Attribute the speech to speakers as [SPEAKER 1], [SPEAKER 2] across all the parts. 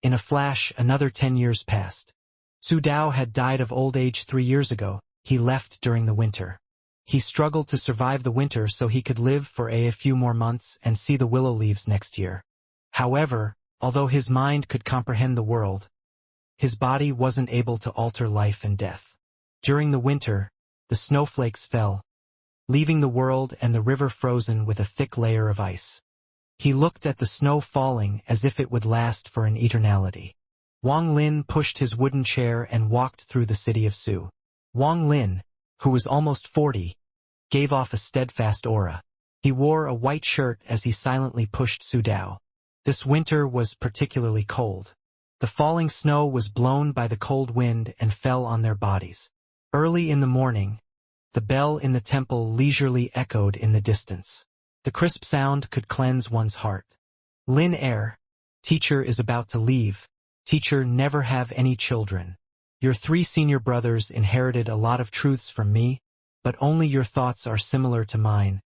[SPEAKER 1] In a flash, another 10 years passed. Su Dao had died of old age 3 years ago. He left during the winter. He struggled to survive the winter so he could live for a few more months and see the willow leaves next year. However, although his mind could comprehend the world, his body wasn't able to alter life and death. During the winter, the snowflakes fell, leaving the world and the river frozen with a thick layer of ice. He looked at the snow falling as if it would last for an eternity. Wang Lin pushed his wooden chair and walked through the city of Su. Wang Lin, who was almost 40, gave off a steadfast aura. He wore a white shirt as he silently pushed Su Dao. This winter was particularly cold. The falling snow was blown by the cold wind and fell on their bodies. Early in the morning, the bell in the temple leisurely echoed in the distance. The crisp sound could cleanse one's heart. Lin Er, teacher is about to leave. Teacher, never have any children. Your 3 senior brothers inherited a lot of truths from me, but only your thoughts are similar to mine.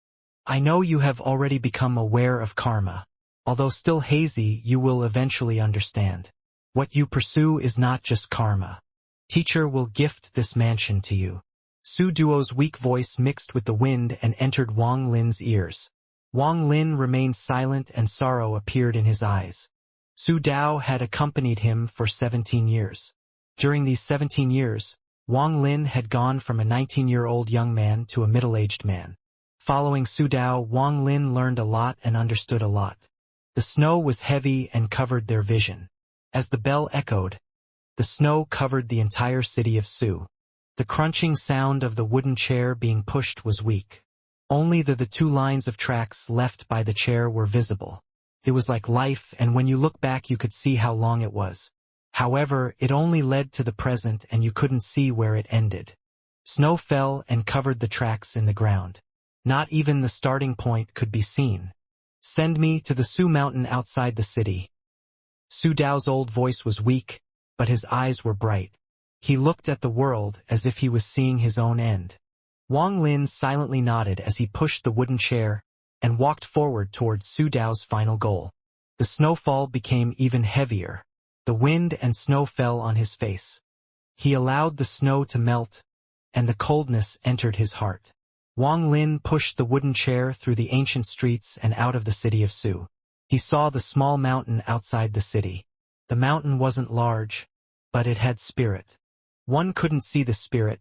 [SPEAKER 1] I know you have already become aware of karma. Although still hazy, you will eventually understand. What you pursue is not just karma. Teacher will gift this mansion to you. Su Duo's weak voice mixed with the wind and entered Wang Lin's ears. Wang Lin remained silent and sorrow appeared in his eyes. Su Dao had accompanied him for 17 years. During these 17 years, Wang Lin had gone from a 19-year-old young man to a middle-aged man. Following Su Dao, Wang Lin learned a lot and understood a lot. The snow was heavy and covered their vision. As the bell echoed, the snow covered the entire city of Su. The crunching sound of the wooden chair being pushed was weak. Only the 2 lines of tracks left by the chair were visible. It was like life, and when you look back you could see how long it was. However, it only led to the present and you couldn't see where it ended. Snow fell and covered the tracks in the ground. Not even the starting point could be seen. Send me to the Su mountain outside the city. Su Dao's old voice was weak, but his eyes were bright. He looked at the world as if he was seeing his own end. Wang Lin silently nodded as he pushed the wooden chair and walked forward towards Su Dao's final goal. The snowfall became even heavier. The wind and snow fell on his face. He allowed the snow to melt, and the coldness entered his heart. Wang Lin pushed the wooden chair through the ancient streets and out of the city of Su. He saw the small mountain outside the city. The mountain wasn't large, but it had spirit. One couldn't see the spirit,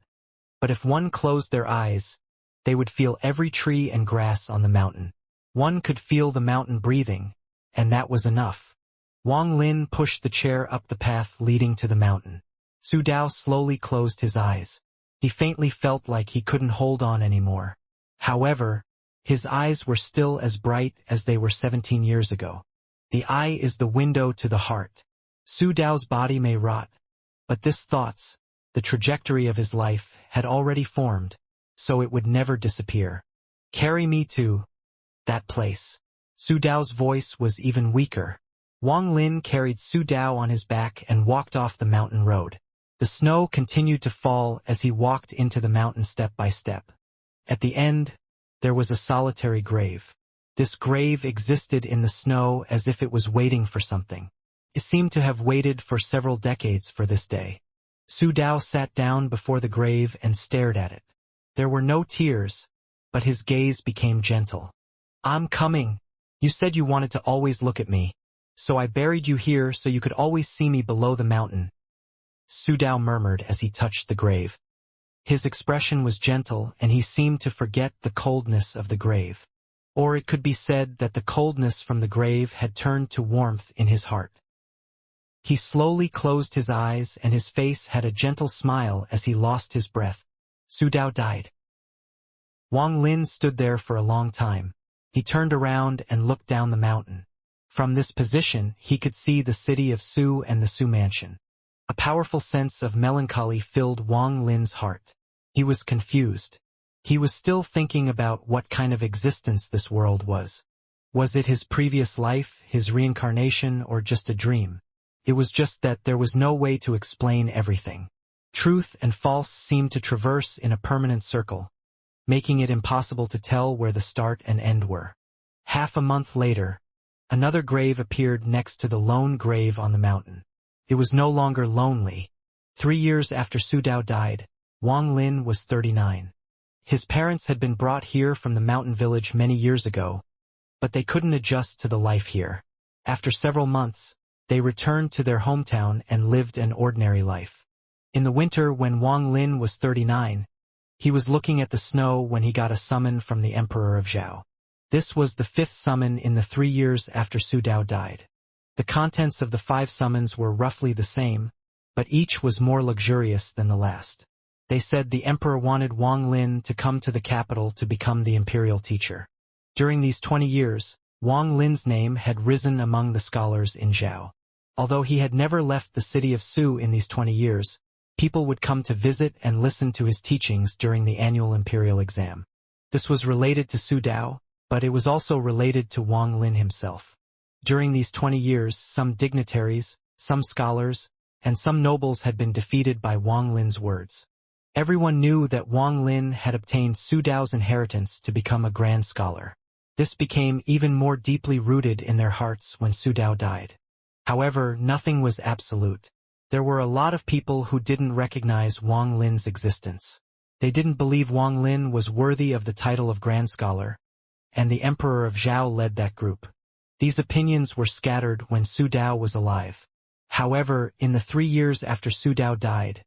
[SPEAKER 1] but if one closed their eyes, they would feel every tree and grass on the mountain. One could feel the mountain breathing, and that was enough. Wang Lin pushed the chair up the path leading to the mountain. Su Dao slowly closed his eyes. He faintly felt like he couldn't hold on anymore. However, his eyes were still as bright as they were 17 years ago. The eye is the window to the heart. Su Dao's body may rot, but this thoughts, the trajectory of his life, had already formed, so it would never disappear. Carry me to that place. Su Dao's voice was even weaker. Wang Lin carried Su Dao on his back and walked off the mountain road. The snow continued to fall as he walked into the mountain step by step. At the end, there was a solitary grave. This grave existed in the snow as if it was waiting for something. It seemed to have waited for several decades for this day. Su Dao sat down before the grave and stared at it. There were no tears, but his gaze became gentle. I'm coming. You said you wanted to always look at me, so I buried you here so you could always see me below the mountain. Su Dao murmured as he touched the grave. His expression was gentle and he seemed to forget the coldness of the grave. Or it could be said that the coldness from the grave had turned to warmth in his heart. He slowly closed his eyes and his face had a gentle smile as he lost his breath. Su Dao died. Wang Lin stood there for a long time. He turned around and looked down the mountain. From this position, he could see the city of Su and the Su mansion. A powerful sense of melancholy filled Wang Lin's heart. He was confused. He was still thinking about what kind of existence this world was. Was it his previous life, his reincarnation, or just a dream? It was just that there was no way to explain everything. Truth and false seemed to traverse in a permanent circle, making it impossible to tell where the start and end were. Half a month later, Another grave appeared next to the lone grave on the mountain. It was no longer lonely. 3 years after Su Dao died, Wang Lin was 39. His parents had been brought here from the mountain village many years ago, but they couldn't adjust to the life here. After several months, they returned to their hometown and lived an ordinary life. In the winter when Wang Lin was 39, he was looking at the snow when he got a summon from the Emperor of Zhao. This was the 5th summon in the 3 years after Su Dao died. The contents of the 5 summons were roughly the same, but each was more luxurious than the last. They said the emperor wanted Wang Lin to come to the capital to become the imperial teacher. During these 20 years, Wang Lin's name had risen among the scholars in Zhao. Although he had never left the city of Su in these 20 years, people would come to visit and listen to his teachings during the annual imperial exam. This was related to Su Dao, but it was also related to Wang Lin himself. During these 20 years, some dignitaries, some scholars, and some nobles had been defeated by Wang Lin's words. Everyone knew that Wang Lin had obtained Su Dao's inheritance to become a grand scholar. This became even more deeply rooted in their hearts when Su Dao died. However, nothing was absolute. There were a lot of people who didn't recognize Wang Lin's existence. They didn't believe Wang Lin was worthy of the title of grand scholar, and the Emperor of Zhao led that group. These opinions were scattered when Su Dao was alive. However, in the 3 years after Su Dao died,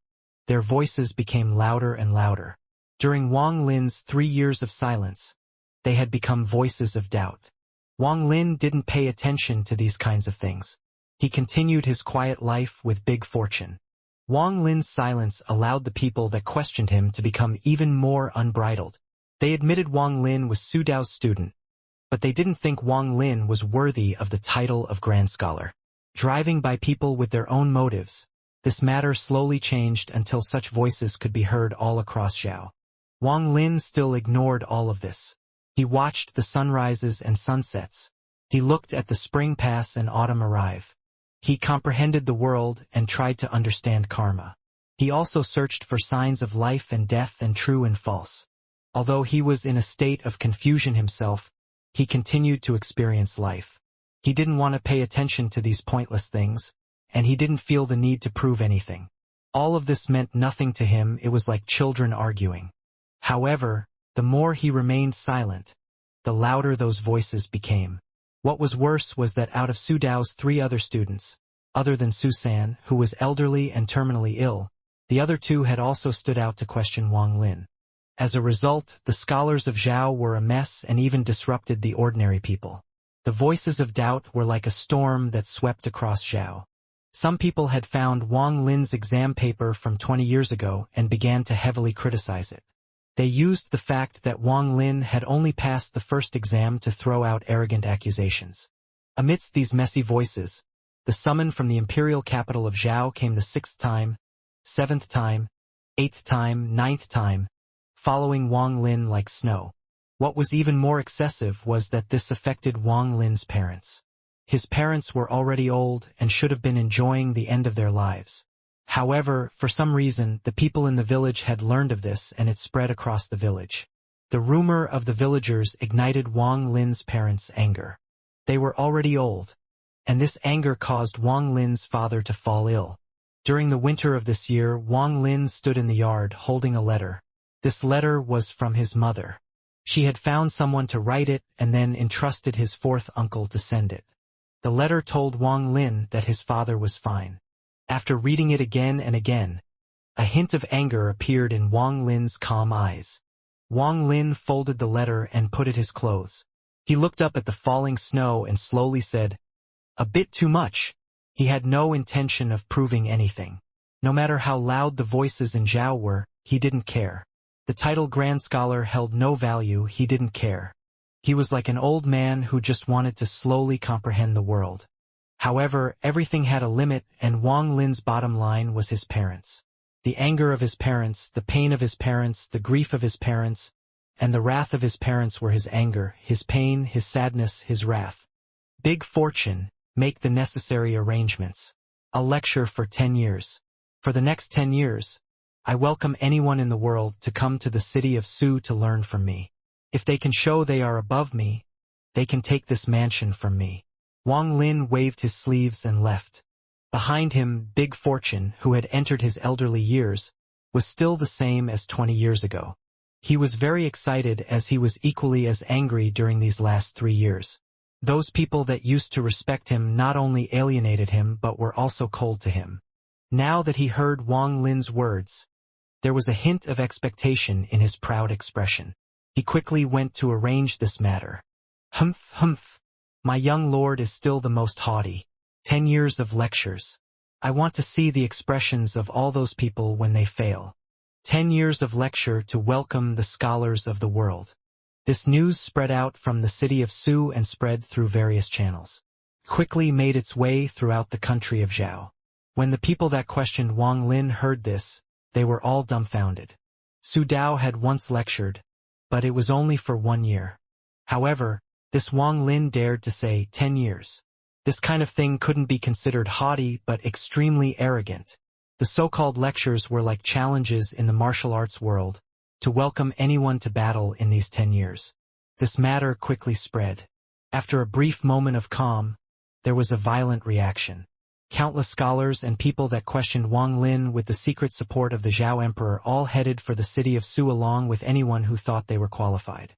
[SPEAKER 1] their voices became louder and louder. During Wang Lin's 3 years of silence, they had become voices of doubt. Wang Lin didn't pay attention to these kinds of things. He continued his quiet life with big fortune. Wang Lin's silence allowed the people that questioned him to become even more unbridled. They admitted Wang Lin was Su Dao's student, but they didn't think Wang Lin was worthy of the title of grand scholar. Driving by people with their own motives, this matter slowly changed until such voices could be heard all across Zhao. Wang Lin still ignored all of this. He watched the sunrises and sunsets. He looked at the spring pass and autumn arrive. He comprehended the world and tried to understand karma. He also searched for signs of life and death and true and false. Although he was in a state of confusion himself, he continued to experience life. He didn't want to pay attention to these pointless things, and he didn't feel the need to prove anything. All of this meant nothing to him. It was like children arguing. However, the more he remained silent, the louder those voices became. What was worse was that out of Su Dao's 3 other students, other than Su San, who was elderly and terminally ill, the other 2 had also stood out to question Wang Lin. As a result, the scholars of Zhao were a mess and even disrupted the ordinary people. The voices of doubt were like a storm that swept across Zhao. Some people had found Wang Lin's exam paper from 20 years ago and began to heavily criticize it. They used the fact that Wang Lin had only passed the first exam to throw out arrogant accusations. Amidst these messy voices, the summon from the imperial capital of Zhao came the 6th time, 7th time, 8th time, 9th time, following Wang Lin like snow. What was even more excessive was that this affected Wang Lin's parents. His parents were already old and should have been enjoying the end of their lives. However, for some reason, the people in the village had learned of this and it spread across the village. The rumor of the villagers ignited Wang Lin's parents' anger. They were already old, and this anger caused Wang Lin's father to fall ill. During the winter of this year, Wang Lin stood in the yard holding a letter. This letter was from his mother. She had found someone to write it and then entrusted his 4th uncle to send it. The letter told Wang Lin that his father was fine. After reading it again and again, a hint of anger appeared in Wang Lin's calm eyes. Wang Lin folded the letter and put it in his clothes. He looked up at the falling snow and slowly said, "A bit too much." He had no intention of proving anything. No matter how loud the voices in Zhao were, he didn't care. The title Grand Scholar held no value. He didn't care. He was like an old man who just wanted to slowly comprehend the world. However, everything had a limit, and Wang Lin's bottom line was his parents. The anger of his parents, the pain of his parents, the grief of his parents, and the wrath of his parents were his anger, his pain, his sadness, his wrath. Big fortune, make the necessary arrangements. I'll lecture for 10 years. For the next 10 years, I welcome anyone in the world to come to the city of Su to learn from me. If they can show they are above me, they can take this mansion from me. Wang Lin waved his sleeves and left. Behind him, Big Fortune, who had entered his elderly years, was still the same as 20 years ago. He was very excited as he was equally as angry during these last 3 years. Those people that used to respect him not only alienated him but were also cold to him. Now that he heard Wang Lin's words, there was a hint of expectation in his proud expression. He quickly went to arrange this matter. Humph, humph. My young lord is still the most haughty. 10 years of lectures. I want to see the expressions of all those people when they fail. 10 years of lecture to welcome the scholars of the world. This news spread out from the city of Su and spread through various channels. Quickly made its way throughout the country of Zhao. When the people that questioned Wang Lin heard this, they were all dumbfounded. Su Dao had once lectured, but it was only for 1 year. However, this Wang Lin dared to say 10 years. This kind of thing couldn't be considered haughty but extremely arrogant. The so-called lectures were like challenges in the martial arts world, to welcome anyone to battle in these 10 years. This matter quickly spread. After a brief moment of calm, there was a violent reaction. Countless scholars and people that questioned Wang Lin with the secret support of the Zhao Emperor all headed for the city of Su along with anyone who thought they were qualified.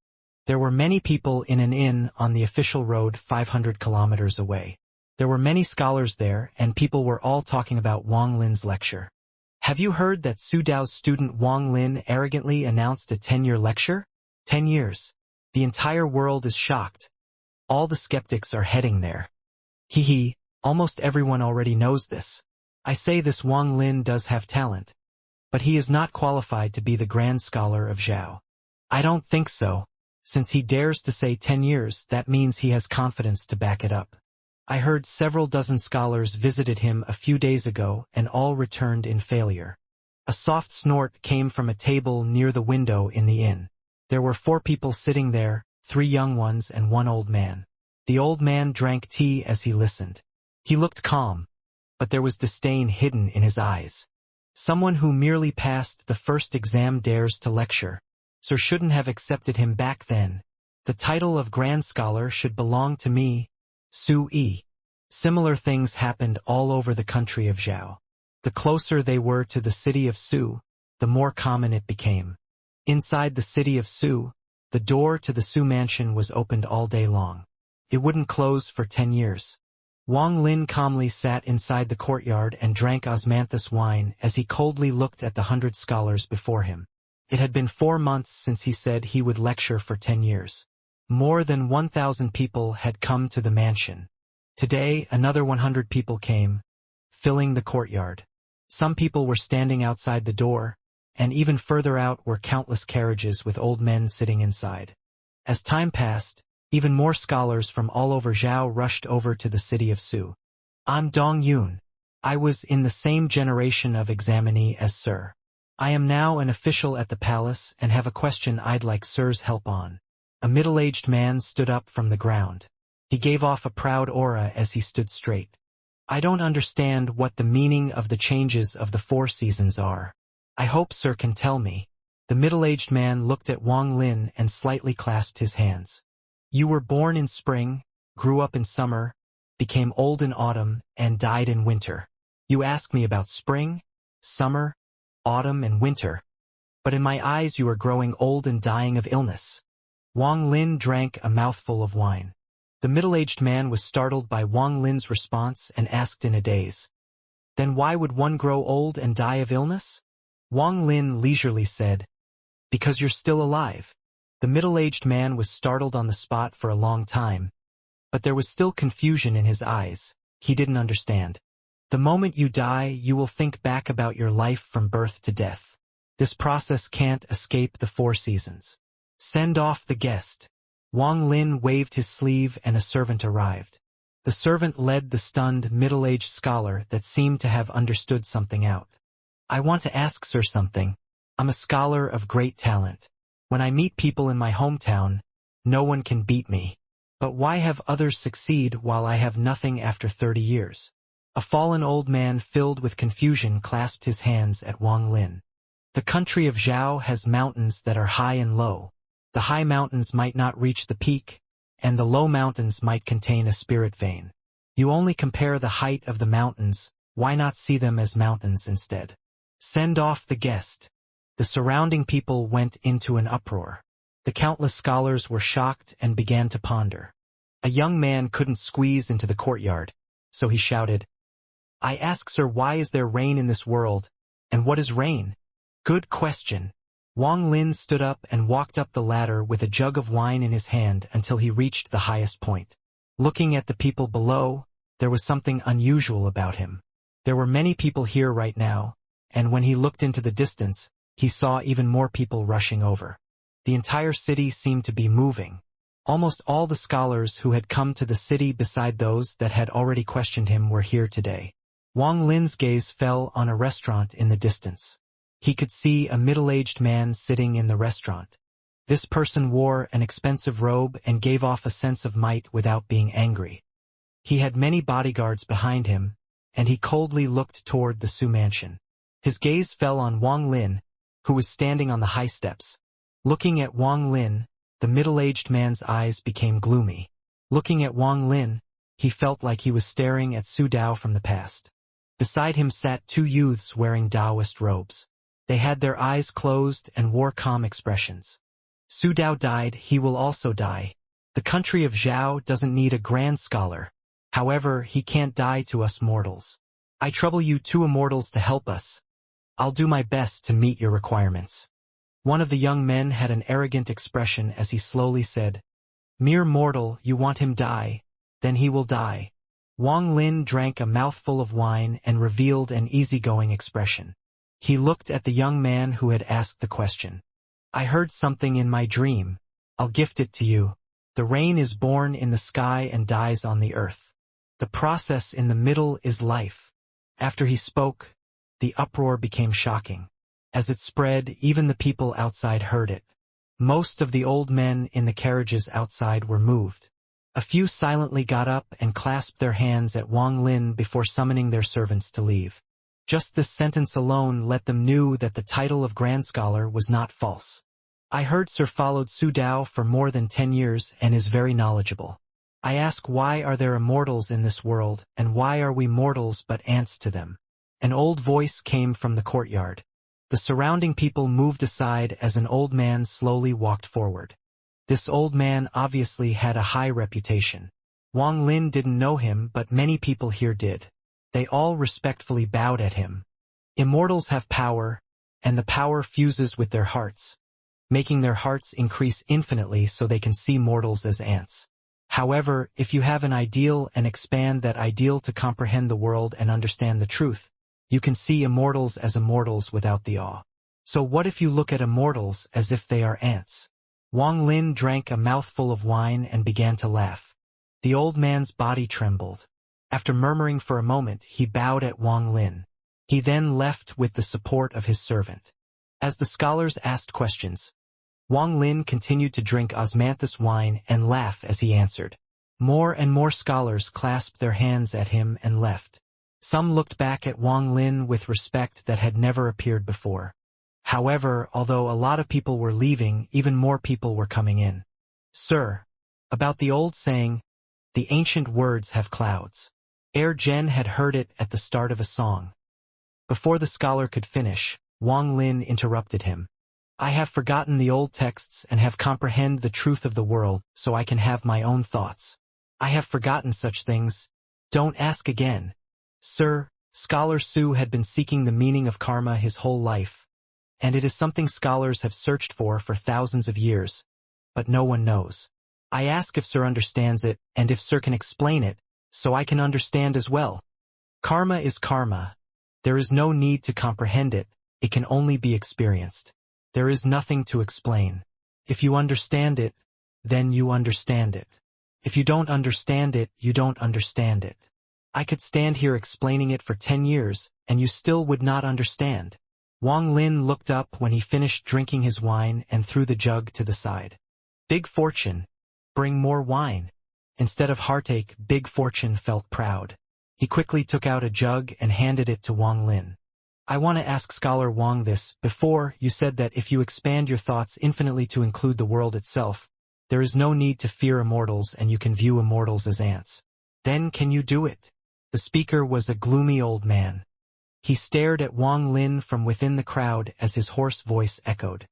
[SPEAKER 1] There were many people in an inn on the official road 500 kilometers away. There were many scholars there, and people were all talking about Wang Lin's lecture. Have you heard that Su Dao's student Wang Lin arrogantly announced a 10-year lecture? 10 years. The entire world is shocked. All the skeptics are heading there. Hee, almost everyone already knows this. I say this Wang Lin does have talent. But he is not qualified to be the grand scholar of Zhao. I don't think so. Since he dares to say 10 years, that means he has confidence to back it up. I heard several dozen scholars visited him a few days ago and all returned in failure. A soft snort came from a table near the window in the inn. There were 4 people sitting there, 3 young ones and 1 old man. The old man drank tea as he listened. He looked calm, but there was disdain hidden in his eyes. Someone who merely passed the first exam dares to lecture. Sir shouldn't have accepted him back then. The title of Grand Scholar should belong to me, Su Yi. Similar things happened all over the country of Zhao. The closer they were to the city of Su, the more common it became. Inside the city of Su, the door to the Su mansion was opened all day long. It wouldn't close for 10 years. Wang Lin calmly sat inside the courtyard and drank osmanthus wine as he coldly looked at the 100 scholars before him. It had been 4 months since he said he would lecture for 10 years. More than 1,000 people had come to the mansion. Today, another 100 people came, filling the courtyard. Some people were standing outside the door, and even further out were countless carriages with old men sitting inside. As time passed, even more scholars from all over Zhao rushed over to the city of Su. I'm Dong Yun. I was in the same generation of examinee as Sir. I am now an official at the palace and have a question I'd like Sir's help on. A middle-aged man stood up from the ground. He gave off a proud aura as he stood straight. I don't understand what the meaning of the changes of the 4 seasons are. I hope Sir can tell me. The middle-aged man looked at Wang Lin and slightly clasped his hands. You were born in spring, grew up in summer, became old in autumn, and died in winter. You ask me about spring, summer, autumn and winter. But in my eyes you are growing old and dying of illness. Wang Lin drank a mouthful of wine. The middle-aged man was startled by Wang Lin's response and asked in a daze. Then why would one grow old and die of illness? Wang Lin leisurely said, Because you're still alive. The middle-aged man was startled on the spot for a long time, but there was still confusion in his eyes. He didn't understand. The moment you die, you will think back about your life from birth to death. This process can't escape the 4 seasons. Send off the guest. Wang Lin waved his sleeve and a servant arrived. The servant led the stunned middle-aged scholar that seemed to have understood something out. I want to ask Sir something. I'm a scholar of great talent. When I meet people in my hometown, no one can beat me. But why have others succeed while I have nothing after 30 years? A fallen old man filled with confusion clasped his hands at Wang Lin. The country of Zhao has mountains that are high and low. The high mountains might not reach the peak, and the low mountains might contain a spirit vein. You only compare the height of the mountains, why not see them as mountains instead? Send off the guest. The surrounding people went into an uproar. The countless scholars were shocked and began to ponder. A young man couldn't squeeze into the courtyard, so he shouted, "I ask, sir, why is there rain in this world, and what is rain?" Good question. Wang Lin stood up and walked up the ladder with a jug of wine in his hand until he reached the highest point. Looking at the people below, there was something unusual about him. There were many people here right now, and when he looked into the distance, he saw even more people rushing over. The entire city seemed to be moving. Almost all the scholars who had come to the city beside those that had already questioned him were here today. Wang Lin's gaze fell on a restaurant in the distance. He could see a middle-aged man sitting in the restaurant. This person wore an expensive robe and gave off a sense of might without being angry. He had many bodyguards behind him, and he coldly looked toward the Su mansion. His gaze fell on Wang Lin, who was standing on the high steps. Looking at Wang Lin, the middle-aged man's eyes became gloomy. Looking at Wang Lin, he felt like he was staring at Su Dao from the past. Beside him sat two youths wearing Taoist robes. They had their eyes closed and wore calm expressions. Su Dao died, he will also die. The country of Zhao doesn't need a grand scholar. However, he can't die to us mortals. I trouble you two immortals to help us. I'll do my best to meet your requirements. One of the young men had an arrogant expression as he slowly said, "Mere mortal, you want him die, then he will die." Wang Lin drank a mouthful of wine and revealed an easygoing expression. He looked at the young man who had asked the question. "I heard something in my dream. I'll gift it to you. The rain is born in the sky and dies on the earth. The process in the middle is life." After he spoke, the uproar became shocking. As it spread, even the people outside heard it. Most of the old men in the carriages outside were moved. A few silently got up and clasped their hands at Wang Lin before summoning their servants to leave. Just this sentence alone let them know that the title of Grand Scholar was not false. "I heard Sir followed Su Dao for more than 10 years and is very knowledgeable. I ask, why are there immortals in this world, and why are we mortals but ants to them?" An old voice came from the courtyard. The surrounding people moved aside as an old man slowly walked forward. This old man obviously had a high reputation. Wang Lin didn't know him, but many people here did. They all respectfully bowed at him. Immortals have power, and the power fuses with their hearts, making their hearts increase infinitely so they can see mortals as ants. However, if you have an ideal and expand that ideal to comprehend the world and understand the truth, you can see immortals as immortals without the awe. So what if you look at immortals as if they are ants? Wang Lin drank a mouthful of wine and began to laugh. The old man's body trembled. After murmuring for a moment, he bowed at Wang Lin. He then left with the support of his servant. As the scholars asked questions, Wang Lin continued to drink osmanthus wine and laugh as he answered. More and more scholars clasped their hands at him and left. Some looked back at Wang Lin with respect that had never appeared before. However, although a lot of people were leaving, even more people were coming in. "Sir, about the old saying, the ancient words have clouds." Ere Zhen had heard it at the start of a song. Before the scholar could finish, Wang Lin interrupted him. "I have forgotten the old texts and have comprehended the truth of the world, so I can have my own thoughts. I have forgotten such things. Don't ask again." "Sir, Scholar Su had been seeking the meaning of karma his whole life, and it is something scholars have searched for thousands of years, but no one knows. I ask if Sir understands it, and if Sir can explain it, so I can understand as well. Karma is karma. There is no need to comprehend it, it can only be experienced. There is nothing to explain. If you understand it, then you understand it. If you don't understand it, you don't understand it. I could stand here explaining it for 10 years, and you still would not understand." Wang Lin looked up when he finished drinking his wine and threw the jug to the side. "Big Fortune, bring more wine." Instead of heartache, Big Fortune felt proud. He quickly took out a jug and handed it to Wang Lin. "I want to ask Scholar Wang this. Before, you said that if you expand your thoughts infinitely to include the world itself, there is no need to fear immortals and you can view immortals as ants. Then can you do it? The speaker was a gloomy old man. He stared at Wang Lin from within the crowd as his hoarse voice echoed.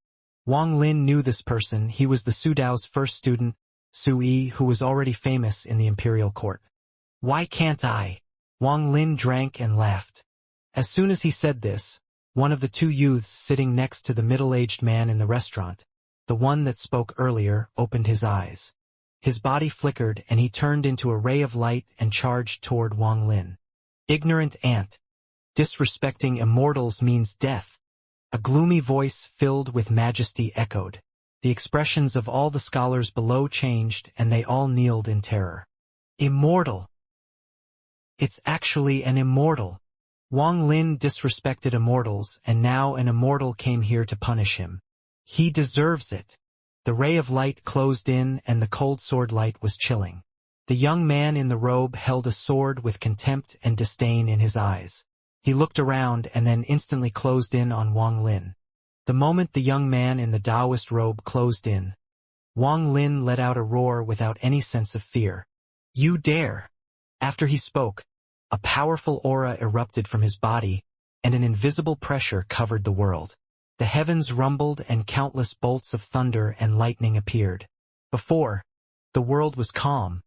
[SPEAKER 1] Wang Lin knew this person. He was the Su Dao's first student, Su Yi, who was already famous in the imperial court. Why can't I? Wang Lin drank and laughed. As soon as he said this, one of the two youths sitting next to the middle-aged man in the restaurant, the one that spoke earlier, opened his eyes. His body flickered and he turned into a ray of light and charged toward Wang Lin. Ignorant ant. Disrespecting immortals means death. A gloomy voice filled with majesty echoed. The expressions of all the scholars below changed and they all kneeled in terror. Immortal. It's actually an immortal. Wang Lin disrespected immortals, and now an immortal came here to punish him. He deserves it. The ray of light closed in and the cold sword light was chilling. The young man in the robe held a sword with contempt and disdain in his eyes. He looked around and then instantly closed in on Wang Lin. The moment the young man in the Taoist robe closed in, Wang Lin let out a roar without any sense of fear. You dare! After he spoke, a powerful aura erupted from his body, and an invisible pressure covered the world. The heavens rumbled and countless bolts of thunder and lightning appeared. Before, the world was calm,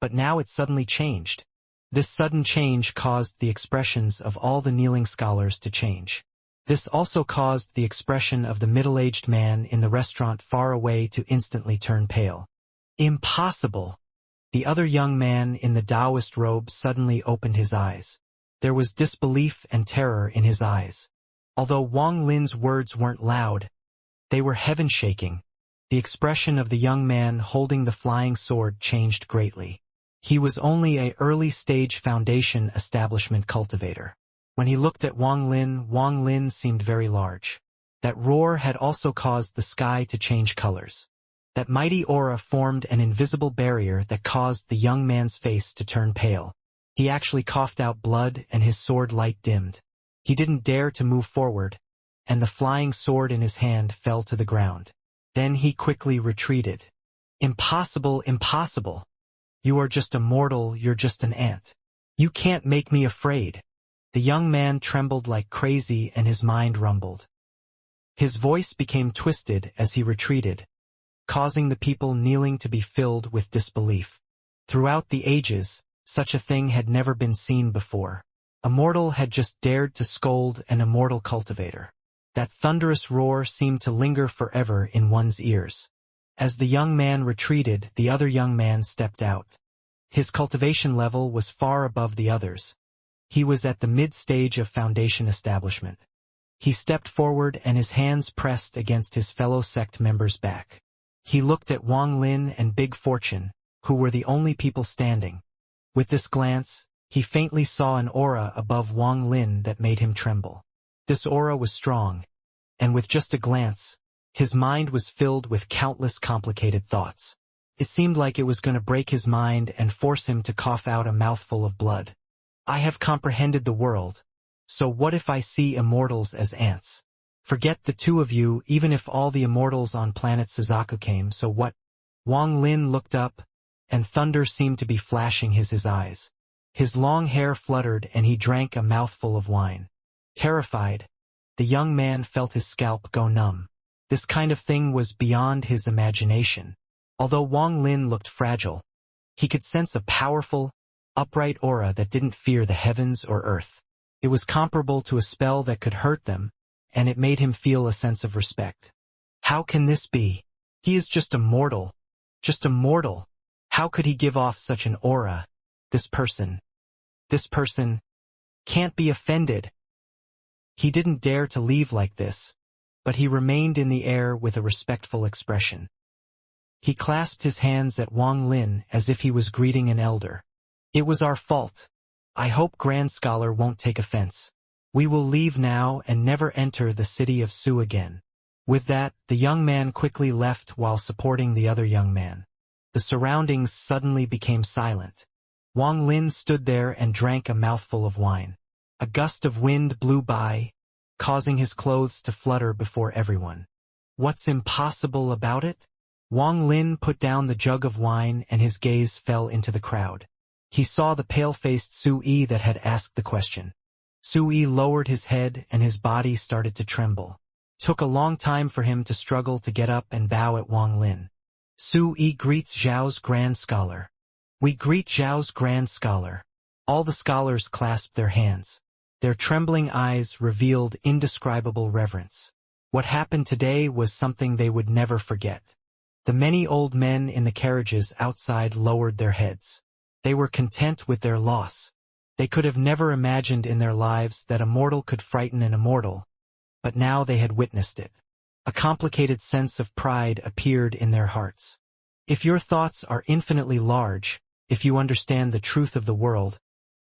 [SPEAKER 1] but now it suddenly changed. This sudden change caused the expressions of all the kneeling scholars to change. This also caused the expression of the middle-aged man in the restaurant far away to instantly turn pale. Impossible! The other young man in the Taoist robe suddenly opened his eyes. There was disbelief and terror in his eyes. Although Wang Lin's words weren't loud, they were heaven-shaking. The expression of the young man holding the flying sword changed greatly. He was only an early-stage foundation establishment cultivator. When he looked at Wang Lin seemed very large. That roar had also caused the sky to change colors. That mighty aura formed an invisible barrier that caused the young man's face to turn pale. He actually coughed out blood and his sword light dimmed. He didn't dare to move forward, and the flying sword in his hand fell to the ground. Then he quickly retreated. Impossible, impossible. You are just a mortal, you're just an ant. You can't make me afraid. The young man trembled like crazy and his mind rumbled. His voice became twisted as he retreated, causing the people kneeling to be filled with disbelief. Throughout the ages, such a thing had never been seen before. A mortal had just dared to scold an immortal cultivator. That thunderous roar seemed to linger forever in one's ears. As the young man retreated, the other young man stepped out. His cultivation level was far above the others. He was at the mid-stage of foundation establishment. He stepped forward and his hands pressed against his fellow sect members' back. He looked at Wang Lin and Big Fortune, who were the only people standing. With this glance, he faintly saw an aura above Wang Lin that made him tremble. This aura was strong, and with just a glance, his mind was filled with countless complicated thoughts. It seemed like it was going to break his mind and force him to cough out a mouthful of blood. I have comprehended the world, so what if I see immortals as ants? Forget the two of you, even if all the immortals on planet Suzaku came, so what? Wang Lin looked up, and thunder seemed to be flashing his eyes. His long hair fluttered and he drank a mouthful of wine. Terrified, the young man felt his scalp go numb. This kind of thing was beyond his imagination. Although Wang Lin looked fragile, he could sense a powerful, upright aura that didn't fear the heavens or earth. It was comparable to a spell that could hurt them, and it made him feel a sense of respect. How can this be? He is just a mortal. Just a mortal. How could he give off such an aura? This person can't be offended. He didn't dare to leave like this, but he remained in the air with a respectful expression. He clasped his hands at Wang Lin as if he was greeting an elder. It was our fault. I hope Grand Scholar won't take offense. We will leave now and never enter the city of Su again. With that, the young man quickly left while supporting the other young man. The surroundings suddenly became silent. Wang Lin stood there and drank a mouthful of wine. A gust of wind blew by, causing his clothes to flutter before everyone. What's impossible about it? Wang Lin put down the jug of wine and his gaze fell into the crowd. He saw the pale-faced Sui that had asked the question. Sui lowered his head and his body started to tremble. Took a long time for him to struggle to get up and bow at Wang Lin. Sui greets Zhao's Grand Scholar. We greet Zhao's Grand Scholar. All the scholars clasped their hands. Their trembling eyes revealed indescribable reverence. What happened today was something they would never forget. The many old men in the carriages outside lowered their heads. They were content with their loss. They could have never imagined in their lives that a mortal could frighten an immortal, but now they had witnessed it. A complicated sense of pride appeared in their hearts. If your thoughts are infinitely large, if you understand the truth of the world,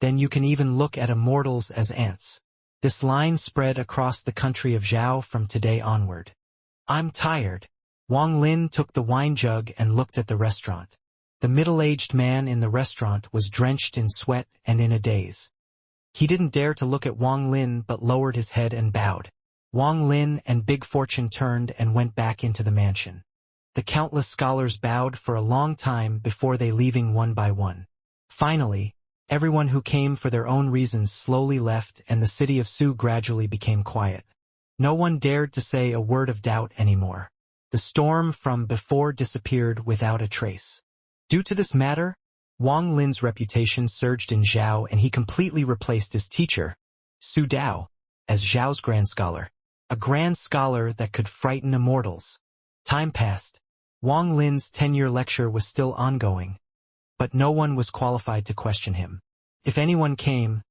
[SPEAKER 1] then you can even look at immortals as ants. This line spread across the country of Zhao from today onward. I'm tired. Wang Lin took the wine jug and looked at the restaurant. The middle-aged man in the restaurant was drenched in sweat and in a daze. He didn't dare to look at Wang Lin but lowered his head and bowed. Wang Lin and Big Fortune turned and went back into the mansion. The countless scholars bowed for a long time before they leaving one by one. Finally, everyone who came for their own reasons slowly left and the city of Su gradually became quiet. No one dared to say a word of doubt anymore. The storm from before disappeared without a trace. Due to this matter, Wang Lin's reputation surged in Zhao and he completely replaced his teacher, Su Dao, as Zhao's Grand Scholar. A Grand Scholar that could frighten immortals. Time passed. Wang Lin's 10-year lecture was still ongoing, but no one was qualified to question him. If anyone came,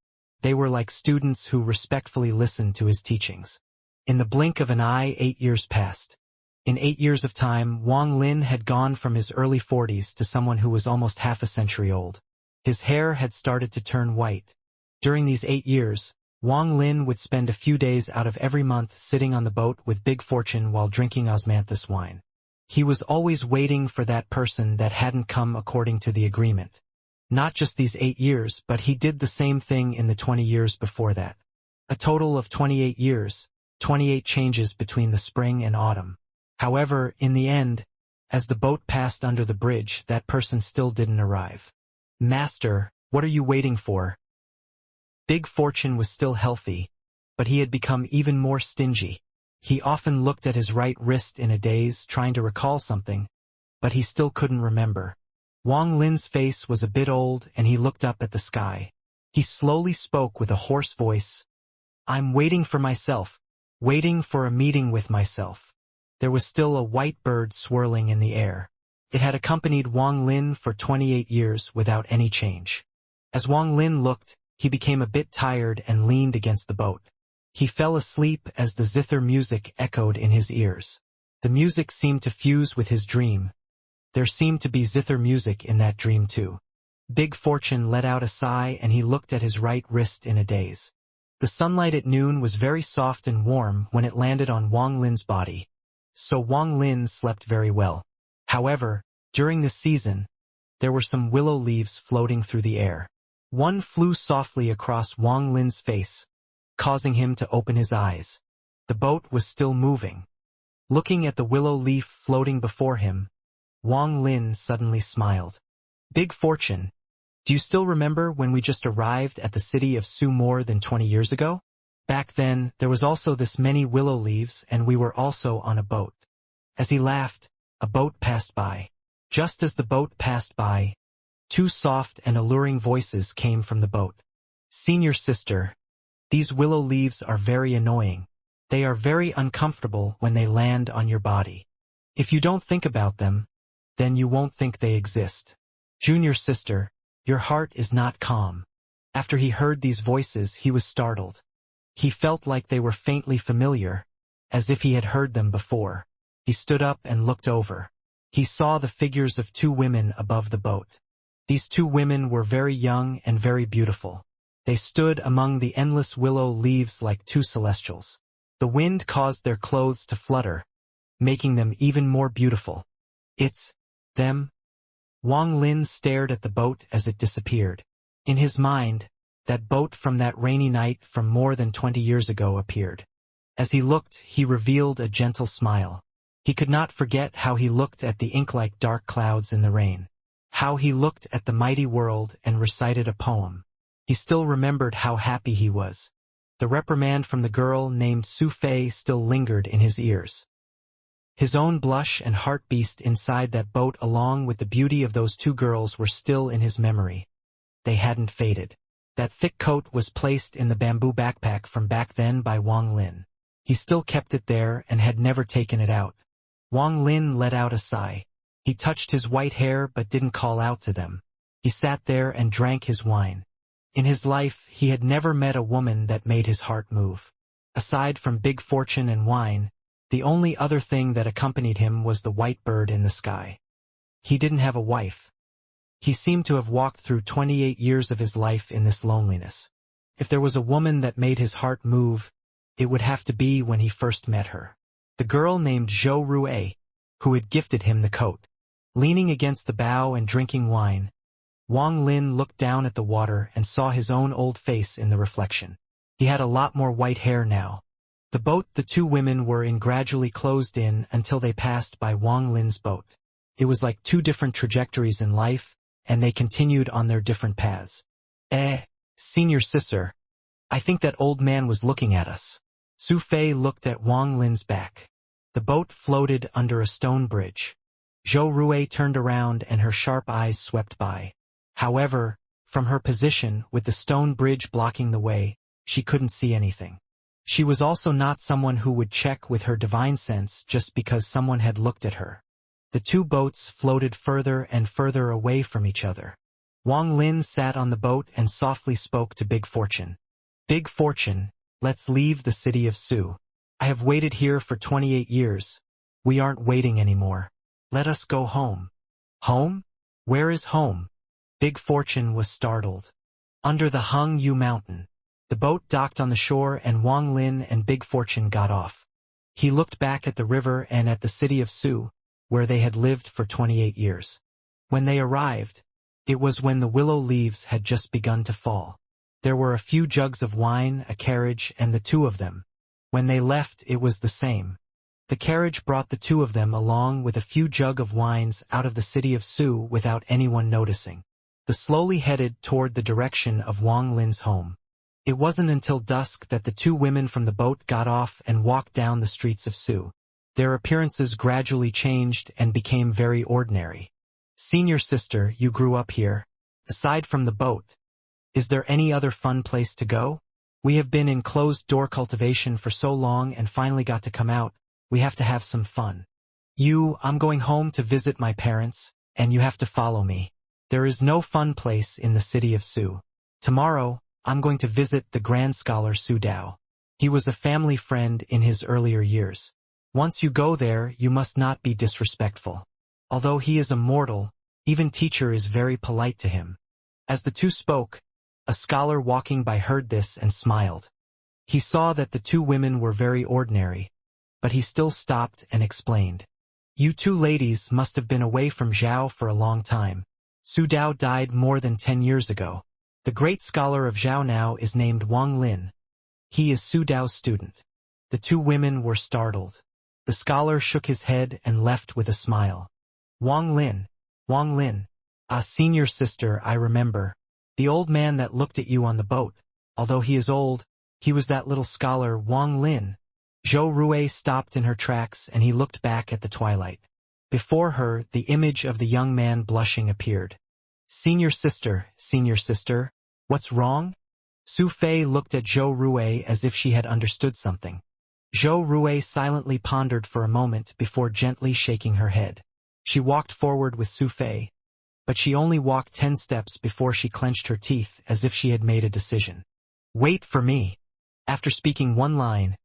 [SPEAKER 1] they were like students who respectfully listened to his teachings. In the blink of an eye, 8 years passed. In 8 years of time, Wang Lin had gone from his early 40s to someone who was almost half a century old. His hair had started to turn white. During these 8 years, Wang Lin would spend a few days out of every month sitting on the boat with Big Fortune while drinking osmanthus wine. He was always waiting for that person that hadn't come according to the agreement. Not just these 8 years, but he did the same thing in the 20 years before that. A total of 28 years, 28 changes between the spring and autumn. However, in the end, as the boat passed under the bridge, that person still didn't arrive. Master, what are you waiting for? Big Fortune was still healthy, but he had become even more stingy. He often looked at his right wrist in a daze, trying to recall something, but he still couldn't remember. Wang Lin's face was a bit old and he looked up at the sky. He slowly spoke with a hoarse voice. I'm waiting for myself, waiting for a meeting with myself. There was still a white bird swirling in the air. It had accompanied Wang Lin for 28 years without any change. As Wang Lin looked, he became a bit tired and leaned against the boat. He fell asleep as the zither music echoed in his ears. The music seemed to fuse with his dream. There seemed to be zither music in that dream too. Big Fortune let out a sigh and he looked at his right wrist in a daze. The sunlight at noon was very soft and warm when it landed on Wang Lin's body, so Wang Lin slept very well. However, during this season, there were some willow leaves floating through the air. One flew softly across Wang Lin's face, causing him to open his eyes. The boat was still moving. Looking at the willow leaf floating before him, Wang Lin suddenly smiled. Big Fortune, do you still remember when we just arrived at the city of Su more than 20 years ago? Back then, there was also this many willow leaves and we were also on a boat. As he laughed, a boat passed by. Just as the boat passed by, 2 soft and alluring voices came from the boat. Senior sister, these willow leaves are very annoying. They are very uncomfortable when they land on your body. If you don't think about them, then you won't think they exist. Junior sister, your heart is not calm. After he heard these voices, he was startled. He felt like they were faintly familiar, as if he had heard them before. He stood up and looked over. He saw the figures of 2 women above the boat. These 2 women were very young and very beautiful. They stood among the endless willow leaves like 2 celestials. The wind caused their clothes to flutter, making them even more beautiful. It's them. Wang Lin stared at the boat as it disappeared. In his mind, that boat from that rainy night from more than 20 years ago appeared. As he looked, he revealed a gentle smile. He could not forget how he looked at the ink-like dark clouds in the rain. how he looked at the mighty world and recited a poem. He still remembered how happy he was. The reprimand from the girl named Su Fei still lingered in his ears. His own blush and heartbeat inside that boat along with the beauty of those two girls were still in his memory. They hadn't faded. That thick coat was placed in the bamboo backpack from back then by Wang Lin. He still kept it there and had never taken it out. Wang Lin let out a sigh. He touched his white hair but didn't call out to them. He sat there and drank his wine. In his life, he had never met a woman that made his heart move. Aside from big fortune and wine, the only other thing that accompanied him was the white bird in the sky. He didn't have a wife. He seemed to have walked through 28 years of his life in this loneliness. If there was a woman that made his heart move, it would have to be when he first met her. The girl named Zhou Rui, who had gifted him the coat. Leaning against the bow and drinking wine, Wang Lin looked down at the water and saw his own old face in the reflection. He had a lot more white hair now. The boat the two women were in gradually closed in until they passed by Wang Lin's boat. It was like two different trajectories in life, and they continued on their different paths. Senior sister, I think that old man was looking at us. Su Fei looked at Wang Lin's back. The boat floated under a stone bridge. Zhou Rui turned around and her sharp eyes swept by. However, from her position, with the stone bridge blocking the way, she couldn't see anything. She was also not someone who would check with her divine sense just because someone had looked at her. The two boats floated further and further away from each other. Wang Lin sat on the boat and softly spoke to Big Fortune. Big Fortune, let's leave the city of Su. I have waited here for 28 years. We aren't waiting anymore. Let us go home. Home? Where is home? Big Fortune was startled. Under the Hung Yu Mountain. The boat docked on the shore and Wang Lin and Big Fortune got off. He looked back at the river and at the city of Su, where they had lived for 28 years. When they arrived, it was when the willow leaves had just begun to fall. There were a few jugs of wine, a carriage, and the two of them. When they left, it was the same. The carriage brought the two of them along with a few jug of wines out of the city of Su without anyone noticing. They slowly headed toward the direction of Wang Lin's home. It wasn't until dusk that the two women from the boat got off and walked down the streets of Su. Their appearances gradually changed and became very ordinary. Senior sister, you grew up here. Aside from the boat, is there any other fun place to go? We have been in closed-door cultivation for so long and finally got to come out. We have to have some fun. I'm going home to visit my parents, and you have to follow me. There is no fun place in the city of Su. Tomorrow, I'm going to visit the grand scholar Su Dao. He was a family friend in his earlier years. Once you go there, you must not be disrespectful. Although he is a mortal, even teacher is very polite to him. As the two spoke, a scholar walking by heard this and smiled. He saw that the two women were very ordinary, but he still stopped and explained. You two ladies must have been away from Zhao for a long time. Su Dao died more than 10 years ago. The great scholar of Zhao now is named Wang Lin. He is Su Dao's student. The two women were startled. The scholar shook his head and left with a smile. Wang Lin. Senior sister, I remember. The old man that looked at you on the boat. Although he is old, he was that little scholar Wang Lin. Zhou Rui stopped in her tracks and he looked back at the twilight. Before her, the image of the young man blushing appeared. Senior sister, what's wrong? Su Fei looked at Zhou Rui as if she had understood something. Zhou Rui silently pondered for a moment before gently shaking her head. She walked forward with Su Fei, but she only walked 10 steps before she clenched her teeth as if she had made a decision. Wait for me. After speaking one line,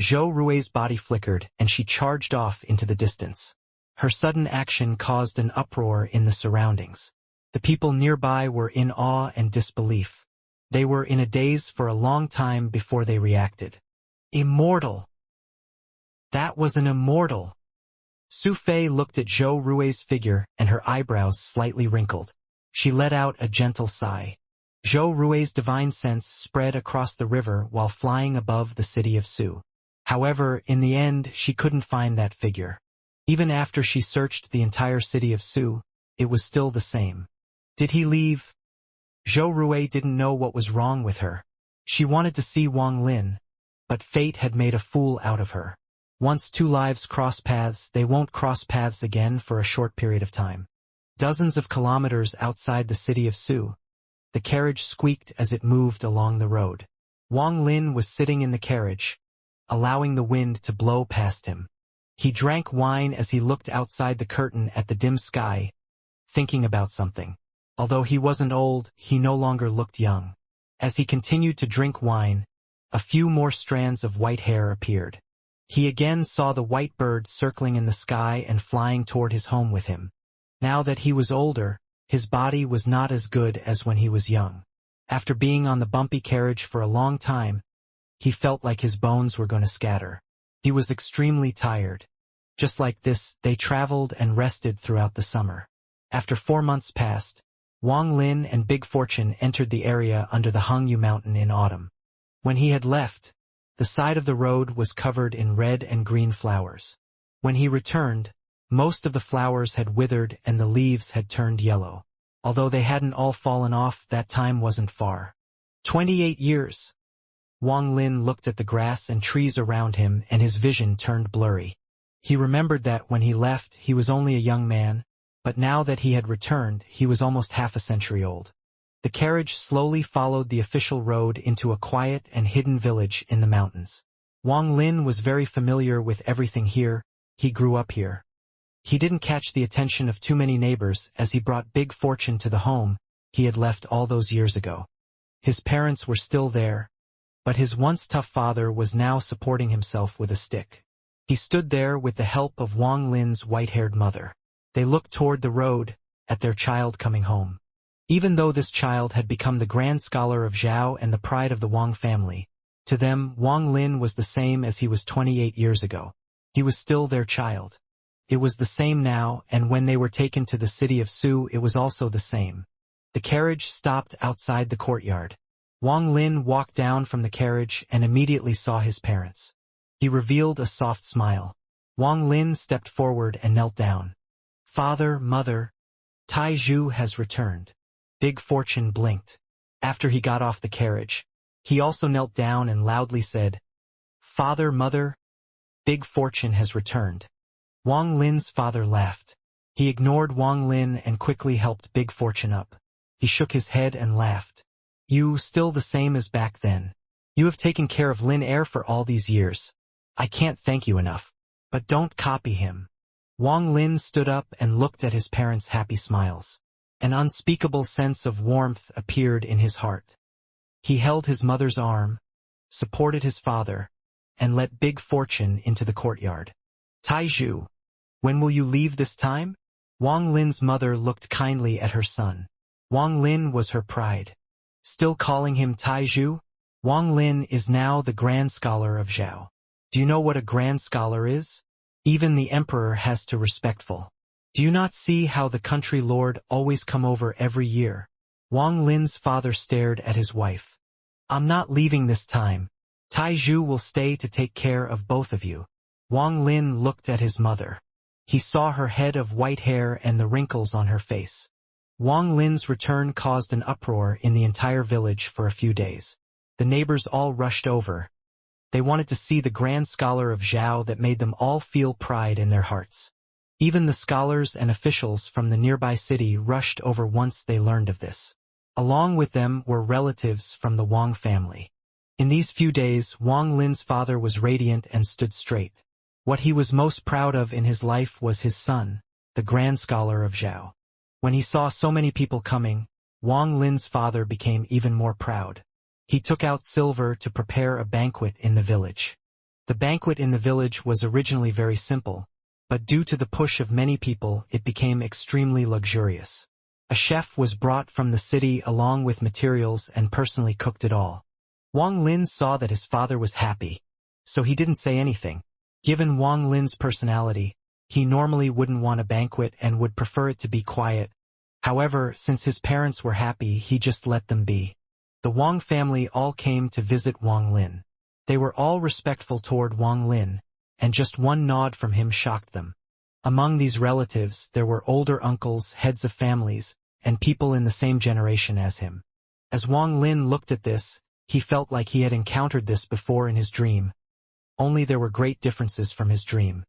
[SPEAKER 1] Zhou Rui's body flickered and she charged off into the distance. Her sudden action caused an uproar in the surroundings. The people nearby were in awe and disbelief. They were in a daze for a long time before they reacted. Immortal! That was an immortal! Su Fei looked at Zhou Rui's figure and her eyebrows slightly wrinkled. She let out a gentle sigh. Zhou Rui's divine sense spread across the river while flying above the city of Su. However, in the end, she couldn't find that figure. Even after she searched the entire city of Su, it was still the same. Did he leave? Zhou Rui didn't know what was wrong with her. She wanted to see Wang Lin, but fate had made a fool out of her. Once two lives cross paths, they won't cross paths again for a short period of time. Dozens of kilometers outside the city of Su, the carriage squeaked as it moved along the road. Wang Lin was sitting in the carriage, allowing the wind to blow past him. He drank wine as he looked outside the curtain at the dim sky, thinking about something. Although he wasn't old, he no longer looked young. As he continued to drink wine, a few more strands of white hair appeared. He again saw the white bird circling in the sky and flying toward his home with him. Now that he was older, his body was not as good as when he was young. After being on the bumpy carriage for a long time, he felt like his bones were going to scatter. He was extremely tired. Just like this, they traveled and rested throughout the summer. After 4 months passed, Wang Lin and Big Fortune entered the area under the Hengyu Mountain in autumn. When he had left, the side of the road was covered in red and green flowers. When he returned, most of the flowers had withered and the leaves had turned yellow. Although they hadn't all fallen off, that time wasn't far. 28 years. Wang Lin looked at the grass and trees around him and his vision turned blurry. He remembered that when he left, he was only a young man, but now that he had returned, he was almost half a century old. The carriage slowly followed the official road into a quiet and hidden village in the mountains. Wang Lin was very familiar with everything here. He grew up here. He didn't catch the attention of too many neighbors as he brought Big Fortune to the home he had left all those years ago. His parents were still there, but his once tough father was now supporting himself with a stick. He stood there with the help of Wang Lin's white-haired mother. They looked toward the road, at their child coming home. Even though this child had become the grand scholar of Zhao and the pride of the Wang family, to them Wang Lin was the same as he was 28 years ago. He was still their child. It was the same now, and when they were taken to the city of Su, it was also the same. The carriage stopped outside the courtyard. Wang Lin walked down from the carriage and immediately saw his parents. He revealed a soft smile. Wang Lin stepped forward and knelt down. Father, mother, Tai Zhu has returned. Big Fortune blinked. After he got off the carriage, he also knelt down and loudly said, Father, mother, Big Fortune has returned. Wang Lin's father laughed. He ignored Wang Lin and quickly helped Big Fortune up. He shook his head and laughed. You still the same as back then. You have taken care of Lin Air for all these years. I can't thank you enough. But don't copy him. Wang Lin stood up and looked at his parents' happy smiles. An unspeakable sense of warmth appeared in his heart. He held his mother's arm, supported his father, and let Big Fortune into the courtyard. Tai Zhu, when will you leave this time? Wang Lin's mother looked kindly at her son. Wang Lin was her pride. Still calling him Tai Zhu? Wang Lin is now the grand scholar of Zhao. Do you know what a grand scholar is? Even the emperor has to respectful. Do you not see how the country lord always come over every year? Wang Lin's father stared at his wife. I'm not leaving this time. Tai Zhu will stay to take care of both of you. Wang Lin looked at his mother. He saw her head of white hair and the wrinkles on her face. Wang Lin's return caused an uproar in the entire village for a few days. The neighbors all rushed over. They wanted to see the grand scholar of Zhao that made them all feel pride in their hearts. Even the scholars and officials from the nearby city rushed over once they learned of this. Along with them were relatives from the Wang family. In these few days, Wang Lin's father was radiant and stood straight. What he was most proud of in his life was his son, the grand scholar of Zhao. When he saw so many people coming, Wang Lin's father became even more proud. He took out silver to prepare a banquet in the village. The banquet in the village was originally very simple, but due to the push of many people, it became extremely luxurious. A chef was brought from the city along with materials and personally cooked it all. Wang Lin saw that his father was happy, so he didn't say anything. Given Wang Lin's personality, he normally wouldn't want a banquet and would prefer it to be quiet. However, since his parents were happy, he just let them be. The Wang family all came to visit Wang Lin. They were all respectful toward Wang Lin, and just one nod from him shocked them. Among these relatives there were older uncles, heads of families, and people in the same generation as him. As Wang Lin looked at this, he felt like he had encountered this before in his dream. Only there were great differences from his dream.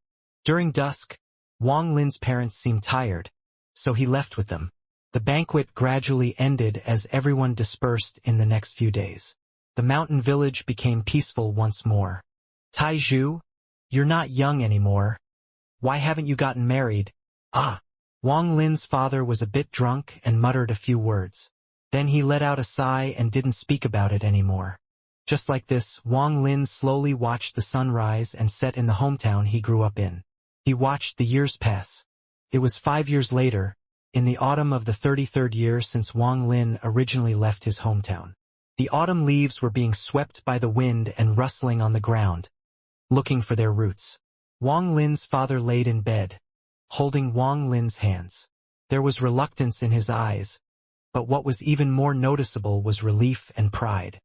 [SPEAKER 1] During dusk, Wang Lin's parents seemed tired, so he left with them. The banquet gradually ended as everyone dispersed in the next few days. The mountain village became peaceful once more. Taizhu, you're not young anymore. Why haven't you gotten married? Ah! Wang Lin's father was a bit drunk and muttered a few words. Then he let out a sigh and didn't speak about it anymore. Just like this, Wang Lin slowly watched the sun rise and set in the hometown he grew up in. He watched the years pass. It was 5 years later, in the autumn of the 33rd year since Wang Lin originally left his hometown. The autumn leaves were being swept by the wind and rustling on the ground, looking for their roots. Wang Lin's father laid in bed, holding Wang Lin's hands. There was reluctance in his eyes, but what was even more noticeable was relief and pride.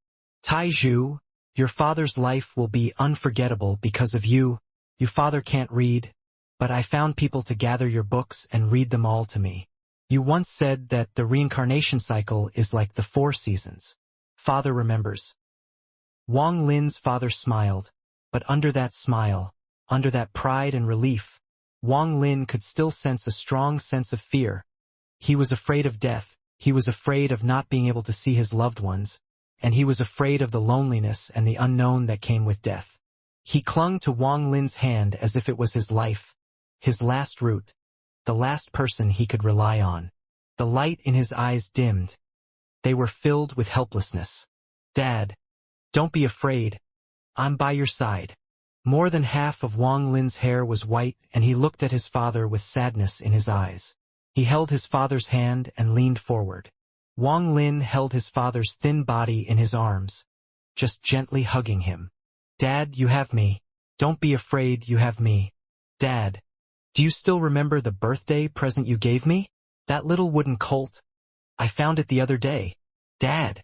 [SPEAKER 1] Taizhu, your father's life will be unforgettable because of you. Your father can't read, but I found people to gather your books and read them all to me. You once said that the reincarnation cycle is like the 4 seasons. Father remembers. Wang Lin's father smiled, but under that smile, under that pride and relief, Wang Lin could still sense a strong sense of fear. He was afraid of death, he was afraid of not being able to see his loved ones, and he was afraid of the loneliness and the unknown that came with death. He clung to Wang Lin's hand as if it was his life, his last root, the last person he could rely on. The light in his eyes dimmed. They were filled with helplessness. Dad, don't be afraid. I'm by your side. More than half of Wang Lin's hair was white, and he looked at his father with sadness in his eyes. He held his father's hand and leaned forward. Wang Lin held his father's thin body in his arms, just gently hugging him. Dad, you have me. Don't be afraid, you have me. Dad, do you still remember the birthday present you gave me? That little wooden colt? I found it the other day. Dad.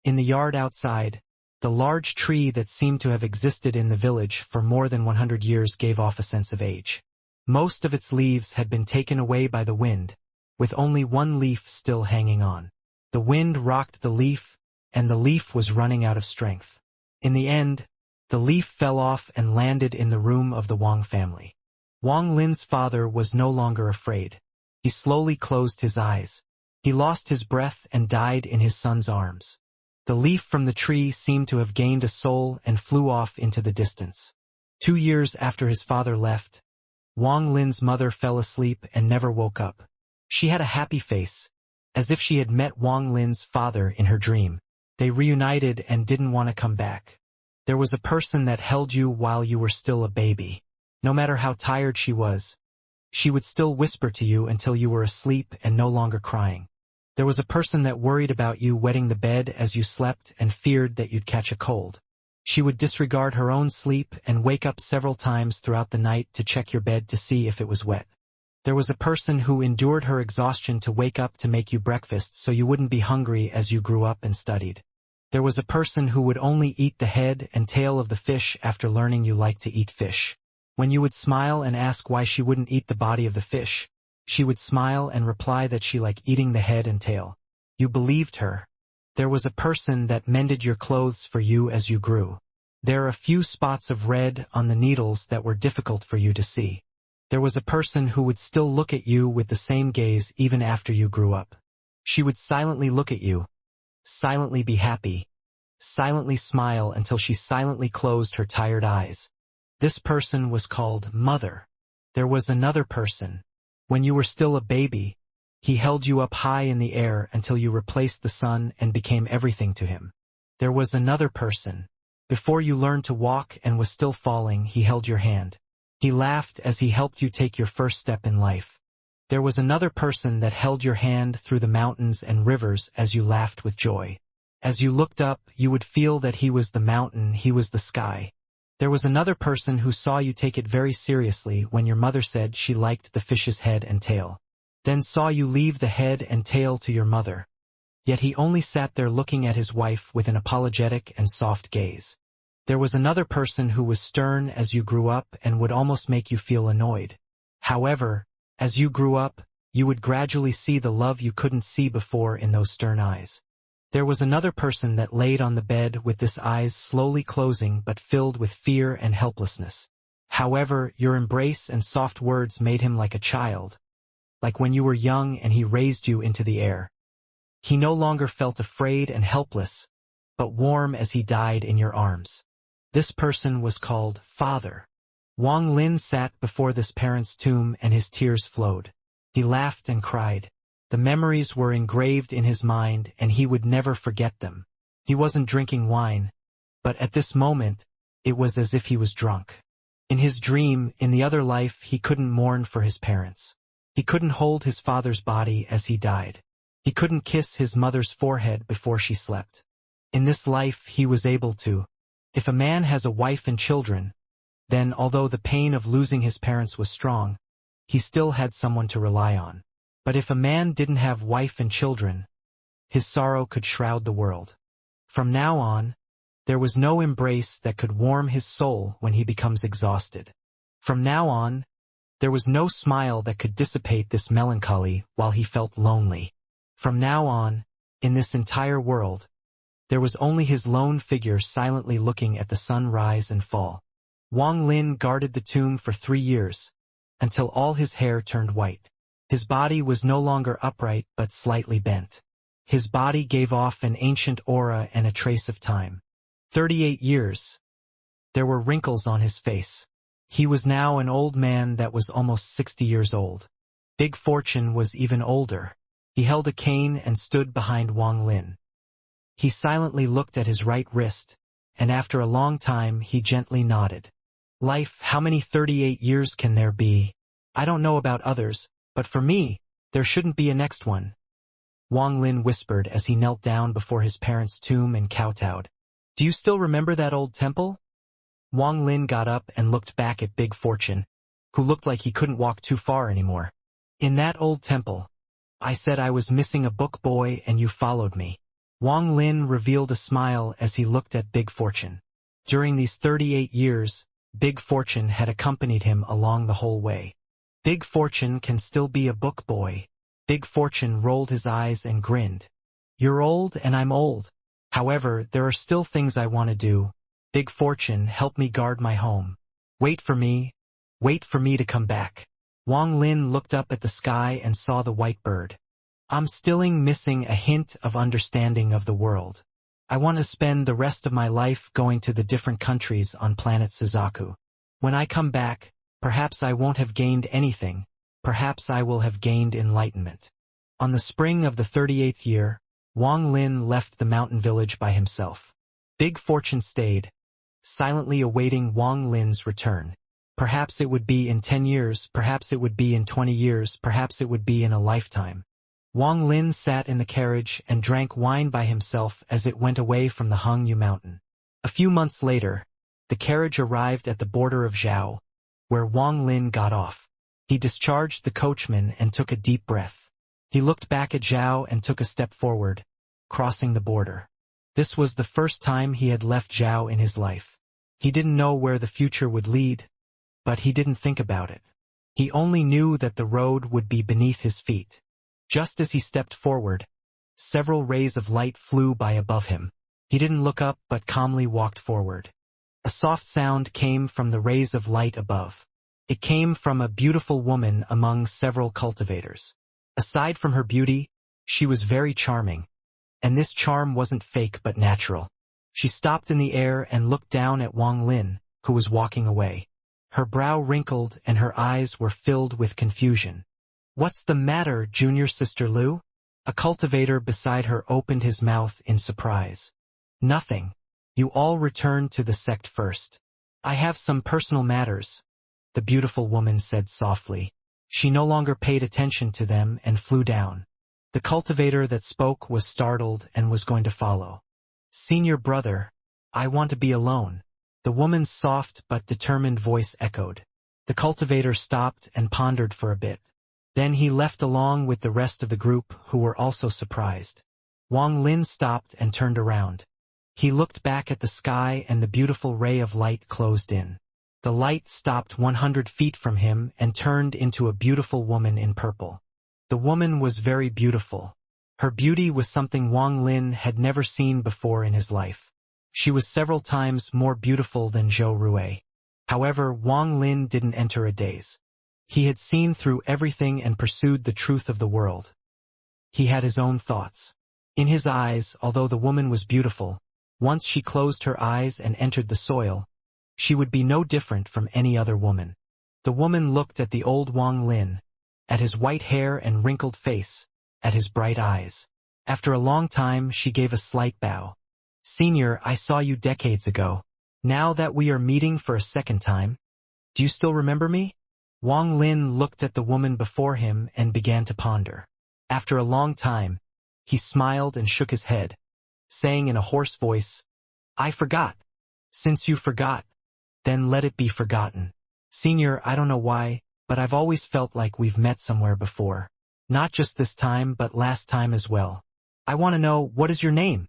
[SPEAKER 1] In the yard outside, the large tree that seemed to have existed in the village for more than 100 years gave off a sense of age. Most of its leaves had been taken away by the wind, with only one leaf still hanging on. The wind rocked the leaf, and the leaf was running out of strength. In the end, the leaf fell off and landed in the room of the Wang family. Wang Lin's father was no longer afraid. He slowly closed his eyes. He lost his breath and died in his son's arms. The leaf from the tree seemed to have gained a soul and flew off into the distance. 2 years after his father left, Wang Lin's mother fell asleep and never woke up. She had a happy face, as if she had met Wang Lin's father in her dream. They reunited and didn't want to come back. There was a person that held you while you were still a baby. No matter how tired she was, she would still whisper to you until you were asleep and no longer crying. There was a person that worried about you wetting the bed as you slept and feared that you'd catch a cold. She would disregard her own sleep and wake up several times throughout the night to check your bed to see if it was wet. There was a person who endured her exhaustion to wake up to make you breakfast so you wouldn't be hungry as you grew up and studied. There was a person who would only eat the head and tail of the fish after learning you liked to eat fish. When you would smile and ask why she wouldn't eat the body of the fish, she would smile and reply that she liked eating the head and tail. You believed her. There was a person that mended your clothes for you as you grew. There are a few spots of red on the needles that were difficult for you to see. There was a person who would still look at you with the same gaze even after you grew up. She would silently look at you, silently be happy, silently smile until she silently closed her tired eyes. This person was called Mother. There was another person. When you were still a baby, he held you up high in the air until you replaced the sun and became everything to him. There was another person. Before you learned to walk and was still falling, he held your hand. He laughed as he helped you take your first step in life. There was another person that held your hand through the mountains and rivers as you laughed with joy. As you looked up, you would feel that he was the mountain, he was the sky. There was another person who saw you take it very seriously when your mother said she liked the fish's head and tail, then saw you leave the head and tail to your mother. Yet he only sat there looking at his wife with an apologetic and soft gaze. There was another person who was stern as you grew up and would almost make you feel annoyed. However, as you grew up, you would gradually see the love you couldn't see before in those stern eyes. There was another person that laid on the bed with his eyes slowly closing but filled with fear and helplessness. However, your embrace and soft words made him like a child, like when you were young and he raised you into the air. He no longer felt afraid and helpless, but warm as he died in your arms. This person was called Father. Wang Lin sat before this parent's tomb and his tears flowed. He laughed and cried. The memories were engraved in his mind and he would never forget them. He wasn't drinking wine, but at this moment, it was as if he was drunk. In his dream, in the other life, he couldn't mourn for his parents. He couldn't hold his father's body as he died. He couldn't kiss his mother's forehead before she slept. In this life, he was able to. If a man has a wife and children, then although the pain of losing his parents was strong, he still had someone to rely on. But if a man didn't have wife and children, his sorrow could shroud the world. From now on, there was no embrace that could warm his soul when he becomes exhausted. From now on, there was no smile that could dissipate this melancholy while he felt lonely. From now on, in this entire world, there was only his lone figure silently looking at the sun rise and fall. Wang Lin guarded the tomb for 3 years, until all his hair turned white. His body was no longer upright but slightly bent. His body gave off an ancient aura and a trace of time. 38 years. There were wrinkles on his face. He was now an old man that was almost 60 years old. Big Fortune was even older. He held a cane and stood behind Wang Lin. He silently looked at his right wrist, and after a long time he gently nodded. Life, how many 38 years can there be? I don't know about others, but for me, there shouldn't be a next one. Wang Lin whispered as he knelt down before his parents' tomb and kowtowed. Do you still remember that old temple? Wang Lin got up and looked back at Big Fortune, who looked like he couldn't walk too far anymore. In that old temple, I said I was missing a book boy and you followed me. Wang Lin revealed a smile as he looked at Big Fortune. During these 38 years, Big Fortune had accompanied him along the whole way. Big Fortune can still be a book boy. Big Fortune rolled his eyes and grinned. You're old and I'm old. However, there are still things I want to do. Big Fortune, help me guard my home. Wait for me to come back. Wang Lin looked up at the sky and saw the white bird. I'm still missing a hint of understanding of the world. I want to spend the rest of my life going to the different countries on planet Suzaku. When I come back, perhaps I won't have gained anything, perhaps I will have gained enlightenment. On the spring of the 38th year, Wang Lin left the mountain village by himself. Big Fortune stayed, silently awaiting Wang Lin's return. Perhaps it would be in 10 years, perhaps it would be in 20 years, perhaps it would be in a lifetime. Wang Lin sat in the carriage and drank wine by himself as it went away from the Hengyu mountain. A few months later, the carriage arrived at the border of Zhao, where Wang Lin got off. He discharged the coachman and took a deep breath. He looked back at Zhao and took a step forward, crossing the border. This was the first time he had left Zhao in his life. He didn't know where the future would lead, but he didn't think about it. He only knew that the road would be beneath his feet. Just as he stepped forward, several rays of light flew by above him. He didn't look up but calmly walked forward. A soft sound came from the rays of light above. It came from a beautiful woman among several cultivators. Aside from her beauty, she was very charming, and this charm wasn't fake but natural. She stopped in the air and looked down at Wang Lin, who was walking away. Her brow wrinkled and her eyes were filled with confusion. What's the matter, junior sister Lu? A cultivator beside her opened his mouth in surprise. Nothing. You all return to the sect first. I have some personal matters, the beautiful woman said softly. She no longer paid attention to them and flew down. The cultivator that spoke was startled and was going to follow. Senior brother, I want to be alone. The woman's soft but determined voice echoed. The cultivator stopped and pondered for a bit. Then he left along with the rest of the group who were also surprised. Wang Lin stopped and turned around. He looked back at the sky and the beautiful ray of light closed in. The light stopped 100 feet from him and turned into a beautiful woman in purple. The woman was very beautiful. Her beauty was something Wang Lin had never seen before in his life. She was several times more beautiful than Zhou Rui. However, Wang Lin didn't enter a daze. He had seen through everything and pursued the truth of the world. He had his own thoughts. In his eyes, although the woman was beautiful, once she closed her eyes and entered the soil, she would be no different from any other woman. The woman looked at the old Wang Lin, at his white hair and wrinkled face, at his bright eyes. After a long time, she gave a slight bow. "Senior, I saw you decades ago. Now that we are meeting for a second time, do you still remember me?" Wang Lin looked at the woman before him and began to ponder. After a long time, he smiled and shook his head, saying in a hoarse voice, "I forgot. Since you forgot, then let it be forgotten. Senior, I don't know why, but I've always felt like we've met somewhere before. Not just this time, but last time as well. I want to know, what is your name?"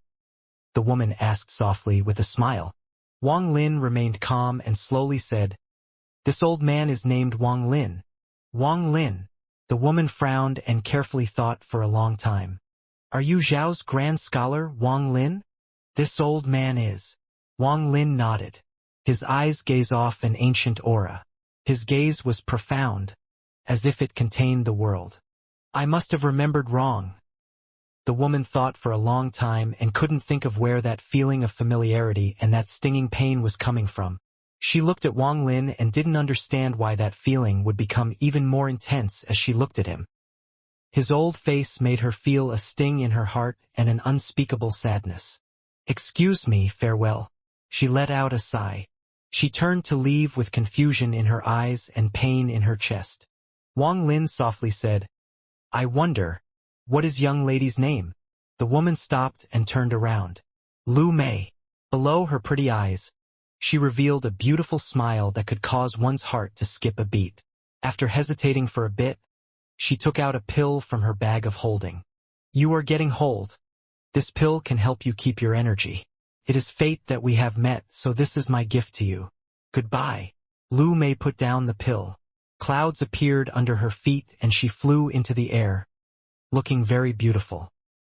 [SPEAKER 1] The woman asked softly with a smile. Wang Lin remained calm and slowly said, "This old man is named Wang Lin." "Wang Lin." The woman frowned and carefully thought for a long time. "Are you Zhao's grand scholar, Wang Lin?" "This old man is." Wang Lin nodded. His eyes gazed off an ancient aura. His gaze was profound, as if it contained the world. "I must have remembered wrong." The woman thought for a long time and couldn't think of where that feeling of familiarity and that stinging pain was coming from. She looked at Wang Lin and didn't understand why that feeling would become even more intense as she looked at him. His old face made her feel a sting in her heart and an unspeakable sadness. "Excuse me, farewell." She let out a sigh. She turned to leave with confusion in her eyes and pain in her chest. Wang Lin softly said, "I wonder, what is young lady's name?" The woman stopped and turned around. Lu Mei. Below her pretty eyes, she revealed a beautiful smile that could cause one's heart to skip a beat. After hesitating for a bit, she took out a pill from her bag of holding. "You are getting old. This pill can help you keep your energy. It is fate that we have met, so this is my gift to you. Goodbye." Lu Mei put down the pill. Clouds appeared under her feet and she flew into the air, looking very beautiful.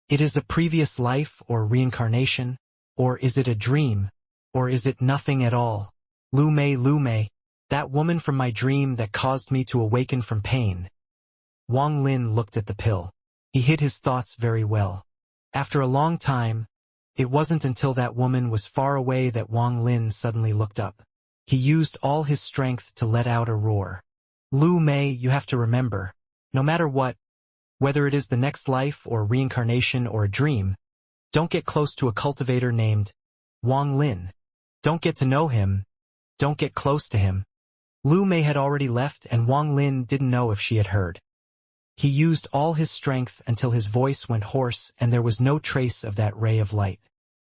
[SPEAKER 1] It is a previous life or reincarnation, or is it a dream, or is it nothing at all? Lu Mei, that woman from my dream that caused me to awaken from pain. Wang Lin looked at the pill. He hid his thoughts very well. After a long time, it wasn't until that woman was far away that Wang Lin suddenly looked up. He used all his strength to let out a roar. "Lu Mei, you have to remember, no matter what, whether it is the next life or reincarnation or a dream, don't get close to a cultivator named Wang Lin. Don't get to know him. Don't get close to him." Lu Mei had already left and Wang Lin didn't know if she had heard. He used all his strength until his voice went hoarse and there was no trace of that ray of light.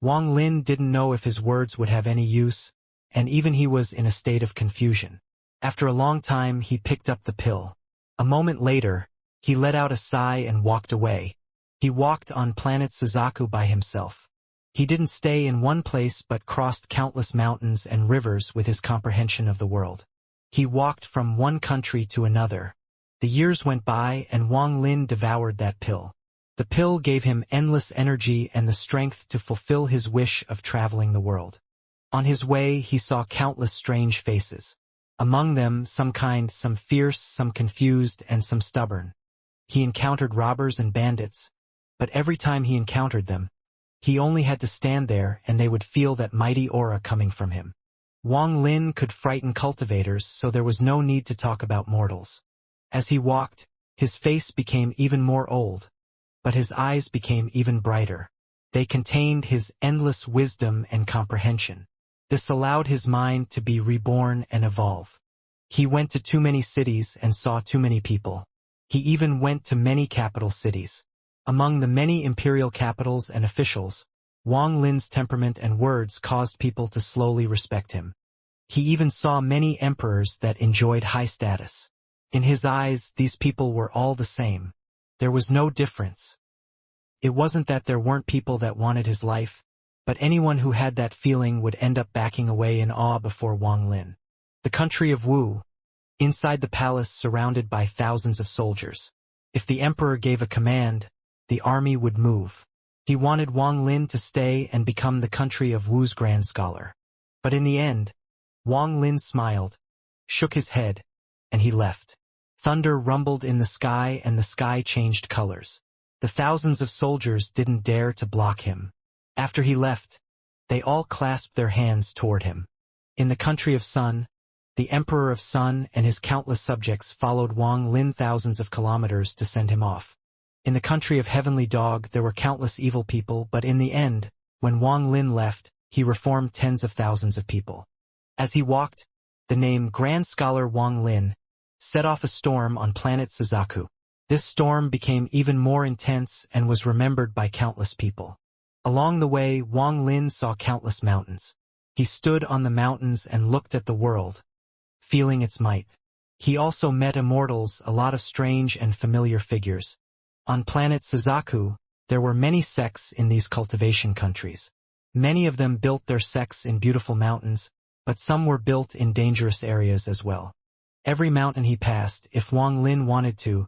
[SPEAKER 1] Wang Lin didn't know if his words would have any use, and even he was in a state of confusion. After a long time, he picked up the pill. A moment later, he let out a sigh and walked away. He walked on planet Suzaku by himself. He didn't stay in one place but crossed countless mountains and rivers with his comprehension of the world. He walked from one country to another. The years went by and Wang Lin devoured that pill. The pill gave him endless energy and the strength to fulfill his wish of traveling the world. On his way, he saw countless strange faces. Among them, some kind, some fierce, some confused, and some stubborn. He encountered robbers and bandits, but every time he encountered them, he only had to stand there and they would feel that mighty aura coming from him. Wang Lin could frighten cultivators, so there was no need to talk about mortals. As he walked, his face became even more old, but his eyes became even brighter. They contained his endless wisdom and comprehension. This allowed his mind to be reborn and evolve. He went to too many cities and saw too many people. He even went to many capital cities. Among the many imperial capitals and officials, Wang Lin's temperament and words caused people to slowly respect him. He even saw many emperors that enjoyed high status. In his eyes, these people were all the same. There was no difference. It wasn't that there weren't people that wanted his life, but anyone who had that feeling would end up backing away in awe before Wang Lin. The country of Wu, inside the palace surrounded by thousands of soldiers. If the emperor gave a command, the army would move. He wanted Wang Lin to stay and become the country of Wu's grand scholar. But in the end, Wang Lin smiled, shook his head, and he left. Thunder rumbled in the sky and the sky changed colors. The thousands of soldiers didn't dare to block him. After he left, they all clasped their hands toward him. In the country of Sun, the Emperor of Sun and his countless subjects followed Wang Lin thousands of kilometers to send him off. In the country of Heavenly Dog there were countless evil people, but in the end, when Wang Lin left, he reformed tens of thousands of people. As he walked, the name Grand Scholar Wang Lin set off a storm on planet Suzaku. This storm became even more intense and was remembered by countless people. Along the way, Wang Lin saw countless mountains. He stood on the mountains and looked at the world, feeling its might. He also met immortals, a lot of strange and familiar figures. On planet Suzaku, there were many sects in these cultivation countries. Many of them built their sects in beautiful mountains, but some were built in dangerous areas as well. Every mountain he passed, if Wang Lin wanted to,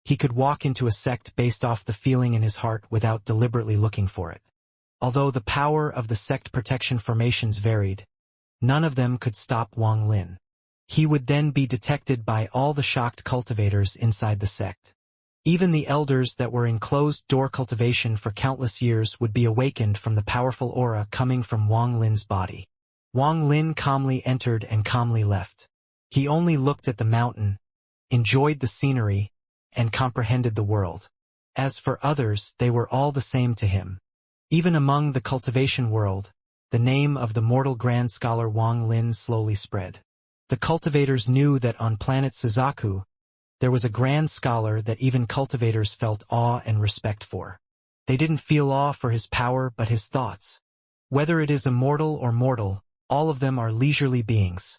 [SPEAKER 1] he could walk into a sect based off the feeling in his heart without deliberately looking for it. Although the power of the sect protection formations varied, none of them could stop Wang Lin. He would then be detected by all the shocked cultivators inside the sect. Even the elders that were in closed-door cultivation for countless years would be awakened from the powerful aura coming from Wang Lin's body. Wang Lin calmly entered and calmly left. He only looked at the mountain, enjoyed the scenery, and comprehended the world. As for others, they were all the same to him. Even among the cultivation world, the name of the mortal grand scholar Wang Lin slowly spread. The cultivators knew that on planet Suzaku, there was a grand scholar that even cultivators felt awe and respect for. They didn't feel awe for his power but his thoughts. Whether it is immortal or mortal, all of them are leisurely beings.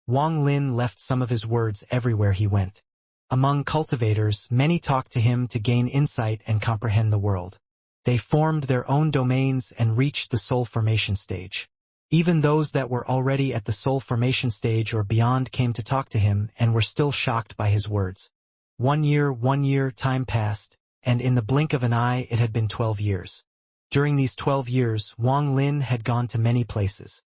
[SPEAKER 1] Wang Lin left some of his words everywhere he went. Among cultivators, many talked to him to gain insight and comprehend the world. They formed their own domains and reached the soul formation stage. Even those that were already at the soul formation stage or beyond came to talk to him and were still shocked by his words. 1 year, time passed, and in the blink of an eye it had been 12 years. During these 12 years, Wang Lin had gone to many places.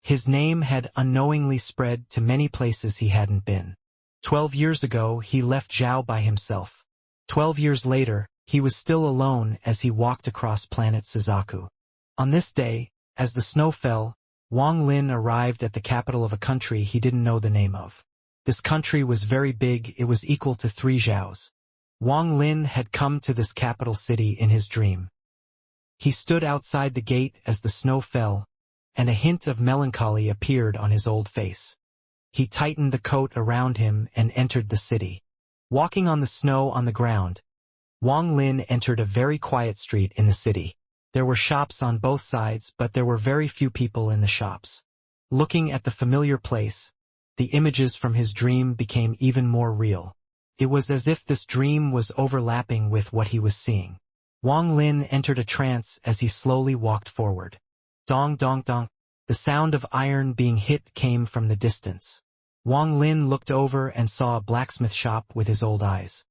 [SPEAKER 1] His name had unknowingly spread to many places he hadn't been. 12 years ago, he left Zhao by himself. 12 years later, he was still alone as he walked across planet Suzaku. On this day, as the snow fell, Wang Lin arrived at the capital of a country he didn't know the name of. This country was very big, it was equal to 3 Zhaos. Wang Lin had come to this capital city in his dream. He stood outside the gate as the snow fell, and a hint of melancholy appeared on his old face. He tightened the coat around him and entered the city. Walking on the snow on the ground, Wang Lin entered a very quiet street in the city. There were shops on both sides, but there were very few people in the shops. Looking at the familiar place, the images from his dream became even more real. It was as if this dream was overlapping with what he was seeing. Wang Lin entered a trance as he slowly walked forward. Dong dong dong. The sound of iron being hit came from the distance. Wang Lin looked over and saw a blacksmith shop with his old eyes.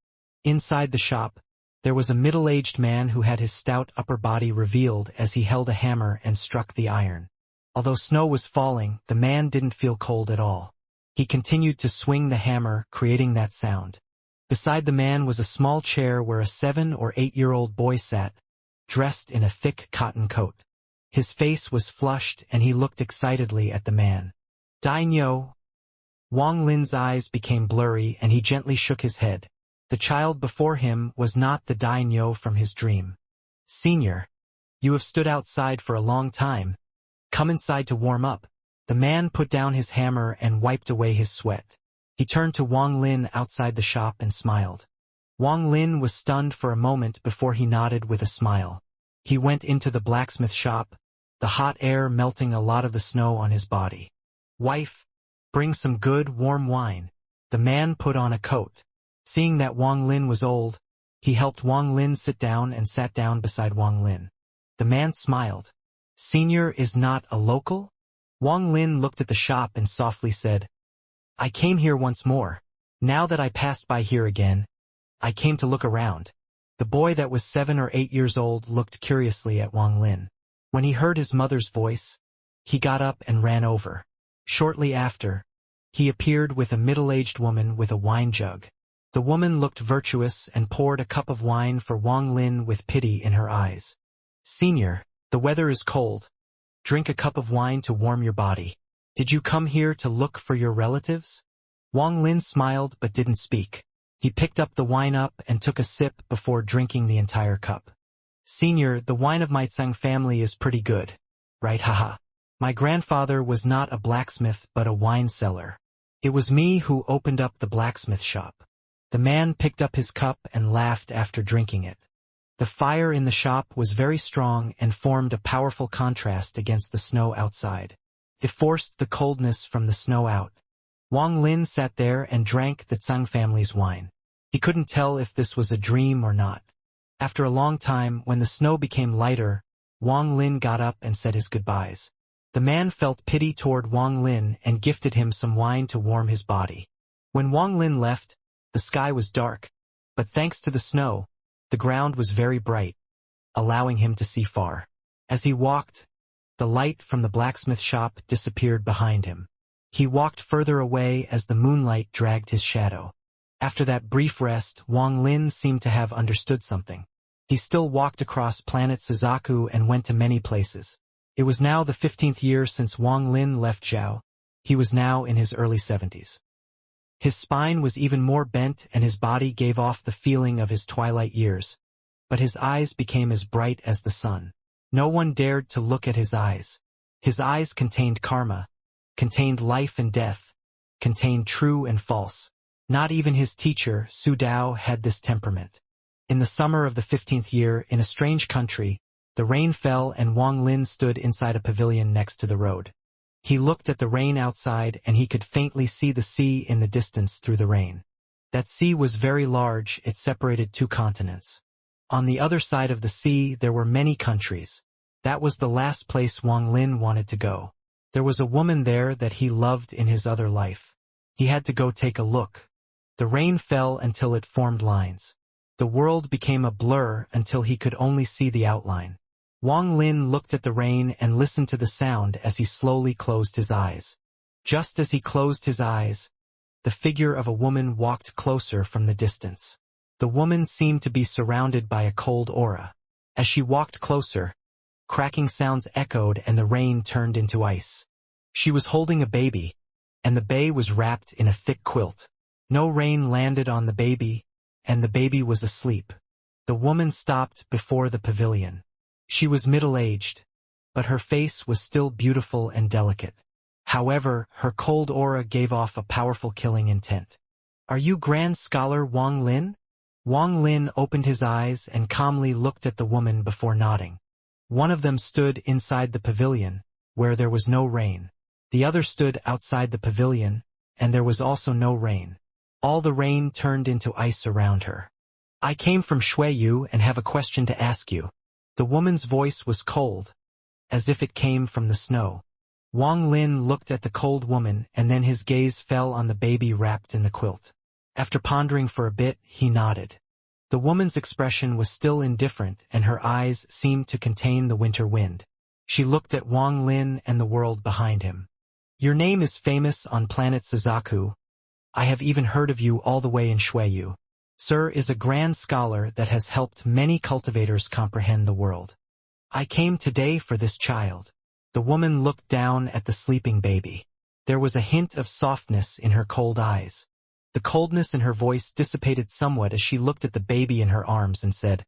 [SPEAKER 1] Inside the shop, there was a middle-aged man who had his stout upper body revealed as he held a hammer and struck the iron. Although snow was falling, the man didn't feel cold at all. He continued to swing the hammer, creating that sound. Beside the man was a small chair where a 7 or 8-year-old boy sat, dressed in a thick cotton coat. His face was flushed and he looked excitedly at the man. Daimyo. Wang Lin's eyes became blurry and he gently shook his head. The child before him was not the daimyo from his dream. Senior, you have stood outside for a long time. Come inside to warm up. The man put down his hammer and wiped away his sweat. He turned to Wang Lin outside the shop and smiled. Wang Lin was stunned for a moment before he nodded with a smile. He went into the blacksmith shop, the hot air melting a lot of the snow on his body. Wife, bring some good warm wine. The man put on a coat. Seeing that Wang Lin was old, he helped Wang Lin sit down and sat down beside Wang Lin. The man smiled. Senior is not a local? Wang Lin looked at the shop and softly said, I came here once more. Now that I passed by here again, I came to look around. The boy that was 7 or 8 years old looked curiously at Wang Lin. When he heard his mother's voice, he got up and ran over. Shortly after, he appeared with a middle-aged woman with a wine jug. The woman looked virtuous and poured a cup of wine for Wang Lin with pity in her eyes. Senior, the weather is cold. Drink a cup of wine to warm your body. Did you come here to look for your relatives? Wang Lin smiled but didn't speak. He picked up the wine and took a sip before drinking the entire cup. Senior, the wine of my Tsang family is pretty good. Right, haha. My grandfather was not a blacksmith but a wine seller. It was me who opened up the blacksmith shop. The man picked up his cup and laughed after drinking it. The fire in the shop was very strong and formed a powerful contrast against the snow outside. It forced the coldness from the snow out. Wang Lin sat there and drank the Tsang family's wine. He couldn't tell if this was a dream or not. After a long time, when the snow became lighter, Wang Lin got up and said his goodbyes. The man felt pity toward Wang Lin and gifted him some wine to warm his body. When Wang Lin left, the sky was dark, but thanks to the snow, the ground was very bright, allowing him to see far. As he walked, the light from the blacksmith shop disappeared behind him. He walked further away as the moonlight dragged his shadow. After that brief rest, Wang Lin seemed to have understood something. He still walked across planet Suzaku and went to many places. It was now the 15th year since Wang Lin left Zhao. He was now in his early 70s. His spine was even more bent and his body gave off the feeling of his twilight years. But his eyes became as bright as the sun. No one dared to look at his eyes. His eyes contained karma, contained life and death, contained true and false. Not even his teacher, Su Dao, had this temperament. In the summer of the 15th year, in a strange country, the rain fell and Wang Lin stood inside a pavilion next to the road. He looked at the rain outside and he could faintly see the sea in the distance through the rain. That sea was very large, it separated 2 continents. On the other side of the sea there were many countries. That was the last place Wang Lin wanted to go. There was a woman there that he loved in his other life. He had to go take a look. The rain fell until it formed lines. The world became a blur until he could only see the outline. Wang Lin looked at the rain and listened to the sound as he slowly closed his eyes. Just as he closed his eyes, the figure of a woman walked closer from the distance. The woman seemed to be surrounded by a cold aura. As she walked closer, cracking sounds echoed and the rain turned into ice. She was holding a baby, and the baby was wrapped in a thick quilt. No rain landed on the baby, and the baby was asleep. The woman stopped before the pavilion. She was middle-aged, but her face was still beautiful and delicate. However, her cold aura gave off a powerful killing intent. "Are you Grand Scholar Wang Lin?" Wang Lin opened his eyes and calmly looked at the woman before nodding. One of them stood inside the pavilion, where there was no rain. The other stood outside the pavilion, and there was also no rain. All the rain turned into ice around her. "I came from Shuiyu and have a question to ask you." The woman's voice was cold, as if it came from the snow. Wang Lin looked at the cold woman and then his gaze fell on the baby wrapped in the quilt. After pondering for a bit, he nodded. The woman's expression was still indifferent and her eyes seemed to contain the winter wind. She looked at Wang Lin and the world behind him. "Your name is famous on planet Suzaku. I have even heard of you all the way in Shuiyu. Sir is a grand scholar that has helped many cultivators comprehend the world. I came today for this child." The woman looked down at the sleeping baby. There was a hint of softness in her cold eyes. The coldness in her voice dissipated somewhat as she looked at the baby in her arms and said,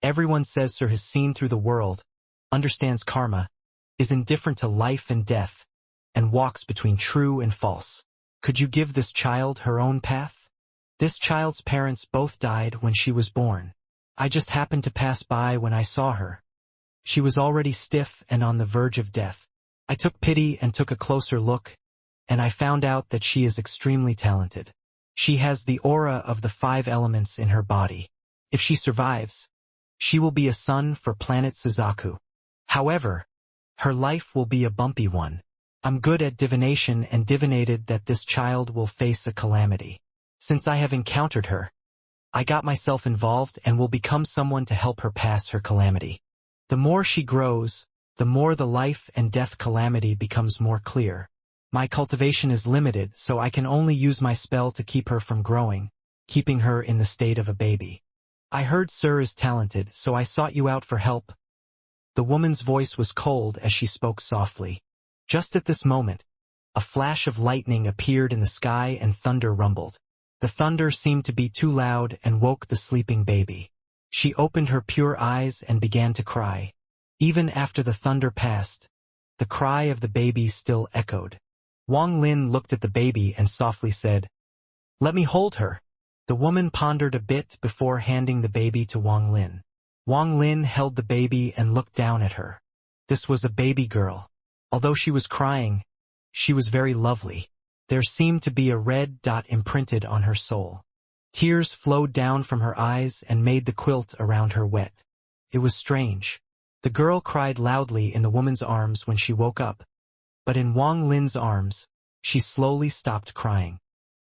[SPEAKER 1] "Everyone says Sir has seen through the world, understands karma, is indifferent to life and death, and walks between true and false. Could you give this child her own path? This child's parents both died when she was born. I just happened to pass by when I saw her. She was already stiff and on the verge of death. I took pity and took a closer look, and I found out that she is extremely talented. She has the aura of the 5 elements in her body. If she survives, she will be a sun for planet Suzaku. However, Her life will be a bumpy one. I'm good at divination and divinated that this child will face a calamity. Since I have encountered her, I got myself involved and will become someone to help her pass her calamity. The more she grows, the more the life and death calamity becomes more clear. My cultivation is limited, so I can only use my spell to keep her from growing, keeping her in the state of a baby. I heard Sir is talented, so I sought you out for help. The woman's voice was cold as she spoke softly. Just at this moment, a flash of lightning appeared in the sky and thunder rumbled. The thunder seemed to be too loud and woke the sleeping baby. She opened her pure eyes and began to cry. Even after the thunder passed, the cry of the baby still echoed. Wang Lin looked at the baby and softly said, "Let me hold her." The woman pondered a bit before handing the baby to Wang Lin. Wang Lin held the baby and looked down at her. This was a baby girl. Although she was crying, she was very lovely. There seemed to be a red dot imprinted on her soul. Tears flowed down from her eyes and made the quilt around her wet. It was strange. The girl cried loudly in the woman's arms when she woke up, but in Wang Lin's arms, she slowly stopped crying.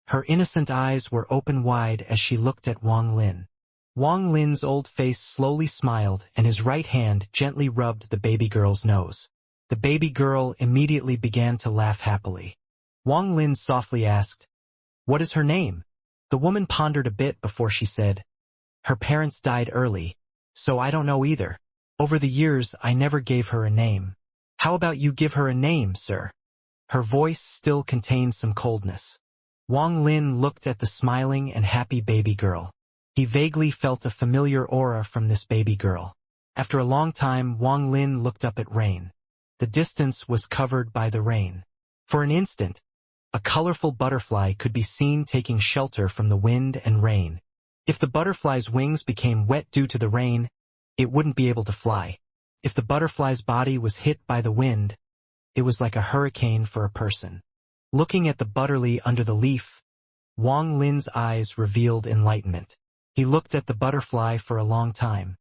[SPEAKER 1] Her innocent eyes were open wide as she looked at Wang Lin. Wang Lin's old face slowly smiled and his right hand gently rubbed the baby girl's nose. The baby girl immediately began to laugh happily. Wang Lin softly asked, "What is her name?" The woman pondered a bit before she said, "Her parents died early, so I don't know either. Over the years, I never gave her a name. How about you give her a name, sir?" Her voice still contained some coldness. Wang Lin looked at the smiling and happy baby girl. He vaguely felt a familiar aura from this baby girl. After a long time, Wang Lin looked up at rain. The distance was covered by the rain. For an instant, a colorful butterfly could be seen taking shelter from the wind and rain. If the butterfly's wings became wet due to the rain, it wouldn't be able to fly. If the butterfly's body was hit by the wind, it was like a hurricane for a person. Looking at the butterfly under the leaf, Wang Lin's eyes revealed enlightenment. He looked at the butterfly for a long time.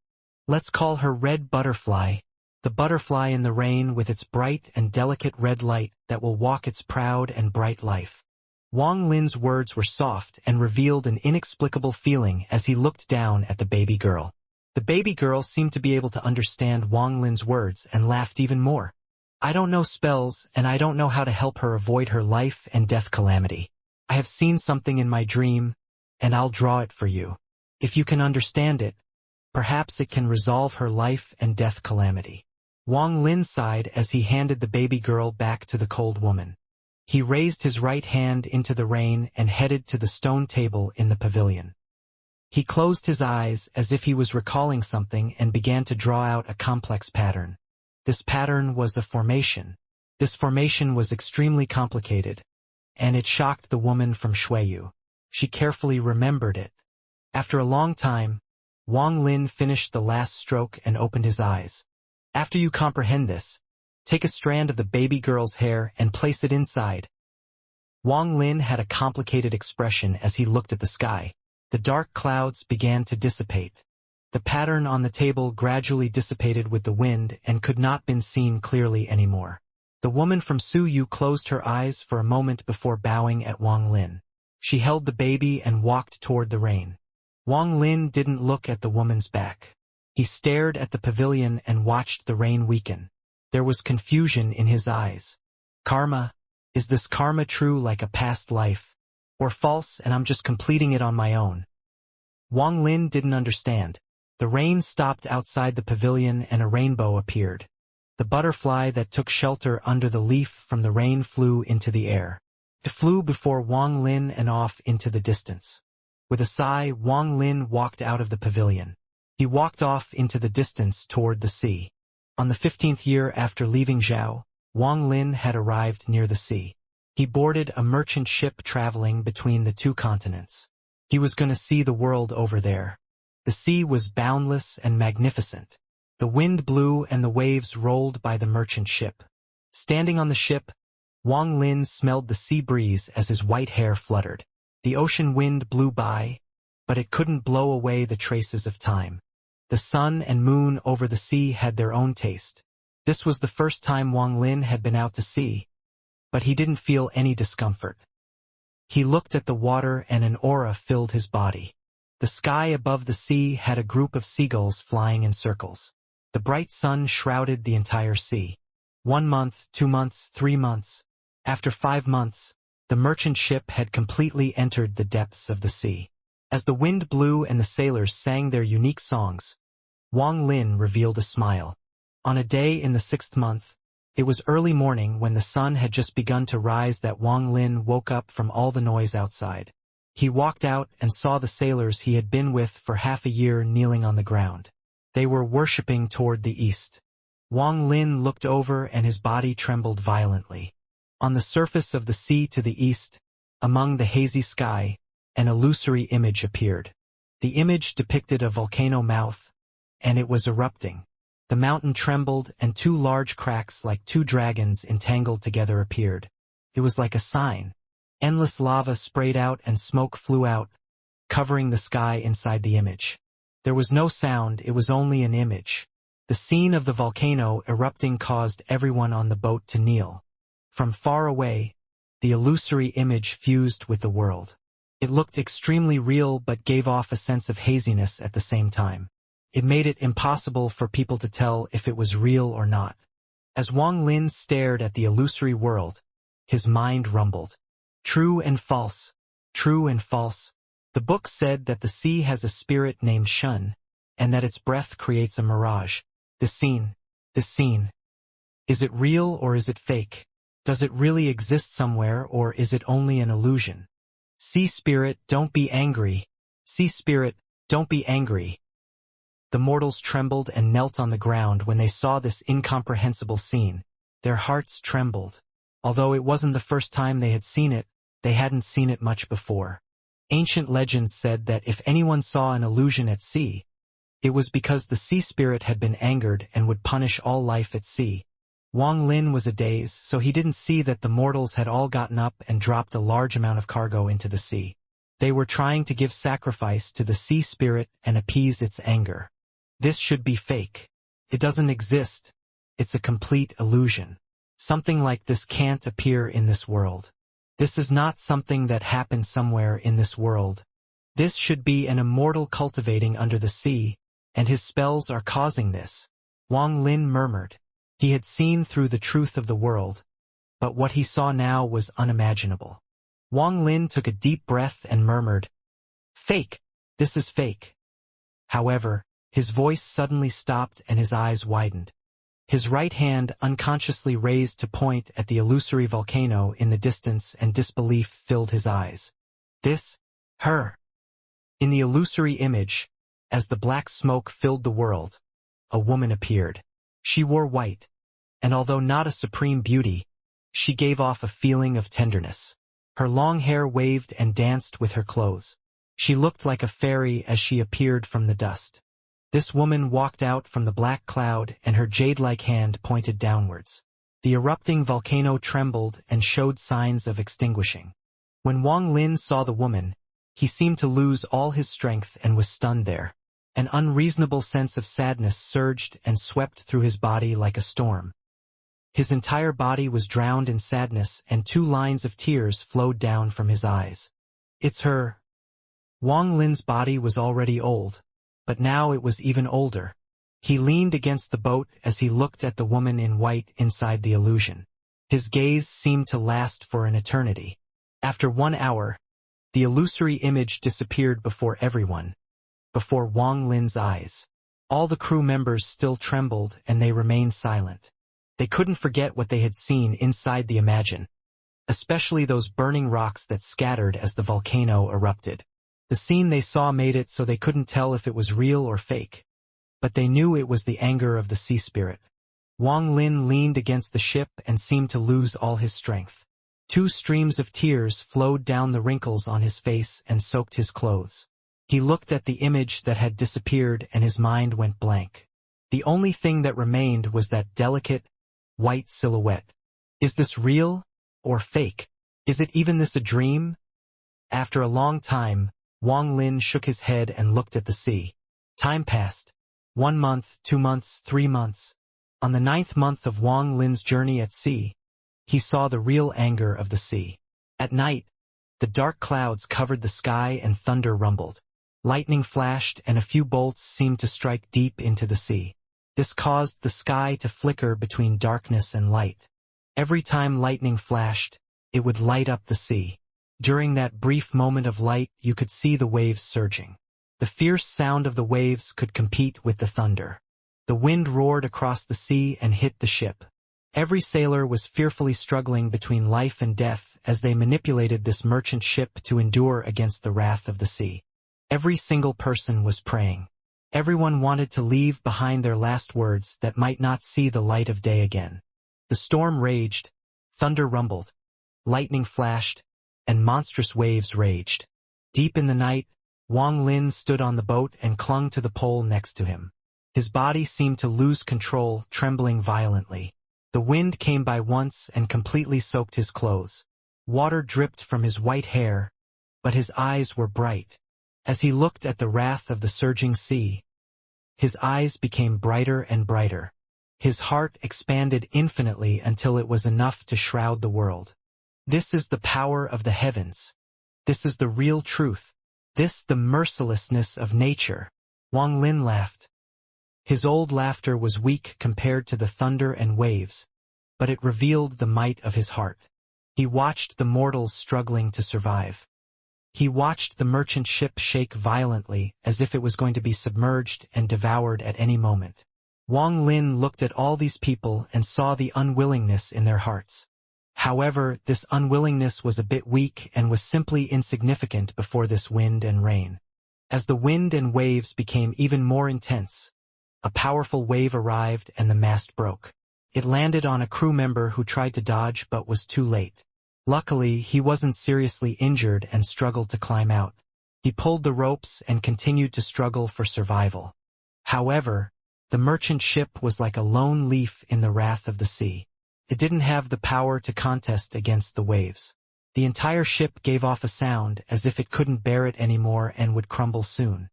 [SPEAKER 1] "Let's call her Red Butterfly, the butterfly in the rain with its bright and delicate red light that will walk its proud and bright life." Wang Lin's words were soft and revealed an inexplicable feeling as he looked down at the baby girl. The baby girl seemed to be able to understand Wang Lin's words and laughed even more. "I don't know spells, and I don't know how to help her avoid her life and death calamity. I have seen something in my dream, and I'll draw it for you. If you can understand it, perhaps it can resolve her life and death calamity." Wang Lin sighed as he handed the baby girl back to the cold woman. He raised his right hand into the rain and headed to the stone table in the pavilion. He closed his eyes as if he was recalling something and began to draw out a complex pattern. This pattern was a formation. This formation was extremely complicated, and it shocked the woman from Shuiyu. She carefully remembered it. After a long time, Wang Lin finished the last stroke and opened his eyes. "After you comprehend this, take a strand of the baby girl's hair and place it inside." Wang Lin had a complicated expression as he looked at the sky. The dark clouds began to dissipate. The pattern on the table gradually dissipated with the wind and could not be seen clearly anymore. The woman from Suyu closed her eyes for a moment before bowing at Wang Lin. She held the baby and walked toward the rain. Wang Lin didn't look at the woman's back. He stared at the pavilion and watched the rain weaken. There was confusion in his eyes. Karma? Is this karma true like a past life? Or false and I'm just completing it on my own? Wang Lin didn't understand. The rain stopped outside the pavilion and a rainbow appeared. The butterfly that took shelter under the leaf from the rain flew into the air. It flew before Wang Lin and off into the distance. With a sigh, Wang Lin walked out of the pavilion. He walked off into the distance toward the sea. On the 15th year after leaving Zhao, Wang Lin had arrived near the sea. He boarded a merchant ship traveling between the two continents. He was going to see the world over there. The sea was boundless and magnificent. The wind blew and the waves rolled by the merchant ship. Standing on the ship, Wang Lin smelled the sea breeze as his white hair fluttered. The ocean wind blew by, but it couldn't blow away the traces of time. The sun and moon over the sea had their own taste. This was the first time Wang Lin had been out to sea, but he didn't feel any discomfort. He looked at the water and an aura filled his body. The sky above the sea had a group of seagulls flying in circles. The bright sun shrouded the entire sea. 1 month, 2 months, 3 months. After 5 months, the merchant ship had completely entered the depths of the sea. As the wind blew and the sailors sang their unique songs, Wang Lin revealed a smile. On a day in the 6th month, it was early morning when the sun had just begun to rise that Wang Lin woke up from all the noise outside. He walked out and saw the sailors he had been with for half a year kneeling on the ground. They were worshipping toward the east. Wang Lin looked over and his body trembled violently. On the surface of the sea to the east, among the hazy sky, an illusory image appeared. The image depicted a volcano mouth, and it was erupting. The mountain trembled and 2 large cracks like 2 dragons entangled together appeared. It was like a sign. Endless lava sprayed out and smoke flew out, covering the sky inside the image. There was no sound, it was only an image. The scene of the volcano erupting caused everyone on the boat to kneel. From far away, the illusory image fused with the world. It looked extremely real but gave off a sense of haziness at the same time. It made it impossible for people to tell if it was real or not. As Wang Lin stared at the illusory world, his mind rumbled. True and false, true and false. The book said that the sea has a spirit named Shun, and that its breath creates a mirage. This scene. Is it real or is it fake? Does it really exist somewhere or is it only an illusion? Sea spirit, don't be angry. Sea spirit, don't be angry. The mortals trembled and knelt on the ground when they saw this incomprehensible scene. Their hearts trembled. Although it wasn't the first time they had seen it, they hadn't seen it much before. Ancient legends said that if anyone saw an illusion at sea, it was because the sea spirit had been angered and would punish all life at sea. Wang Lin was adaze, so he didn't see that the mortals had all gotten up and dropped a large amount of cargo into the sea. They were trying to give sacrifice to the sea spirit and appease its anger. This should be fake. It doesn't exist. It's a complete illusion. Something like this can't appear in this world. This is not something that happened somewhere in this world. This should be an immortal cultivating under the sea, and his spells are causing this. Wang Lin murmured. He had seen through the truth of the world, but what he saw now was unimaginable. Wang Lin took a deep breath and murmured, "Fake! This is fake." However, his voice suddenly stopped and his eyes widened. His right hand unconsciously raised to point at the illusory volcano in the distance and disbelief filled his eyes. Her. In the illusory image, as the black smoke filled the world, a woman appeared. She wore white, and although not a supreme beauty, she gave off a feeling of tenderness. Her long hair waved and danced with her clothes. She looked like a fairy as she appeared from the dust. This woman walked out from the black cloud and her jade-like hand pointed downwards. The erupting volcano trembled and showed signs of extinguishing. When Wang Lin saw the woman, he seemed to lose all his strength and was stunned there. An unreasonable sense of sadness surged and swept through his body like a storm. His entire body was drowned in sadness and 2 lines of tears flowed down from his eyes. It's her. Wang Lin's body was already old, but now it was even older. He leaned against the boat as he looked at the woman in white inside the illusion. His gaze seemed to last for an eternity. After 1 hour, the illusory image disappeared before everyone, before Wang Lin's eyes. All the crew members still trembled and they remained silent. They couldn't forget what they had seen inside the Imagine, especially those burning rocks that scattered as the volcano erupted. The scene they saw made it so they couldn't tell if it was real or fake, but they knew it was the anger of the sea spirit. Wang Lin leaned against the ship and seemed to lose all his strength. 2 streams of tears flowed down the wrinkles on his face and soaked his clothes. He looked at the image that had disappeared and his mind went blank. The only thing that remained was that delicate, white silhouette. Is this real or fake? Is it even this a dream? After a long time, Wang Lin shook his head and looked at the sea. Time passed. 1 month, 2 months, 3 months. On the 9th month of Wang Lin's journey at sea, he saw the real anger of the sea. At night, the dark clouds covered the sky and thunder rumbled. Lightning flashed and a few bolts seemed to strike deep into the sea. This caused the sky to flicker between darkness and light. Every time lightning flashed, it would light up the sea. During that brief moment of light, you could see the waves surging. The fierce sound of the waves could compete with the thunder. The wind roared across the sea and hit the ship. Every sailor was fearfully struggling between life and death as they manipulated this merchant ship to endure against the wrath of the sea. Every single person was praying. Everyone wanted to leave behind their last words that might not see the light of day again. The storm raged, thunder rumbled, lightning flashed, and monstrous waves raged. Deep in the night, Wang Lin stood on the boat and clung to the pole next to him. His body seemed to lose control, trembling violently. The wind came by once and completely soaked his clothes. Water dripped from his white hair, but his eyes were bright. As he looked at the wrath of the surging sea, his eyes became brighter and brighter. His heart expanded infinitely until it was enough to shroud the world. This is the power of the heavens. This is the real truth. This the mercilessness of nature. Wang Lin laughed. His old laughter was weak compared to the thunder and waves, but it revealed the might of his heart. He watched the mortals struggling to survive. He watched the merchant ship shake violently as if it was going to be submerged and devoured at any moment. Wang Lin looked at all these people and saw the unwillingness in their hearts. However, this unwillingness was a bit weak and was simply insignificant before this wind and rain. As the wind and waves became even more intense, a powerful wave arrived and the mast broke. It landed on a crew member who tried to dodge but was too late. Luckily, he wasn't seriously injured and struggled to climb out. He pulled the ropes and continued to struggle for survival. However, the merchant ship was like a lone leaf in the wrath of the sea. It didn't have the power to contest against the waves. The entire ship gave off a sound as if it couldn't bear it anymore and would crumble soon.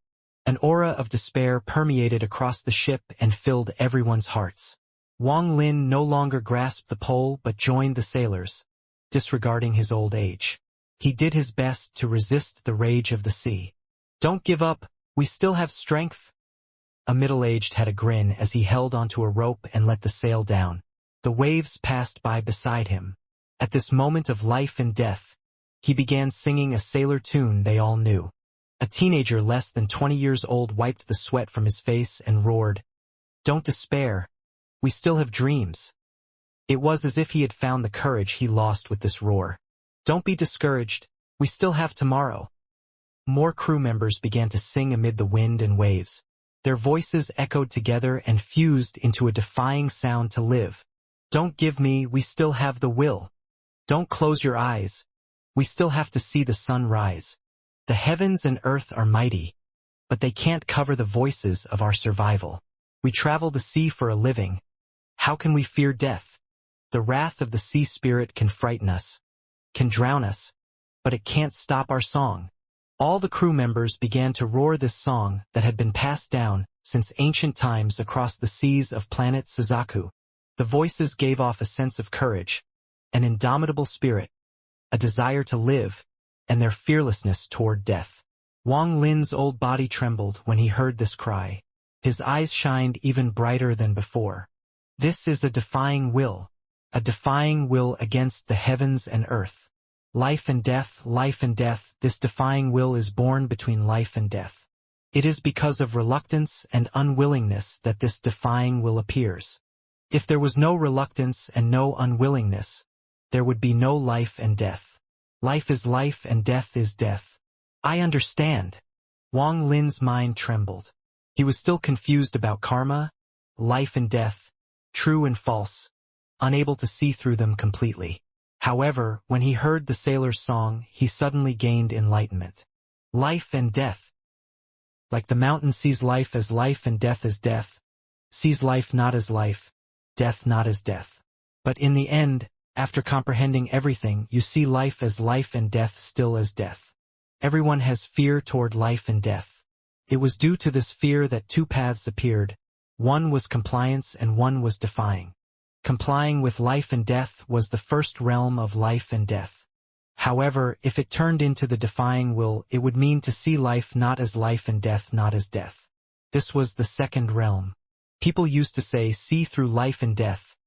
[SPEAKER 1] An aura of despair permeated across the ship and filled everyone's hearts. Wang Lin no longer grasped the pole but joined the sailors, disregarding his old age. He did his best to resist the rage of the sea. "Don't give up, we still have strength." A middle-aged had a grin as he held onto a rope and let the sail down. The waves passed by beside him. At this moment of life and death, he began singing a sailor tune they all knew. A teenager less than 20 years old wiped the sweat from his face and roared, "Don't despair. We still have dreams." It was as if he had found the courage he lost with this roar. "Don't be discouraged. We still have tomorrow." More crew members began to sing amid the wind and waves. Their voices echoed together and fused into a defying sound to live. "Don't give me, we still have the will. Don't close your eyes. We still have to see the sun rise. The heavens and earth are mighty, but they can't cover the voices of our survival. We travel the sea for a living. How can we fear death? The wrath of the sea spirit can frighten us, can drown us, but it can't stop our song." All the crew members began to roar this song that had been passed down since ancient times across the seas of planet Suzaku. The voices gave off a sense of courage, an indomitable spirit, a desire to live, and their fearlessness toward death. Wang Lin's old body trembled when he heard this cry. His eyes shined even brighter than before. This is a defying will against the heavens and earth. Life and death, this defying will is born between life and death. It is because of reluctance and unwillingness that this defying will appears. If there was no reluctance and no unwillingness, there would be no life and death. Life is life and death is death. I understand. Wang Lin's mind trembled. He was still confused about karma, life and death, true and false, unable to see through them completely. However, when he heard the sailor's song, he suddenly gained enlightenment. Life and death. Like the mountain sees life as life and death as death, sees life not as life, death not as death. But in the end, after comprehending everything, you see life as life and death still as death. Everyone has fear toward life and death. It was due to this fear that two paths appeared, One was compliance and one was defying. Complying with life and death was the first realm of life and death. However, if it turned into the defying will, it would mean to see life not as life and death not as death. This was the second realm. People used to say see through life and death.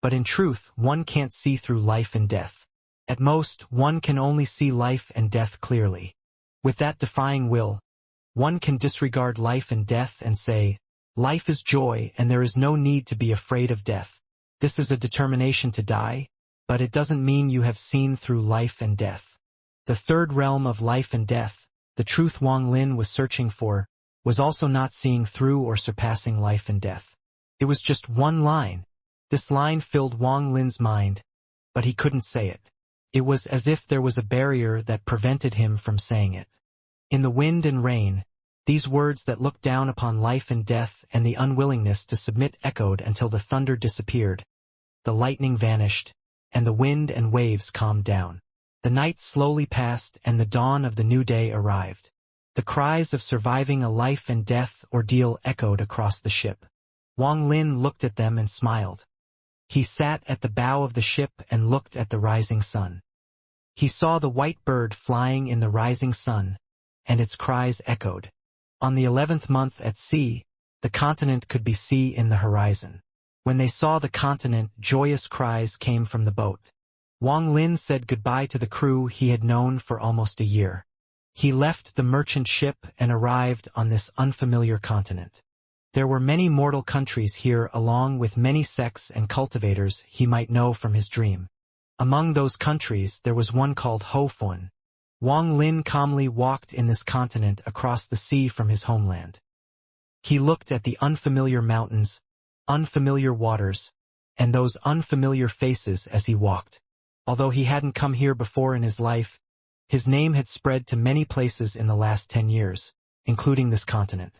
[SPEAKER 1] But in truth, one can't see through life and death. At most, one can only see life and death clearly. With that defying will, one can disregard life and death and say, life is joy and there is no need to be afraid of death. This is a determination to die, but it doesn't mean you have seen through life and death. The third realm of life and death, the truth Wang Lin was searching for, was also not seeing through or surpassing life and death. It was just one line. This line filled Wang Lin's mind, but he couldn't say it. It was as if there was a barrier that prevented him from saying it. In the wind and rain, these words that looked down upon life and death and the unwillingness to submit echoed until the thunder disappeared, the lightning vanished, and the wind and waves calmed down. The night slowly passed and the dawn of the new day arrived. The cries of surviving a life and death ordeal echoed across the ship. Wang Lin looked at them and smiled. He sat at the bow of the ship and looked at the rising sun. He saw the white bird flying in the rising sun, and its cries echoed. On the 11th month at sea, the continent could be seen in the horizon. When they saw the continent, joyous cries came from the boat. Wang Lin said goodbye to the crew he had known for almost a year. He left the merchant ship and arrived on this unfamiliar continent. There were many mortal countries here along with many sects and cultivators he might know from his dream. Among those countries there was one called Ho Fun. Wang Lin calmly walked in this continent across the sea from his homeland. He looked at the unfamiliar mountains, unfamiliar waters, and those unfamiliar faces as he walked. Although he hadn't come here before in his life, his name had spread to many places in the last 10 years, including this continent.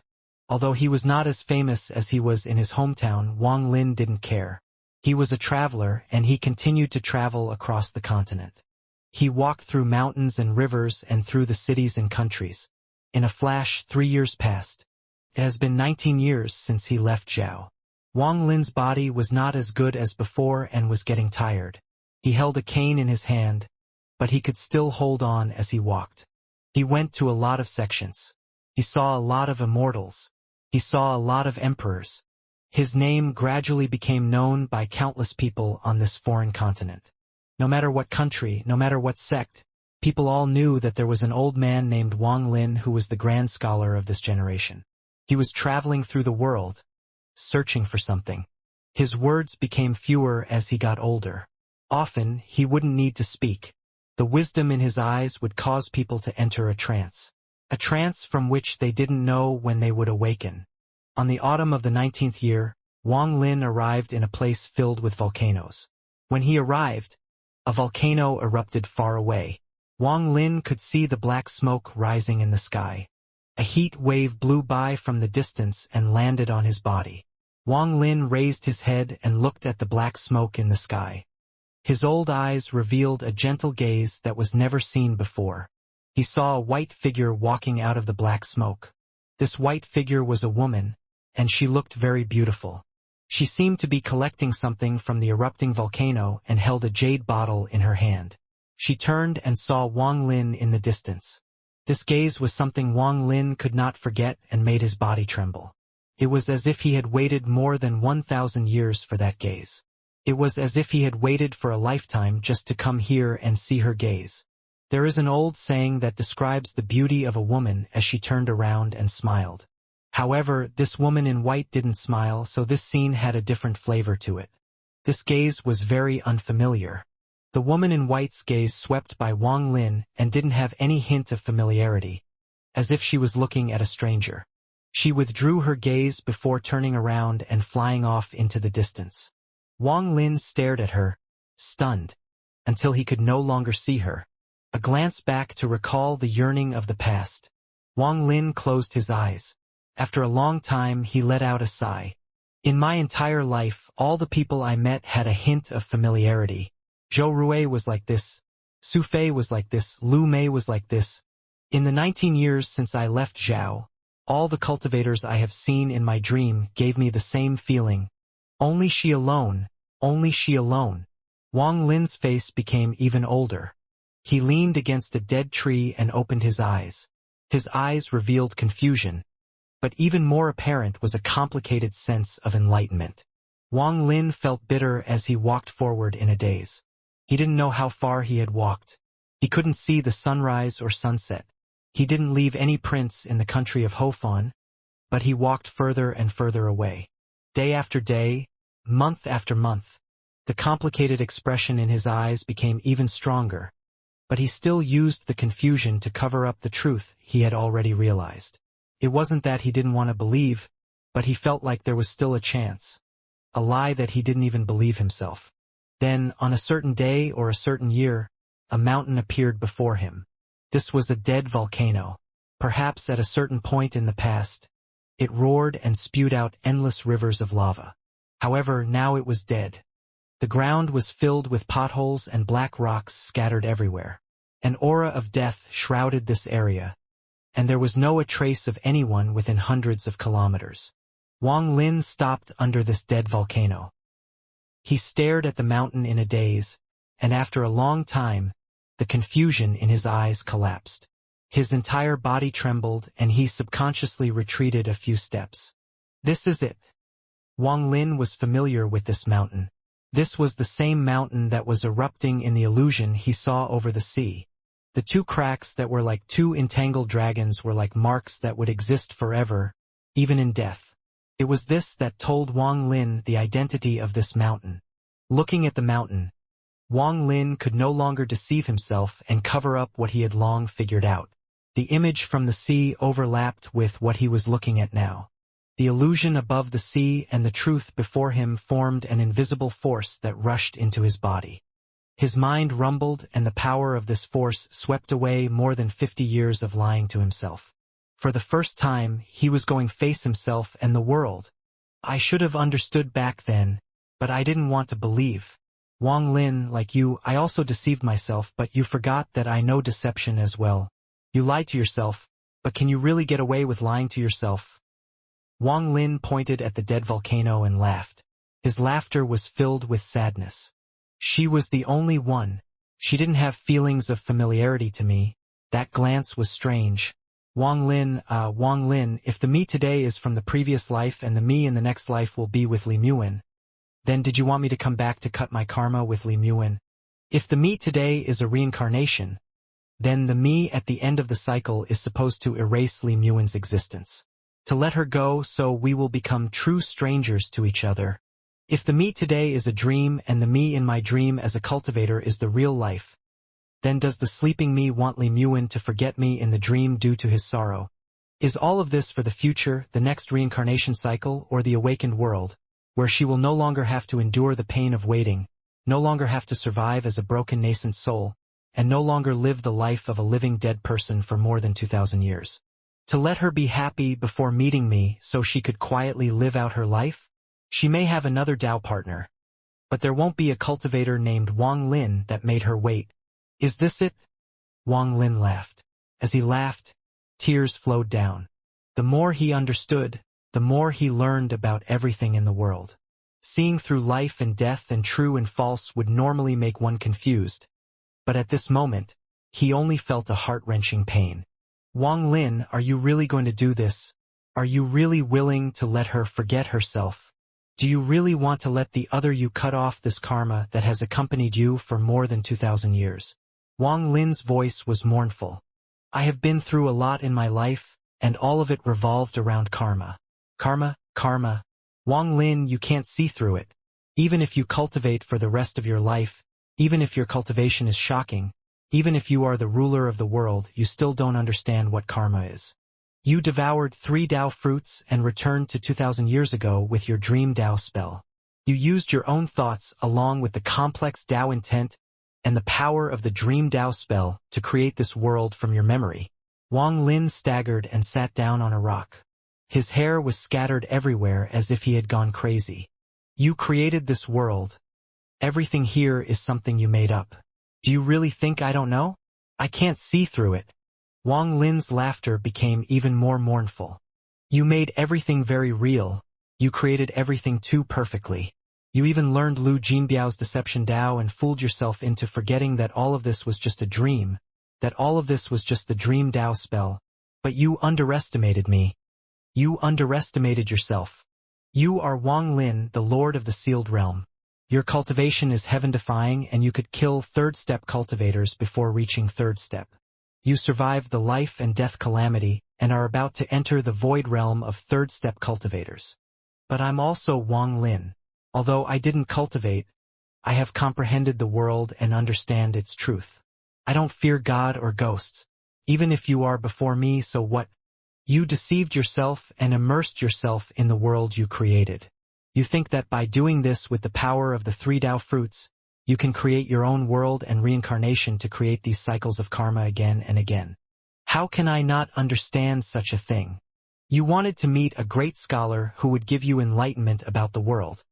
[SPEAKER 1] Although he was not as famous as he was in his hometown, Wang Lin didn't care. He was a traveler and he continued to travel across the continent. He walked through mountains and rivers and through the cities and countries. In a flash, 3 years passed. It has been 19 years since he left Zhao. Wang Lin's body was not as good as before and was getting tired. He held a cane in his hand, but he could still hold on as he walked. He went to a lot of sections. He saw a lot of immortals. He saw a lot of emperors. His name gradually became known by countless people on this foreign continent. No matter what country, no matter what sect, people all knew that there was an old man named Wang Lin who was the grand scholar of this generation. He was traveling through the world, searching for something. His words became fewer as he got older. Often, he wouldn't need to speak. The wisdom in his eyes would cause people to enter a trance from which they didn't know when they would awaken. On the autumn of the 19th year, Wang Lin arrived in a place filled with volcanoes. When he arrived, a volcano erupted far away. Wang Lin could see the black smoke rising in the sky. A heat wave blew by from the distance and landed on his body. Wang Lin raised his head and looked at the black smoke in the sky. His old eyes revealed a gentle gaze that was never seen before. He saw a white figure walking out of the black smoke. This white figure was a woman, and she looked very beautiful. She seemed to be collecting something from the erupting volcano and held a jade bottle in her hand. She turned and saw Wang Lin in the distance. This gaze was something Wang Lin could not forget and made his body tremble. It was as if he had waited more than 1,000 years for that gaze. It was as if he had waited for a lifetime just to come here and see her gaze. There is an old saying that describes the beauty of a woman as she turned around and smiled. However, this woman in white didn't smile, so this scene had a different flavor to it. This gaze was very unfamiliar. The woman in white's gaze swept by Wang Lin and didn't have any hint of familiarity, as if she was looking at a stranger. She withdrew her gaze before turning around and flying off into the distance. Wang Lin stared at her, stunned, until he could no longer see her. A glance back to recall the yearning of the past. Wang Lin closed his eyes. After a long time, he let out a sigh. In my entire life, all the people I met had a hint of familiarity. Zhou Rui was like this. Su Fei was like this. Lu Mei was like this. In the 19 years since I left Zhao, All the cultivators I have seen in my dream gave me the same feeling. Only she alone, only she alone. Wang Lin's face became even older. He leaned against a dead tree and opened his eyes. His eyes revealed confusion, but even more apparent was a complicated sense of enlightenment. Wang Lin felt bitter as he walked forward in a daze. He didn't know how far he had walked. He couldn't see the sunrise or sunset. He didn't leave any prints in the country of Hofan, but he walked further and further away. Day after day, month after month, the complicated expression in his eyes became even stronger, but he still used the confusion to cover up the truth he had already realized. It wasn't that he didn't want to believe, but he felt like there was still a chance. A lie that he didn't even believe himself. Then, on a certain day or a certain year, a mountain appeared before him. This was a dead volcano. Perhaps at a certain point in the past, it roared and spewed out endless rivers of lava. However, now it was dead. The ground was filled with potholes and black rocks scattered everywhere. An aura of death shrouded this area, and there was no trace of anyone within hundreds of kilometers. Wang Lin stopped under this dead volcano. He stared at the mountain in a daze, and after a long time, the confusion in his eyes collapsed. His entire body trembled, and he subconsciously retreated a few steps. This is it. Wang Lin was familiar with this mountain. This was the same mountain that was erupting in the illusion he saw over the sea. The two cracks that were like two entangled dragons were like marks that would exist forever, even in death. It was this that told Wang Lin the identity of this mountain. Looking at the mountain, Wang Lin could no longer deceive himself and cover up what he had long figured out. The image from the sea overlapped with what he was looking at now. The illusion above the sea and the truth before him formed an invisible force that rushed into his body. His mind rumbled, and the power of this force swept away more than 50 years of lying to himself. For the first time, he was going to face himself and the world. I should have understood back then, but I didn't want to believe. Wang Lin, like you, I also deceived myself, but you forgot that I know deception as well. You lied to yourself, but can you really get away with lying to yourself? Wang Lin pointed at the dead volcano and laughed. His laughter was filled with sadness. She was the only one. She didn't have feelings of familiarity to me. That glance was strange. Wang Lin, if the me today is from the previous life and the me in the next life will be with Li Muan, then did you want me to come back to cut my karma with Li Muan? If the me today is a reincarnation, then the me at the end of the cycle is supposed to erase Li Muan's existence. To let her go so we will become true strangers to each other. If the me today is a dream and the me in my dream as a cultivator is the real life, then does the sleeping me want Li Muan to forget me in the dream due to his sorrow? Is all of this for the future, the next reincarnation cycle, or the awakened world, where she will no longer have to endure the pain of waiting, no longer have to survive as a broken nascent soul, and no longer live the life of a living dead person for more than 2,000 years? To let her be happy before meeting me so she could quietly live out her life? She may have another Tao partner, but there won't be a cultivator named Wang Lin that made her wait. Is this it? Wang Lin laughed. As he laughed, tears flowed down. The more he understood, the more he learned about everything in the world. Seeing through life and death and true and false would normally make one confused, but at this moment, he only felt a heart-wrenching pain. Wang Lin, are you really going to do this? Are you really willing to let her forget herself? Do you really want to let the other you cut off this karma that has accompanied you for more than 2,000 years? Wang Lin's voice was mournful. I have been through a lot in my life, and all of it revolved around karma. Karma. Wang Lin, you can't see through it. Even if you cultivate for the rest of your life, even if your cultivation is shocking, even if you are the ruler of the world, you still don't understand what karma is. You devoured 3 Tao fruits and returned to 2,000 years ago with your dream Tao spell. You used your own thoughts along with the complex Tao intent and the power of the dream Tao spell to create this world from your memory. Wang Lin staggered and sat down on a rock. His hair was scattered everywhere as if he had gone crazy. You created this world. Everything here is something you made up. Do you really think I don't know? I can't see through it. Wang Lin's laughter became even more mournful. You made everything very real. You created everything too perfectly. You even learned Lu Jinbiao's deception Dao and fooled yourself into forgetting that all of this was just a dream, that all of this was just the dream Dao spell. But you underestimated me. You underestimated yourself. You are Wang Lin, the Lord of the Sealed Realm. Your cultivation is heaven-defying and you could kill third-step cultivators before reaching third step. You survived the life and death calamity and are about to enter the void realm of third-step cultivators. But I'm also Wang Lin. Although I didn't cultivate, I have comprehended the world and understand its truth. I don't fear God or ghosts, even if you are before me, so what? You deceived yourself and immersed yourself in the world you created. You think that by doing this with the power of the 3 Tao fruits, you can create your own world and reincarnation to create these cycles of karma again and again. How can I not understand such a thing? You wanted to meet a great scholar who would give you enlightenment about the world.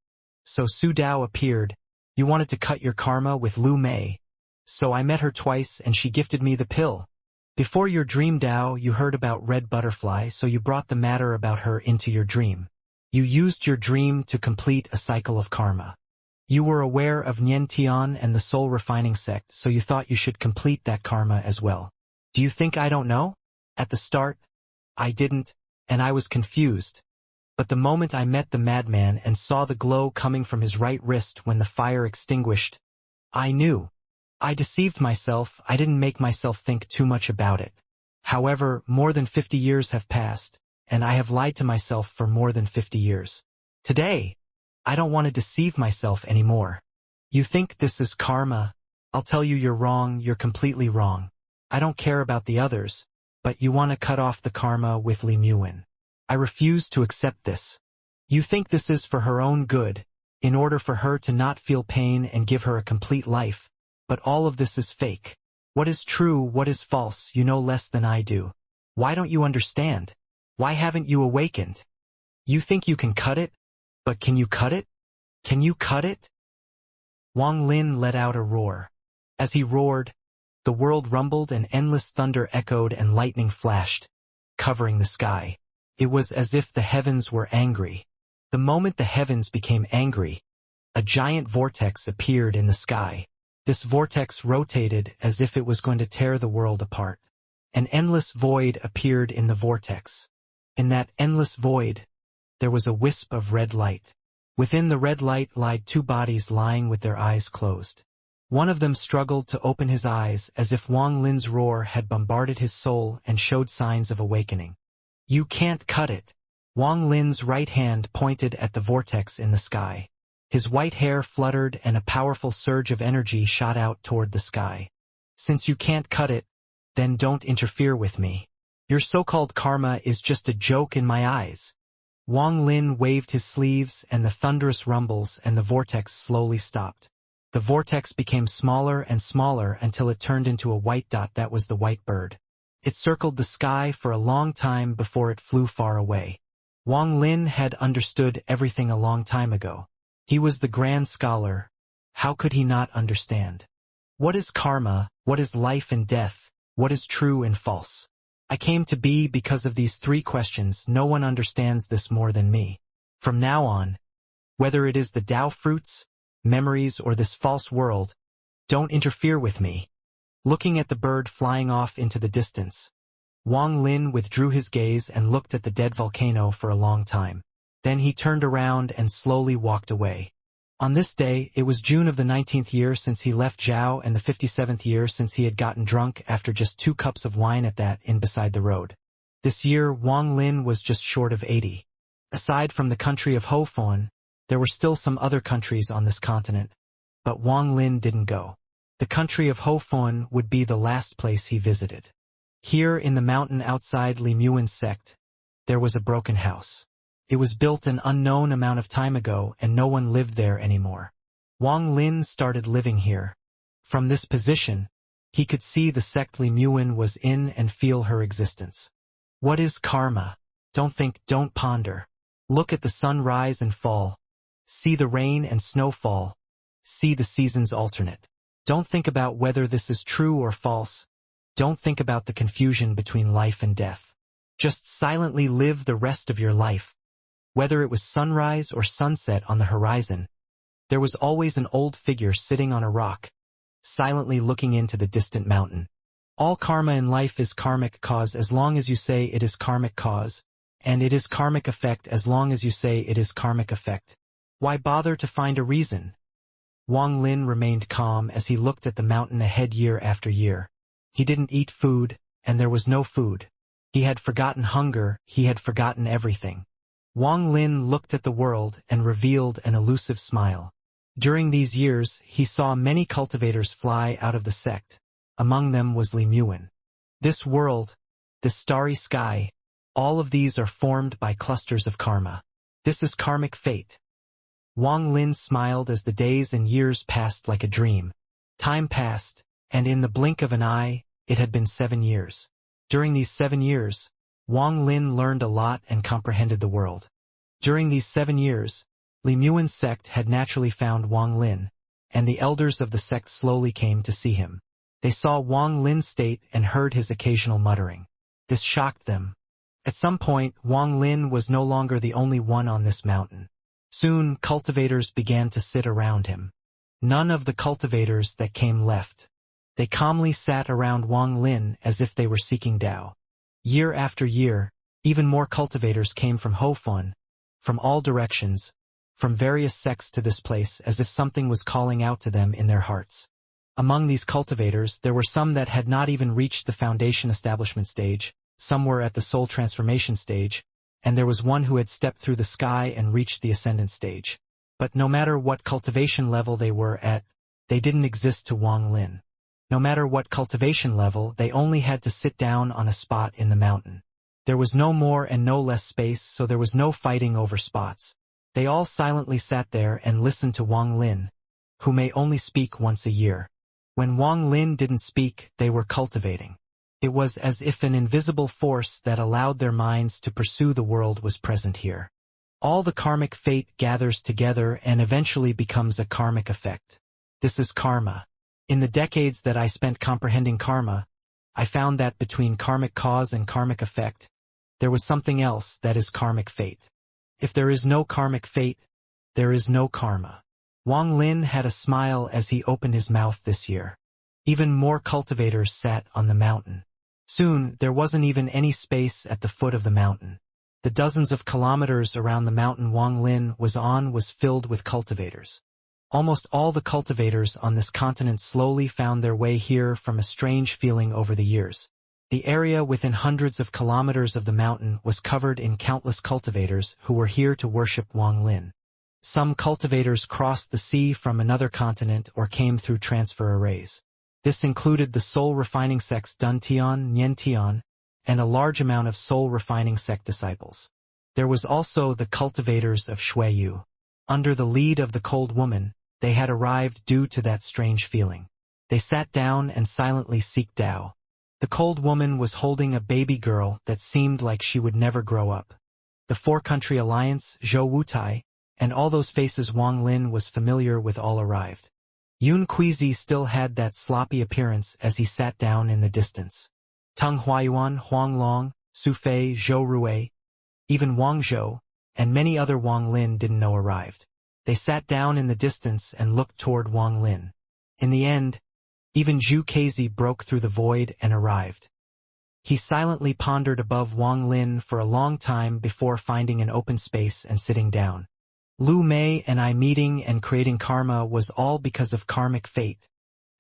[SPEAKER 1] So Su Dao appeared. You wanted to cut your karma with Lu Mei. So I met her twice and she gifted me the pill. Before your dream Dao, you heard about Red Butterfly, so you brought the matter about her into your dream. You used your dream to complete a cycle of karma. You were aware of Nian Tian and the soul refining sect, so you thought you should complete that karma as well. Do you think I don't know? At the start, I didn't, and I was confused. But the moment I met the madman and saw the glow coming from his right wrist when the fire extinguished, I knew. I deceived myself. I didn't make myself think too much about it. However, more than 50 years have passed, and I have lied to myself for more than 50 years. Today, I don't want to deceive myself anymore. You think this is karma? I'll tell you you're wrong, you're completely wrong. I don't care about the others, but you want to cut off the karma with Li Muin. I refuse to accept this. You think this is for her own good, in order for her to not feel pain and give her a complete life, but all of this is fake. What is true, what is false, you know less than I do. Why don't you understand? Why haven't you awakened? You think you can cut it? But can you cut it? Can you cut it? Wang Lin let out a roar. As he roared, the world rumbled and endless thunder echoed and lightning flashed, covering the sky. It was as if the heavens were angry. The moment the heavens became angry, a giant vortex appeared in the sky. This vortex rotated as if it was going to tear the world apart. An endless void appeared in the vortex. In that endless void, there was a wisp of red light. Within the red light lied 2 bodies lying with their eyes closed. One of them struggled to open his eyes as if Wang Lin's roar had bombarded his soul and showed signs of awakening. You can't cut it. Wang Lin's right hand pointed at the vortex in the sky. His white hair fluttered and a powerful surge of energy shot out toward the sky. Since you can't cut it, then don't interfere with me. Your so-called karma is just a joke in my eyes. Wang Lin waved his sleeves and the thunderous rumbles and the vortex slowly stopped. The vortex became smaller and smaller until it turned into a white dot that was the white bird. It circled the sky for a long time before it flew far away. Wang Lin had understood everything a long time ago. He was the grand scholar. How could he not understand? What is karma? What is life and death? What is true and false? I came to be because of these 3 questions. No one understands this more than me. From now on, whether it is the Tao fruits, memories, or this false world, don't interfere with me. Looking at the bird flying off into the distance, Wang Lin withdrew his gaze and looked at the dead volcano for a long time. Then he turned around and slowly walked away. On this day, it was June of the 19th year since he left Zhao and the 57th year since he had gotten drunk after just 2 cups of wine at that inn beside the road. This year, Wang Lin was just short of 80. Aside from the country of Hofan, there were still some other countries on this continent, but Wang Lin didn't go. The country of Hofan would be the last place he visited. Here in the mountain outside Li Muin's sect, there was a broken house. It was built an unknown amount of time ago and no one lived there anymore. Wang Lin started living here. From this position, he could see the sect Li Muin was in and feel her existence. What is karma? Don't think, don't ponder. Look at the sun rise and fall. See the rain and snowfall. See the seasons alternate. Don't think about whether this is true or false. Don't think about the confusion between life and death. Just silently live the rest of your life. Whether it was sunrise or sunset on the horizon, there was always an old figure sitting on a rock, silently looking into the distant mountain. All karma in life is karmic cause as long as you say it is karmic cause, and it is karmic effect as long as you say it is karmic effect. Why bother to find a reason? Wang Lin remained calm as he looked at the mountain ahead year after year. He didn't eat food, and there was no food. He had forgotten hunger, he had forgotten everything. Wang Lin looked at the world and revealed an elusive smile. During these years, he saw many cultivators fly out of the sect. Among them was Li Muan. This world, this starry sky, all of these are formed by clusters of karma. This is karmic fate. Wang Lin smiled as the days and years passed like a dream. Time passed, and in the blink of an eye, it had been 7 years. During these 7 years, Wang Lin learned a lot and comprehended the world. During these 7 years, Li Muan's sect had naturally found Wang Lin, and the elders of the sect slowly came to see him. They saw Wang Lin's state and heard his occasional muttering. This shocked them. At some point, Wang Lin was no longer the only one on this mountain. Soon, cultivators began to sit around him. None of the cultivators that came left. They calmly sat around Wang Lin as if they were seeking Tao. Year after year, even more cultivators came from Hofun, from all directions, from various sects to this place as if something was calling out to them in their hearts. Among these cultivators, there were some that had not even reached the foundation establishment stage, some were at the soul transformation stage, and there was one who had stepped through the sky and reached the ascendant stage. But no matter what cultivation level they were at, they didn't exist to Wang Lin. No matter what cultivation level, they only had to sit down on a spot in the mountain. There was no more and no less space, so there was no fighting over spots. They all silently sat there and listened to Wang Lin, who may only speak once a year. When Wang Lin didn't speak, they were cultivating. It was as if an invisible force that allowed their minds to pursue the world was present here. All the karmic fate gathers together and eventually becomes a karmic effect. This is karma. In the decades that I spent comprehending karma, I found that between karmic cause and karmic effect, there was something else that is karmic fate. If there is no karmic fate, there is no karma. Wang Lin had a smile as he opened his mouth this year. Even more cultivators sat on the mountain. Soon, there wasn't even any space at the foot of the mountain. The dozens of kilometers around the mountain Wang Lin was on was filled with cultivators. Almost all the cultivators on this continent slowly found their way here from a strange feeling over the years. The area within hundreds of kilometers of the mountain was covered in countless cultivators who were here to worship Wang Lin. Some cultivators crossed the sea from another continent or came through transfer arrays. This included the soul-refining sects Duntian, Niantian, and a large amount of soul-refining sect disciples. There was also the cultivators of Shuiyu. Under the lead of the cold woman, they had arrived due to that strange feeling. They sat down and silently seeked Tao. The cold woman was holding a baby girl that seemed like she would never grow up. The Four-Country Alliance, Zhou Wutai, and all those faces Wang Lin was familiar with all arrived. Yun Kuizi still had that sloppy appearance as he sat down in the distance. Teng Huayuan, Huang Long, Su Fei, Zhou Rui, even Wang Zhou, and many other Wang Lin didn't know arrived. They sat down in the distance and looked toward Wang Lin. In the end, even Zhu Keizi broke through the void and arrived. He silently pondered above Wang Lin for a long time before finding an open space and sitting down. Lu Mei and I meeting and creating karma was all because of karmic fate.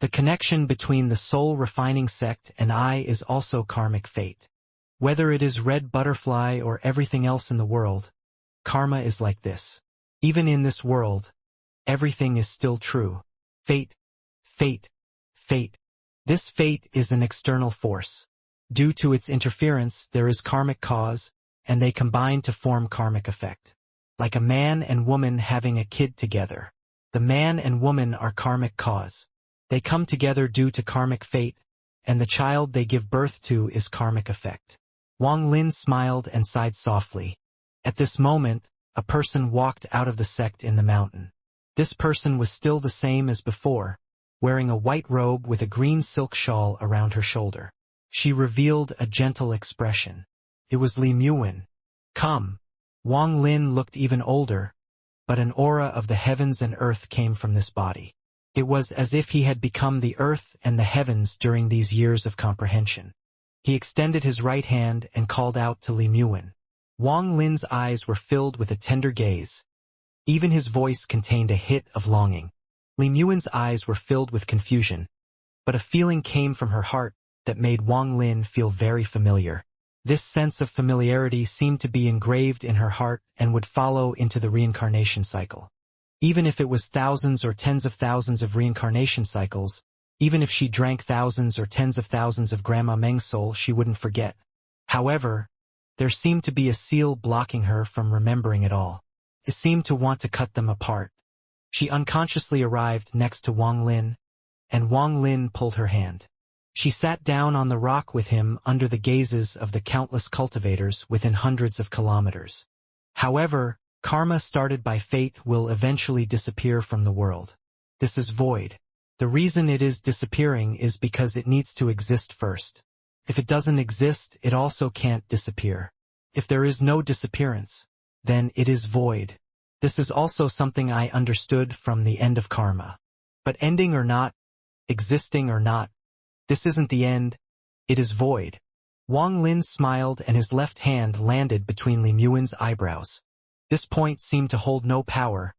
[SPEAKER 1] The connection between the soul-refining sect and I is also karmic fate. Whether it is red butterfly or everything else in the world, karma is like this. Even in this world, everything is still true. Fate, fate, fate. This fate is an external force. Due to its interference, there is karmic cause, and they combine to form karmic effect. Like a man and woman having a kid together. The man and woman are karmic cause. They come together due to karmic fate, and the child they give birth to is karmic effect. Wang Lin smiled and sighed softly. At this moment, a person walked out of the sect in the mountain. This person was still the same as before, wearing a white robe with a green silk shawl around her shoulder. She revealed a gentle expression. It was Li Muwen. Come. Wang Lin looked even older, but an aura of the heavens and earth came from this body. It was as if he had become the earth and the heavens during these years of comprehension. He extended his right hand and called out to Li Muwen. Wang Lin's eyes were filled with a tender gaze. Even his voice contained a hint of longing. Li Muwen's eyes were filled with confusion, but a feeling came from her heart that made Wang Lin feel very familiar. This sense of familiarity seemed to be engraved in her heart and would follow into the reincarnation cycle. Even if it was thousands or tens of thousands of reincarnation cycles, even if she drank thousands or tens of thousands of Grandma Meng's soul, she wouldn't forget. However, there seemed to be a seal blocking her from remembering it all. It seemed to want to cut them apart. She unconsciously arrived next to Wang Lin, and Wang Lin pulled her hand. She sat down on the rock with him under the gazes of the countless cultivators within hundreds of kilometers. However, karma started by fate will eventually disappear from the world. This is void. The reason it is disappearing is because it needs to exist first. If it doesn't exist, it also can't disappear. If there is no disappearance, then it is void. This is also something I understood from the end of karma. But ending or not, existing or not, this isn't the end, it is void. Wang Lin smiled and his left hand landed between Li Muwen's eyebrows. This point seemed to hold no power,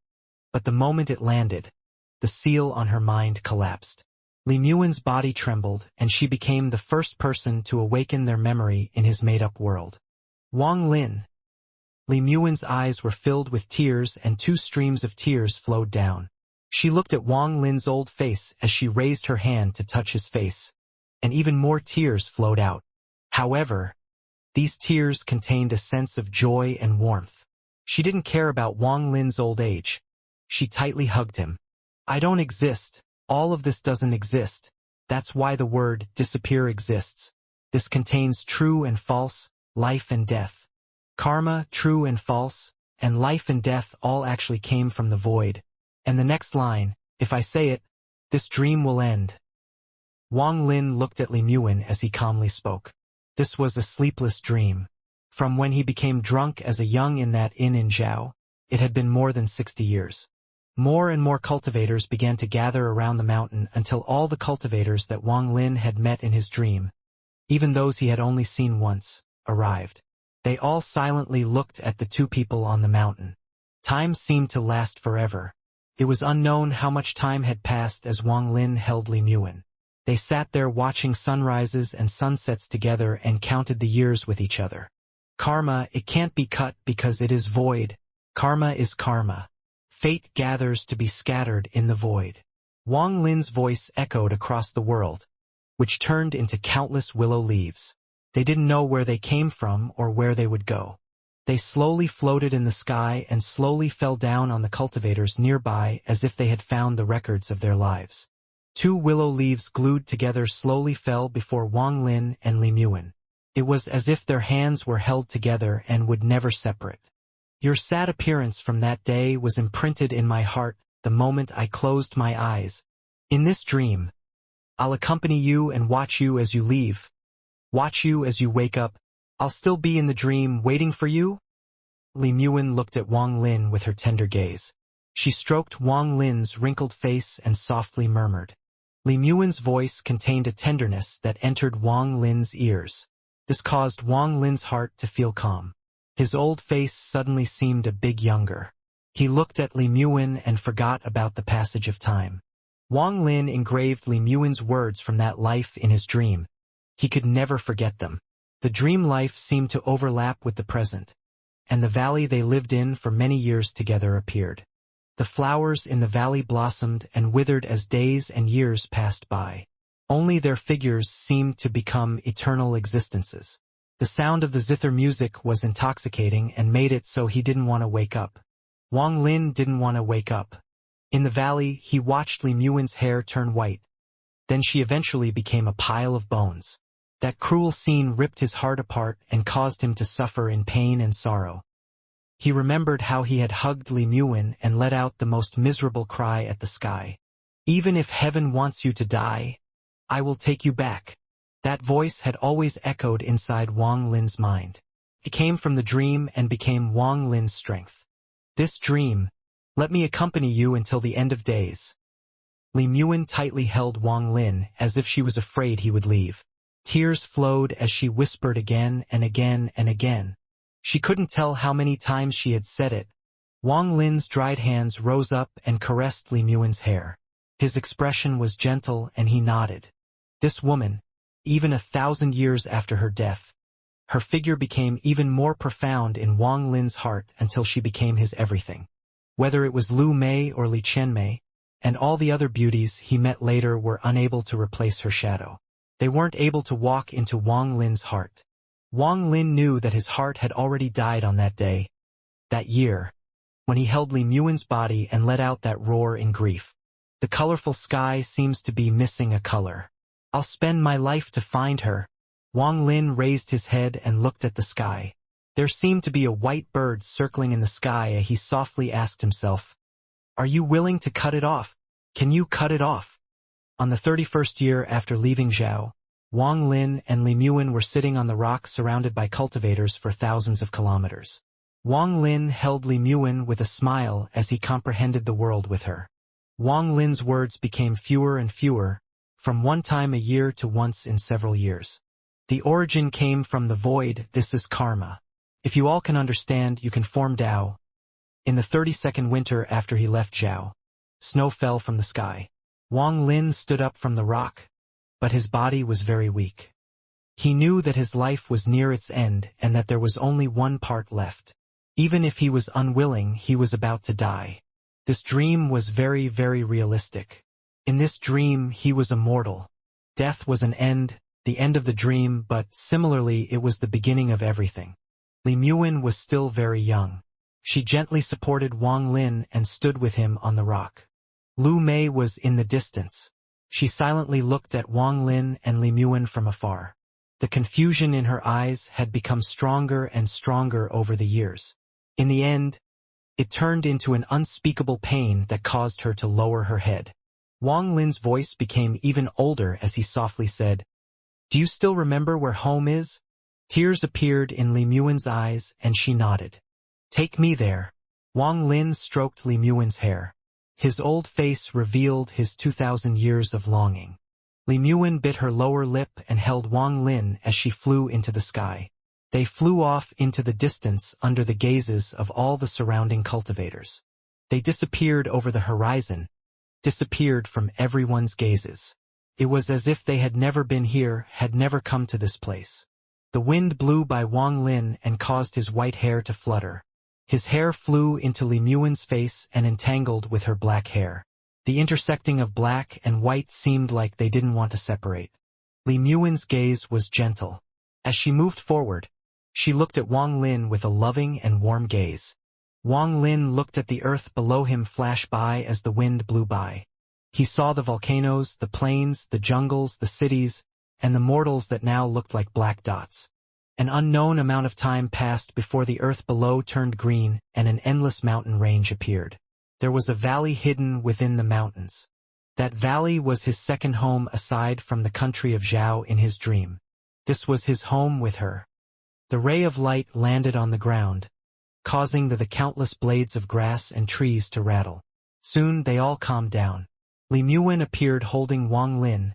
[SPEAKER 1] but the moment it landed, the seal on her mind collapsed. Li Muwen's body trembled and she became the first person to awaken their memory in his made-up world. Wang Lin. Li Muwen's eyes were filled with tears and 2 streams of tears flowed down. She looked at Wang Lin's old face as she raised her hand to touch his face, and even more tears flowed out. However, these tears contained a sense of joy and warmth. She didn't care about Wang Lin's old age. She tightly hugged him. I don't exist. All of this doesn't exist. That's why the word disappear exists. This contains true and false, life and death. Karma, true and false, and life and death all actually came from the void. And the next line, if I say it, this dream will end. Wang Lin looked at Li Muwen as he calmly spoke. This was a sleepless dream. From when he became drunk as a young in that inn in Zhao, it had been more than 60 years. More and more cultivators began to gather around the mountain until all the cultivators that Wang Lin had met in his dream, even those he had only seen once, arrived. They all silently looked at the 2 people on the mountain. Time seemed to last forever. It was unknown how much time had passed as Wang Lin held Li Muwen. They sat there watching sunrises and sunsets together and counted the years with each other. Karma, it can't be cut because it is void. Karma is karma. Fate gathers to be scattered in the void. Wang Lin's voice echoed across the world, which turned into countless willow leaves. They didn't know where they came from or where they would go. They slowly floated in the sky and slowly fell down on the cultivators nearby as if they had found the records of their lives. 2 willow leaves glued together slowly fell before Wang Lin and Li Muwen. It was as if their hands were held together and would never separate. Your sad appearance from that day was imprinted in my heart the moment I closed my eyes. In this dream, I'll accompany you and watch you as you leave. Watch you as you wake up. I'll still be in the dream waiting for you? Li Muwen looked at Wang Lin with her tender gaze. She stroked Wang Lin's wrinkled face and softly murmured. Li Muwen's voice contained a tenderness that entered Wang Lin's ears. This caused Wang Lin's heart to feel calm. His old face suddenly seemed a bit younger. He looked at Li Muwen and forgot about the passage of time. Wang Lin engraved Li Muwen's words from that life in his dream. He could never forget them. The dream life seemed to overlap with the present, and the valley they lived in for many years together appeared. The flowers in the valley blossomed and withered as days and years passed by. Only their figures seemed to become eternal existences. The sound of the zither music was intoxicating and made it so he didn't want to wake up. Wang Lin didn't want to wake up. In the valley, he watched Li Muwen's hair turn white. Then she eventually became a pile of bones. That cruel scene ripped his heart apart and caused him to suffer in pain and sorrow. He remembered how he had hugged Li Muwen and let out the most miserable cry at the sky. Even if heaven wants you to die, I will take you back. That voice had always echoed inside Wang Lin's mind. It came from the dream and became Wang Lin's strength. This dream, let me accompany you until the end of days. Li Muin tightly held Wang Lin as if she was afraid he would leave. Tears flowed as she whispered again and again and again. She couldn't tell how many times she had said it. Wang Lin's dried hands rose up and caressed Li Muin's hair. His expression was gentle and he nodded. This woman, even 1,000 years after her death, her figure became even more profound in Wang Lin's heart until she became his everything. Whether it was Lu Mei or Li Qianmei, and all the other beauties he met later were unable to replace her shadow. They weren't able to walk into Wang Lin's heart. Wang Lin knew that his heart had already died on that day, that year, when he held Li Muin's body and let out that roar in grief. The colorful sky seems to be missing a color. I'll spend my life to find her. Wang Lin raised his head and looked at the sky. There seemed to be a white bird circling in the sky and he softly asked himself, "Are you willing to cut it off? Can you cut it off?" On the 31st year after leaving Zhao, Wang Lin and Li Muin were sitting on the rock surrounded by cultivators for thousands of kilometers. Wang Lin held Li Muin with a smile as he comprehended the world with her. Wang Lin's words became fewer and fewer, from one time a year to once in several years. The origin came from the void, this is karma. If you all can understand, you can form Tao. In the 32nd winter after he left Zhao, snow fell from the sky. Wang Lin stood up from the rock, but his body was very weak. He knew that his life was near its end and that there was only one part left. Even if he was unwilling, he was about to die. This dream was very, very realistic. In this dream, he was immortal. Death was an end, the end of the dream, but similarly it was the beginning of everything. Li Muin was still very young. She gently supported Wang Lin and stood with him on the rock. Lu Mei was in the distance. She silently looked at Wang Lin and Li Muin from afar. The confusion in her eyes had become stronger and stronger over the years. In the end, it turned into an unspeakable pain that caused her to lower her head. Wang Lin's voice became even older as he softly said, "Do you still remember where home is?" Tears appeared in Li Muin's eyes and she nodded. "Take me there." Wang Lin stroked Li Muin's hair. His old face revealed his 2,000 years of longing. Li Muin bit her lower lip and held Wang Lin as she flew into the sky. They flew off into the distance under the gazes of all the surrounding cultivators. They disappeared over the horizon, disappeared from everyone's gazes. It was as if they had never been here, had never come to this place. The wind blew by Wang Lin and caused his white hair to flutter. His hair flew into Li Muin's face and entangled with her black hair. The intersecting of black and white seemed like they didn't want to separate. Li Muin's gaze was gentle. As she moved forward, she looked at Wang Lin with a loving and warm gaze. Wang Lin looked at the earth below him flash by as the wind blew by. He saw the volcanoes, the plains, the jungles, the cities, and the mortals that now looked like black dots. An unknown amount of time passed before the earth below turned green and an endless mountain range appeared. There was a valley hidden within the mountains. That valley was his second home aside from the country of Zhao in his dream. This was his home with her. The ray of light landed on the ground, causing the countless blades of grass and trees to rattle. Soon they all calmed down. Li Muin appeared holding Wang Lin,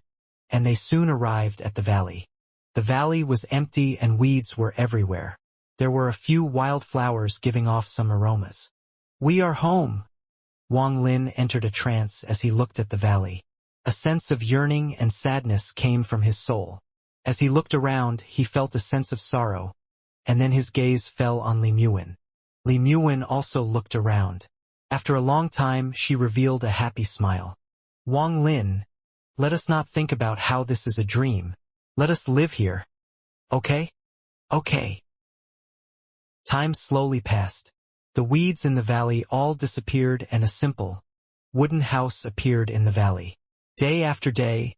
[SPEAKER 1] and they soon arrived at the valley. The valley was empty and weeds were everywhere. There were a few wild flowers giving off some aromas. "We are home." Wang Lin entered a trance as he looked at the valley. A sense of yearning and sadness came from his soul. As he looked around, he felt a sense of sorrow, and then his gaze fell on Li Muin. Li Muin also looked around. After a long time, she revealed a happy smile. "Wang Lin, let us not think about how this is a dream. Let us live here. Okay? Okay." Time slowly passed. The weeds in the valley all disappeared and a simple, wooden house appeared in the valley. Day after day,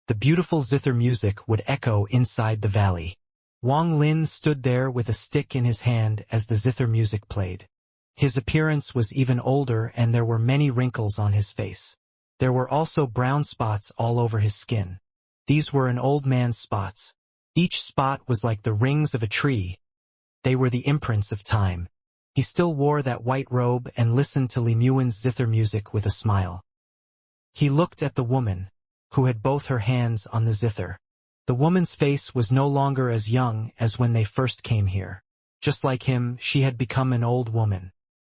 [SPEAKER 1] the beautiful zither music would echo inside the valley. Wang Lin stood there with a stick in his hand as the zither music played. His appearance was even older and there were many wrinkles on his face. There were also brown spots all over his skin. These were an old man's spots. Each spot was like the rings of a tree, They were the imprints of time. He still wore that white robe and listened to Li Muin's zither music with a smile. He looked at the woman, who had both her hands on the zither. The woman's face was no longer as young as when they first came here. Just like him, she had become an old woman.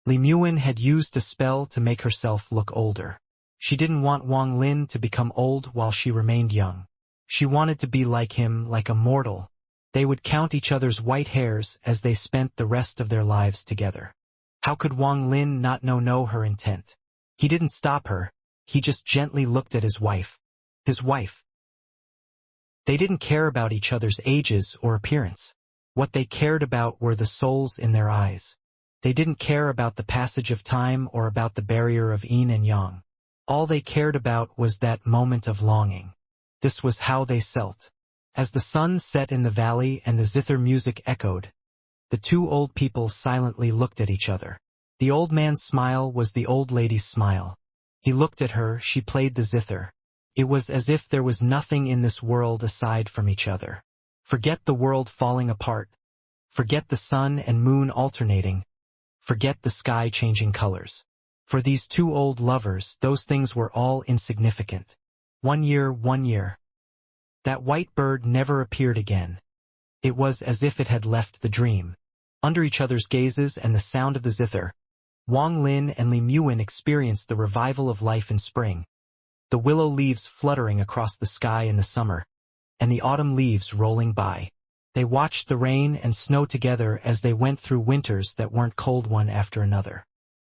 [SPEAKER 1] Li Muin had used a spell to make herself look older. She didn't want Wang Lin to become old while she remained young. She wanted to be like him, like a mortal. They would count each other's white hairs as they spent the rest of their lives together. How could Wang Lin not know her intent? He didn't stop her. He just gently looked at his wife. His wife. They didn't care about each other's ages or appearance. What they cared about were the souls in their eyes. They didn't care about the passage of time or about the barrier of yin and yang. All they cared about was that moment of longing. This was how they felt. As the sun set in the valley and the zither music echoed, the two old people silently looked at each other. The old man's smile was the old lady's smile. He looked at her, she played the zither. It was as if there was nothing in this world aside from each other. Forget the world falling apart. Forget the sun and moon alternating. Forget the sky changing colors. For these two old lovers, those things were all insignificant. 1 year. That white bird never appeared again. It was as if it had left the dream. Under each other's gazes and the sound of the zither, Wang Lin and Li Muin experienced the revival of life in spring. The willow leaves fluttering across the sky in the summer, and the autumn leaves rolling by. They watched the rain and snow together as they went through winters that weren't cold one after another.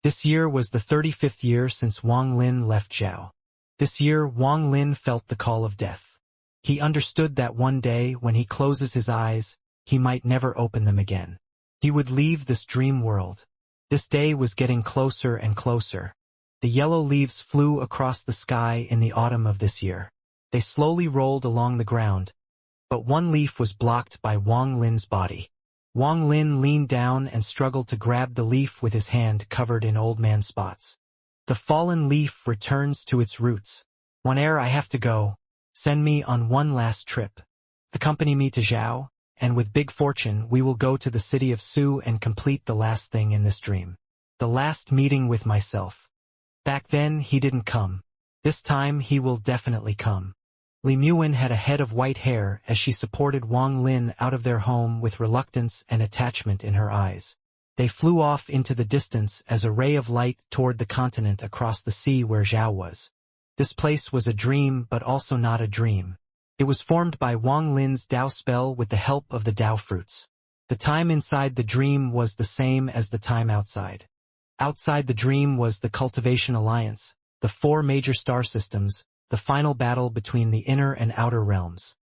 [SPEAKER 1] This year was the 35th year since Wang Lin left Zhao. This year Wang Lin felt the call of death. He understood that one day, when he closes his eyes, he might never open them again. He would leave this dream world. This day was getting closer and closer. The yellow leaves flew across the sky in the autumn of this year. They slowly rolled along the ground, but one leaf was blocked by Wang Lin's body. Wang Lin leaned down and struggled to grab the leaf with his hand covered in old man spots. The fallen leaf returns to its roots. Whene'er I have to go, send me on one last trip. Accompany me to Zhao, and with big fortune we will go to the city of Su and complete the last thing in this dream. The last meeting with myself. Back then he didn't come. This time he will definitely come. Li Muin had a head of white hair as she supported Wang Lin out of their home with reluctance and attachment in her eyes. They flew off into the distance as a ray of light toward the continent across the sea where Zhao was. This place was a dream but also not a dream. It was formed by Wang Lin's Dao spell with the help of the Dao fruits. The time inside the dream was the same as the time outside. Outside the dream was the Cultivation Alliance, the 4 major star systems, the final battle between the inner and outer realms.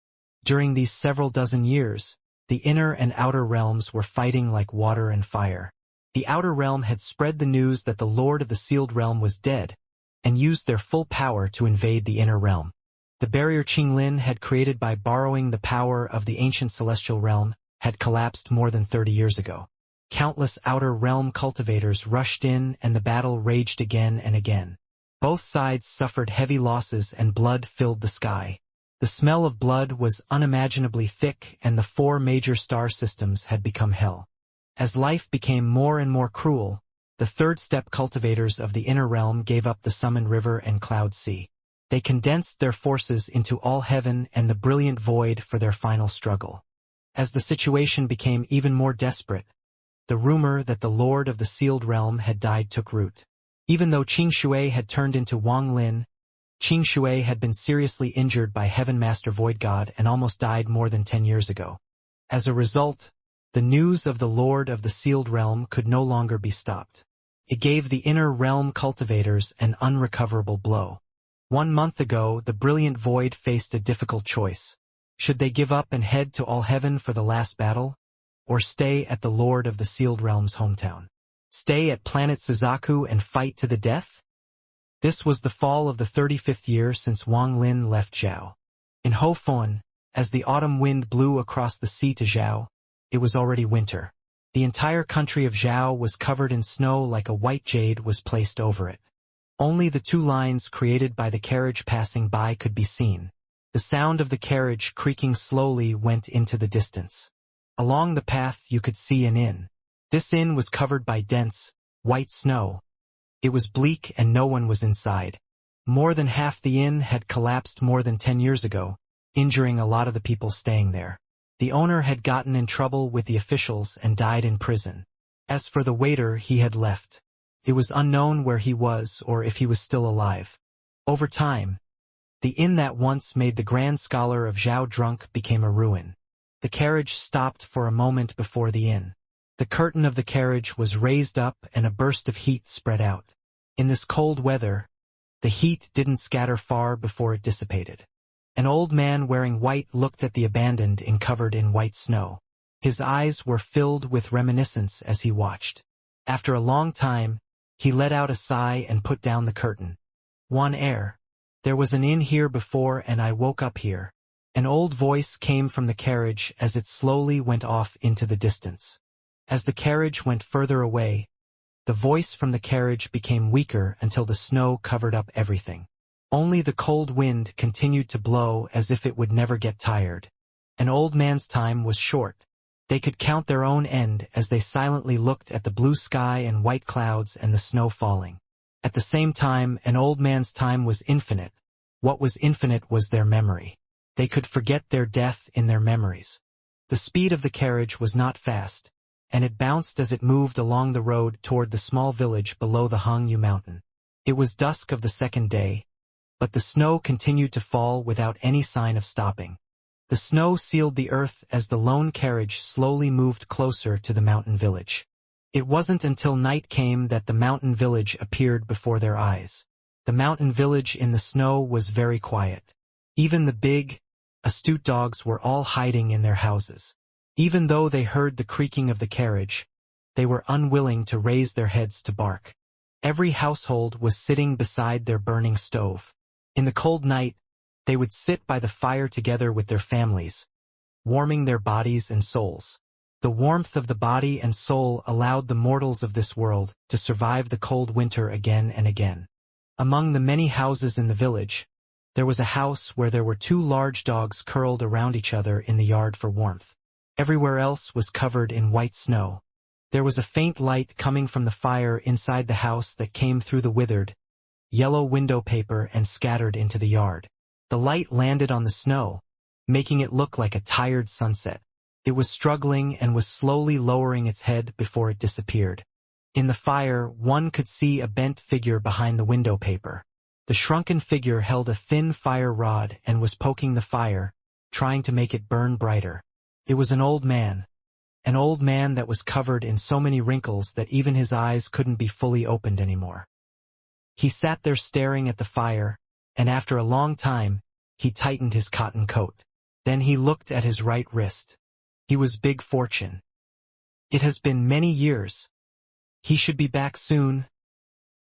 [SPEAKER 1] During these several dozen years, the inner and outer realms were fighting like water and fire. The outer realm had spread the news that the Lord of the Sealed Realm was dead, and used their full power to invade the inner realm. The barrier Qinglin had created by borrowing the power of the ancient celestial realm had collapsed more than 30 years ago. Countless outer realm cultivators rushed in and the battle raged again and again. Both sides suffered heavy losses and blood filled the sky. The smell of blood was unimaginably thick and the 4 major star systems had become hell. As life became more and more cruel, the third step cultivators of the inner realm gave up the summoned river and cloud sea. They condensed their forces into all heaven and the brilliant void for their final struggle. As the situation became even more desperate, the rumor that the Lord of the Sealed Realm had died took root. Even though Qing Shui had turned into Wang Lin, Qing Shui had been seriously injured by Heaven Master Void God and almost died more than 10 years ago. As a result, the news of the Lord of the Sealed Realm could no longer be stopped. It gave the inner realm cultivators an unrecoverable blow. 1 month ago, the brilliant Void faced a difficult choice. Should they give up and head to All Heaven for the last battle, or stay at the Lord of the Sealed Realm's hometown? Stay at planet Suzaku and fight to the death? This was the fall of the 35th year since Wang Lin left Zhao. In Hofun, as the autumn wind blew across the sea to Zhao, it was already winter. The entire country of Zhao was covered in snow like a white jade was placed over it. Only the 2 lines created by the carriage passing by could be seen. The sound of the carriage creaking slowly went into the distance. Along the path you could see an inn. This inn was covered by dense, white snow. It was bleak and no one was inside. More than half the inn had collapsed more than 10 years ago, injuring a lot of the people staying there. The owner had gotten in trouble with the officials and died in prison. As for the waiter, he had left. It was unknown where he was or if he was still alive. Over time, the inn that once made the grand scholar of Zhao drunk became a ruin. The carriage stopped for a moment before the inn. The curtain of the carriage was raised up and a burst of heat spread out. In this cold weather, the heat didn't scatter far before it dissipated. An old man wearing white looked at the abandoned inn covered in white snow. His eyes were filled with reminiscence as he watched. After a long time, he let out a sigh and put down the curtain. One air. There was an inn here before and I woke up here. An old voice came from the carriage as it slowly went off into the distance. As the carriage went further away, the voice from the carriage became weaker until the snow covered up everything. Only the cold wind continued to blow as if it would never get tired. An old man's time was short. They could count their own end as they silently looked at the blue sky and white clouds and the snow falling. At the same time, an old man's time was infinite. What was infinite was their memory. They could forget their death in their memories. The speed of the carriage was not fast, and it bounced as it moved along the road toward the small village below the Hongyu mountain. It was dusk of the second day, but the snow continued to fall without any sign of stopping. The snow sealed the earth as the lone carriage slowly moved closer to the mountain village. It wasn't until night came that the mountain village appeared before their eyes. The mountain village in the snow was very quiet. Even the big, astute dogs were all hiding in their houses. Even though they heard the creaking of the carriage, they were unwilling to raise their heads to bark. Every household was sitting beside their burning stove. In the cold night, they would sit by the fire together with their families, warming their bodies and souls. The warmth of the body and soul allowed the mortals of this world to survive the cold winter again and again. Among the many houses in the village, there was a house where there were two large dogs curled around each other in the yard for warmth. Everywhere else was covered in white snow. There was a faint light coming from the fire inside the house that came through the withered, yellow window paper and scattered into the yard. The light landed on the snow, making it look like a tired sunset. It was struggling and was slowly lowering its head before it disappeared. In the fire, one could see a bent figure behind the window paper. The shrunken figure held a thin fire rod and was poking the fire, trying to make it burn brighter. It was an old man that was covered in so many wrinkles that even his eyes couldn't be fully opened anymore. He sat there staring at the fire, and after a long time, he tightened his cotton coat. Then he looked at his right wrist. He was Big Fortune. It has been many years. He should be back soon.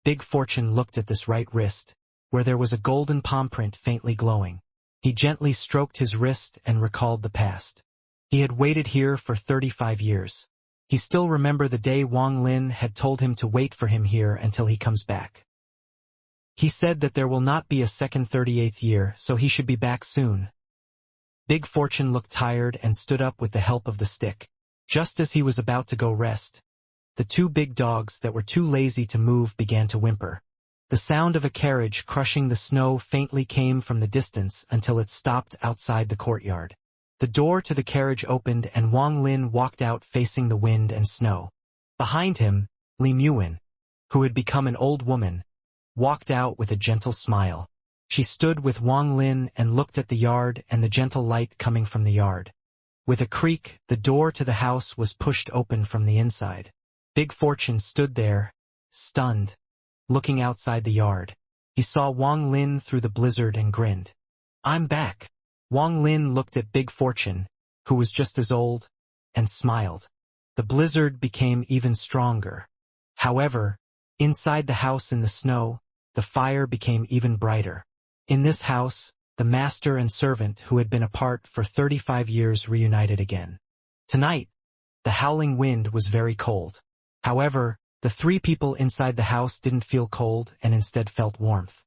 [SPEAKER 1] Big Fortune looked at this right wrist, where there was a golden palm print faintly glowing. He gently stroked his wrist and recalled the past. He had waited here for 35 years. He still remembered the day Wang Lin had told him to wait for him here until he comes back. He said that there will not be a second 38th year, so he should be back soon. Big Fortune looked tired and stood up with the help of the stick. Just as he was about to go rest, the two big dogs that were too lazy to move began to whimper. The sound of a carriage crushing the snow faintly came from the distance until it stopped outside the courtyard. The door to the carriage opened and Wang Lin walked out facing the wind and snow. Behind him, Li Muin, who had become an old woman, walked out with a gentle smile. She stood with Wang Lin and looked at the yard and the gentle light coming from the yard. With a creak, the door to the house was pushed open from the inside. Big Fortune stood there, stunned, looking outside the yard. He saw Wang Lin through the blizzard and grinned. "I'm back." Wang Lin looked at Big Fortune, who was just as old, and smiled. The blizzard became even stronger. However, inside the house in the snow, the fire became even brighter. In this house, the master and servant who had been apart for 35 years reunited again. Tonight, the howling wind was very cold. However, the three people inside the house didn't feel cold and instead felt warmth.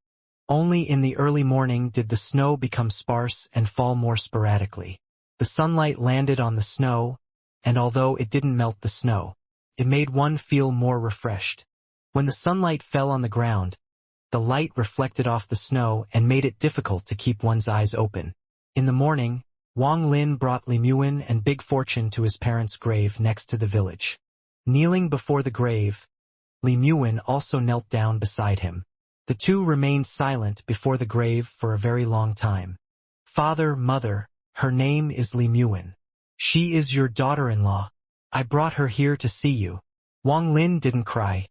[SPEAKER 1] Only in the early morning did the snow become sparse and fall more sporadically. The sunlight landed on the snow, and although it didn't melt the snow, it made one feel more refreshed. When the sunlight fell on the ground, the light reflected off the snow and made it difficult to keep one's eyes open. In the morning, Wang Lin brought Li Muin and Big Fortune to his parents' grave next to the village. Kneeling before the grave, Li Muin also knelt down beside him. The two remained silent before the grave for a very long time. "Father, mother, her name is Li Muin. She is your daughter-in-law. I brought her here to see you." Wang Lin didn't cry.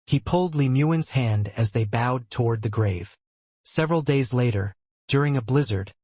[SPEAKER 1] He pulled Li Muin's hand as they bowed toward the grave. Several days later, during a blizzard,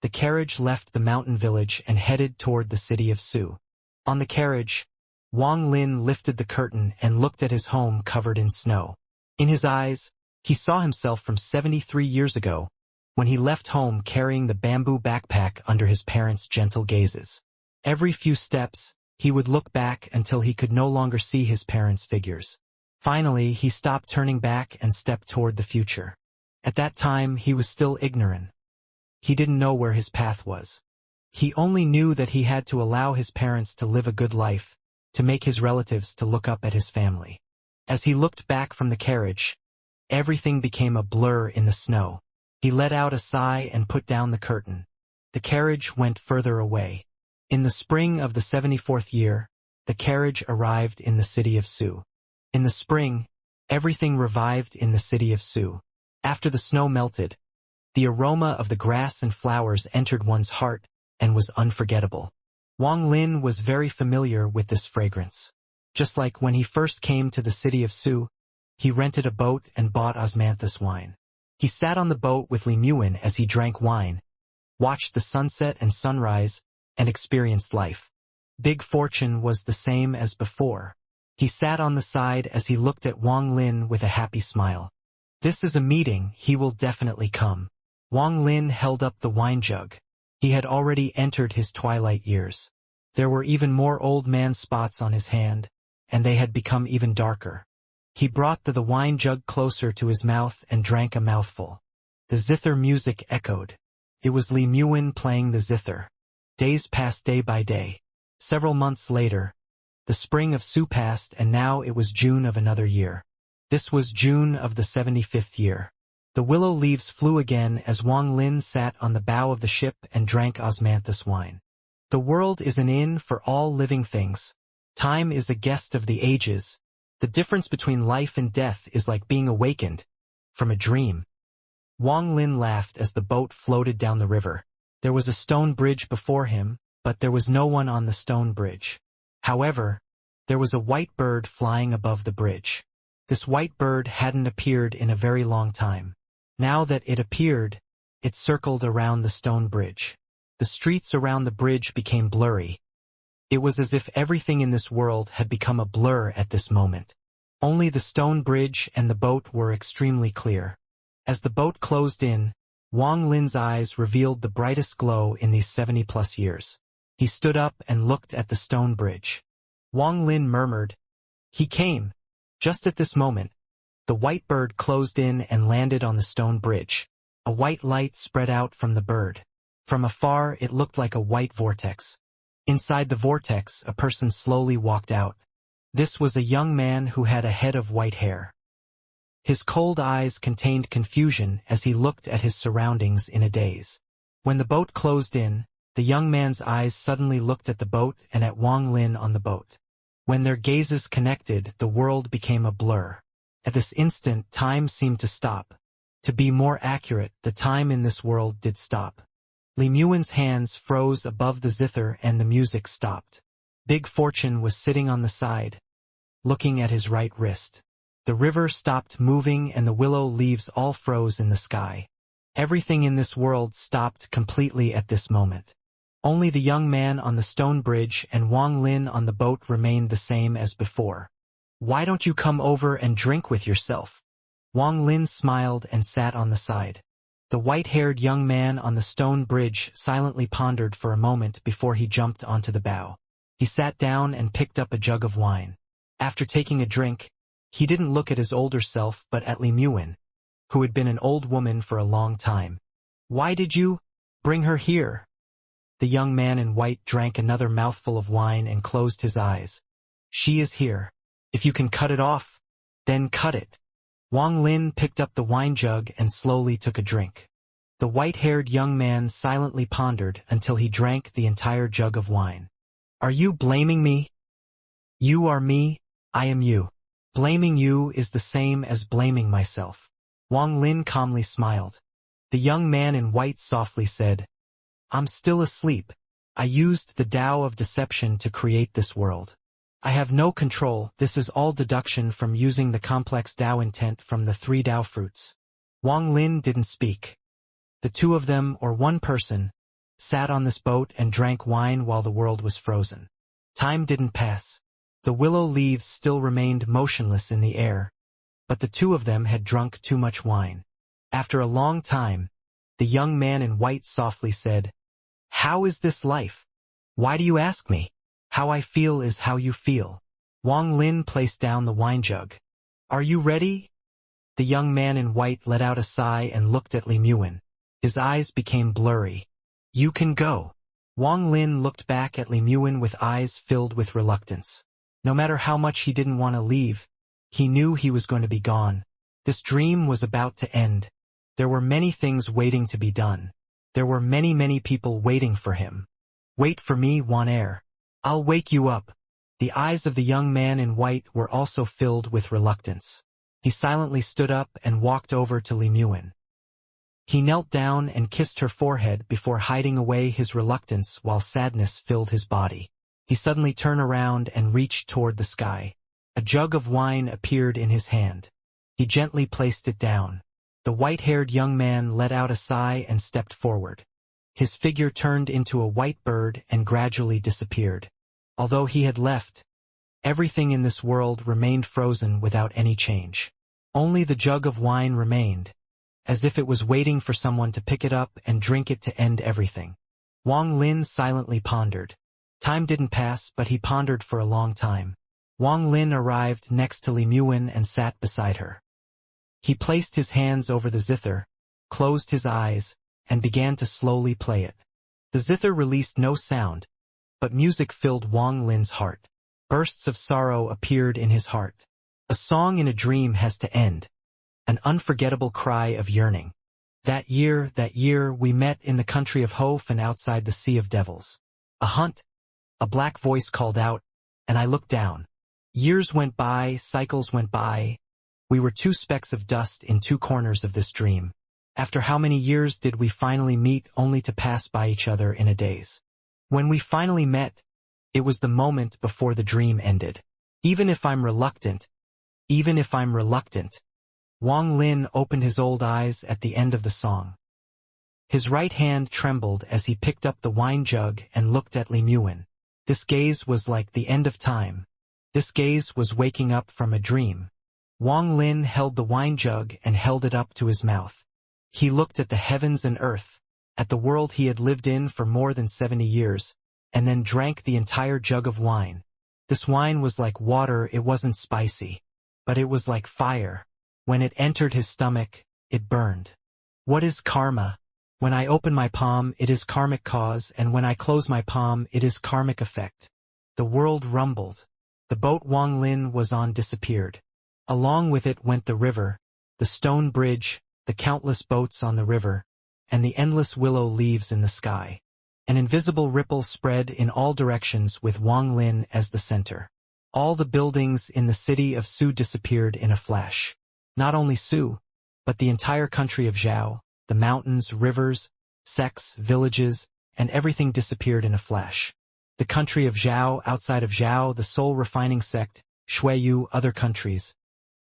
[SPEAKER 1] the carriage left the mountain village and headed toward the city of Su. On the carriage, Wang Lin lifted the curtain and looked at his home covered in snow. In his eyes, he saw himself from 73 years ago, when he left home carrying the bamboo backpack under his parents' gentle gazes. Every few steps, he would look back until he could no longer see his parents' figures. Finally, he stopped turning back and stepped toward the future. At that time, he was still ignorant. He didn't know where his path was. He only knew that he had to allow his parents to live a good life, to make his relatives to look up at his family. As he looked back from the carriage, everything became a blur in the snow. He let out a sigh and put down the curtain. The carriage went further away. In the spring of the 74th year, the carriage arrived in the city of Su. In the spring, everything revived in the city of Su. After the snow melted, the aroma of the grass and flowers entered one's heart and was unforgettable. Wang Lin was very familiar with this fragrance. Just like when he first came to the city of Su, he rented a boat and bought osmanthus wine. He sat on the boat with Li Muin as he drank wine, watched the sunset and sunrise, and experienced life. Big Fortune was the same as before. He sat on the side as he looked at Wang Lin with a happy smile. "This is a meeting, he will definitely come." Wang Lin held up the wine jug. He had already entered his twilight years. There were even more old man spots on his hand, and they had become even darker. He brought the wine jug closer to his mouth and drank a mouthful. The zither music echoed. It was Li Muin playing the zither. Days passed day by day. Several months later, the spring of Su passed and now it was June of another year. This was June of the 75th year. The willow leaves flew again as Wang Lin sat on the bow of the ship and drank osmanthus wine. The world is an inn for all living things. Time is a guest of the ages. The difference between life and death is like being awakened from a dream. Wang Lin laughed as the boat floated down the river. There was a stone bridge before him, but there was no one on the stone bridge. However, there was a white bird flying above the bridge. This white bird hadn't appeared in a very long time. Now that it appeared, it circled around the stone bridge. The streets around the bridge became blurry. It was as if everything in this world had become a blur at this moment. Only the stone bridge and the boat were extremely clear. As the boat closed in, Wang Lin's eyes revealed the brightest glow in these 70-plus years. He stood up and looked at the stone bridge. Wang Lin murmured, "He came." Just at this moment, the white bird closed in and landed on the stone bridge. A white light spread out from the bird. From afar, it looked like a white vortex. Inside the vortex, a person slowly walked out. This was a young man who had a head of white hair. His cold eyes contained confusion as he looked at his surroundings in a daze. When the boat closed in, the young man's eyes suddenly looked at the boat and at Wang Lin on the boat. When their gazes connected, the world became a blur. At this instant, time seemed to stop. To be more accurate, the time in this world did stop. Li Muin's hands froze above the zither and the music stopped. Big Fortune was sitting on the side, looking at his right wrist. The river stopped moving and the willow leaves all froze in the sky. Everything in this world stopped completely at this moment. Only the young man on the stone bridge and Wang Lin on the boat remained the same as before. "Why don't you come over and drink with yourself?" Wang Lin smiled and sat on the side. The white-haired young man on the stone bridge silently pondered for a moment before he jumped onto the bow. He sat down and picked up a jug of wine. After taking a drink, he didn't look at his older self but at Li Muin, who had been an old woman for a long time. "Why did you bring her here?" The young man in white drank another mouthful of wine and closed his eyes. She is here. If you can cut it off, then cut it. Wang Lin picked up the wine jug and slowly took a drink. The white-haired young man silently pondered until he drank the entire jug of wine. Are you blaming me? You are me, I am you. Blaming you is the same as blaming myself. Wang Lin calmly smiled. The young man in white softly said, I'm still asleep. I used the Tao of deception to create this world. I have no control. This is all deduction from using the complex Tao intent from the 3 Tao fruits. Wang Lin didn't speak. The two of them, or one person, sat on this boat and drank wine while the world was frozen. Time didn't pass. The willow leaves still remained motionless in the air, but the two of them had drunk too much wine. After a long time, the young man in white softly said, How is this life? Why do you ask me? How I feel is how you feel. Wang Lin placed down the wine jug. Are you ready? The young man in white let out a sigh and looked at Li Muin. His eyes became blurry. You can go. Wang Lin looked back at Li Muin with eyes filled with reluctance. No matter how much he didn't want to leave, he knew he was going to be gone. This dream was about to end. There were many things waiting to be done. There were many people waiting for him. Wait for me, Wan Er. I'll wake you up. The eyes of the young man in white were also filled with reluctance. He silently stood up and walked over to Li Muin. He knelt down and kissed her forehead before hiding away his reluctance while sadness filled his body. He suddenly turned around and reached toward the sky. A jug of wine appeared in his hand. He gently placed it down. The white-haired young man let out a sigh and stepped forward. His figure turned into a white bird and gradually disappeared. Although he had left, everything in this world remained frozen without any change. Only the jug of wine remained, as if it was waiting for someone to pick it up and drink it to end everything. Wang Lin silently pondered. Time didn't pass, but he pondered for a long time. Wang Lin arrived next to Li Muin and sat beside her. He placed his hands over the zither, closed his eyes, and began to slowly play it. The zither released no sound, but music filled Wang Lin's heart. Bursts of sorrow appeared in his heart. A song in a dream has to end. An unforgettable cry of yearning. That year we met in the country of Hof and outside the Sea of Devils. A hunt. A black voice called out, and I looked down. Years went by, cycles went by. We were 2 specks of dust in 2 corners of this dream. After how many years did we finally meet only to pass by each other in a daze? When we finally met, it was the moment before the dream ended. Even if I'm reluctant, Wang Lin opened his old eyes at the end of the song. His right hand trembled as he picked up the wine jug and looked at Li Muin. This gaze was like the end of time. This gaze was waking up from a dream. Wang Lin held the wine jug and held it up to his mouth. He looked at the heavens and earth, at the world he had lived in for more than 70 years, and then drank the entire jug of wine. This wine was like water. It wasn't spicy, but it was like fire. When it entered his stomach, it burned. What is karma? When I open my palm, it is karmic cause, and when I close my palm, it is karmic effect. The world rumbled. The boat Wang Lin was on disappeared. Along with it went the river, the stone bridge, the countless boats on the river, and the endless willow leaves in the sky. An invisible ripple spread in all directions with Wang Lin as the center. All the buildings in the city of Su disappeared in a flash. Not only Su, but the entire country of Zhao, the mountains, rivers, sects, villages, and everything disappeared in a flash. The country of Zhao, outside of Zhao, the soul refining sect, Shuiyu, other countries.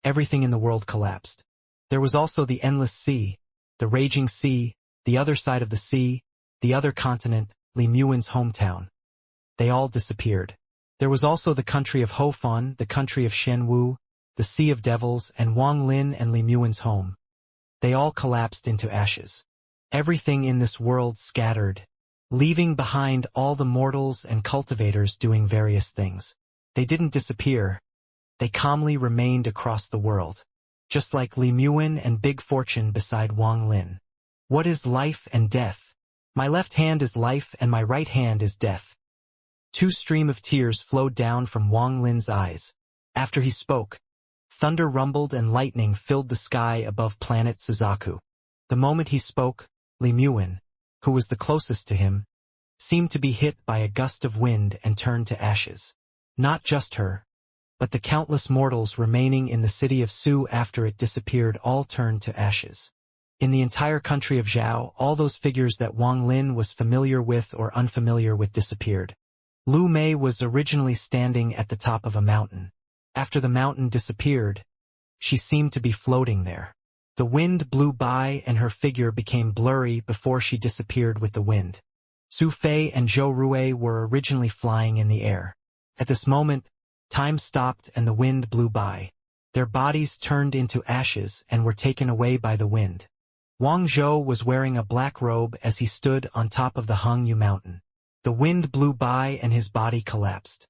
[SPEAKER 1] Everything in the world collapsed. There was also the endless sea, the raging sea, the other side of the sea, the other continent, Li Muin's hometown. They all disappeared. There was also the country of Hofan, the country of Shenwu, the Sea of Devils, and Wang Lin and Li Muin's home. They all collapsed into ashes. Everything in this world scattered, leaving behind all the mortals and cultivators doing various things. They didn't disappear. They calmly remained across the world, just like Li Muin and Big Fortune beside Wang Lin. What is life and death? My left hand is life and my right hand is death. Two streams of tears flowed down from Wang Lin's eyes. After he spoke, thunder rumbled and lightning filled the sky above planet Suzaku. The moment he spoke, Li Muin, who was the closest to him, seemed to be hit by a gust of wind and turned to ashes. Not just her, but the countless mortals remaining in the city of Su after it disappeared all turned to ashes. In the entire country of Zhao, all those figures that Wang Lin was familiar with or unfamiliar with disappeared. Lu Mei was originally standing at the top of a mountain. After the mountain disappeared, she seemed to be floating there. The wind blew by and her figure became blurry before she disappeared with the wind. Su Fei and Zhou Rui were originally flying in the air. At this moment, time stopped and the wind blew by. Their bodies turned into ashes and were taken away by the wind. Wang Zhou was wearing a black robe as he stood on top of the Hongyu mountain. The wind blew by and his body collapsed.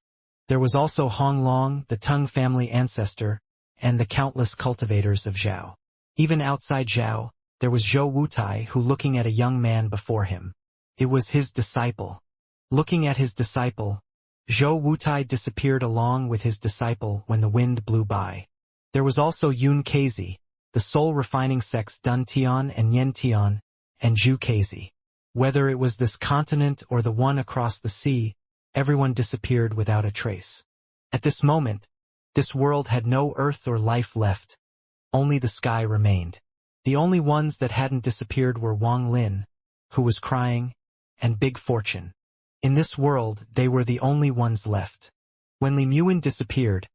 [SPEAKER 1] There was also Hong Long, the Tang family ancestor, and the countless cultivators of Zhao. Even outside Zhao, there was Zhou Wutai who looking at a young man before him. It was his disciple. Looking at his disciple, Zhou Wutai disappeared along with his disciple when the wind blew by. There was also Yun Keizi, the soul refining sects Dun Tian and Yen Tian, and Zhu Keizi. Whether it was this continent or the one across the sea, everyone disappeared without a trace. At this moment, this world had no earth or life left. Only the sky remained. The only ones that hadn't disappeared were Wang Lin, who was crying, and Big Fortune. In this world, they were the only ones left. When Li Muin disappeared,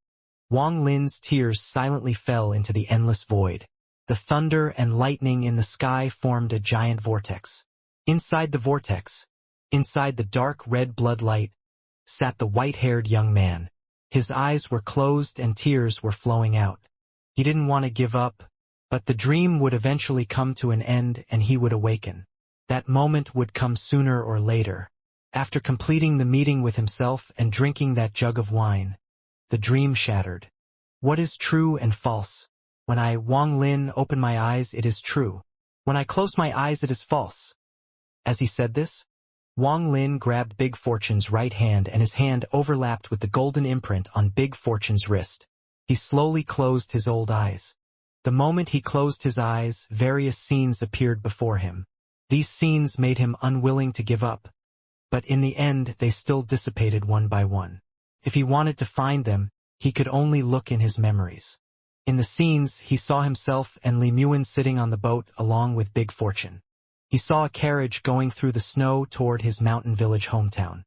[SPEAKER 1] Wang Lin's tears silently fell into the endless void. The thunder and lightning in the sky formed a giant vortex. Inside the vortex, inside the dark red blood light, sat the white-haired young man. His eyes were closed and tears were flowing out. He didn't want to give up, but the dream would eventually come to an end and he would awaken. That moment would come sooner or later. After completing the meeting with himself and drinking that jug of wine, the dream shattered. What is true and false? When I, Wang Lin, open my eyes, it is true. When I close my eyes, it is false. As he said this, Wang Lin grabbed Big Fortune's right hand and his hand overlapped with the golden imprint on Big Fortune's wrist. He slowly closed his old eyes. The moment he closed his eyes, various scenes appeared before him. These scenes made him unwilling to give up, but in the end they still dissipated one by one. If he wanted to find them, he could only look in his memories. In the scenes, he saw himself and Li Muin sitting on the boat along with Big Fortune. He saw a carriage going through the snow toward his mountain village hometown.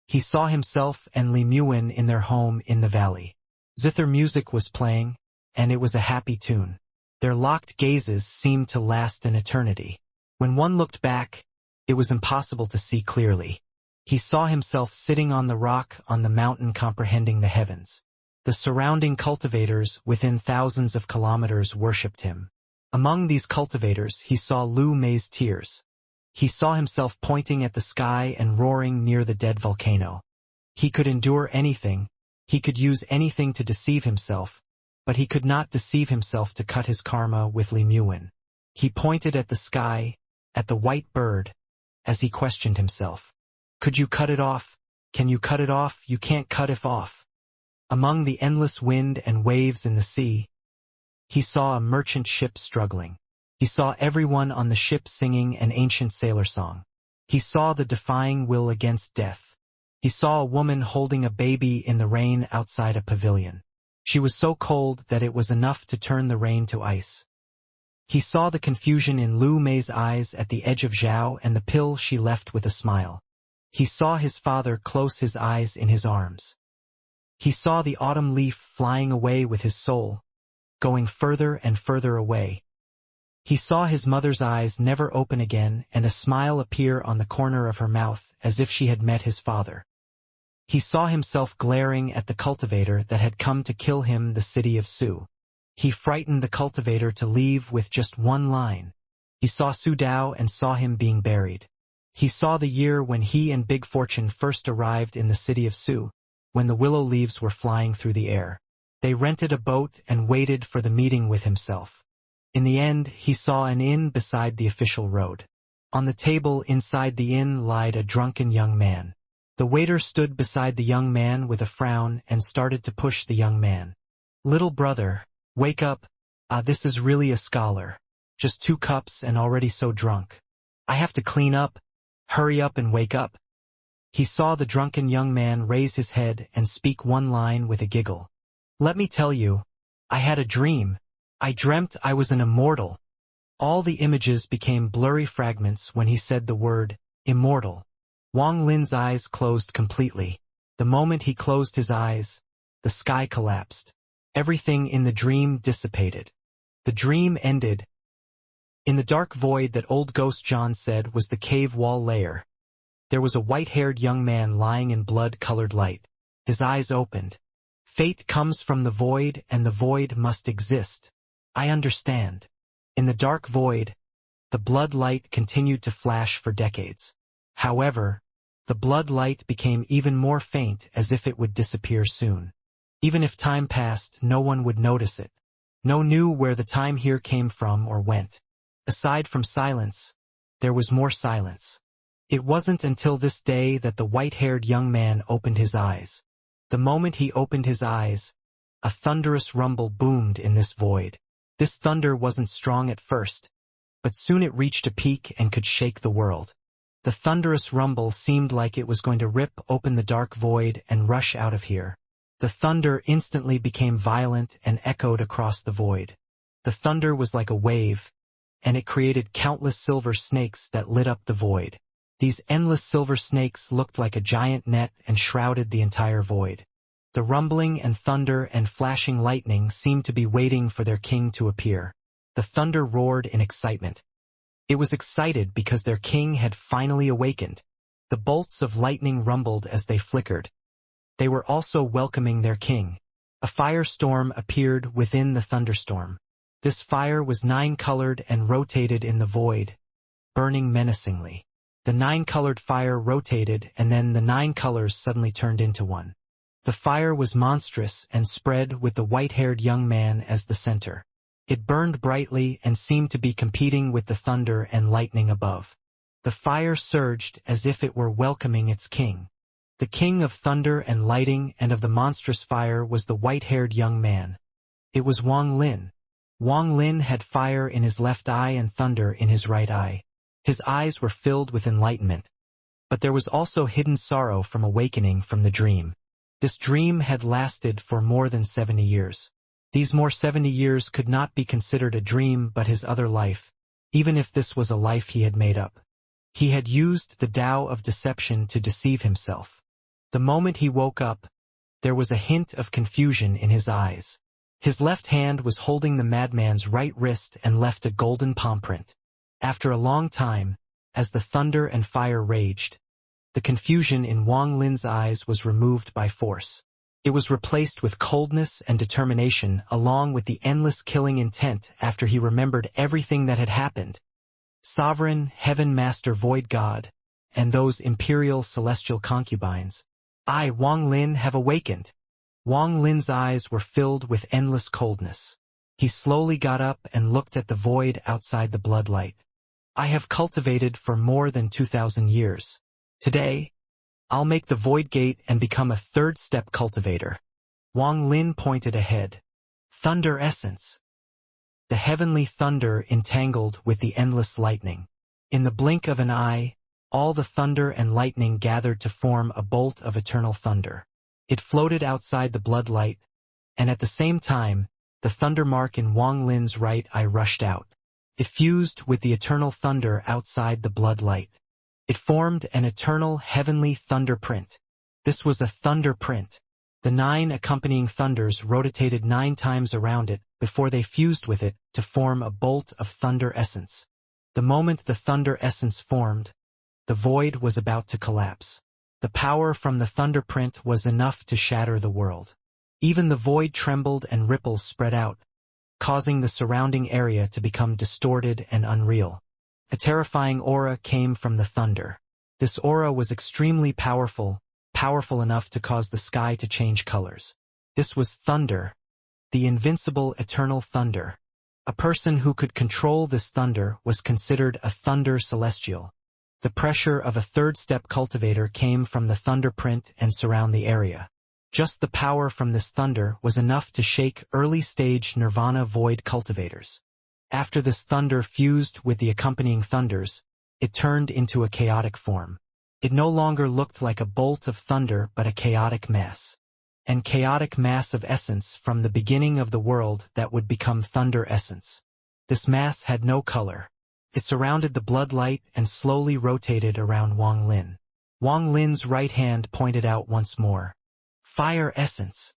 [SPEAKER 1] He saw himself and Li Muin in their home in the valley. Zither music was playing, and it was a happy tune. Their locked gazes seemed to last an eternity. When one looked back, it was impossible to see clearly. He saw himself sitting on the rock on the mountain comprehending the heavens. The surrounding cultivators within thousands of kilometers worshipped him. Among these cultivators he saw Lu Mei's tears. He saw himself pointing at the sky and roaring near the dead volcano. He could endure anything, he could use anything to deceive himself, but he could not deceive himself to cut his karma with Li Muin. He pointed at the sky, at the white bird, as he questioned himself. Could you cut it off? Can you cut it off? You can't cut it off. Among the endless wind and waves in the sea, he saw a merchant ship struggling. He saw everyone on the ship singing an ancient sailor song. He saw the defying will against death. He saw a woman holding a baby in the rain outside a pavilion. She was so cold that it was enough to turn the rain to ice. He saw the confusion in Lu Mei's eyes at the edge of Zhao and the pill she left with a smile. He saw his father close his eyes in his arms. He saw the autumn leaf flying away with his soul, going further and further away. He saw his mother's eyes never open again and a smile appear on the corner of her mouth as if she had met his father. He saw himself glaring at the cultivator that had come to kill him, the city of Su. He frightened the cultivator to leave with just one line. He saw Su Dao and saw him being buried. He saw the year when he and Big Fortune first arrived in the city of Su, when the willow leaves were flying through the air. They rented a boat and waited for the meeting with himself. In the end, he saw an inn beside the official road. On the table inside the inn lied a drunken young man. The waiter stood beside the young man with a frown and started to push the young man. "Little brother, wake up. This is really a scholar. Just 2 cups and already so drunk. I have to clean up. Hurry up and wake up." He saw the drunken young man raise his head and speak one line with a giggle. "Let me tell you, I had a dream. I dreamt I was an immortal." All the images became blurry fragments when he said the word, immortal. Wang Lin's eyes closed completely. The moment he closed his eyes, the sky collapsed. Everything in the dream dissipated. The dream ended. In the dark void that old Ghost John said was the cave wall layer, there was a white-haired young man lying in blood-colored light. His eyes opened. "Fate comes from the void and the void must exist. I understand." In the dark void, the blood light continued to flash for decades. However, the blood light became even more faint as if it would disappear soon. Even if time passed, no one would notice it. No one knew where the time here came from or went. Aside from silence, there was more silence. It wasn't until this day that the white-haired young man opened his eyes. The moment he opened his eyes, a thunderous rumble boomed in this void. This thunder wasn't strong at first, but soon it reached a peak and could shake the world. The thunderous rumble seemed like it was going to rip open the dark void and rush out of here. The thunder instantly became violent and echoed across the void. The thunder was like a wave, and it created countless silver snakes that lit up the void. These endless silver snakes looked like a giant net and shrouded the entire void. The rumbling and thunder and flashing lightning seemed to be waiting for their king to appear. The thunder roared in excitement. It was excited because their king had finally awakened. The bolts of lightning rumbled as they flickered. They were also welcoming their king. A firestorm appeared within the thunderstorm. This fire was 9-colored and rotated in the void, burning menacingly. The 9-colored fire rotated and then the 9 colors suddenly turned into one. The fire was monstrous and spread with the white-haired young man as the center. It burned brightly and seemed to be competing with the thunder and lightning above. The fire surged as if it were welcoming its king. The king of thunder and lightning and of the monstrous fire was the white-haired young man. It was Wang Lin. Wang Lin had fire in his left eye and thunder in his right eye. His eyes were filled with enlightenment. But there was also hidden sorrow from awakening from the dream. This dream had lasted for more than 70 years. These more 70 years could not be considered a dream but his other life, even if this was a life he had made up. He had used the Tao of deception to deceive himself. The moment he woke up, there was a hint of confusion in his eyes. His left hand was holding the madman's right wrist and left a golden palm print. After a long time, as the thunder and fire raged, the confusion in Wang Lin's eyes was removed by force. It was replaced with coldness and determination along with the endless killing intent after he remembered everything that had happened. Sovereign, Heaven Master Void God, and those imperial celestial concubines. I, Wang Lin, have awakened. Wang Lin's eyes were filled with endless coldness. He slowly got up and looked at the void outside the bloodlight. I have cultivated for more than 2,000 years. Today, I'll make the void gate and become a third-step cultivator. Wang Lin pointed ahead. Thunder essence. The heavenly thunder entangled with the endless lightning. In the blink of an eye, all the thunder and lightning gathered to form a bolt of eternal thunder. It floated outside the bloodlight, and at the same time, the thunder mark in Wang Lin's right eye rushed out. It fused with the eternal thunder outside the bloodlight. It formed an eternal heavenly thunder print. This was a thunder print. The 9 accompanying thunders rotated 9 times around it before they fused with it to form a bolt of thunder essence. The moment the thunder essence formed, the void was about to collapse. The power from the thunder print was enough to shatter the world. Even the void trembled and ripples spread out, causing the surrounding area to become distorted and unreal. A terrifying aura came from the thunder. This aura was extremely powerful enough to cause the sky to change colors. This was thunder, the invincible eternal thunder. A person who could control this thunder was considered a thunder celestial. The pressure of a third-step cultivator came from the thunder print and surround the area. Just the power from this thunder was enough to shake early-stage nirvana void cultivators. After this thunder fused with the accompanying thunders, it turned into a chaotic form. It no longer looked like a bolt of thunder but a chaotic mass. And chaotic mass of essence from the beginning of the world that would become thunder essence. This mass had no color. It surrounded the blood light and slowly rotated around Wang Lin. Wang Lin's right hand pointed out once more. Fire essence.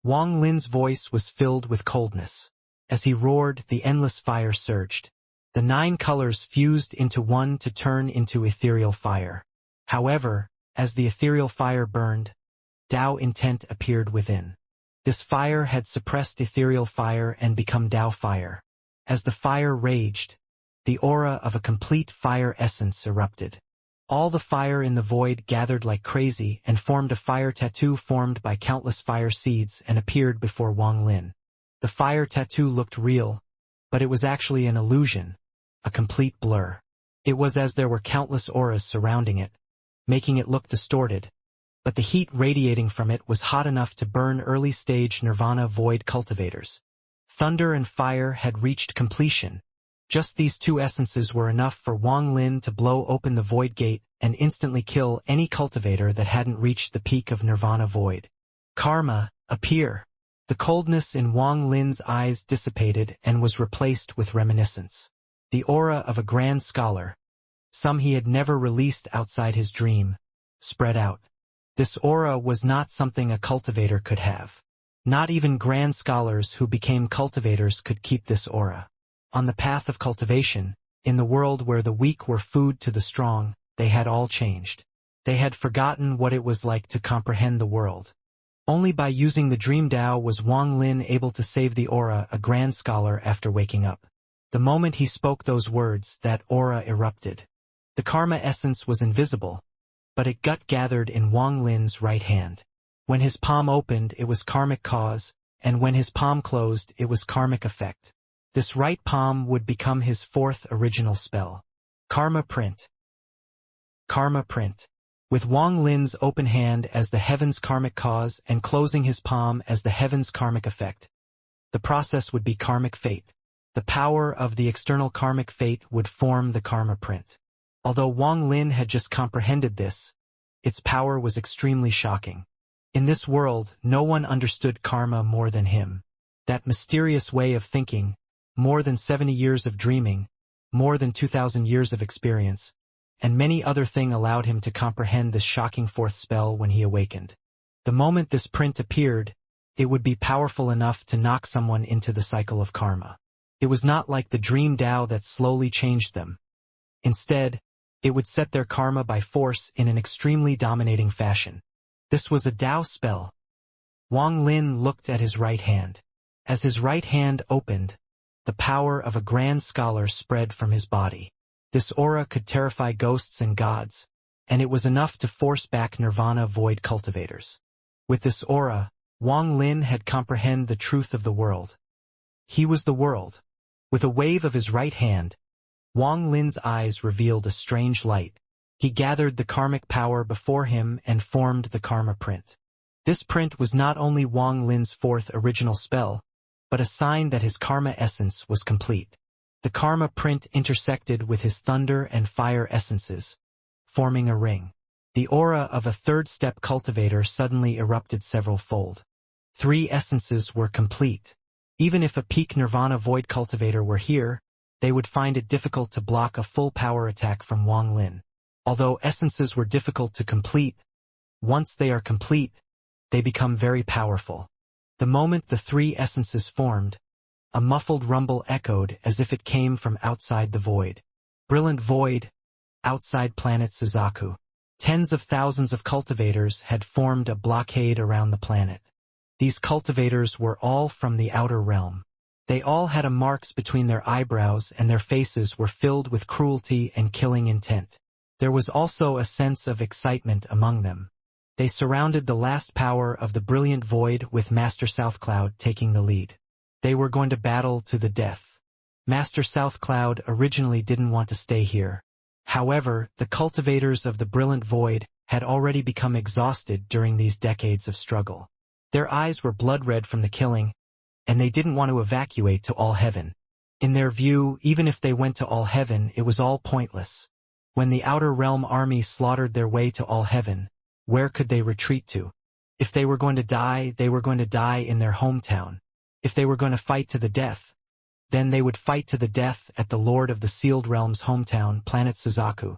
[SPEAKER 1] Wang Lin's voice was filled with coldness. As he roared, the endless fire surged. The 9 colors fused into one to turn into ethereal fire. However, as the ethereal fire burned, Tao intent appeared within. This fire had suppressed ethereal fire and become Tao fire. As the fire raged, the aura of a complete fire essence erupted. All the fire in the void gathered like crazy and formed a fire tattoo formed by countless fire seeds and appeared before Wang Lin. The fire tattoo looked real, but it was actually an illusion, a complete blur. It was as there were countless auras surrounding it, making it look distorted, but the heat radiating from it was hot enough to burn early-stage nirvana void cultivators. Thunder and fire had reached completion. Just these 2 essences were enough for Wang Lin to blow open the void gate and instantly kill any cultivator that hadn't reached the peak of nirvana void. Karma, appear. The coldness in Wang Lin's eyes dissipated and was replaced with reminiscence. The aura of a grand scholar, some he had never released outside his dream, spread out. This aura was not something a cultivator could have. Not even grand scholars who became cultivators could keep this aura. On the path of cultivation, in the world where the weak were food to the strong, they had all changed. They had forgotten what it was like to comprehend the world. Only by using the dream Tao was Wang Lin able to save the aura a grand scholar after waking up. The moment he spoke those words, that aura erupted. The karma essence was invisible, but it gathered in Wang Lin's right hand. When his palm opened, it was karmic cause, and when his palm closed, it was karmic effect. This right palm would become his 4th original spell. Karma print. Karma print. With Wang Lin's open hand as the heaven's karmic cause and closing his palm as the heaven's karmic effect, the process would be karmic fate. The power of the external karmic fate would form the karma print. Although Wang Lin had just comprehended this, its power was extremely shocking. In this world, no one understood karma more than him. That mysterious way of thinking, more than 70 years of dreaming, more than 2,000 years of experience, and many other things allowed him to comprehend this shocking 4th spell when he awakened. The moment this print appeared, it would be powerful enough to knock someone into the cycle of karma. It was not like the dream Tao that slowly changed them. Instead, it would set their karma by force in an extremely dominating fashion. This was a Tao spell. Wang Lin looked at his right hand. As his right hand opened, the power of a grand scholar spread from his body. This aura could terrify ghosts and gods, and it was enough to force back nirvana void cultivators. With this aura, Wang Lin had comprehended the truth of the world. He was the world. With a wave of his right hand, Wang Lin's eyes revealed a strange light. He gathered the karmic power before him and formed the karma print. This print was not only Wang Lin's 4th original spell, but a sign that his karma essence was complete. The karma print intersected with his thunder and fire essences, forming a ring. The aura of a 3rd-step cultivator suddenly erupted several-fold. 3 essences were complete. Even if a peak nirvana void cultivator were here, they would find it difficult to block a full power attack from Wang Lin. Although essences were difficult to complete, once they are complete, they become very powerful. The moment the 3 essences formed, a muffled rumble echoed as if it came from outside the void. Brilliant void, outside planet Suzaku. Tens of thousands of cultivators had formed a blockade around the planet. These cultivators were all from the outer realm. They all had marks between their eyebrows and their faces were filled with cruelty and killing intent. There was also a sense of excitement among them. They surrounded the last power of the brilliant void with Master Southcloud taking the lead. They were going to battle to the death. Master South Cloud originally didn't want to stay here. However, the cultivators of the Brilliant Void had already become exhausted during these decades of struggle. Their eyes were blood-red from the killing, and they didn't want to evacuate to All Heaven. In their view, even if they went to All Heaven, it was all pointless. When the Outer Realm army slaughtered their way to All Heaven, where could they retreat to? If they were going to die, they were going to die in their hometown. If they were going to fight to the death, then they would fight to the death at the Lord of the Sealed Realm's hometown, planet Suzaku.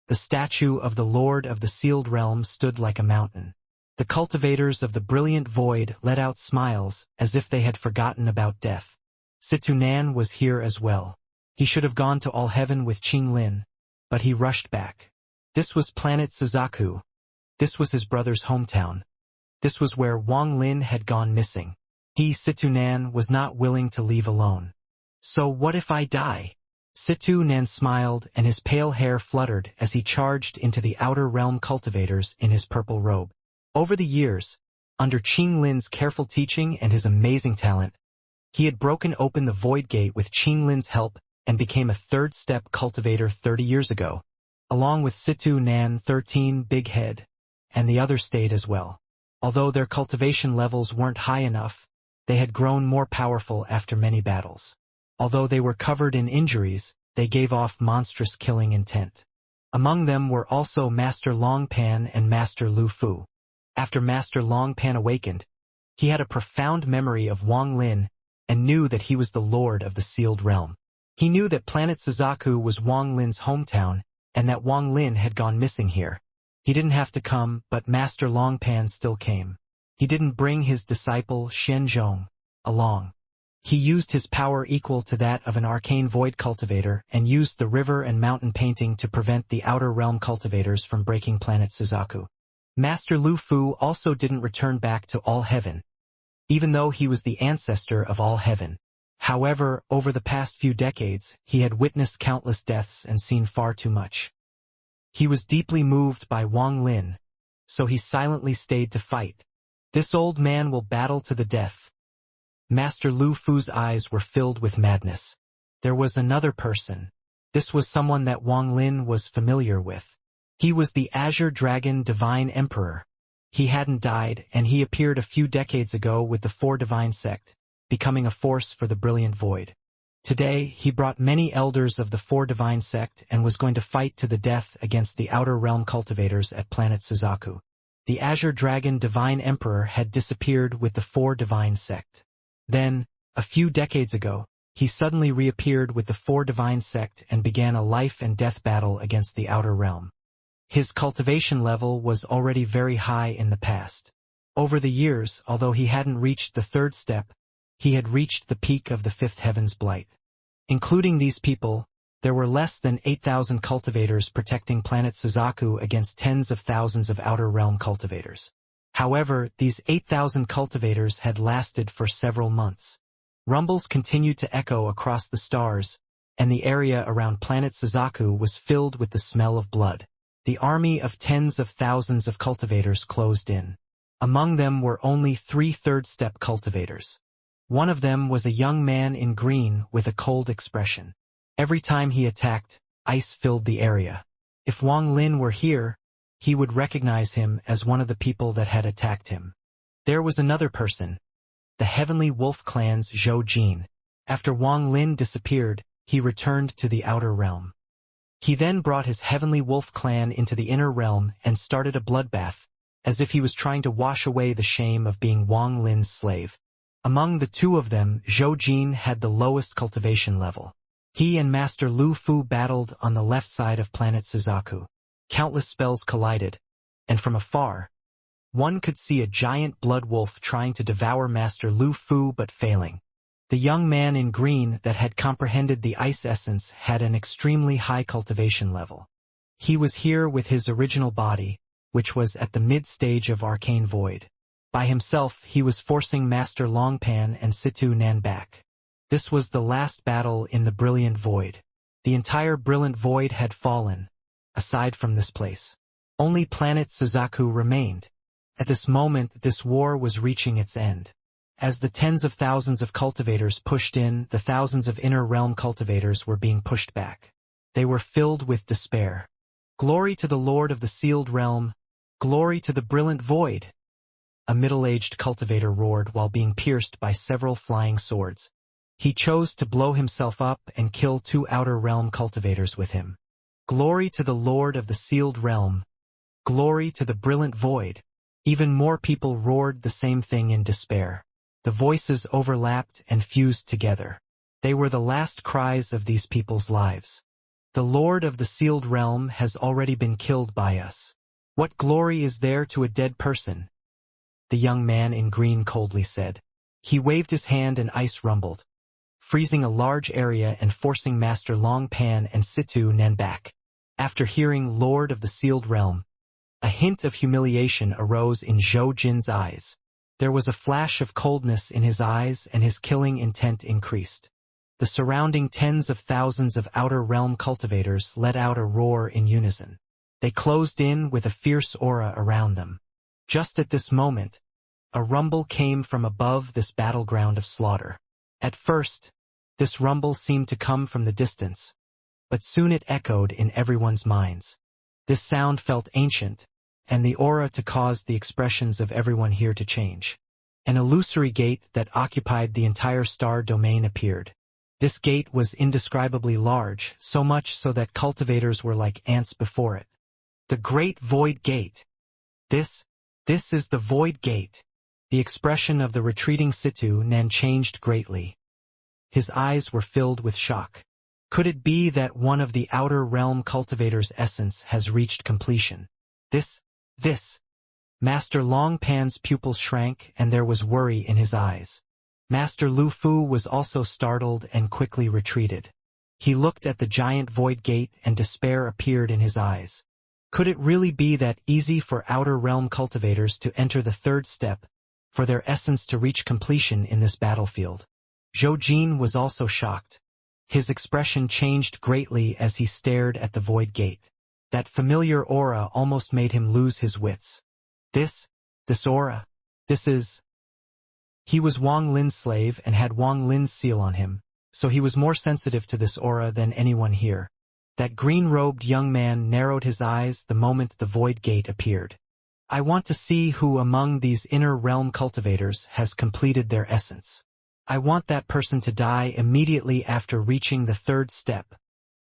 [SPEAKER 1] The statue of the Lord of the Sealed Realm stood like a mountain. The cultivators of the Brilliant Void let out smiles as if they had forgotten about death. Situnan was here as well. He should have gone to All Heaven with Qinglin, but he rushed back. This was planet Suzaku. This was his brother's hometown. This was where Wang Lin had gone missing. He, Situnan, was not willing to leave alone. So what if I die? Situnan smiled and his pale hair fluttered as he charged into the Outer Realm cultivators in his purple robe. Over the years, under Qinglin's careful teaching and his amazing talent, he had broken open the Void Gate with Qinglin's help and became a third-step cultivator 30 years ago. Along with Situ Nan 13 Big Head, and the others stayed as well. Although their cultivation levels weren't high enough, they had grown more powerful after many battles. Although they were covered in injuries, they gave off monstrous killing intent. Among them were also Master Longpan and Master Lu Fu. After Master Longpan awakened, he had a profound memory of Wang Lin and knew that he was the Lord of the Sealed Realm. He knew that planet Suzaku was Wang Lin's hometown and that Wang Lin had gone missing here. He didn't have to come, but Master Longpan still came. He didn't bring his disciple Xianxia along. He used his power equal to that of an arcane void cultivator and used the river and mountain painting to prevent the Outer Realm cultivators from breaking planet Suzaku. Master Lu Fu also didn't return back to All Heaven, even though he was the ancestor of All Heaven. However, over the past few decades, he had witnessed countless deaths and seen far too much. He was deeply moved by Wang Lin, so he silently stayed to fight. This old man will battle to the death. Master Lu Fu's eyes were filled with madness. There was another person. This was someone that Wang Lin was familiar with. He was the Azure Dragon Divine Emperor. He hadn't died, and he appeared a few decades ago with the Four Divine Sect, becoming a force for the Brilliant Void. Today, he brought many elders of the Four Divine Sect and was going to fight to the death against the Outer Realm cultivators at planet Suzaku. The Azure Dragon Divine Emperor had disappeared with the Four Divine Sect. Then, a few decades ago, he suddenly reappeared with the Four Divine Sect and began a life and death battle against the Outer Realm. His cultivation level was already very high in the past. Over the years, although he hadn't reached the third step, he had reached the peak of the Fifth Heaven's Blight. Including these people, there were less than 8,000 cultivators protecting planet Suzaku against tens of thousands of Outer Realm cultivators. However, these 8,000 cultivators had lasted for several months. Rumbles continued to echo across the stars, and the area around planet Suzaku was filled with the smell of blood. The army of tens of thousands of cultivators closed in. Among them were only 3 third-step cultivators. One of them was a young man in green with a cold expression. Every time he attacked, ice filled the area. If Wang Lin were here, he would recognize him as one of the people that had attacked him. There was another person, the Heavenly Wolf Clan's Zhou Jin. After Wang Lin disappeared, he returned to the Outer Realm. He then brought his Heavenly Wolf Clan into the Inner Realm and started a bloodbath, as if he was trying to wash away the shame of being Wang Lin's slave. Among the two of them, Zhou Jin had the lowest cultivation level. He and Master Lu Fu battled on the left side of planet Suzaku. Countless spells collided, and from afar, one could see a giant blood wolf trying to devour Master Lu Fu but failing. The young man in green that had comprehended the ice essence had an extremely high cultivation level. He was here with his original body, which was at the mid-stage of Arcane Void. By himself, he was forcing Master Longpan and Situ Nan back. This was the last battle in the Brilliant Void. The entire Brilliant Void had fallen. Aside from this place, only planet Suzaku remained. At this moment, this war was reaching its end. As the tens of thousands of cultivators pushed in, the thousands of inner realm cultivators were being pushed back. They were filled with despair. Glory to the Lord of the sealed realm! Glory to the brilliant void! A middle-aged cultivator roared while being pierced by several flying swords. He chose to blow himself up and kill 2 outer realm cultivators with him. Glory to the Lord of the sealed realm! Glory to the brilliant void! Even more people roared the same thing in despair. The voices overlapped and fused together. They were the last cries of these people's lives. The Lord of the sealed realm has already been killed by us. What glory is there to a dead person? The young man in green coldly said. He waved his hand and ice rumbled, freezing a large area and forcing Master Longpan and Situ Nen back. After hearing Lord of the sealed realm, a hint of humiliation arose in Zhou Jin's eyes. There was a flash of coldness in his eyes and his killing intent increased. The surrounding tens of thousands of outer realm cultivators let out a roar in unison. They closed in with a fierce aura around them. Just at this moment, a rumble came from above this battleground of slaughter. At first, this rumble seemed to come from the distance, but soon it echoed in everyone's minds. This sound felt ancient, and the aura to cause the expressions of everyone here to change. An illusory gate that occupied the entire star domain appeared. This gate was indescribably large, so much so that cultivators were like ants before it. The Great Void Gate. This is the Void Gate. The expression of the retreating Situ Nen changed greatly. His eyes were filled with shock. Could it be that one of the outer realm cultivators' essence has reached completion? This. Master Longpan's pupils shrank and there was worry in his eyes. Master Lu Fu was also startled and quickly retreated. He looked at the giant void gate and despair appeared in his eyes. Could it really be that easy for outer realm cultivators to enter the 3rd step, for their essence to reach completion in this battlefield? Zhou Jin was also shocked. His expression changed greatly as he stared at the void gate. That familiar aura almost made him lose his wits. This aura, this is... He was Wang Lin's slave and had Wang Lin's seal on him, so he was more sensitive to this aura than anyone here. That green-robed young man narrowed his eyes the moment the void gate appeared. I want to see who among these inner realm cultivators has completed their essence. I want that person to die immediately after reaching the 3rd step.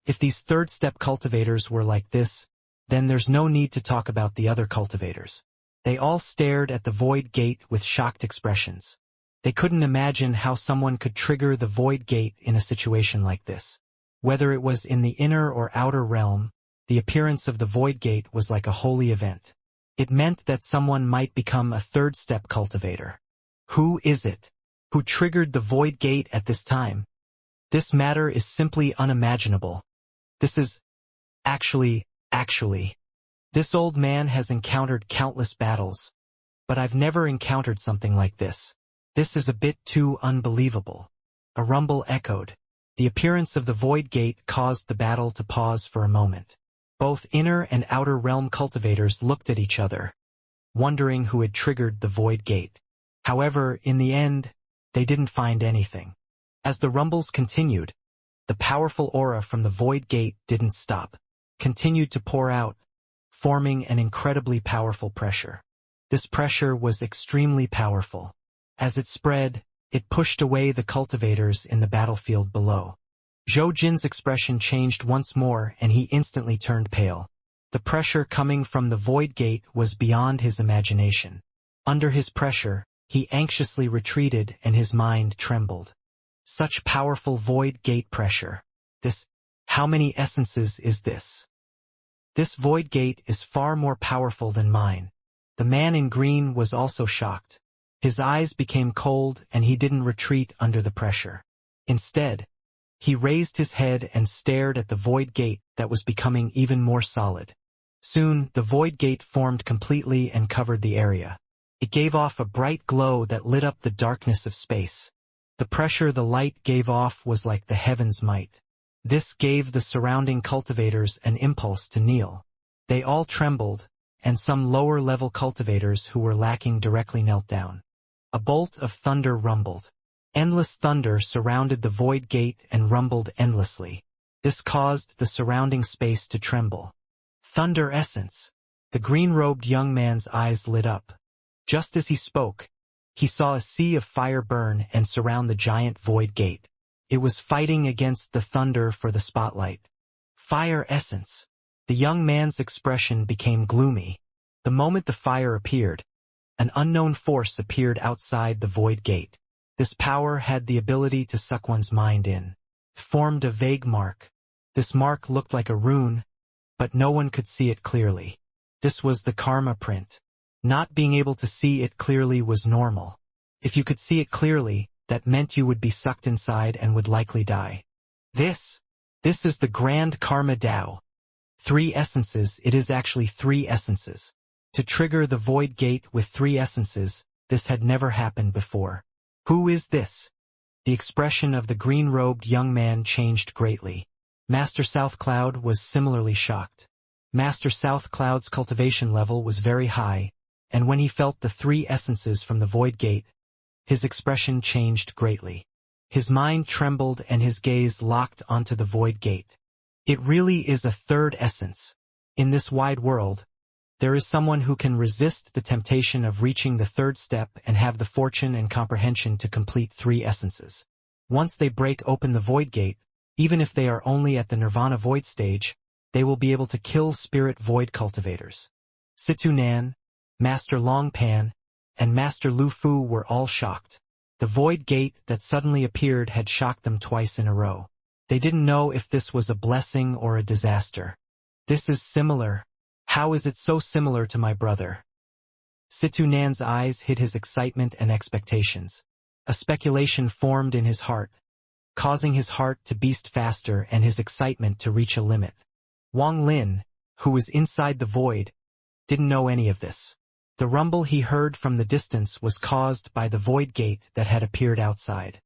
[SPEAKER 1] If these 3rd step cultivators were like this, then there's no need to talk about the other cultivators. They all stared at the void gate with shocked expressions. They couldn't imagine how someone could trigger the void gate in a situation like this. Whether it was in the inner or outer realm, the appearance of the void gate was like a holy event. It meant that someone might become a 3rd step cultivator. Who is it? Who triggered the void gate at this time? This matter is simply unimaginable. This is... Actually, this old man has encountered countless battles, but I've never encountered something like this. This is a bit too unbelievable. A rumble echoed. The appearance of the void gate caused the battle to pause for a moment. Both inner and outer realm cultivators looked at each other, wondering who had triggered the void gate. However, in the end, they didn't find anything. As the rumbles continued, the powerful aura from the void gate didn't stop, continued to pour out, forming an incredibly powerful pressure. This pressure was extremely powerful. As it spread, it pushed away the cultivators in the battlefield below. Zhou Jin's expression changed once more and he instantly turned pale. The pressure coming from the void gate was beyond his imagination. Under his pressure, he anxiously retreated and his mind trembled. Such powerful void gate pressure. How many essences is this? This void gate is far more powerful than mine. The man in green was also shocked. His eyes became cold and he didn't retreat under the pressure. Instead, he raised his head and stared at the void gate that was becoming even more solid. Soon, the void gate formed completely and covered the area. It gave off a bright glow that lit up the darkness of space. The pressure the light gave off was like the heaven's might. This gave the surrounding cultivators an impulse to kneel. They all trembled, and some lower-level cultivators who were lacking directly knelt down. A bolt of thunder rumbled. Endless thunder surrounded the void gate and rumbled endlessly. This caused the surrounding space to tremble. Thunder essence. The green-robed young man's eyes lit up. Just as he spoke, he saw a sea of fire burn and surround the giant void gate. It was fighting against the thunder for the spotlight. Fire essence. The young man's expression became gloomy. The moment the fire appeared, an unknown force appeared outside the void gate. This power had the ability to suck one's mind in. It formed a vague mark. This mark looked like a rune, but no one could see it clearly. This was the karma print. Not being able to see it clearly was normal. If you could see it clearly, that meant you would be sucked inside and would likely die. This is the grand karma Tao. 3 essences. It is actually 3 essences. To trigger the void gate with 3 essences, this had never happened before. Who is this? The expression of the green-robed young man changed greatly. Master South Cloud was similarly shocked. Master South Cloud's cultivation level was very high, and when he felt the 3 essences from the void gate, his expression changed greatly. His mind trembled and his gaze locked onto the void gate. It really is a 3rd essence. In this wide world, there is someone who can resist the temptation of reaching the 3rd step and have the fortune and comprehension to complete 3 essences. Once they break open the void gate, even if they are only at the nirvana void stage, they will be able to kill spirit void cultivators. Situ Nan, Master Long Pan, and Master Lu Fu were all shocked. The void gate that suddenly appeared had shocked them twice in a row. They didn't know if this was a blessing or a disaster. This is similar. How is it so similar to my brother? Situ Nan's eyes hid his excitement and expectations. A speculation formed in his heart, causing his heart to beat faster and his excitement to reach a limit. Wang Lin, who was inside the void, didn't know any of this. The rumble he heard from the distance was caused by the void gate that had appeared outside.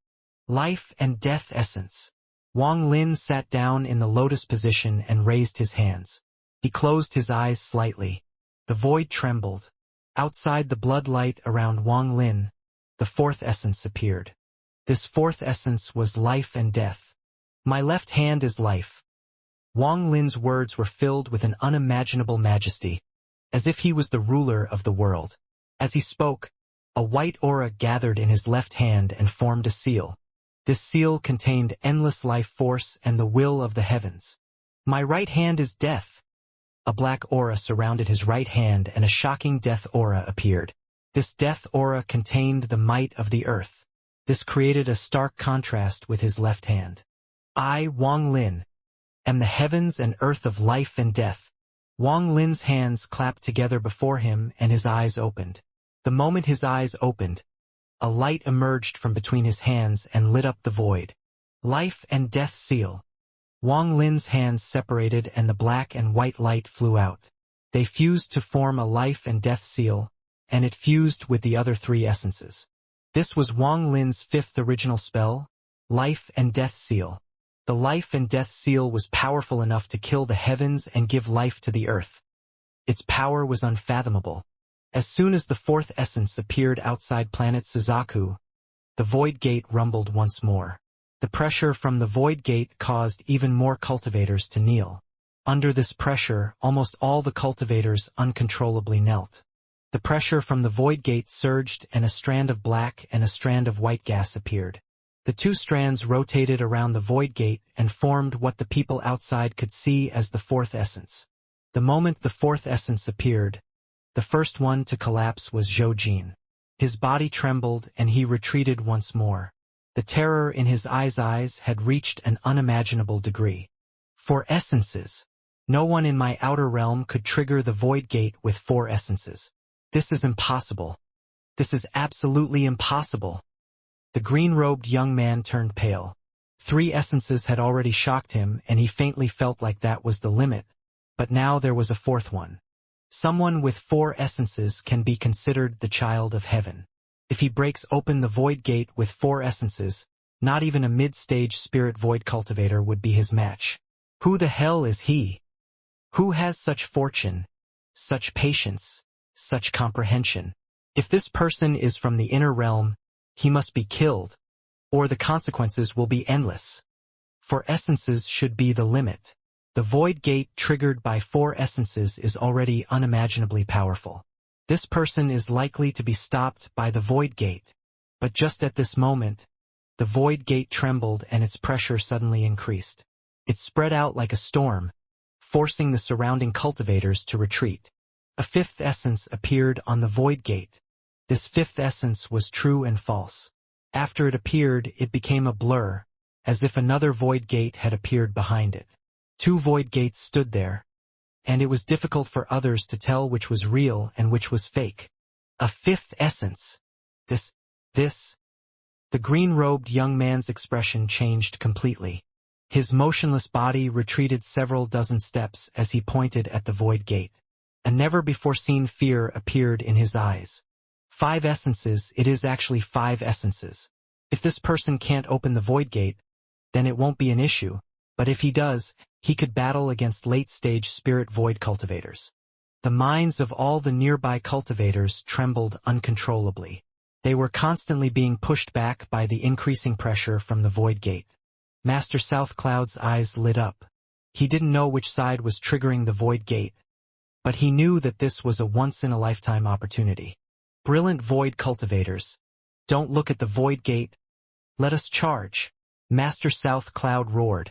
[SPEAKER 1] Life and death essence. Wang Lin sat down in the lotus position and raised his hands. He closed his eyes slightly. The void trembled. Outside the blood light around Wang Lin, the 4th essence appeared. This 4th essence was life and death. My left hand is life. Wang Lin's words were filled with an unimaginable majesty, as if he was the ruler of the world. As he spoke, a white aura gathered in his left hand and formed a seal. This seal contained endless life force and the will of the heavens. My right hand is death. A black aura surrounded his right hand and a shocking death aura appeared. This death aura contained the might of the earth. This created a stark contrast with his left hand. I, Wang Lin, am the heavens and earth of life and death. Wang Lin's hands clapped together before him and his eyes opened. The moment his eyes opened, a light emerged from between his hands and lit up the void. Life and death seal. Wang Lin's hands separated and the black and white light flew out. They fused to form a life and death seal, and it fused with the other 3 essences. This was Wang Lin's 5th original spell, Life and Death Seal. The Life and Death Seal was powerful enough to kill the heavens and give life to the earth. Its power was unfathomable. As soon as the 4th essence appeared outside planet Suzaku, the void gate rumbled once more. The pressure from the void gate caused even more cultivators to kneel. Under this pressure, almost all the cultivators uncontrollably knelt. The pressure from the void gate surged and a strand of black and a strand of white gas appeared. The 2 strands rotated around the void gate and formed what the people outside could see as the 4th essence. The moment the 4th essence appeared, the first one to collapse was Zhou Jin. His body trembled and he retreated once more. The terror in his eyes had reached an unimaginable degree. 4 essences. No one in my outer realm could trigger the void gate with 4 essences. This is impossible. This is absolutely impossible. The green-robed young man turned pale. 3 essences had already shocked him and he faintly felt like that was the limit, but now there was a 4th one. Someone with 4 essences can be considered the child of heaven. If he breaks open the void gate with 4 essences, not even a mid-stage spirit void cultivator would be his match. Who the hell is he? Who has such fortune, such patience, such comprehension? If this person is from the inner realm, he must be killed, or the consequences will be endless. 4 essences should be the limit. The void gate triggered by 4 essences is already unimaginably powerful. This person is likely to be stopped by the void gate. But just at this moment, the void gate trembled and its pressure suddenly increased. It spread out like a storm, forcing the surrounding cultivators to retreat. A 5th essence appeared on the void gate. This 5th essence was true and false. After it appeared, it became a blur, as if another void gate had appeared behind it. 2 void gates stood there, and it was difficult for others to tell which was real and which was fake. A 5th essence. The green-robed young man's expression changed completely. His motionless body retreated several dozen steps as he pointed at the void gate. A never-before-seen fear appeared in his eyes. 5 essences, it is actually 5 essences. If this person can't open the void gate, then it won't be an issue, but if he does, he could battle against late-stage spirit void cultivators. The minds of all the nearby cultivators trembled uncontrollably. They were constantly being pushed back by the increasing pressure from the void gate. Master South Cloud's eyes lit up. He didn't know which side was triggering the void gate, but he knew that this was a once-in-a-lifetime opportunity. Brilliant void cultivators, don't look at the void gate. Let us charge. Master South Cloud roared,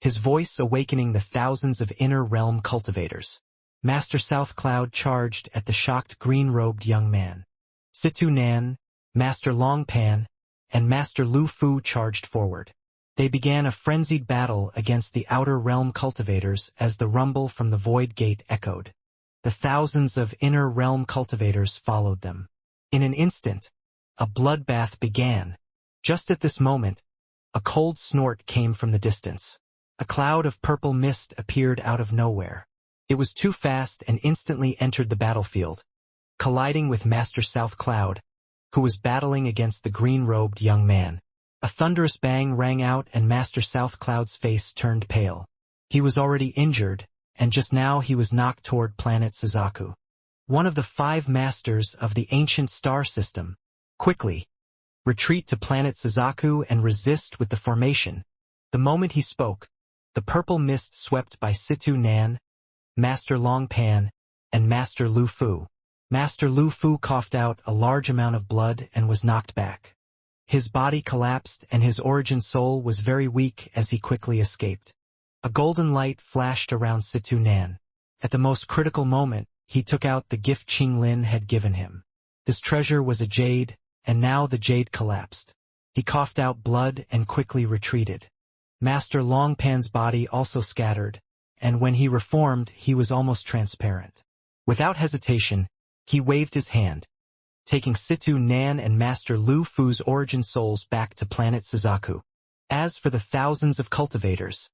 [SPEAKER 1] his voice awakening the thousands of inner realm cultivators. Master South Cloud charged at the shocked green-robed young man. Situ Nan, Master Long Pan, and Master Lu Fu charged forward. They began a frenzied battle against the outer realm cultivators as the rumble from the void gate echoed. The thousands of inner realm cultivators followed them. In an instant, a bloodbath began. Just at this moment, a cold snort came from the distance. A cloud of purple mist appeared out of nowhere. It was too fast and instantly entered the battlefield, colliding with Master South Cloud, who was battling against the green-robed young man. A thunderous bang rang out and Master South Cloud's face turned pale. He was already injured, and just now he was knocked toward planet Suzaku. One of the 5 masters of the ancient star system. Quickly, retreat to planet Suzaku and resist with the formation. The moment he spoke, the purple mist swept by Situ Nan, Master Long Pan, and Master Lu Fu. Master Lu Fu coughed out a large amount of blood and was knocked back. His body collapsed and his origin soul was very weak as he quickly escaped. A golden light flashed around Situ Nan. At the most critical moment, he took out the gift Qing Lin had given him. This treasure was a jade, and now the jade collapsed. He coughed out blood and quickly retreated. Master Long Pan's body also scattered, and when he reformed, he was almost transparent. Without hesitation, he waved his hand, taking Situ Nan and Master Lu Fu's origin souls back to planet Suzaku. As for the thousands of cultivators,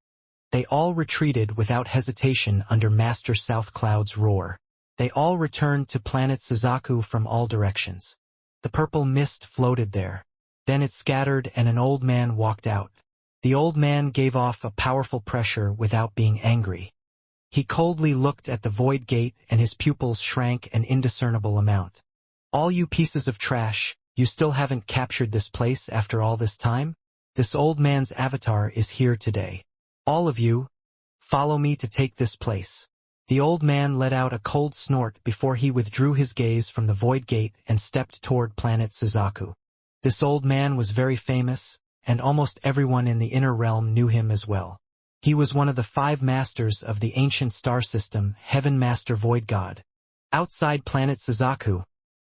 [SPEAKER 1] they all retreated without hesitation under Master South Cloud's roar. They all returned to planet Suzaku from all directions. The purple mist floated there. Then it scattered and an old man walked out. The old man gave off a powerful pressure without being angry. He coldly looked at the void gate and his pupils shrank an indiscernible amount. All you pieces of trash, you still haven't captured this place after all this time? This old man's avatar is here today. All of you, follow me to take this place. The old man let out a cold snort before he withdrew his gaze from the void gate and stepped toward planet Suzaku. This old man was very famous, and almost everyone in the inner realm knew him as well. He was one of the 5 masters of the ancient star system, Heaven Master Void God. Outside planet Suzaku,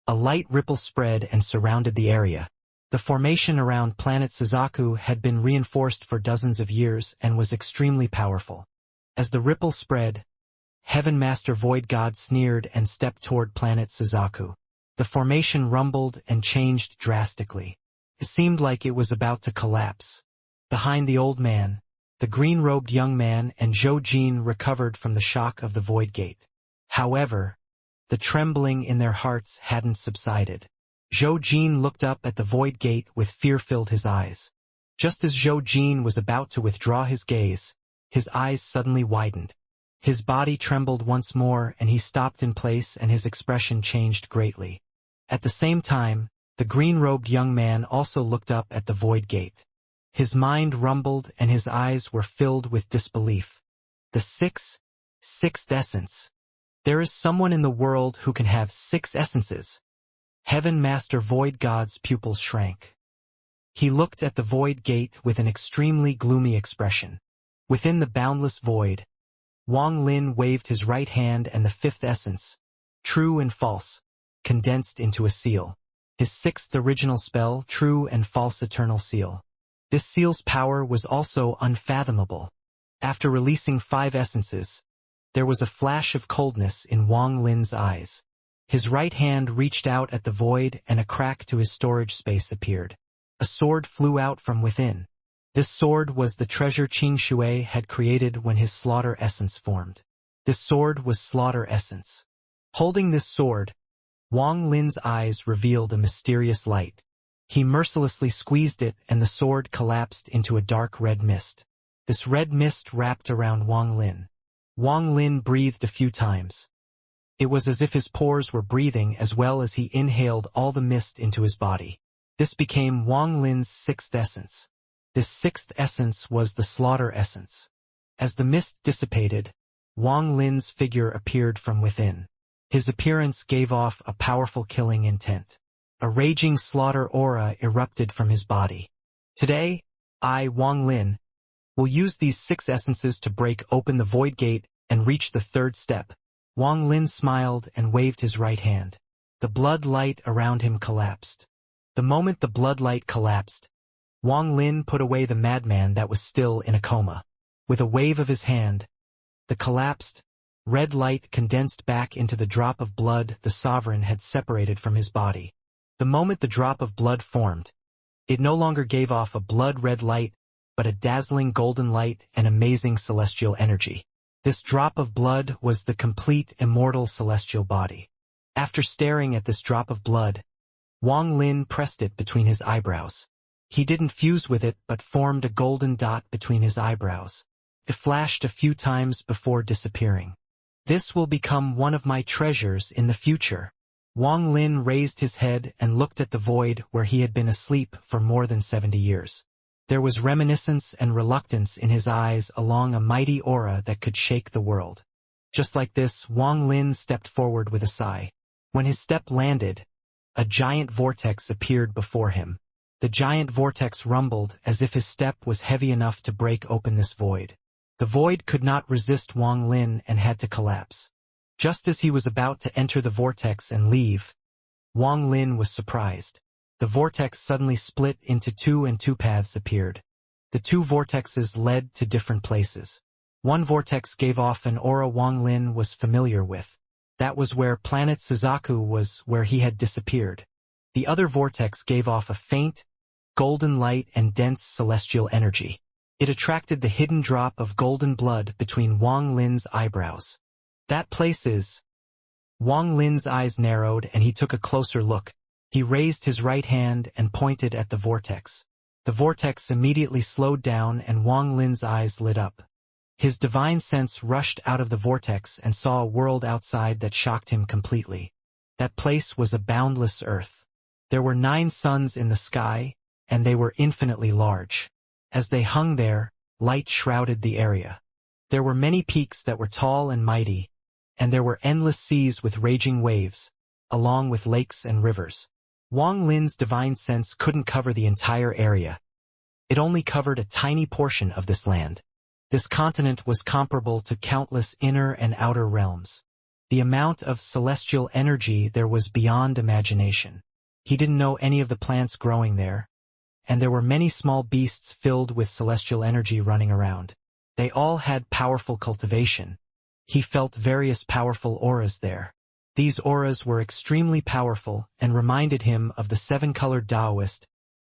[SPEAKER 1] a light ripple spread and surrounded the area. The formation around planet Suzaku had been reinforced for dozens of years and was extremely powerful. As the ripple spread, Heaven Master Void God sneered and stepped toward planet Suzaku. The formation rumbled and changed drastically. It seemed like it was about to collapse. Behind the old man, the green-robed young man and Zhou Jin recovered from the shock of the void gate. However, the trembling in their hearts hadn't subsided. Zhou Jin looked up at the void gate with fear filled his eyes. Just as Zhou Jin was about to withdraw his gaze, his eyes suddenly widened. His body trembled once more and he stopped in place and his expression changed greatly. At the same time, the green-robed young man also looked up at the void gate. His mind rumbled and his eyes were filled with disbelief. The sixth essence. There is someone in the world who can have 6 essences. Heaven Master Void God's pupils shrank. He looked at the void gate with an extremely gloomy expression. Within the boundless void, Wang Lin waved his right hand and the 5th essence, true and false, condensed into a seal. His 6th original spell, true and false eternal seal. This seal's power was also unfathomable. After releasing 5 essences, there was a flash of coldness in Wang Lin's eyes. His right hand reached out at the void and a crack to his storage space appeared. A sword flew out from within. This sword was the treasure Qing Shui had created when his slaughter essence formed. This sword was slaughter essence. Holding this sword, Wang Lin's eyes revealed a mysterious light. He mercilessly squeezed it and the sword collapsed into a dark red mist. This red mist wrapped around Wang Lin. Wang Lin breathed a few times. It was as if his pores were breathing as well as he inhaled all the mist into his body. This became Wang Lin's 6th essence. This 6th essence was the slaughter essence. As the mist dissipated, Wang Lin's figure appeared from within. His appearance gave off a powerful killing intent. A raging slaughter aura erupted from his body. Today, I, Wang Lin, will use these 6 essences to break open the void gate and reach the 3rd step. Wang Lin smiled and waved his right hand. The blood light around him collapsed. The moment the blood light collapsed, Wang Lin put away the madman that was still in a coma. With a wave of his hand, the collapsed, red light condensed back into the drop of blood the sovereign had separated from his body. The moment the drop of blood formed, it no longer gave off a blood-red light, but a dazzling golden light and amazing celestial energy. This drop of blood was the complete immortal celestial body. After staring at this drop of blood, Wang Lin pressed it between his eyebrows. He didn't fuse with it but formed a golden dot between his eyebrows. It flashed a few times before disappearing. This will become one of my treasures in the future. Wang Lin raised his head and looked at the void where he had been asleep for more than 70 years. There was reminiscence and reluctance in his eyes along a mighty aura that could shake the world. Just like this, Wang Lin stepped forward with a sigh. When his step landed, a giant vortex appeared before him. The giant vortex rumbled as if his step was heavy enough to break open this void. The void could not resist Wang Lin and had to collapse. Just as he was about to enter the vortex and leave, Wang Lin was surprised. The vortex suddenly split into 2 and 2 paths appeared. The 2 vortexes led to different places. One vortex gave off an aura Wang Lin was familiar with. That was where planet Suzaku was, where he had disappeared. The other vortex gave off a faint, golden light and dense celestial energy. It attracted the hidden drop of golden blood between Wang Lin's eyebrows. That place is... Wang Lin's eyes narrowed and he took a closer look. He raised his right hand and pointed at the vortex. The vortex immediately slowed down and Wang Lin's eyes lit up. His divine sense rushed out of the vortex and saw a world outside that shocked him completely. That place was a boundless earth. There were 9 suns in the sky, and they were infinitely large. As they hung there, light shrouded the area. There were many peaks that were tall and mighty, and there were endless seas with raging waves, along with lakes and rivers. Wang Lin's divine sense couldn't cover the entire area. It only covered a tiny portion of this land. This continent was comparable to countless inner and outer realms. The amount of celestial energy there was beyond imagination. He didn't know any of the plants growing there, and there were many small beasts filled with celestial energy running around. They all had powerful cultivation. He felt various powerful auras there. These auras were extremely powerful and reminded him of the 7-colored Taoist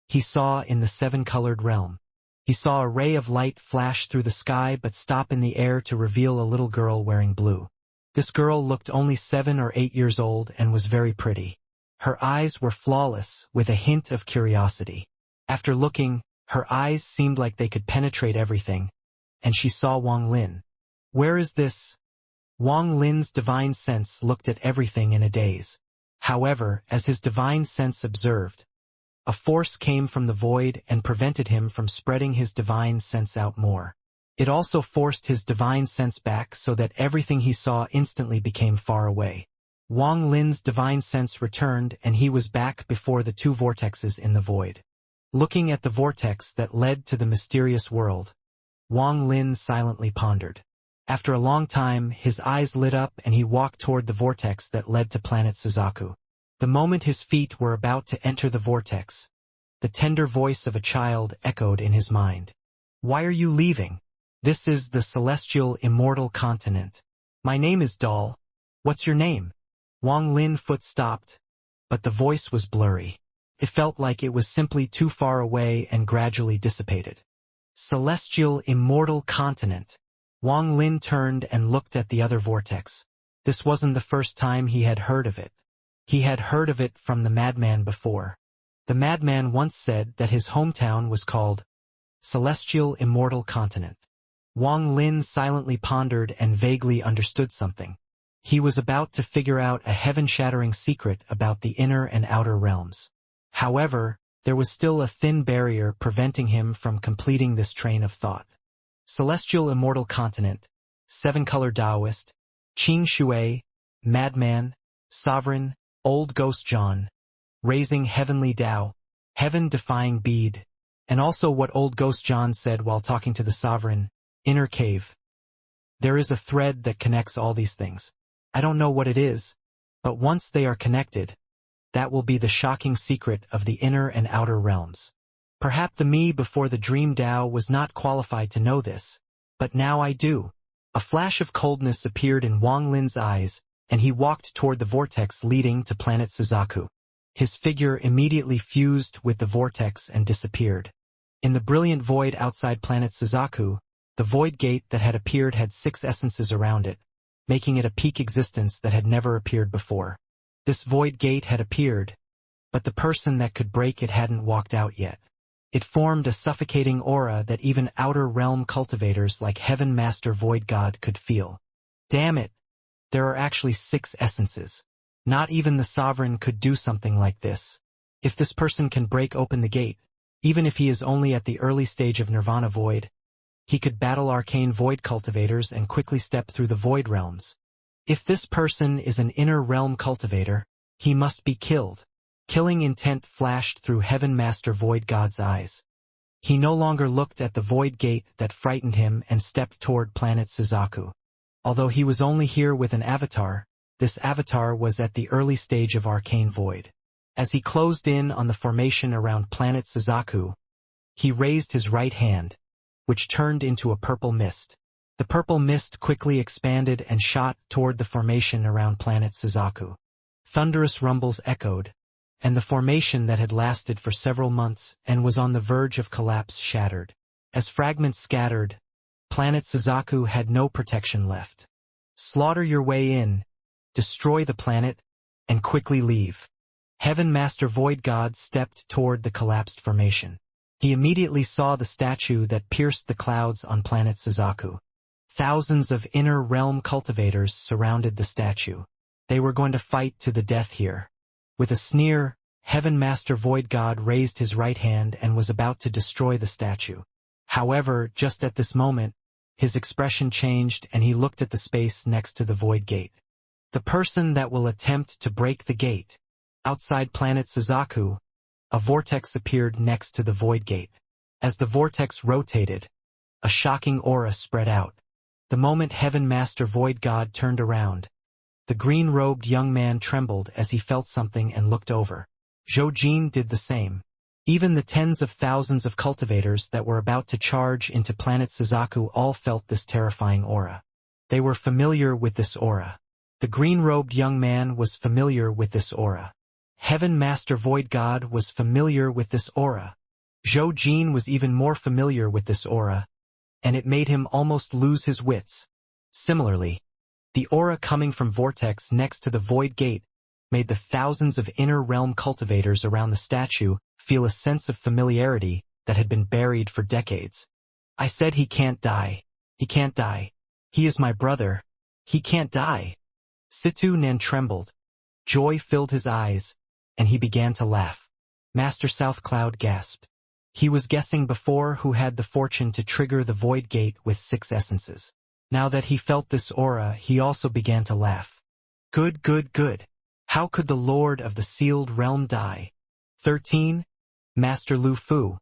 [SPEAKER 1] he saw in the 7-colored realm. He saw a ray of light flash through the sky but stop in the air to reveal a little girl wearing blue. This girl looked only 7 or 8 years old and was very pretty. Her eyes were flawless, with a hint of curiosity. After looking, her eyes seemed like they could penetrate everything, and she saw Wang Lin. Where is this? Wang Lin's divine sense looked at everything in a daze. However, as his divine sense observed, a force came from the void and prevented him from spreading his divine sense out more. It also forced his divine sense back so that everything he saw instantly became far away. Wang Lin's divine sense returned and he was back before the two vortexes in the void. Looking at the vortex that led to the mysterious world, Wang Lin silently pondered. After a long time, his eyes lit up and he walked toward the vortex that led to planet Suzaku. The moment his feet were about to enter the vortex, the tender voice of a child echoed in his mind. "Why are you leaving? This is the celestial immortal continent. My name is Dal. What's your name?" Wang Lin's foot stopped, but the voice was blurry. It felt like it was simply too far away and gradually dissipated. Celestial immortal continent. Wang Lin turned and looked at the other vortex. This wasn't the first time he had heard of it. He had heard of it from the madman before. The madman once said that his hometown was called Celestial Immortal Continent. Wang Lin silently pondered and vaguely understood something. He was about to figure out a heaven-shattering secret about the inner and outer realms. However, there was still a thin barrier preventing him from completing this train of thought. Celestial Immortal Continent, Seven-Color Taoist, Qing Shui, Madman, Sovereign, Old Ghost John, Raising Heavenly Tao, Heaven-Defying Bead, and also what Old Ghost John said while talking to the Sovereign, Inner Cave. There is a thread that connects all these things. I don't know what it is, but once they are connected, that will be the shocking secret of the inner and outer realms. Perhaps the me before the dream Tao was not qualified to know this, but now I do. A flash of coldness appeared in Wang Lin's eyes, and he walked toward the vortex leading to planet Suzaku. His figure immediately fused with the vortex and disappeared. In the brilliant void outside planet Suzaku, the void gate that had appeared had 6 essences around it, making it a peak existence that had never appeared before. This void gate had appeared, but the person that could break it hadn't walked out yet. It formed a suffocating aura that even outer realm cultivators like Heaven Master Void God could feel. Damn it! There are actually 6 essences. Not even the Sovereign could do something like this. If this person can break open the gate, even if he is only at the early stage of Nirvana Void, he could battle arcane void cultivators and quickly step through the void realms. If this person is an inner realm cultivator, he must be killed. Killing intent flashed through Heaven Master Void God's eyes. He no longer looked at the void gate that frightened him and stepped toward planet Suzaku. Although he was only here with an avatar, this avatar was at the early stage of arcane void. As he closed in on the formation around planet Suzaku, he raised his right hand, which turned into a purple mist. The purple mist quickly expanded and shot toward the formation around planet Suzaku. Thunderous rumbles echoed, and the formation that had lasted for several months and was on the verge of collapse shattered. As fragments scattered, planet Suzaku had no protection left. Slaughter your way in, destroy the planet, and quickly leave. Heaven Master Void God stepped toward the collapsed formation. He immediately saw the statue that pierced the clouds on planet Suzaku. Thousands of inner realm cultivators surrounded the statue. They were going to fight to the death here. With a sneer, Heaven Master Void God raised his right hand and was about to destroy the statue. However, just at this moment, his expression changed and he looked at the space next to the void gate. The person that will attempt to break the gate. Outside planet Suzaku, a vortex appeared next to the void gate. As the vortex rotated, a shocking aura spread out. The moment Heaven Master Void God turned around, the green-robed young man trembled as he felt something and looked over. Zhou Jin did the same. Even the tens of thousands of cultivators that were about to charge into planet Suzaku all felt this terrifying aura. They were familiar with this aura. The green-robed young man was familiar with this aura. Heaven Master Void God was familiar with this aura. Zhou Jin was even more familiar with this aura, and it made him almost lose his wits. Similarly, the aura coming from vortex next to the void gate made the thousands of inner realm cultivators around the statue feel a sense of familiarity that had been buried for decades. I said he can't die. He can't die. He is my brother. He can't die. Situ Nan trembled. Joy filled his eyes, and he began to laugh. Master South Cloud gasped. He was guessing before who had the fortune to trigger the void gate with 6 essences. Now that he felt this aura, he also began to laugh. Good, good, good. How could the Lord of the Sealed Realm die? 13. Master Lu Fu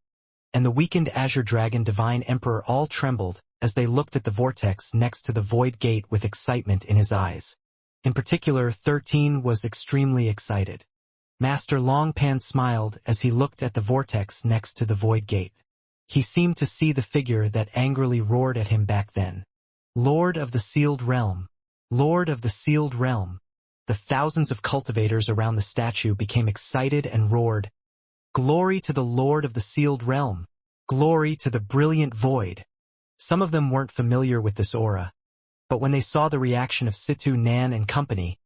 [SPEAKER 1] and the weakened Azure Dragon Divine Emperor all trembled as they looked at the vortex next to the void gate with excitement in his eyes. In particular, 13 was extremely excited. Master Longpan smiled as he looked at the vortex next to the void gate. He seemed to see the figure that angrily roared at him back then. Lord of the Sealed Realm! Lord of the Sealed Realm! The thousands of cultivators around the statue became excited and roared, Glory to the Lord of the Sealed Realm! Glory to the brilliant void! Some of them weren't familiar with this aura, but when they saw the reaction of Situ Nan and company,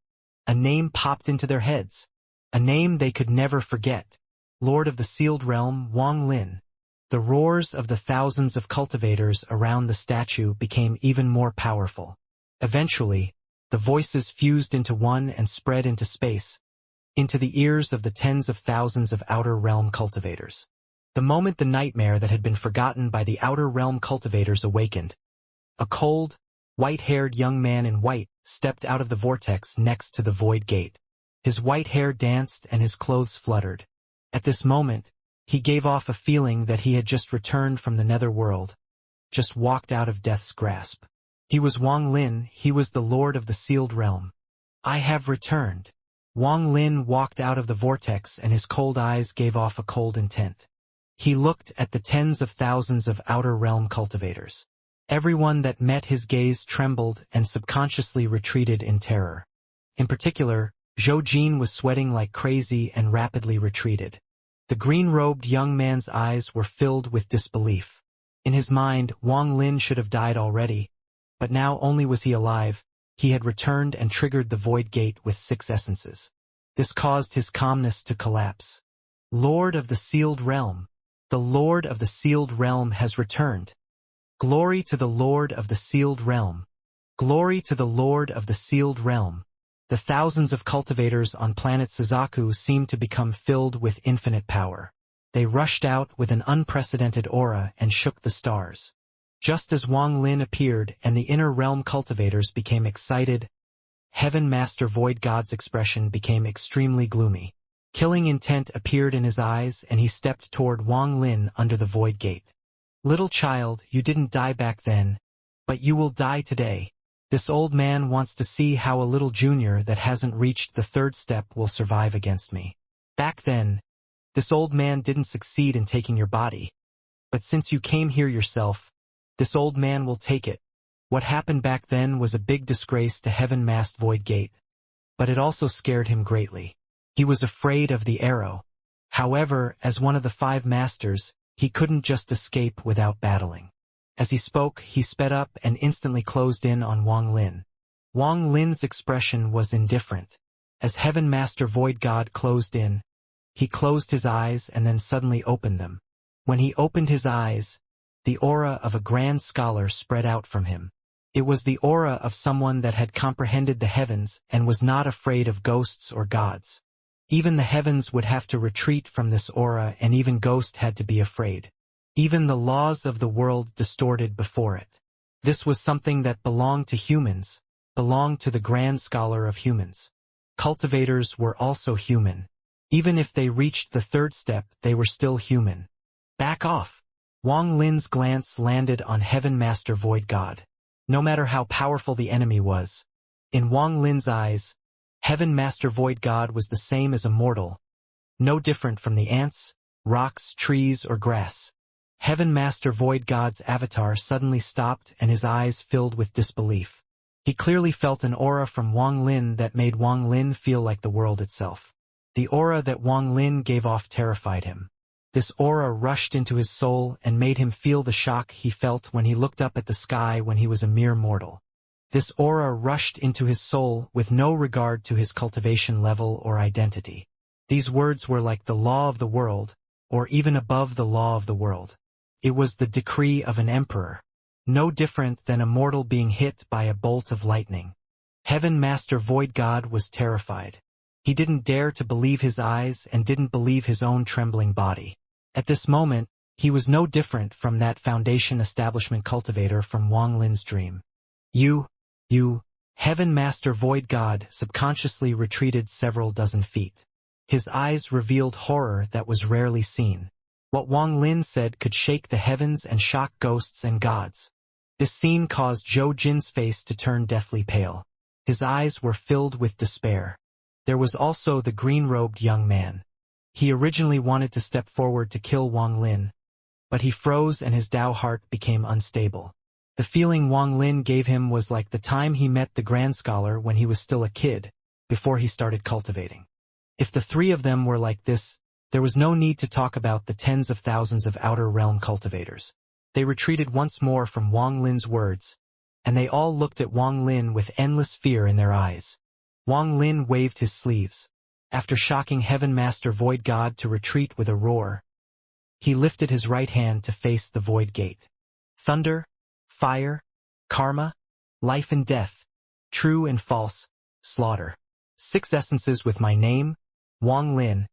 [SPEAKER 1] a name popped into their heads, a name they could never forget. Lord of the Sealed Realm, Wang Lin. The roars of the thousands of cultivators around the statue became even more powerful. Eventually, the voices fused into one and spread into space, into the ears of the tens of thousands of Outer Realm cultivators. The moment the nightmare that had been forgotten by the Outer Realm cultivators awakened, a cold, white-haired young man in white stepped out of the vortex next to the void gate. His white hair danced and his clothes fluttered. At this moment, he gave off a feeling that he had just returned from the netherworld, just walked out of death's grasp. He was Wang Lin, he was the Lord of the Sealed Realm. I have returned. Wang Lin walked out of the vortex and his cold eyes gave off a cold intent. He looked at the tens of thousands of Outer Realm cultivators. Everyone that met his gaze trembled and subconsciously retreated in terror. In particular, Zhou Jin was sweating like crazy and rapidly retreated. The green-robed young man's eyes were filled with disbelief. In his mind, Wang Lin should have died already, but now only was he alive, he had returned and triggered the void gate with 6 essences. This caused his calmness to collapse. Lord of the Sealed Realm! The Lord of the Sealed Realm has returned. Glory to the Lord of the Sealed Realm! Glory to the Lord of the Sealed Realm! The thousands of cultivators on planet Suzaku seemed to become filled with infinite power. They rushed out with an unprecedented aura and shook the stars. Just as Wang Lin appeared and the Inner Realm cultivators became excited, Heaven Master Void God's expression became extremely gloomy. Killing intent appeared in his eyes and he stepped toward Wang Lin under the void gate. Little child, you didn't die back then, but you will die today. This old man wants to see how a little junior that hasn't reached the 3rd step will survive against me. Back then, this old man didn't succeed in taking your body. But since you came here yourself, this old man will take it. What happened back then was a big disgrace to Heaven Master Void Gate. But it also scared him greatly. He was afraid of the arrow. However, as one of the 5 masters, he couldn't just escape without battling. As he spoke, he sped up and instantly closed in on Wang Lin. Wang Lin's expression was indifferent. As Heaven Master Void God closed in, he closed his eyes and then suddenly opened them. When he opened his eyes, the aura of a grand scholar spread out from him. It was the aura of someone that had comprehended the heavens and was not afraid of ghosts or gods. Even the heavens would have to retreat from this aura and even ghosts had to be afraid. Even the laws of the world distorted before it. This was something that belonged to humans, belonged to the grand scholar of humans. Cultivators were also human. Even if they reached the 3rd step, they were still human. Back off! Wang Lin's glance landed on Heaven Master Void God. No matter how powerful the enemy was, in Wang Lin's eyes, Heaven Master Void God was the same as Immortal, no different from the ants, rocks, trees, or grass. Heaven Master Void God's avatar suddenly stopped and his eyes filled with disbelief. He clearly felt an aura from Wang Lin that made Wang Lin feel like the world itself. The aura that Wang Lin gave off terrified him. This aura rushed into his soul and made him feel the shock he felt when he looked up at the sky when he was a mere mortal. This aura rushed into his soul with no regard to his cultivation level or identity. These words were like the law of the world, or even above the law of the world. It was the decree of an emperor, no different than a mortal being hit by a bolt of lightning. Heaven Master Void God was terrified. He didn't dare to believe his eyes and didn't believe his own trembling body. At this moment, he was no different from that Foundation establishment cultivator from Wang Lin's dream. You, Heaven Master Void God subconsciously retreated several dozen feet. His eyes revealed horror that was rarely seen. What Wang Lin said could shake the heavens and shock ghosts and gods. This scene caused Zhou Jin's face to turn deathly pale. His eyes were filled with despair. There was also the green-robed young man. He originally wanted to step forward to kill Wang Lin, but he froze and his Dao heart became unstable. The feeling Wang Lin gave him was like the time he met the Grand Scholar when he was still a kid, before he started cultivating. If the three of them were like this, there was no need to talk about the tens of thousands of Outer Realm cultivators. They retreated once more from Wang Lin's words, and they all looked at Wang Lin with endless fear in their eyes. Wang Lin waved his sleeves. After shocking Heaven Master Void God to retreat with a roar, he lifted his right hand to face the Void Gate. Thunder, fire, karma, life and death, true and false, slaughter. 6 essences with my name, Wang Lin.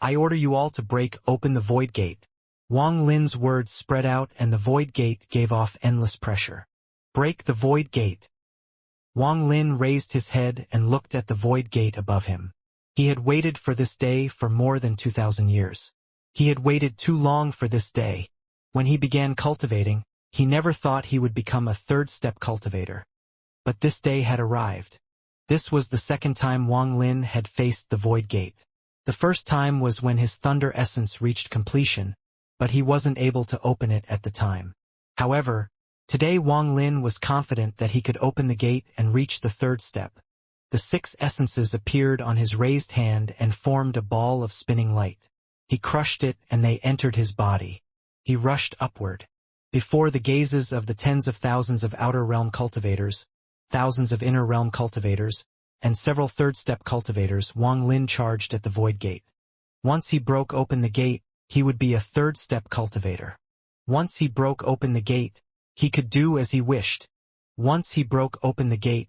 [SPEAKER 1] I order you all to break open the Void Gate. Wang Lin's words spread out and the Void Gate gave off endless pressure. Break the Void Gate. Wang Lin raised his head and looked at the Void Gate above him. He had waited for this day for more than 2,000 years. He had waited too long for this day. When he began cultivating, he never thought he would become a third-step cultivator. But this day had arrived. This was the second time Wang Lin had faced the Void Gate. The first time was when his Thunder Essence reached completion, but he wasn't able to open it at the time. However, today Wang Lin was confident that he could open the gate and reach the third step. The 6 essences appeared on his raised hand and formed a ball of spinning light. He crushed it and they entered his body. He rushed upward. Before the gazes of the tens of thousands of Outer Realm cultivators, thousands of Inner Realm cultivators, and several third-step cultivators, Wang Lin charged at the Void Gate. Once he broke open the gate, he would be a third-step cultivator. Once he broke open the gate, he could do as he wished. Once he broke open the gate,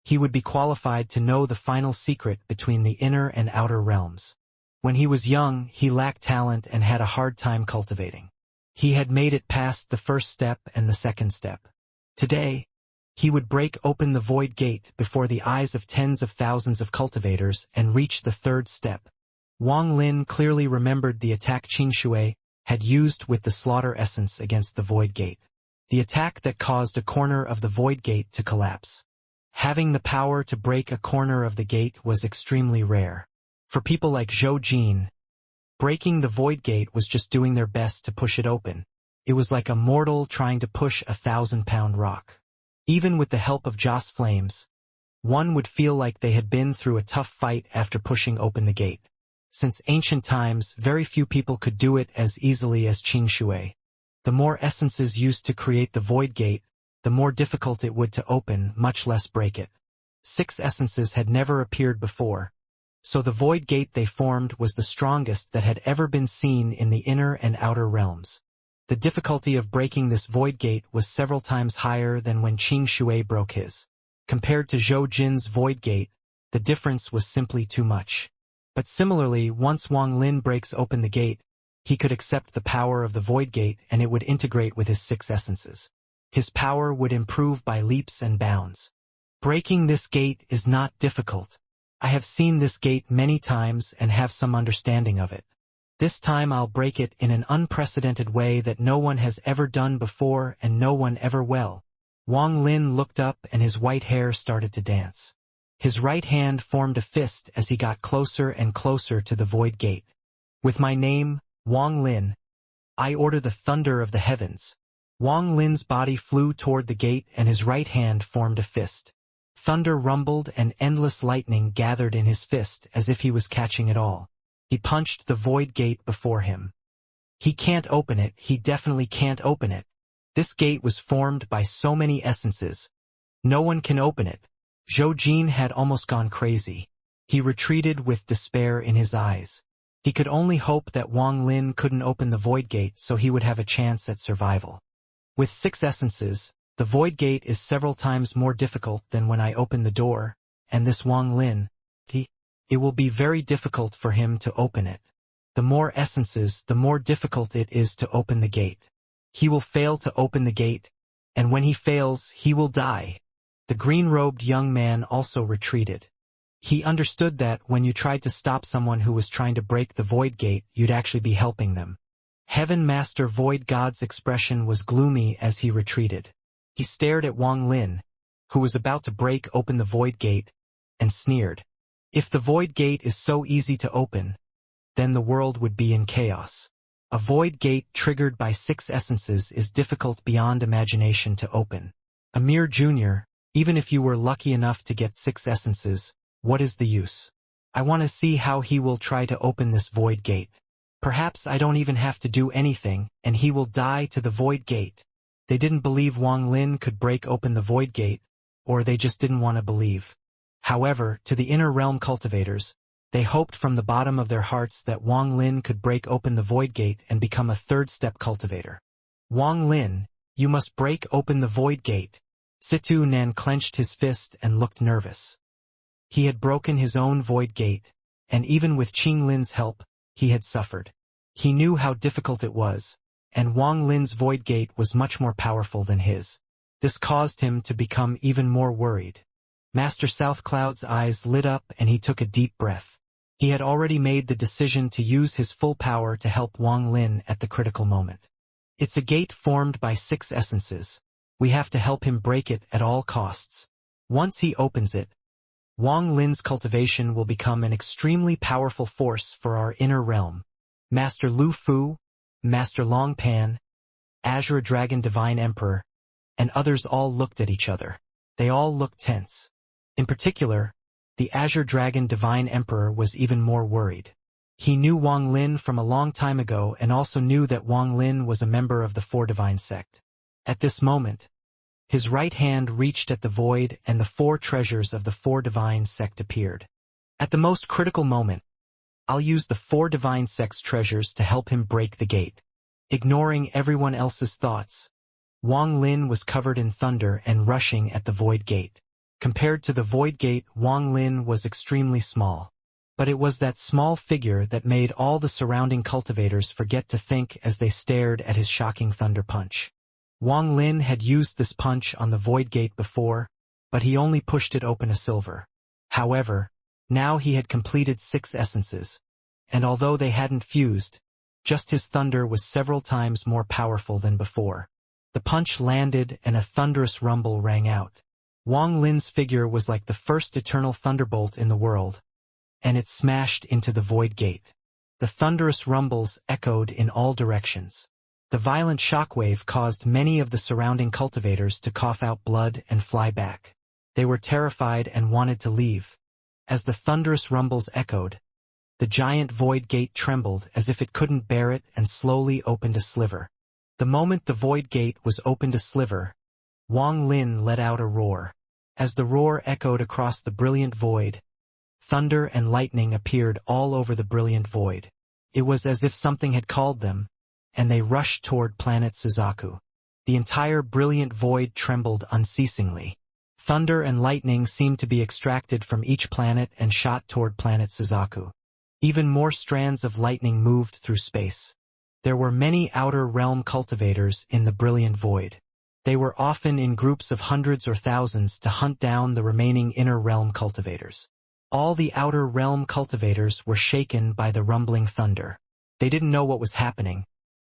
[SPEAKER 1] he would be qualified to know the final secret between the inner and outer realms. When he was young, he lacked talent and had a hard time cultivating. He had made it past the first step and the second step. Today, he would break open the Void Gate before the eyes of tens of thousands of cultivators and reach the third step. Wang Lin clearly remembered the attack Xianxia had used with the Slaughter Essence against the Void Gate. The attack that caused a corner of the Void Gate to collapse. Having the power to break a corner of the gate was extremely rare. For people like Zhou Jin, breaking the Void Gate was just doing their best to push it open. It was like a mortal trying to push a 1,000-pound rock. Even with the help of Joss Flames, one would feel like they had been through a tough fight after pushing open the gate. Since ancient times, very few people could do it as easily as Xianxia. The more essences used to create the Void Gate, the more difficult it would to open, much less break it. 6 essences had never appeared before, so the Void Gate they formed was the strongest that had ever been seen in the inner and outer realms. The difficulty of breaking this Void Gate was several times higher than when Xianxia broke his. Compared to Zhou Jin's Void Gate, the difference was simply too much. But similarly, once Wang Lin breaks open the gate, he could accept the power of the Void Gate and it would integrate with his 6 essences. His power would improve by leaps and bounds. Breaking this gate is not difficult. I have seen this gate many times and have some understanding of it. This time I'll break it in an unprecedented way that no one has ever done before and no one ever will. Wang Lin looked up and his white hair started to dance. His right hand formed a fist as he got closer and closer to the Void Gate. With my name, Wang Lin, I order the thunder of the heavens. Wang Lin's body flew toward the gate and his right hand formed a fist. Thunder rumbled and endless lightning gathered in his fist as if he was catching it all. He punched the Void Gate before him. He can't open it, he definitely can't open it. This gate was formed by so many essences. No one can open it. Zhou Jin had almost gone crazy. He retreated with despair in his eyes. He could only hope that Wang Lin couldn't open the Void Gate so he would have a chance at survival. With 6 essences, the Void Gate is several times more difficult than when I opened the door, and this Wang Lin, it will be very difficult for him to open it. The more essences, the more difficult it is to open the gate. He will fail to open the gate, and when he fails, he will die. The green-robed young man also retreated. He understood that when you tried to stop someone who was trying to break the void gate, you'd actually be helping them. Heaven Master Void God's expression was gloomy as he retreated. He stared at Wang Lin, who was about to break open the void gate, and sneered. If the void gate is so easy to open, then the world would be in chaos. A void gate triggered by 6 essences is difficult beyond imagination to open. A mere junior, even if you were lucky enough to get 6 essences, what is the use? I want to see how he will try to open this void gate. Perhaps I don't even have to do anything, and he will die to the void gate. They didn't believe Wang Lin could break open the void gate, or they just didn't want to believe. However, to the inner realm cultivators, they hoped from the bottom of their hearts that Wang Lin could break open the void gate and become a third-step cultivator. Wang Lin, you must break open the void gate. Situ Nan clenched his fist and looked nervous. He had broken his own void gate, and even with Qing Lin's help, he had suffered. He knew how difficult it was, and Wang Lin's void gate was much more powerful than his. This caused him to become even more worried. Master South Cloud's eyes lit up and he took a deep breath. He had already made the decision to use his full power to help Wang Lin at the critical moment. It's a gate formed by 6 essences. We have to help him break it at all costs. Once he opens it, Wang Lin's cultivation will become an extremely powerful force for our inner realm. Master Lu Fu, Master Long Pan, Azure Dragon Divine Emperor, and others all looked at each other. They all looked tense. In particular, the Azure Dragon Divine Emperor was even more worried. He knew Wang Lin from a long time ago and also knew that Wang Lin was a member of the 4 Divine Sect. At this moment, his right hand reached at the void and the 4 treasures of the 4 Divine Sect appeared. At the most critical moment, I'll use the 4 Divine Sect's treasures to help him break the gate. Ignoring everyone else's thoughts, Wang Lin was covered in thunder and rushing at the void gate. Compared to the void gate, Wang Lin was extremely small. But it was that small figure that made all the surrounding cultivators forget to think as they stared at his shocking thunder punch. Wang Lin had used this punch on the void gate before, but he only pushed it open a silver. However, now he had completed 6 essences, and although they hadn't fused, just his thunder was several times more powerful than before. The punch landed and a thunderous rumble rang out. Wang Lin's figure was like the first eternal thunderbolt in the world, and it smashed into the void gate. The thunderous rumbles echoed in all directions. The violent shockwave caused many of the surrounding cultivators to cough out blood and fly back. They were terrified and wanted to leave. As the thunderous rumbles echoed, the giant void gate trembled as if it couldn't bear it and slowly opened a sliver. The moment the void gate was opened a sliver, Wang Lin let out a roar. As the roar echoed across the brilliant void, thunder and lightning appeared all over the brilliant void. It was as if something had called them, and they rushed toward planet Suzaku. The entire brilliant void trembled unceasingly. Thunder and lightning seemed to be extracted from each planet and shot toward planet Suzaku. Even more strands of lightning moved through space. There were many outer realm cultivators in the brilliant void. They were often in groups of hundreds or thousands to hunt down the remaining inner realm cultivators. All the outer realm cultivators were shaken by the rumbling thunder. They didn't know what was happening,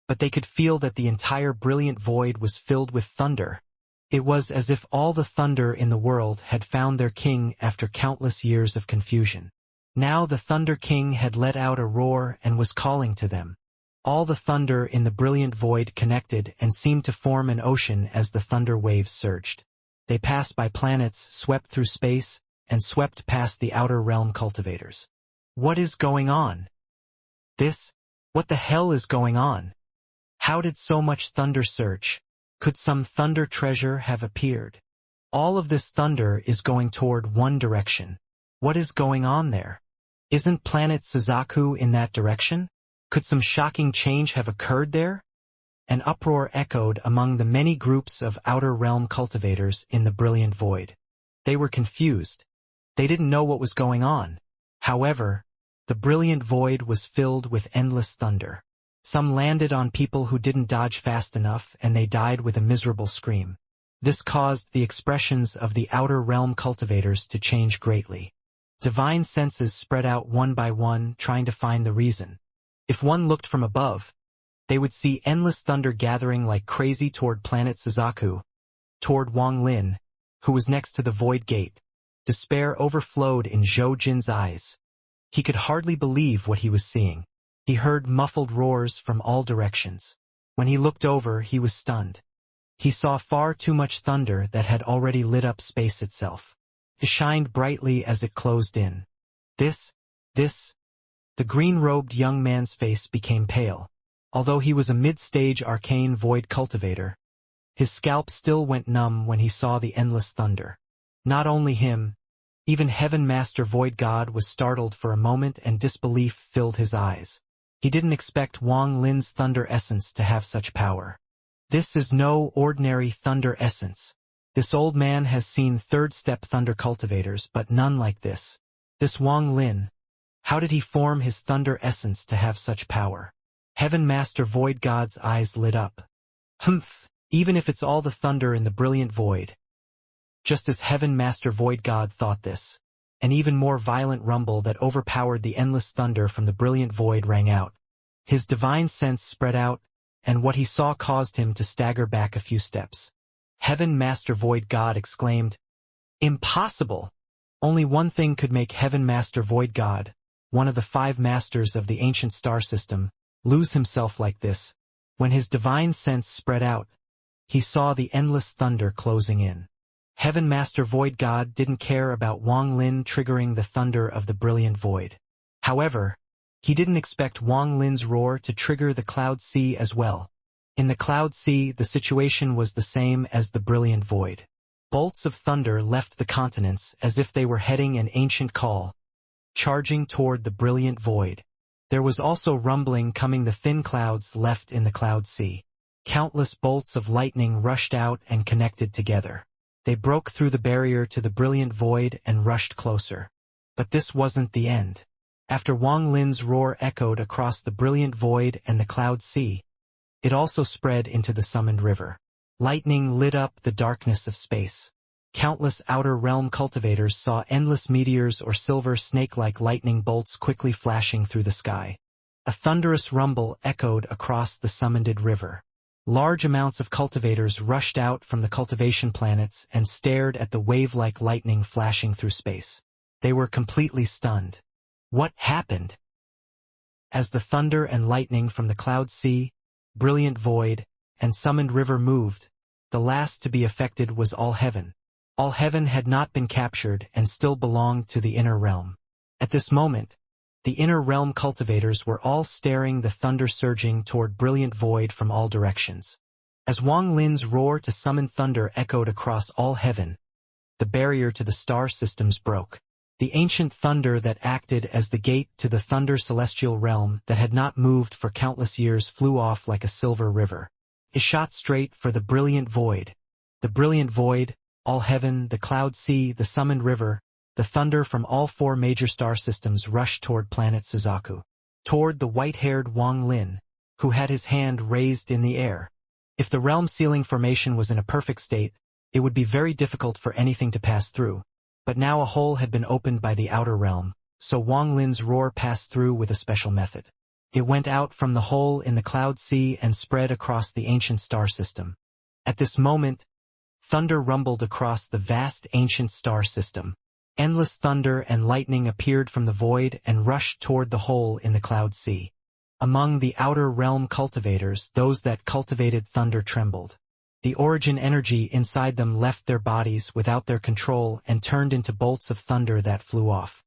[SPEAKER 1] but they could feel that the entire brilliant void was filled with thunder. It was as if all the thunder in the world had found their king after countless years of confusion. Now the Thunder King had let out a roar and was calling to them. All the thunder in the brilliant void connected and seemed to form an ocean as the thunder waves surged. They passed by planets, swept through space, and swept past the outer realm cultivators. What is going on? What the hell is going on? How did so much thunder surge? Could some thunder treasure have appeared? All of this thunder is going toward one direction. What is going on there? Isn't planet Suzaku in that direction? Could some shocking change have occurred there? An uproar echoed among the many groups of outer realm cultivators in the brilliant void. They were confused. They didn't know what was going on. However, the brilliant void was filled with endless thunder. Some landed on people who didn't dodge fast enough, and they died with a miserable scream. This caused the expressions of the outer realm cultivators to change greatly. Divine senses spread out one by one, trying to find the reason. If one looked from above, they would see endless thunder gathering like crazy toward planet Suzaku, toward Wang Lin, who was next to the void gate. Despair overflowed in Zhou Jin's eyes. He could hardly believe what he was seeing. He heard muffled roars from all directions. When he looked over, he was stunned. He saw far too much thunder that had already lit up space itself. It shined brightly as it closed in. This. The green-robed young man's face became pale. Although he was a mid-stage arcane void cultivator, his scalp still went numb when he saw the endless thunder. Not only him, even Heaven Master Void God was startled for a moment, and disbelief filled his eyes. He didn't expect Wang Lin's thunder essence to have such power. This is no ordinary thunder essence. This old man has seen third-step thunder cultivators, but none like this. This Wang Lin, how did he form his thunder essence to have such power? Heaven Master Void God's eyes lit up. Humph, even if it's all the thunder in the brilliant void. Just as Heaven Master Void God thought this, an even more violent rumble that overpowered the endless thunder from the brilliant void rang out. His divine sense spread out, and what he saw caused him to stagger back a few steps. Heaven Master Void God exclaimed, "Impossible! Only one thing could make Heaven Master Void God, one of the 5 masters of the ancient star system, lose himself like this." When his divine sense spread out, he saw the endless thunder closing in. Heaven Master Void God didn't care about Wang Lin triggering the thunder of the brilliant void. However, he didn't expect Wang Lin's roar to trigger the Cloud Sea as well. In the Cloud Sea, the situation was the same as the brilliant void. Bolts of thunder left the continents as if they were heading an ancient call, charging toward the brilliant void. There was also rumbling coming the thin clouds left in the Cloud Sea. Countless bolts of lightning rushed out and connected together. They broke through the barrier to the brilliant void and rushed closer. But this wasn't the end. After Wang Lin's roar echoed across the brilliant void and the Cloud Sea, it also spread into the summoned river. Lightning lit up the darkness of space. Countless outer realm cultivators saw endless meteors or silver snake-like lightning bolts quickly flashing through the sky. A thunderous rumble echoed across the summoned river. Large amounts of cultivators rushed out from the cultivation planets and stared at the wave-like lightning flashing through space. They were completely stunned. What happened? As the thunder and lightning from the Cloud Sea, brilliant void, and summoned river moved, the last to be affected was All Heaven. All Heaven had not been captured and still belonged to the inner realm. At this moment, the inner realm cultivators were all staring the thunder surging toward brilliant void from all directions. As Wang Lin's roar to summon thunder echoed across all heaven, the barrier to the star systems broke. The ancient thunder that acted as the gate to the thunder celestial realm that had not moved for countless years flew off like a silver river. It shot straight for the brilliant void. The brilliant void, all heaven, the Cloud Sea, the summoned river, the thunder from all 4 major star systems rushed toward planet Suzaku. Toward the white-haired Wang Lin, who had his hand raised in the air. If the realm sealing formation was in a perfect state, it would be very difficult for anything to pass through. But now a hole had been opened by the outer realm, so Wang Lin's roar passed through with a special method. It went out from the hole in the Cloud Sea and spread across the ancient star system. At this moment, thunder rumbled across the vast ancient star system. Endless thunder and lightning appeared from the void and rushed toward the hole in the Cloud Sea. Among the outer realm cultivators, those that cultivated thunder trembled. The origin energy inside them left their bodies without their control and turned into bolts of thunder that flew off.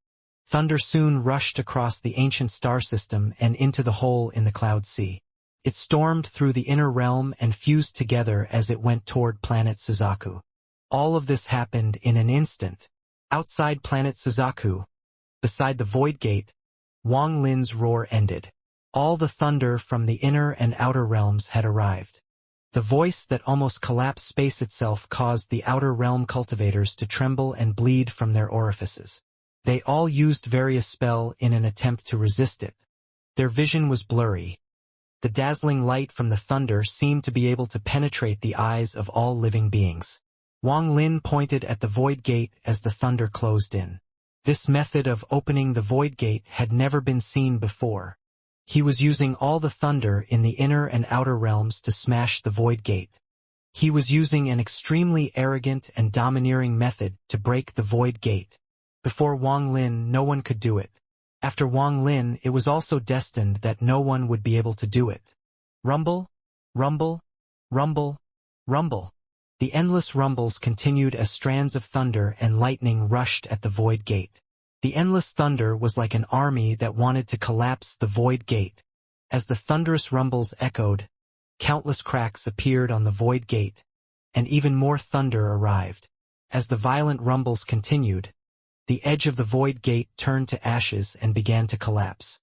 [SPEAKER 1] Thunder soon rushed across the ancient star system and into the hole in the Cloud Sea. It stormed through the inner realm and fused together as it went toward planet Suzaku. All of this happened in an instant. Outside planet Suzaku, beside the void gate, Wang Lin's roar ended. All the thunder from the inner and outer realms had arrived. The voice that almost collapsed space itself caused the outer realm cultivators to tremble and bleed from their orifices. They all used various spells in an attempt to resist it. Their vision was blurry. The dazzling light from the thunder seemed to be able to penetrate the eyes of all living beings. Wang Lin pointed at the void gate as the thunder closed in. This method of opening the void gate had never been seen before. He was using all the thunder in the inner and outer realms to smash the void gate. He was using an extremely arrogant and domineering method to break the void gate. Before Wang Lin, no one could do it. After Wang Lin, it was also destined that no one would be able to do it. Rumble, rumble, rumble, rumble. The endless rumbles continued as strands of thunder and lightning rushed at the void gate. The endless thunder was like an army that wanted to collapse the void gate. As the thunderous rumbles echoed, countless cracks appeared on the void gate, and even more thunder arrived. As the violent rumbles continued, the edge of the void gate turned to ashes and began to collapse.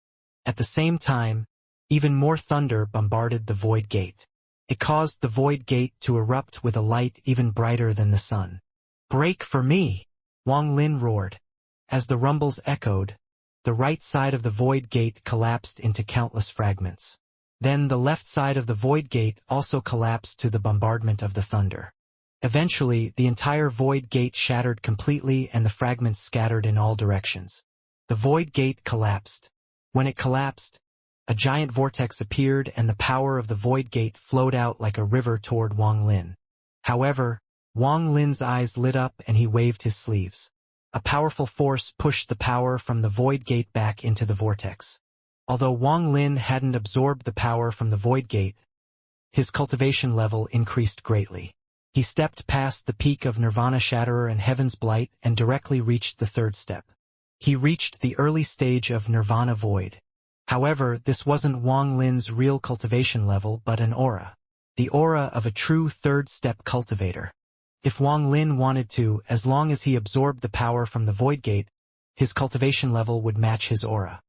[SPEAKER 1] At the same time, even more thunder bombarded the void gate. It caused the void gate to erupt with a light even brighter than the sun. "Break for me!" Wang Lin roared. As the rumbles echoed, the right side of the void gate collapsed into countless fragments. Then the left side of the void gate also collapsed to the bombardment of the thunder. Eventually, the entire void gate shattered completely and the fragments scattered in all directions. The void gate collapsed. When it collapsed, a giant vortex appeared and the power of the void gate flowed out like a river toward Wang Lin. However, Wang Lin's eyes lit up and he waved his sleeves. A powerful force pushed the power from the void gate back into the vortex. Although Wang Lin hadn't absorbed the power from the void gate, his cultivation level increased greatly. He stepped past the peak of Nirvana Shatterer and Heaven's Blight and directly reached the third step. He reached the early stage of Nirvana Void. However, this wasn't Wang Lin's real cultivation level but an aura. The aura of a true third-step cultivator. If Wang Lin wanted to, as long as he absorbed the power from the void gate, his cultivation level would match his aura.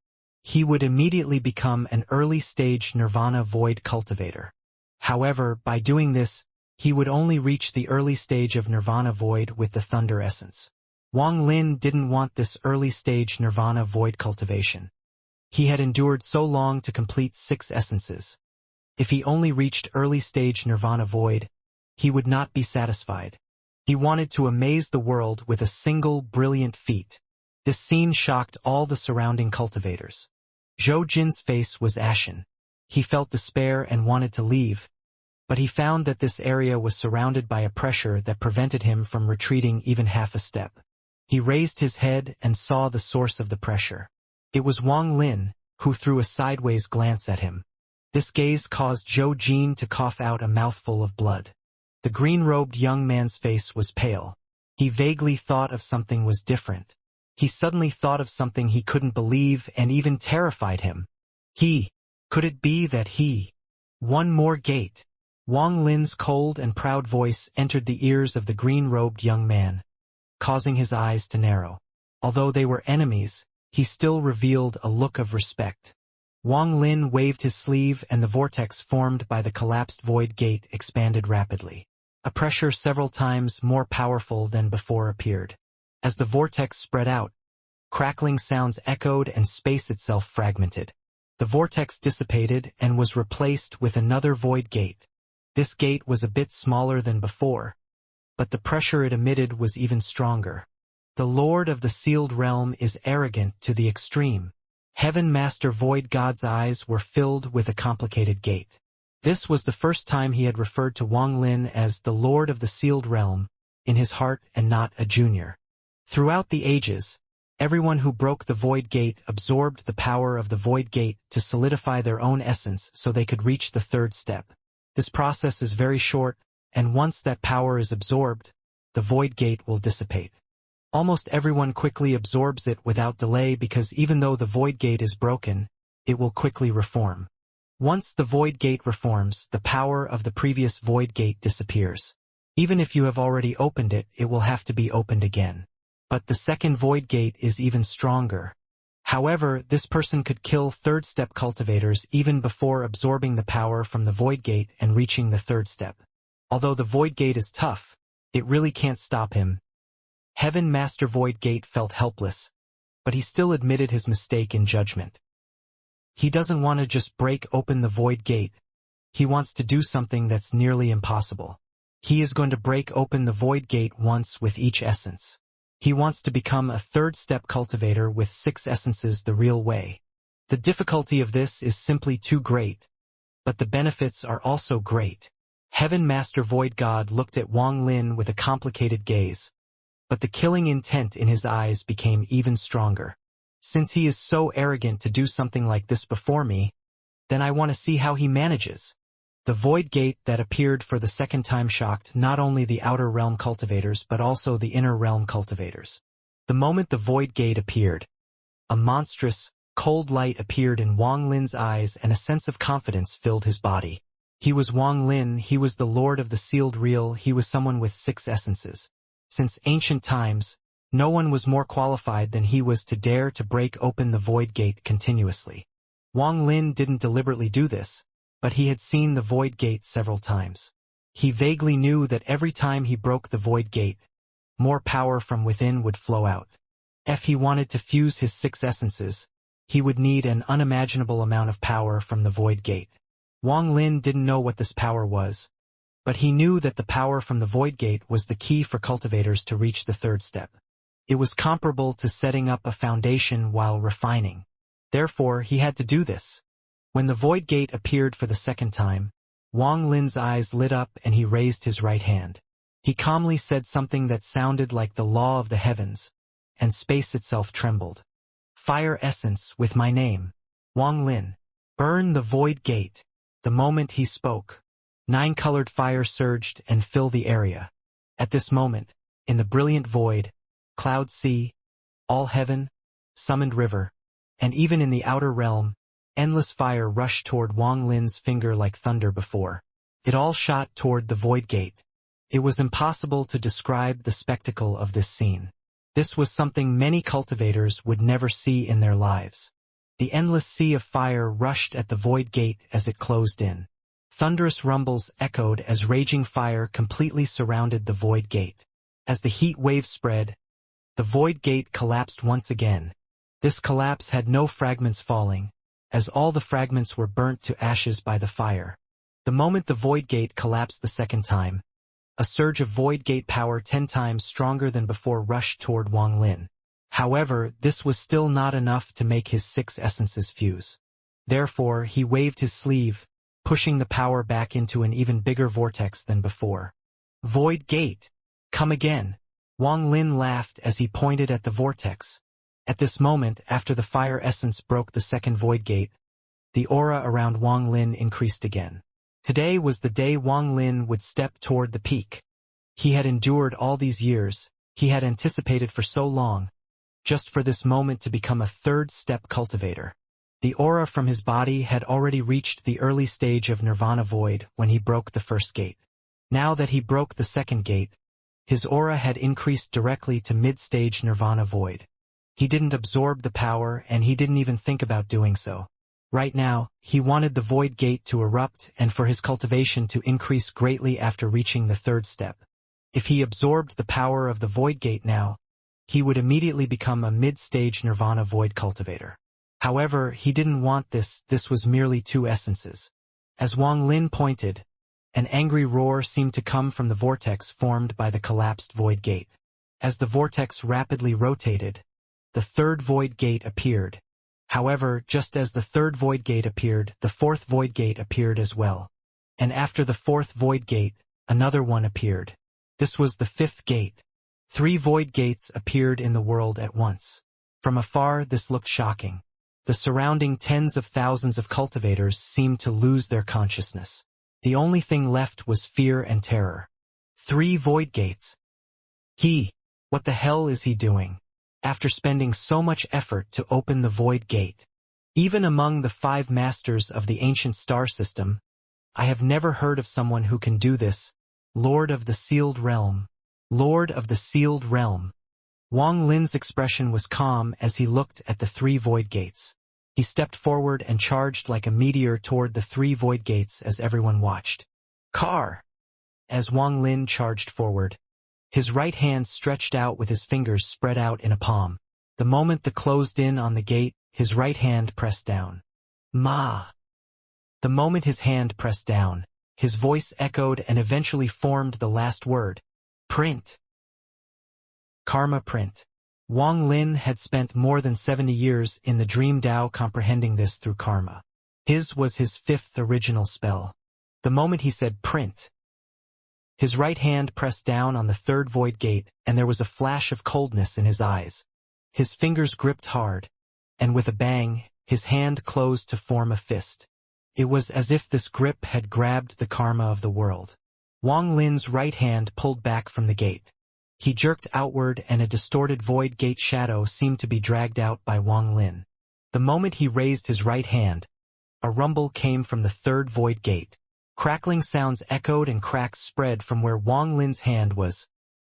[SPEAKER 1] He would immediately become an early-stage Nirvana Void cultivator. However, by doing this, he would only reach the early stage of Nirvana Void with the Thunder Essence. Wang Lin didn't want this early-stage Nirvana Void cultivation. He had endured so long to complete 6 essences. If he only reached early-stage Nirvana Void, he would not be satisfied. He wanted to amaze the world with a single brilliant feat. This scene shocked all the surrounding cultivators. Zhou Jin's face was ashen. He felt despair and wanted to leave, but he found that this area was surrounded by a pressure that prevented him from retreating even half a step. He raised his head and saw the source of the pressure. It was Wang Lin, who threw a sideways glance at him. This gaze caused Zhou Jin to cough out a mouthful of blood. The green-robed young man's face was pale. He vaguely thought of something was different. He suddenly thought of something he couldn't believe and even terrified him. Could it be that he? One more gate. Wang Lin's cold and proud voice entered the ears of the green-robed young man, causing his eyes to narrow. Although they were enemies, he still revealed a look of respect. Wang Lin waved his sleeve and the vortex formed by the collapsed void gate expanded rapidly. A pressure several times more powerful than before appeared. As the vortex spread out, crackling sounds echoed and space itself fragmented. The vortex dissipated and was replaced with another void gate. This gate was a bit smaller than before, but the pressure it emitted was even stronger. The Lord of the Sealed Realm is arrogant to the extreme. Heaven Master Void God's eyes were filled with a complicated gate. This was the first time he had referred to Wang Lin as the Lord of the Sealed Realm, in his heart and not a junior. Throughout the ages, everyone who broke the Void Gate absorbed the power of the Void Gate to solidify their own essence so they could reach the third step. This process is very short, and once that power is absorbed, the Void Gate will dissipate. Almost everyone quickly absorbs it without delay because even though the Void Gate is broken, it will quickly reform. Once the Void Gate reforms, the power of the previous Void Gate disappears. Even if you have already opened it, it will have to be opened again. But the second Void Gate is even stronger. However, this person could kill third-step cultivators even before absorbing the power from the Void Gate and reaching the third step. Although the Void Gate is tough, it really can't stop him. Heaven Master Void Gate felt helpless. but he still admitted his mistake in judgment. He doesn't want to just break open the void gate. He wants to do something that's nearly impossible. He is going to break open the void gate once with each essence. He wants to become a third-step cultivator with 6 essences the real way. The difficulty of this is simply too great, but the benefits are also great. Heaven Master Void God looked at Wang Lin with a complicated gaze, but the killing intent in his eyes became even stronger. Since he is so arrogant to do something like this before me, then I want to see how he manages. The void gate that appeared for the second time shocked not only the outer realm cultivators but also the inner realm cultivators. The moment the void gate appeared, a monstrous, cold light appeared in Wang Lin's eyes and a sense of confidence filled his body. He was Wang Lin, he was the Lord of the Sealed Real, he was someone with 6 essences. Since ancient times, no one was more qualified than he was to dare to break open the void gate continuously. Wang Lin didn't deliberately do this, but he had seen the void gate several times. He vaguely knew that every time he broke the void gate, more power from within would flow out. If he wanted to fuse his 6 essences, he would need an unimaginable amount of power from the void gate. Wang Lin didn't know what this power was, but he knew that the power from the void gate was the key for cultivators to reach the 3rd step. It was comparable to setting up a foundation while refining. Therefore, he had to do this. When the void gate appeared for the second time, Wang Lin's eyes lit up and he raised his right hand. He calmly said something that sounded like the law of the heavens, and space itself trembled. Fire essence with my name, Wang Lin. Burn the void gate. The moment he spoke, 9-colored fire surged and filled the area. At this moment, in the brilliant void, cloud sea, all heaven, summoned river, and even in the outer realm, endless fire rushed toward Wang Lin's finger like thunder before. It all shot toward the void gate. It was impossible to describe the spectacle of this scene. This was something many cultivators would never see in their lives. The endless sea of fire rushed at the void gate as it closed in. Thunderous rumbles echoed as raging fire completely surrounded the void gate. As the heat wave spread, the void gate collapsed once again. This collapse had no fragments falling, as all the fragments were burnt to ashes by the fire. The moment the void gate collapsed the second time, a surge of void gate power 10 times stronger than before rushed toward Wang Lin. However, this was still not enough to make his 6 essences fuse. Therefore, he waved his sleeve, pushing the power back into an even bigger vortex than before. Void gate! Come again! Wang Lin laughed as he pointed at the vortex. At this moment, after the fire essence broke the second void gate, the aura around Wang Lin increased again. Today was the day Wang Lin would step toward the peak. He had endured all these years, he had anticipated for so long, just for this moment to become a 3rd-step cultivator. The aura from his body had already reached the early stage of Nirvana Void when he broke the first gate. Now that he broke the second gate, his aura had increased directly to mid-stage Nirvana Void. He didn't absorb the power and he didn't even think about doing so. Right now, he wanted the void gate to erupt and for his cultivation to increase greatly after reaching the 3rd step. If he absorbed the power of the void gate now, he would immediately become a mid-stage Nirvana Void cultivator. However, he didn't want this was merely 2 essences. As Wang Lin pointed, an angry roar seemed to come from the vortex formed by the collapsed void gate. As the vortex rapidly rotated, the 3rd void gate appeared. However, just as the 3rd void gate appeared, the 4th void gate appeared as well. And after the 4th void gate, another one appeared. This was the 5th gate. 3 void gates appeared in the world at once. From afar, this looked shocking. The surrounding tens of thousands of cultivators seemed to lose their consciousness. The only thing left was fear and terror. 3 void gates. What the hell is he doing? After spending so much effort to open the void gate. Even among the 5 masters of the ancient star system, I have never heard of someone who can do this. Lord of the Sealed Realm. Lord of the Sealed Realm. Wang Lin's expression was calm as he looked at the 3 void gates. He stepped forward and charged like a meteor toward the 3 void gates as everyone watched. Car! As Wang Lin charged forward, his right hand stretched out with his fingers spread out in a palm. The moment the closed in on the gate, his right hand pressed down. Ma. The moment his hand pressed down, his voice echoed and eventually formed the last word. Print. Karma print. Wang Lin had spent more than 70 years in the Dream Dao comprehending this through karma. His was his fifth original spell. The moment he said print, his right hand pressed down on the third void gate, and there was a flash of coldness in his eyes. His fingers gripped hard, and with a bang, his hand closed to form a fist. It was as if this grip had grabbed the karma of the world. Wang Lin's right hand pulled back from the gate. He jerked outward and a distorted void gate shadow seemed to be dragged out by Wang Lin. The moment he raised his right hand, a rumble came from the third void gate. Crackling sounds echoed and cracks spread from where Wang Lin's hand was,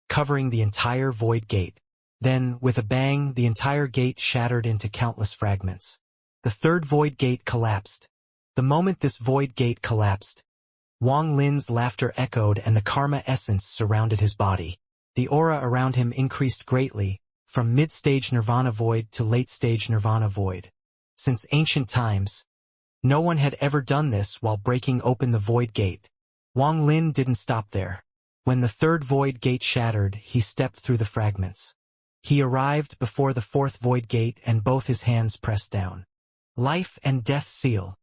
[SPEAKER 1] covering the entire void gate. Then, with a bang, the entire gate shattered into countless fragments. The third void gate collapsed. The moment this void gate collapsed, Wang Lin's laughter echoed and the karma essence surrounded his body. The aura around him increased greatly, from mid-stage nirvana void to late-stage nirvana void. Since ancient times, no one had ever done this while breaking open the void gate. Wang Lin didn't stop there. When the third void gate shattered, he stepped through the fragments. He arrived before the fourth void gate and both his hands pressed down. Life and death seal.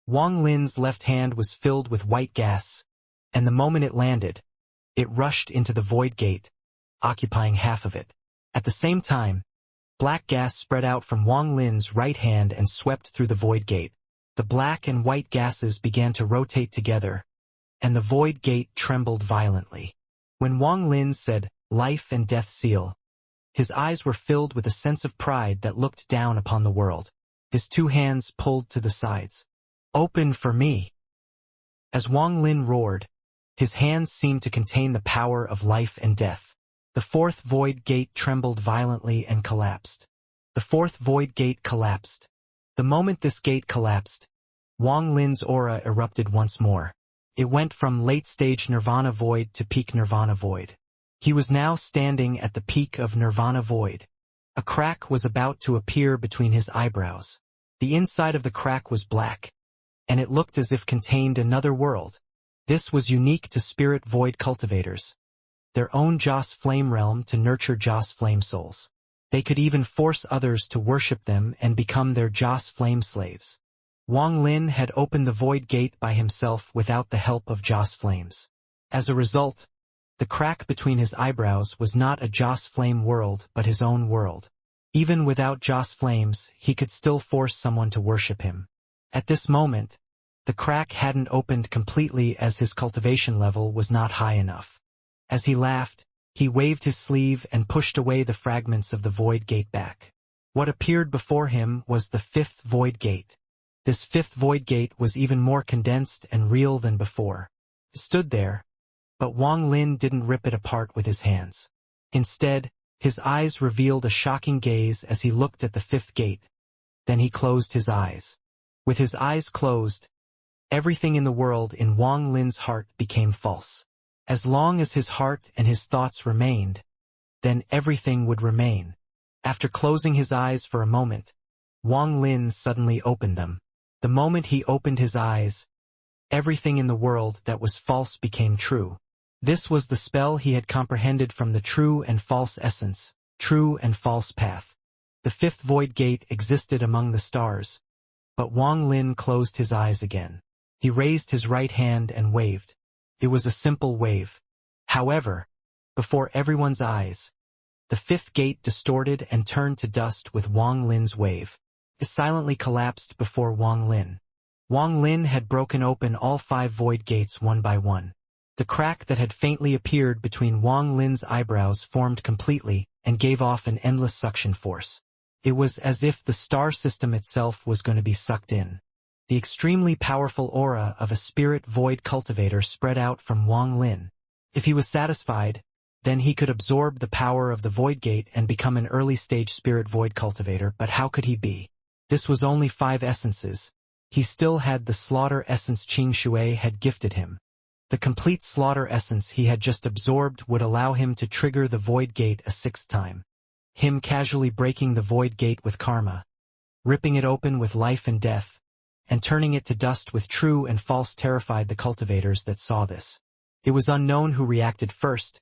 [SPEAKER 1] Wang Lin's left hand was filled with white gas, and the moment it landed, it rushed into the void gate, occupying half of it. At the same time, black gas spread out from Wang Lin's right hand and swept through the void gate. The black and white gases began to rotate together, and the void gate trembled violently. When Wang Lin said, "Life and death seal," his eyes were filled with a sense of pride that looked down upon the world. His two hands pulled to the sides. "Open for me." As Wang Lin roared, his hands seemed to contain the power of life and death. The fourth void gate trembled violently and collapsed. The fourth void gate collapsed. The moment this gate collapsed, Wang Lin's aura erupted once more. It went from late-stage nirvana void to peak nirvana void. He was now standing at the peak of nirvana void. A crack was about to appear between his eyebrows. The inside of the crack was black, and it looked as if contained another world. This was unique to spirit void cultivators. Their own Joss flame realm to nurture Joss flame souls. They could even force others to worship them and become their Joss flame slaves. Wang Lin had opened the void gate by himself without the help of Joss flames. As a result, the crack between his eyebrows was not a Joss flame world but his own world. Even without Joss flames, he could still force someone to worship him. At this moment, the crack hadn't opened completely as his cultivation level was not high enough. As he laughed, he waved his sleeve and pushed away the fragments of the void gate back. What appeared before him was the fifth void gate. This fifth void gate was even more condensed and real than before. It stood there, but Wang Lin didn't rip it apart with his hands. Instead, his eyes revealed a shocking gaze as he looked at the fifth gate. Then he closed his eyes. With his eyes closed, everything in the world in Wang Lin's heart became false. As long as his heart and his thoughts remained, then everything would remain. After closing his eyes for a moment, Wang Lin suddenly opened them. The moment he opened his eyes, everything in the world that was false became true. This was the spell he had comprehended from the true and false essence, true and false path. The fifth void gate existed among the stars, but Wang Lin closed his eyes again. He raised his right hand and waved. It was a simple wave. However, before everyone's eyes, the fifth gate distorted and turned to dust with Wang Lin's wave. It silently collapsed before Wang Lin. Wang Lin had broken open all 5 void gates one by one. The crack that had faintly appeared between Wang Lin's eyebrows formed completely and gave off an endless suction force. It was as if the star system itself was going to be sucked in. The extremely powerful aura of a spirit void cultivator spread out from Wang Lin. If he was satisfied, then he could absorb the power of the void gate and become an early-stage spirit void cultivator, but how could he be? This was only 5 essences. He still had the slaughter essence Qing Shui had gifted him. The complete slaughter essence he had just absorbed would allow him to trigger the void gate a 6th time. him casually breaking the void gate with karma, ripping it open with life and death, and turning it to dust with true and false terrified the cultivators that saw this. It was unknown who reacted first,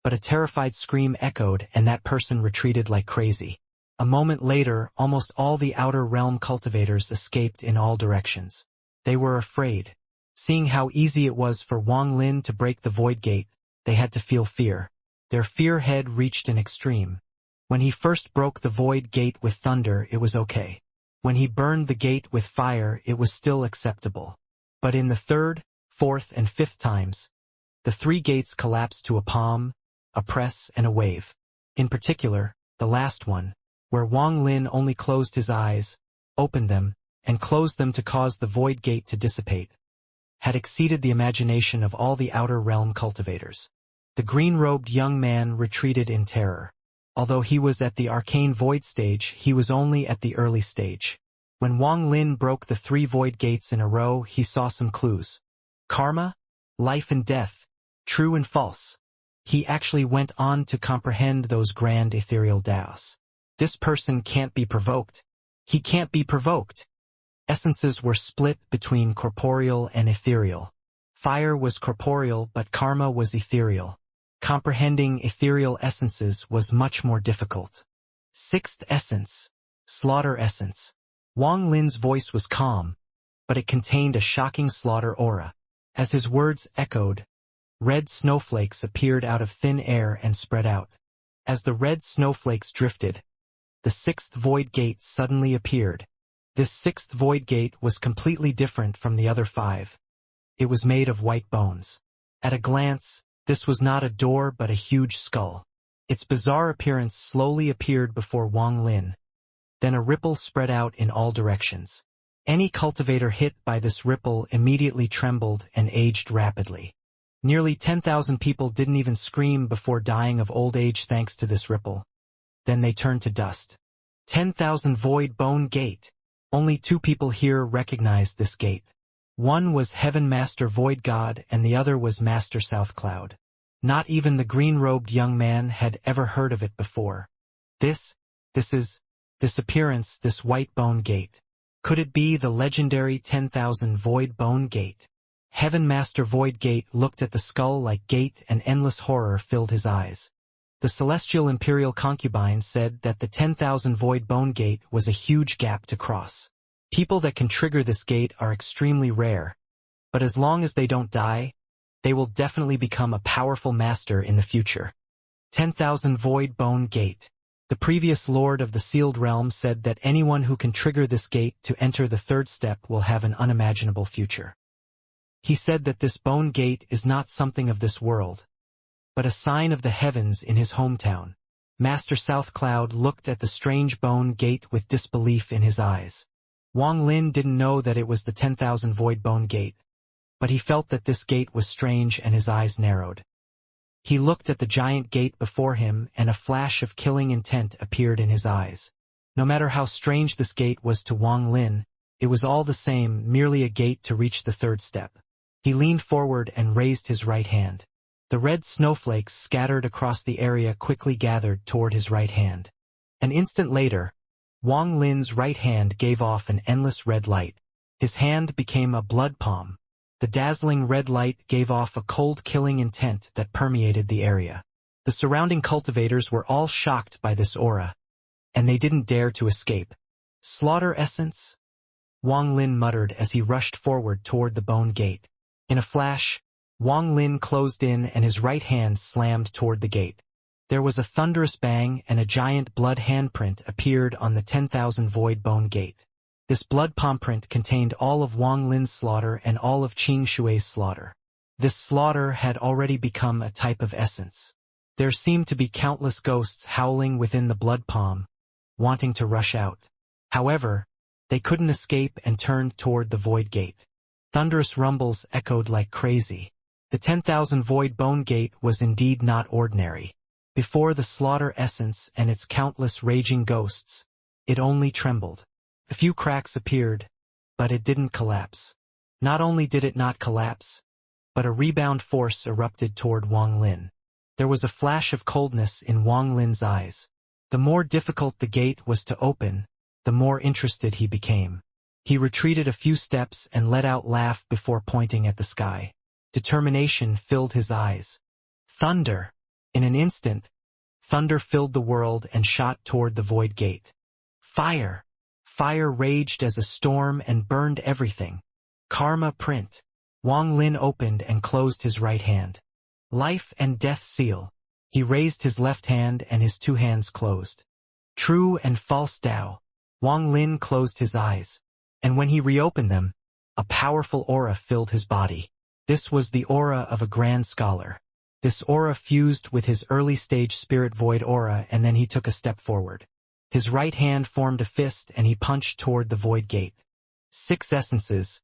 [SPEAKER 1] but a terrified scream echoed and that person retreated like crazy. A moment later, almost all the outer realm cultivators escaped in all directions. They were afraid. Seeing how easy it was for Wang Lin to break the void gate, they had to feel fear. Their fear had reached an extreme. When he first broke the void gate with thunder, it was okay. When he burned the gate with fire, it was still acceptable. But in the third, fourth, and fifth times, the three gates collapsed to a palm, a press, and a wave. In particular, the last one, where Wang Lin only closed his eyes, opened them, and closed them to cause the void gate to dissipate, had exceeded the imagination of all the outer realm cultivators. The green-robed young man retreated in terror. Although he was at the arcane void stage, he was only at the early stage. When Wang Lin broke the three void gates in a row, he saw some clues. Karma, life and death, true and false. He actually went on to comprehend those grand ethereal Taos. This person can't be provoked. He can't be provoked. Essences were split between corporeal and ethereal. Fire was corporeal, but karma was ethereal. Comprehending ethereal essences was much more difficult. Sixth essence, slaughter essence. Wang Lin's voice was calm, but it contained a shocking slaughter aura. As his words echoed, red snowflakes appeared out of thin air and spread out. As the red snowflakes drifted, the sixth void gate suddenly appeared. This sixth void gate was completely different from the other five. It was made of white bones. At a glance, this was not a door but a huge skull. Its bizarre appearance slowly appeared before Wang Lin. Then a ripple spread out in all directions. Any cultivator hit by this ripple immediately trembled and aged rapidly. Nearly 10,000 people didn't even scream before dying of old age thanks to this ripple. Then they turned to dust. 10,000 void bone gate. Only 2 people here recognized this gate. One was Heaven Master Void God and the other was Master South Cloud. Not even the green-robed young man had ever heard of it before. This appearance, this white bone gate. Could it be the legendary 10,000 void bone gate? Heaven Master Void Gate looked at the skull like gate and endless horror filled his eyes. The celestial imperial concubine said that the 10,000 void bone gate was a huge gap to cross. People that can trigger this gate are extremely rare, but as long as they don't die, they will definitely become a powerful master in the future. 10,000 void bone gate. The previous lord of the sealed realm said that anyone who can trigger this gate to enter the third step will have an unimaginable future. He said that this bone gate is not something of this world, but a sign of the heavens in his hometown. Master South Cloud looked at the strange bone gate with disbelief in his eyes. Wang Lin didn't know that it was the 10,000 void bone gate, but he felt that this gate was strange and his eyes narrowed. He looked at the giant gate before him and a flash of killing intent appeared in his eyes. No matter how strange this gate was to Wang Lin, it was all the same, merely a gate to reach the third step. He leaned forward and raised his right hand. The red snowflakes scattered across the area quickly gathered toward his right hand. An instant later, Wang Lin's right hand gave off an endless red light. His hand became a blood palm. The dazzling red light gave off a cold killing intent that permeated the area. The surrounding cultivators were all shocked by this aura, and they didn't dare to escape. Slaughter essence? Wang Lin muttered as he rushed forward toward the bone gate. In a flash, Wang Lin closed in and his right hand slammed toward the gate. There was a thunderous bang and a giant blood handprint appeared on the 10,000 void bone gate. This blood palm print contained all of Wang Lin's slaughter and all of Qing Shui's slaughter. This slaughter had already become a type of essence. There seemed to be countless ghosts howling within the blood palm, wanting to rush out. However, they couldn't escape and turned toward the void gate. Thunderous rumbles echoed like crazy. The 10,000 void bone gate was indeed not ordinary. Before the slaughter essence and its countless raging ghosts, it only trembled. A few cracks appeared, but it didn't collapse. Not only did it not collapse, but a rebound force erupted toward Wang Lin. There was a flash of coldness in Wang Lin's eyes. The more difficult the gate was to open, the more interested he became. He retreated a few steps and let out a laugh before pointing at the sky. Determination filled his eyes. Thunder! In an instant, thunder filled the world and shot toward the void gate. Fire! Fire raged as a storm and burned everything. Karma print. Wang Lin opened and closed his right hand. Life and death seal. He raised his left hand and his two hands closed. True and false Tao. Wang Lin closed his eyes, and when he reopened them, a powerful aura filled his body. This was the aura of a grand scholar. This aura fused with his early-stage spirit void aura, and then he took a step forward. His right hand formed a fist and he punched toward the void gate. 6 essences.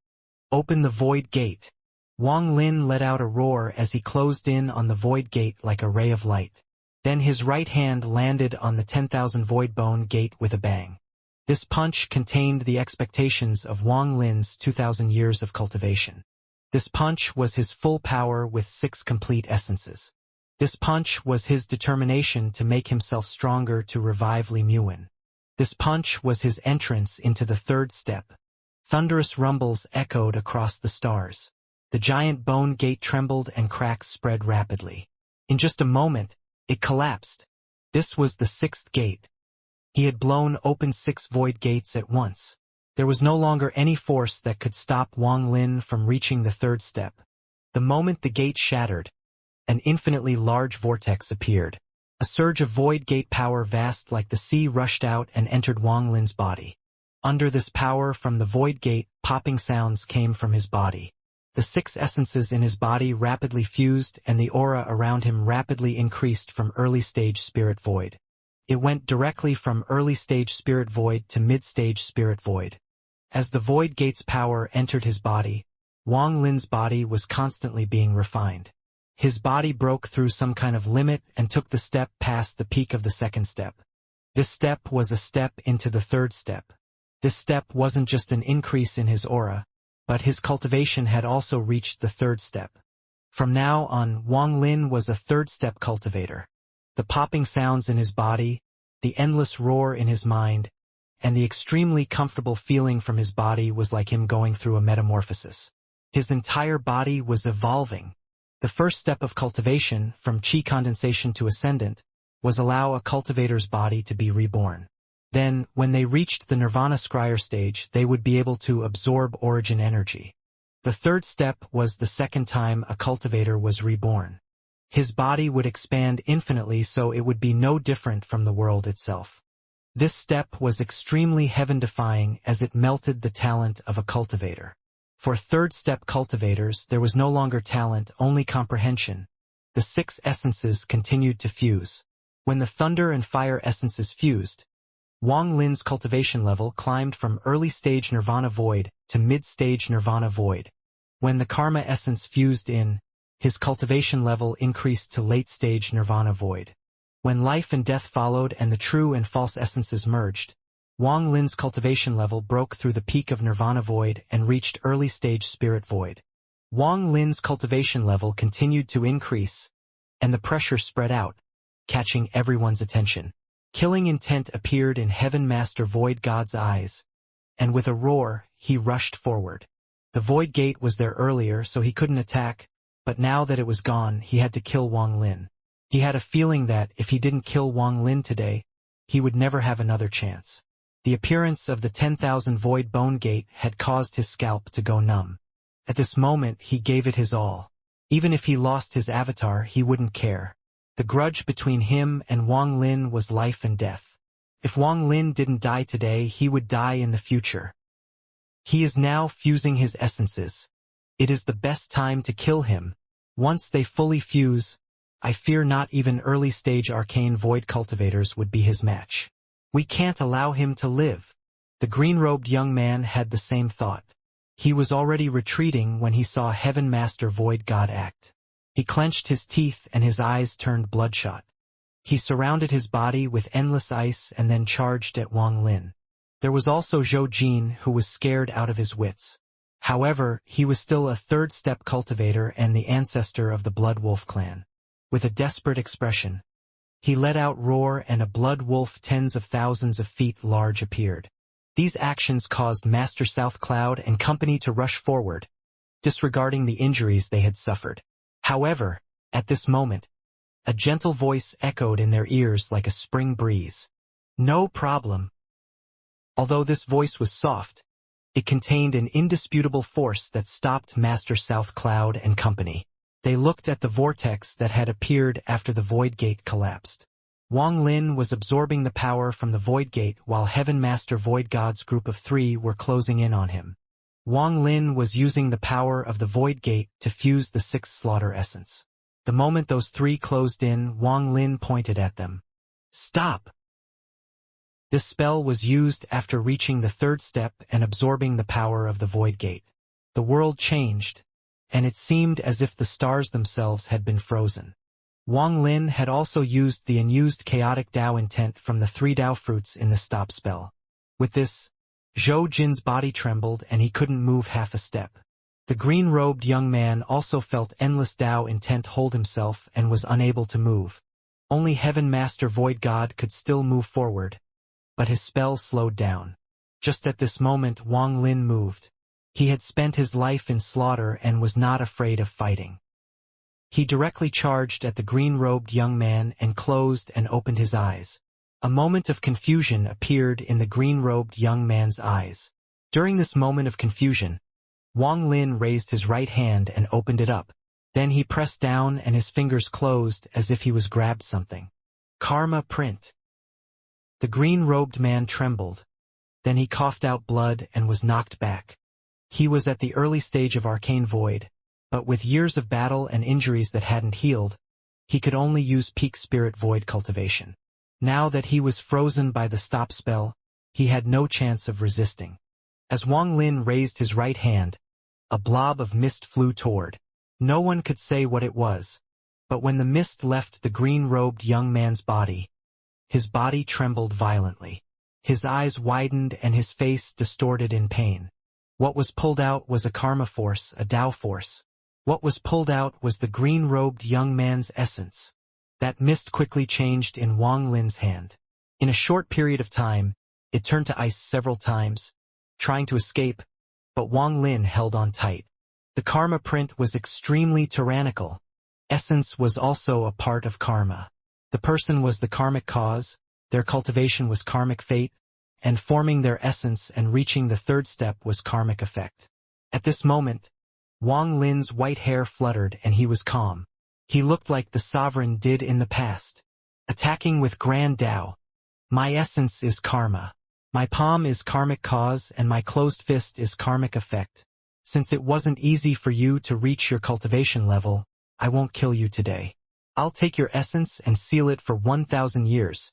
[SPEAKER 1] Open the void gate. Wang Lin let out a roar as he closed in on the void gate like a ray of light. Then his right hand landed on the 10,000 void bone gate with a bang. This punch contained the expectations of Wang Lin's 2,000 years of cultivation. This punch was his full power with 6 complete essences. This punch was his determination to make himself stronger to revive Li Muin. This punch was his entrance into the 3rd step. Thunderous rumbles echoed across the stars. The giant bone gate trembled and cracks spread rapidly. In just a moment, it collapsed. This was the 6th gate. He had blown open 6 void gates at once. There was no longer any force that could stop Wang Lin from reaching the 3rd step. The moment the gate shattered, an infinitely large vortex appeared. A surge of void gate power vast like the sea rushed out and entered Wang Lin's body. Under this power from the void gate, popping sounds came from his body. The 6 essences in his body rapidly fused and the aura around him rapidly increased from early-stage spirit void. It went directly from early-stage spirit void to mid-stage spirit void. As the void gate's power entered his body, Wang Lin's body was constantly being refined. His body broke through some kind of limit and took the step past the peak of the 2nd step. This step was a step into the 3rd step. This step wasn't just an increase in his aura, but his cultivation had also reached the 3rd step. From now on, Wang Lin was a 3rd step cultivator. The popping sounds in his body, the endless roar in his mind, and the extremely comfortable feeling from his body was like him going through a metamorphosis. His entire body was evolving. The first step of cultivation, from chi condensation to ascendant, was allow a cultivator's body to be reborn. Then, when they reached the nirvana scryer stage, they would be able to absorb origin energy. The 3rd step was the 2nd time a cultivator was reborn. His body would expand infinitely, so it would be no different from the world itself. This step was extremely heaven-defying as it melted the talent of a cultivator. For 3rd step cultivators, there was no longer talent, only comprehension. The 6 essences continued to fuse. When the thunder and fire essences fused, Wang Lin's cultivation level climbed from early-stage nirvana void to mid-stage nirvana void. When the karma essence fused in, his cultivation level increased to late-stage nirvana void. When life and death followed and the true and false essences merged, Wang Lin's cultivation level broke through the peak of nirvana void and reached early-stage spirit void. Wang Lin's cultivation level continued to increase, and the pressure spread out, catching everyone's attention. Killing intent appeared in Heaven Master Void God's eyes, and with a roar, he rushed forward. The Void Gate was there earlier, so he couldn't attack, but now that it was gone, he had to kill Wang Lin. He had a feeling that, if he didn't kill Wang Lin today, he would never have another chance. The appearance of the 10,000 Void Bone Gate had caused his scalp to go numb. At this moment, he gave it his all. Even if he lost his avatar, he wouldn't care. The grudge between him and Wang Lin was life and death. If Wang Lin didn't die today, he would die in the future. He is now fusing his essences. It is the best time to kill him. Once they fully fuse, I fear not even early-stage arcane void cultivators would be his match. We can't allow him to live. The green-robed young man had the same thought. He was already retreating when he saw Heaven Master Void God act. He clenched his teeth and his eyes turned bloodshot. He surrounded his body with endless ice and then charged at Wang Lin. There was also Zhou Jin, who was scared out of his wits. However, he was still a 3rd step cultivator and the ancestor of the Blood Wolf clan. With a desperate expression, He let out roar and a blood wolf tens of thousands of feet large appeared. These actions caused Master South Cloud and company to rush forward, disregarding the injuries they had suffered. However, at this moment, a gentle voice echoed in their ears like a spring breeze. "No problem." Although this voice was soft, it contained an indisputable force that stopped Master South Cloud and company. They looked at the vortex that had appeared after the Void Gate collapsed. Wang Lin was absorbing the power from the Void Gate while Heaven Master Void Gods group of 3 were closing in on him. Wang Lin was using the power of the Void Gate to fuse the 6th slaughter essence. The moment those 3 closed in, Wang Lin pointed at them. "Stop!" This spell was used after reaching the 3rd step and absorbing the power of the Void Gate. The world changed, and it seemed as if the stars themselves had been frozen. Wang Lin had also used the unused chaotic Dao intent from the 3 Dao fruits in the stop spell. With this, Zhou Jin's body trembled and he couldn't move half a step. The green-robed young man also felt endless Dao intent hold himself and was unable to move. Only Heaven Master Void God could still move forward, but his spell slowed down. Just at this moment Wang Lin moved. He had spent his life in slaughter and was not afraid of fighting. He directly charged at the green-robed young man and closed and opened his eyes. A moment of confusion appeared in the green-robed young man's eyes. During this moment of confusion, Wang Lin raised his right hand and opened it up. Then he pressed down and his fingers closed as if he was grabbed something. Karma print. The green-robed man trembled. Then he coughed out blood and was knocked back. He was at the early stage of arcane void, but with years of battle and injuries that hadn't healed, he could only use peak spirit void cultivation. Now that he was frozen by the stop spell, he had no chance of resisting. As Wang Lin raised his right hand, a blob of mist flew toward. No one could say what it was, but when the mist left the green-robed young man's body, his body trembled violently. His eyes widened and his face distorted in pain. What was pulled out was a karma force, a Dao force. What was pulled out was the green-robed young man's essence. That mist quickly changed in Wang Lin's hand. In a short period of time, it turned to ice several times, trying to escape, but Wang Lin held on tight. The karma print was extremely tyrannical. Essence was also a part of karma. The person was the karmic cause, their cultivation was karmic fate, and forming their essence and reaching the 3rd step was karmic effect. At this moment, Wang Lin's white hair fluttered and he was calm. He looked like the sovereign did in the past. Attacking with grand Dao. My essence is karma. My palm is karmic cause and my closed fist is karmic effect. Since it wasn't easy for you to reach your cultivation level, I won't kill you today. I'll take your essence and seal it for 1,000 years.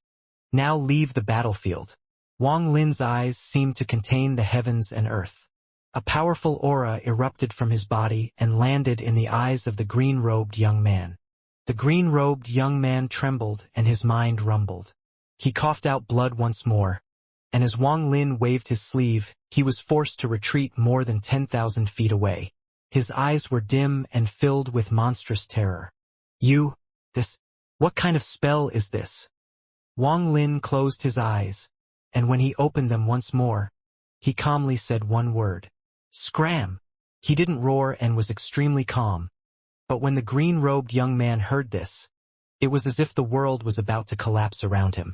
[SPEAKER 1] Now leave the battlefield. Wang Lin's eyes seemed to contain the heavens and earth. A powerful aura erupted from his body and landed in the eyes of the green-robed young man. The green-robed young man trembled and his mind rumbled. He coughed out blood once more, and as Wang Lin waved his sleeve, he was forced to retreat more than 10,000 feet away. His eyes were dim and filled with monstrous terror. What kind of spell is this? Wang Lin closed his eyes, and when he opened them once more, he calmly said one word. Scram! He didn't roar and was extremely calm. But when the green-robed young man heard this, it was as if the world was about to collapse around him.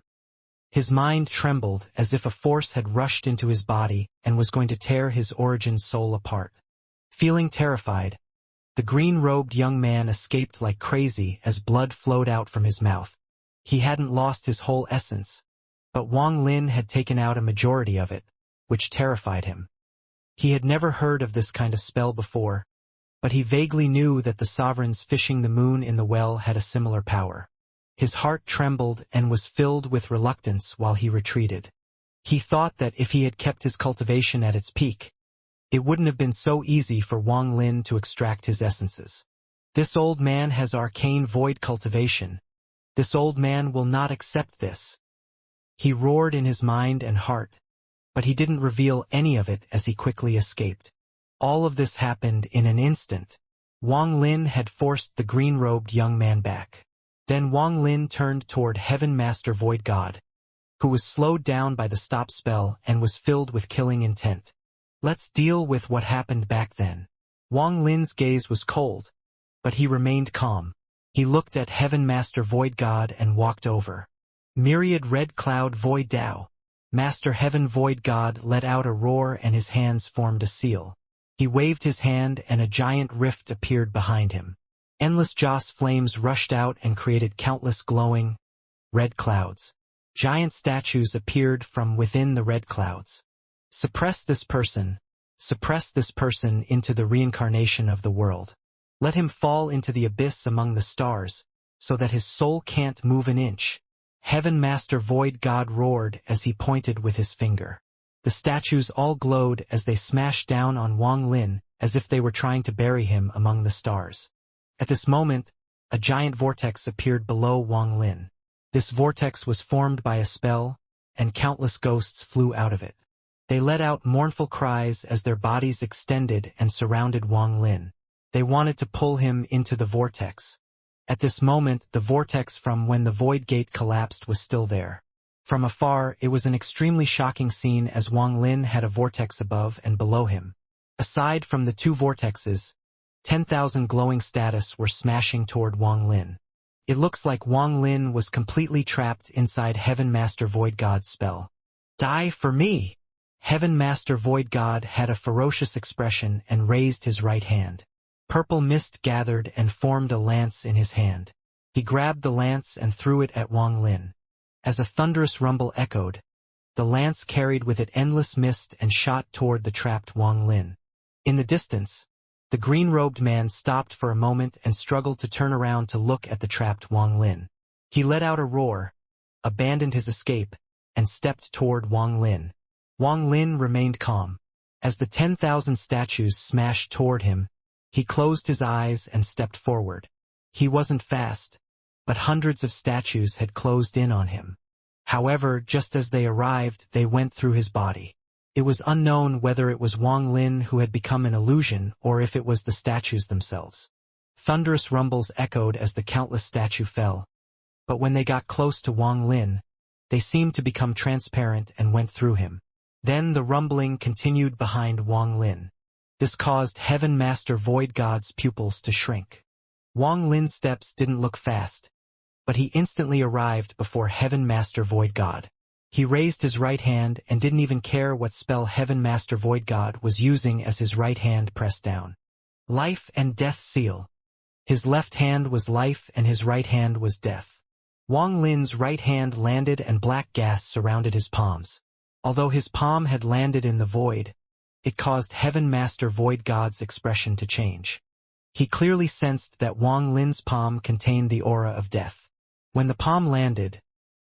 [SPEAKER 1] His mind trembled as if a force had rushed into his body and was going to tear his origin soul apart. Feeling terrified, the green-robed young man escaped like crazy as blood flowed out from his mouth. He hadn't lost his whole essence, but Wang Lin had taken out a majority of it, which terrified him. He had never heard of this kind of spell before, but he vaguely knew that the sovereigns fishing the moon in the well had a similar power. His heart trembled and was filled with reluctance while he retreated. He thought that if he had kept his cultivation at its peak, it wouldn't have been so easy for Wang Lin to extract his essences. This old man has arcane void cultivation. This old man will not accept this. He roared in his mind and heart, but he didn't reveal any of it as he quickly escaped. All of this happened in an instant. Wang Lin had forced the green-robed young man back. Then Wang Lin turned toward Heaven Master Void God, who was slowed down by the stop spell and was filled with killing intent. Let's deal with what happened back then. Wang Lin's gaze was cold, but he remained calm. He looked at Heaven Master Void God and walked over. Myriad Red Cloud Void Dao. Master Heaven Void God let out a roar and his hands formed a seal. He waved his hand and a giant rift appeared behind him. Endless Joss flames rushed out and created countless glowing red clouds. Giant statues appeared from within the red clouds. Suppress this person into the reincarnation of the world. Let him fall into the abyss among the stars, so that his soul can't move an inch. Heaven Master Void God roared as he pointed with his finger. The statues all glowed as they smashed down on Wang Lin, as if they were trying to bury him among the stars. At this moment, a giant vortex appeared below Wang Lin. This vortex was formed by a spell, and countless ghosts flew out of it. They let out mournful cries as their bodies extended and surrounded Wang Lin. They wanted to pull him into the vortex. At this moment, the vortex from when the void gate collapsed was still there. From afar, it was an extremely shocking scene as Wang Lin had a vortex above and below him. Aside from the two vortexes, 10,000 glowing status were smashing toward Wang Lin. It looks like Wang Lin was completely trapped inside Heaven Master Void God's spell. Die for me! Heaven Master Void God had a ferocious expression and raised his right hand. Purple mist gathered and formed a lance in his hand. He grabbed the lance and threw it at Wang Lin. As a thunderous rumble echoed, the lance carried with it endless mist and shot toward the trapped Wang Lin. In the distance, the green-robed man stopped for a moment and struggled to turn around to look at the trapped Wang Lin. He let out a roar, abandoned his escape, and stepped toward Wang Lin. Wang Lin remained calm. As the 10,000 statues smashed toward him, he closed his eyes and stepped forward. He wasn't fast, but hundreds of statues had closed in on him. However, just as they arrived, they went through his body. It was unknown whether it was Wang Lin who had become an illusion or if it was the statues themselves. Thunderous rumbles echoed as the countless statue fell. But when they got close to Wang Lin, they seemed to become transparent and went through him. Then the rumbling continued behind Wang Lin. This caused Heaven Master Void God's pupils to shrink. Wang Lin's steps didn't look fast, but he instantly arrived before Heaven Master Void God. He raised his right hand and didn't even care what spell Heaven Master Void God was using as his right hand pressed down. Life and Death Seal. His left hand was life and his right hand was death. Wang Lin's right hand landed and black gas surrounded his palms. Although his palm had landed in the void, it caused Heaven Master Void God's expression to change. He clearly sensed that Wang Lin's palm contained the aura of death. When the palm landed,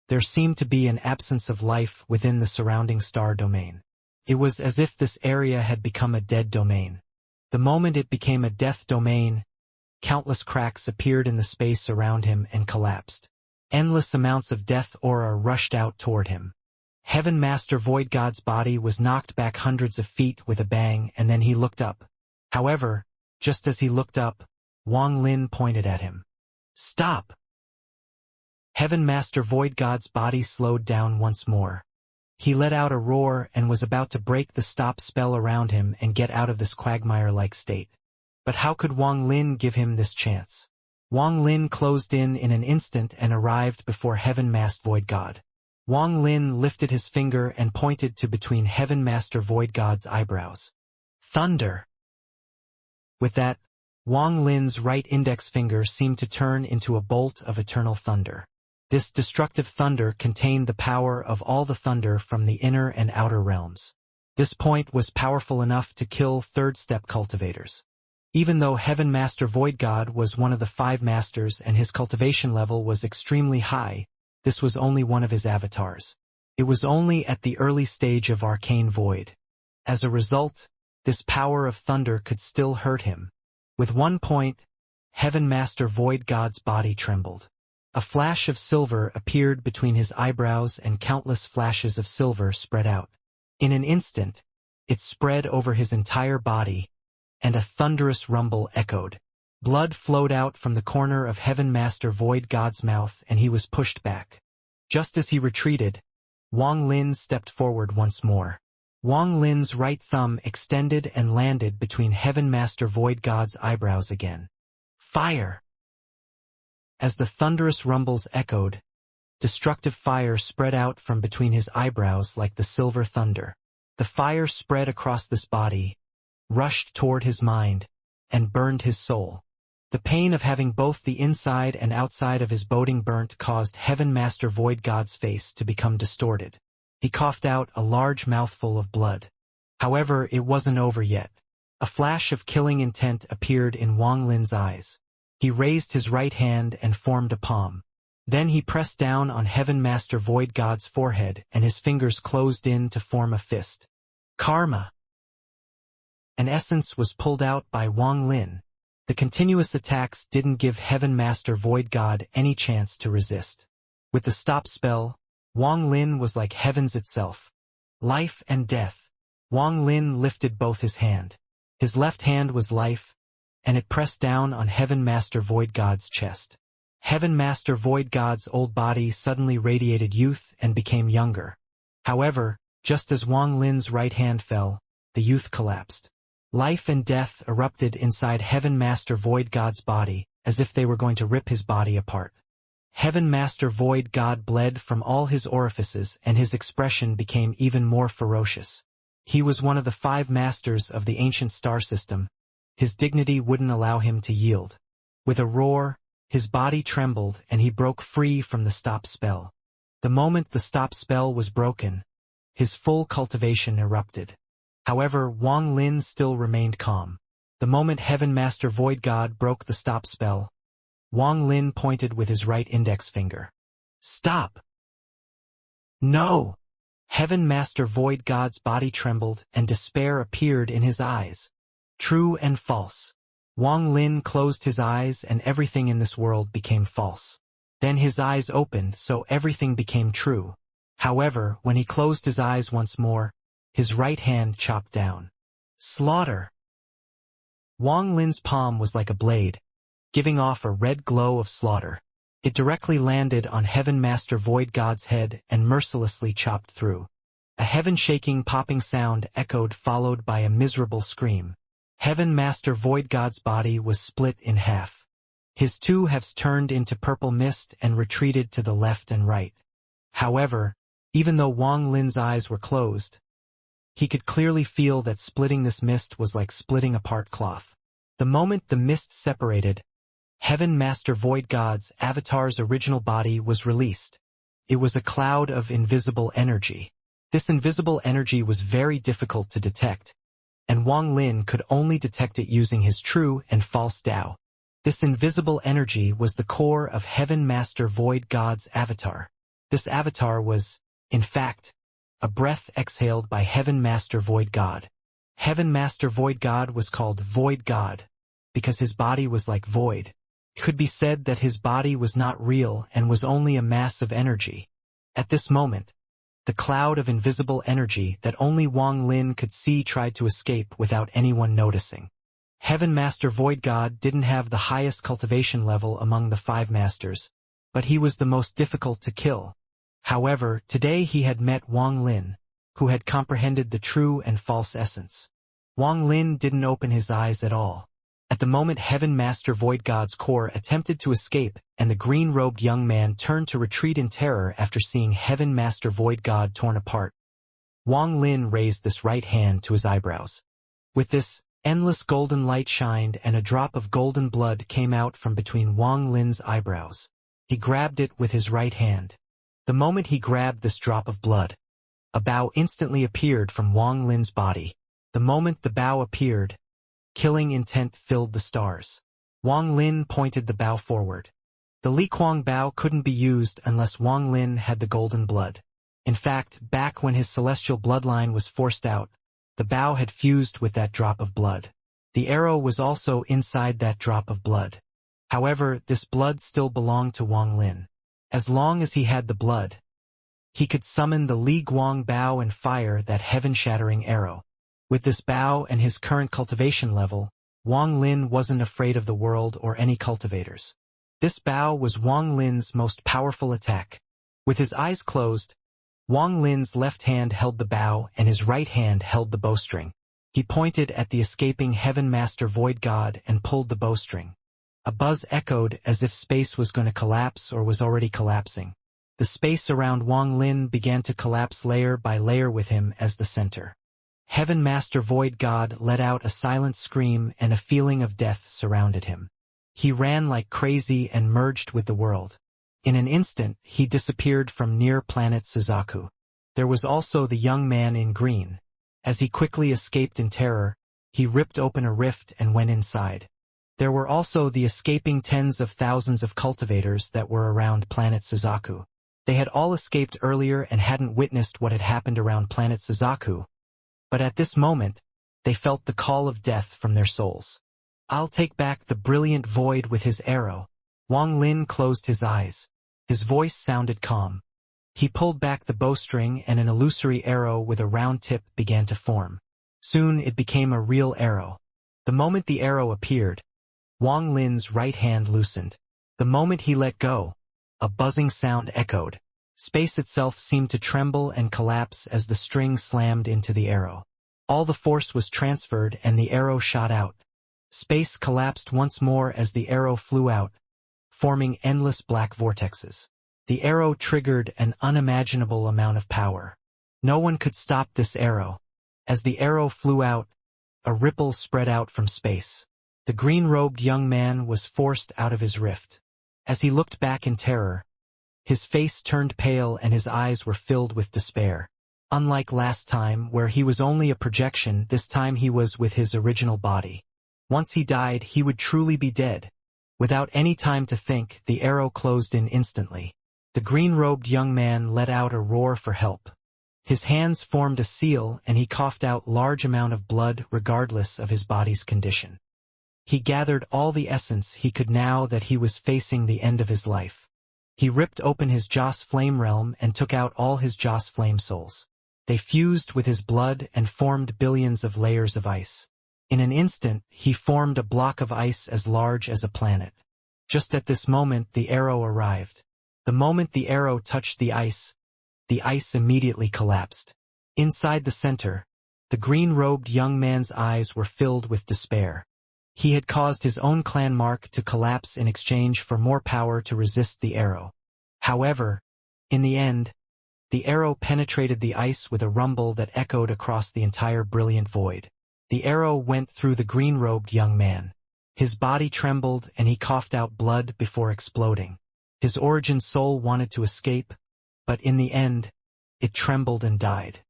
[SPEAKER 1] there seemed to be an absence of life within the surrounding star domain. It was as if this area had become a dead domain. The moment it became a death domain, countless cracks appeared in the space around him and collapsed. Endless amounts of death aura rushed out toward him. Heaven Master Void God's body was knocked back hundreds of feet with a bang, and then he looked up. However, just as he looked up, Wang Lin pointed at him. Stop! Heaven Master Void God's body slowed down once more. He let out a roar and was about to break the stop spell around him and get out of this quagmire-like state. But how could Wang Lin give him this chance? Wang Lin closed in an instant and arrived before Heaven Master Void God. Wang Lin lifted his finger and pointed to between Heaven Master Void God's eyebrows. Thunder! With that, Wang Lin's right index finger seemed to turn into a bolt of eternal thunder. This destructive thunder contained the power of all the thunder from the inner and outer realms. This point was powerful enough to kill third-step cultivators. Even though Heaven Master Void God was one of the 5 masters and his cultivation level was extremely high, this was only one of his avatars. It was only at the early stage of arcane void. As a result, this power of thunder could still hurt him. With one point, Heaven Master Void God's body trembled. A flash of silver appeared between his eyebrows and countless flashes of silver spread out. In an instant, it spread over his entire body, and a thunderous rumble echoed. Blood flowed out from the corner of Heaven Master Void God's mouth and he was pushed back. Just as he retreated, Wang Lin stepped forward once more. Wang Lin's right thumb extended and landed between Heaven Master Void God's eyebrows again. Fire! As the thunderous rumbles echoed, destructive fire spread out from between his eyebrows like the silver thunder. The fire spread across this body, rushed toward his mind, and burned his soul. The pain of having both the inside and outside of his boding burnt caused Heaven Master Void God's face to become distorted. He coughed out a large mouthful of blood. However, it wasn't over yet. A flash of killing intent appeared in Wang Lin's eyes. He raised his right hand and formed a palm. Then he pressed down on Heaven Master Void God's forehead and his fingers closed in to form a fist. Karma! An essence was pulled out by Wang Lin. The continuous attacks didn't give Heaven Master Void God any chance to resist. With the stop spell, Wang Lin was like heavens itself. Life and death. Wang Lin lifted both his hand. His left hand was life, and it pressed down on Heaven Master Void God's chest. Heaven Master Void God's old body suddenly radiated youth and became younger. However, just as Wang Lin's right hand fell, the youth collapsed. Life and death erupted inside Heaven Master Void God's body, as if they were going to rip his body apart. Heaven Master Void God bled from all his orifices and his expression became even more ferocious. He was one of the 5 masters of the ancient star system. His dignity wouldn't allow him to yield. With a roar, his body trembled and he broke free from the stop spell. The moment the stop spell was broken, his full cultivation erupted. However, Wang Lin still remained calm. The moment Heaven Master Void God broke the stop spell, Wang Lin pointed with his right index finger. Stop! No! Heaven Master Void God's body trembled and despair appeared in his eyes. True and false. Wang Lin closed his eyes and everything in this world became false. Then his eyes opened so everything became true. However, when he closed his eyes once more, his right hand chopped down. Slaughter! Wang Lin's palm was like a blade, giving off a red glow of slaughter. It directly landed on Heaven Master Void God's head and mercilessly chopped through. A heaven-shaking popping sound echoed followed by a miserable scream. Heaven Master Void God's body was split in half. His 2 halves turned into purple mist and retreated to the left and right. However, even though Wang Lin's eyes were closed, he could clearly feel that splitting this mist was like splitting apart cloth. The moment the mist separated, Heaven Master Void God's avatar's original body was released. It was a cloud of invisible energy. This invisible energy was very difficult to detect, and Wang Lin could only detect it using his true and false Tao. This invisible energy was the core of Heaven Master Void God's avatar. This avatar was, in fact, a breath exhaled by Heaven Master Void God. Heaven Master Void God was called Void God because his body was like void. It could be said that his body was not real and was only a mass of energy. At this moment, the cloud of invisible energy that only Wang Lin could see tried to escape without anyone noticing. Heaven Master Void God didn't have the highest cultivation level among the 5 masters, but he was the most difficult to kill. However, today he had met Wang Lin, who had comprehended the true and false essence. Wang Lin didn't open his eyes at all. At the moment Heaven Master Void God's core attempted to escape and the green-robed young man turned to retreat in terror after seeing Heaven Master Void God torn apart, Wang Lin raised this right hand to his eyebrows. With this, endless golden light shined and a drop of golden blood came out from between Wang Lin's eyebrows. He grabbed it with his right hand. The moment he grabbed this drop of blood, a bow instantly appeared from Wang Lin's body. The moment the bow appeared, killing intent filled the stars. Wang Lin pointed the bow forward. The Li Kuang bow couldn't be used unless Wang Lin had the golden blood. In fact, back when his celestial bloodline was forced out, the bow had fused with that drop of blood. The arrow was also inside that drop of blood. However, this blood still belonged to Wang Lin. As long as he had the blood, he could summon the Li Guang bow and fire that heaven-shattering arrow. With this bow and his current cultivation level, Wang Lin wasn't afraid of the world or any cultivators. This bow was Wang Lin's most powerful attack. With his eyes closed, Wang Lin's left hand held the bow and his right hand held the bowstring. He pointed at the escaping Heaven Master Void God and pulled the bowstring. A buzz echoed as if space was going to collapse or was already collapsing. The space around Wang Lin began to collapse layer by layer with him as the center. Heaven Master Void God let out a silent scream and a feeling of death surrounded him. He ran like crazy and merged with the world. In an instant, he disappeared from near planet Suzaku. There was also the young man in green. As he quickly escaped in terror, he ripped open a rift and went inside. There were also the escaping tens of thousands of cultivators that were around planet Suzaku. They had all escaped earlier and hadn't witnessed what had happened around planet Suzaku. But at this moment, they felt the call of death from their souls. "I'll take back the brilliant void with his arrow." Wang Lin closed his eyes. His voice sounded calm. He pulled back the bowstring and an illusory arrow with a round tip began to form. Soon it became a real arrow. The moment the arrow appeared, Wang Lin's right hand loosened. The moment he let go, a buzzing sound echoed. Space itself seemed to tremble and collapse as the string slammed into the arrow. All the force was transferred and the arrow shot out. Space collapsed once more as the arrow flew out, forming endless black vortexes. The arrow triggered an unimaginable amount of power. No one could stop this arrow. As the arrow flew out, a ripple spread out from space. The green-robed young man was forced out of his rift. As he looked back in terror, his face turned pale and his eyes were filled with despair. Unlike last time, where he was only a projection, this time he was with his original body. Once he died, he would truly be dead. Without any time to think, the arrow closed in instantly. The green-robed young man let out a roar for help. His hands formed a seal and he coughed out large amount of blood regardless of his body's condition. He gathered all the essence he could now that he was facing the end of his life. He ripped open his Joss Flame realm and took out all his Joss Flame souls. They fused with his blood and formed billions of layers of ice. In an instant, he formed a block of ice as large as a planet. Just at this moment, the arrow arrived. The moment the arrow touched the ice immediately collapsed. Inside the center, the green-robed young man's eyes were filled with despair. He had caused his own clan mark to collapse in exchange for more power to resist the arrow. However, in the end, the arrow penetrated the ice with a rumble that echoed across the entire brilliant void. The arrow went through the green-robed young man. His body trembled and he coughed out blood before exploding. His origin soul wanted to escape, but in the end, it trembled and died.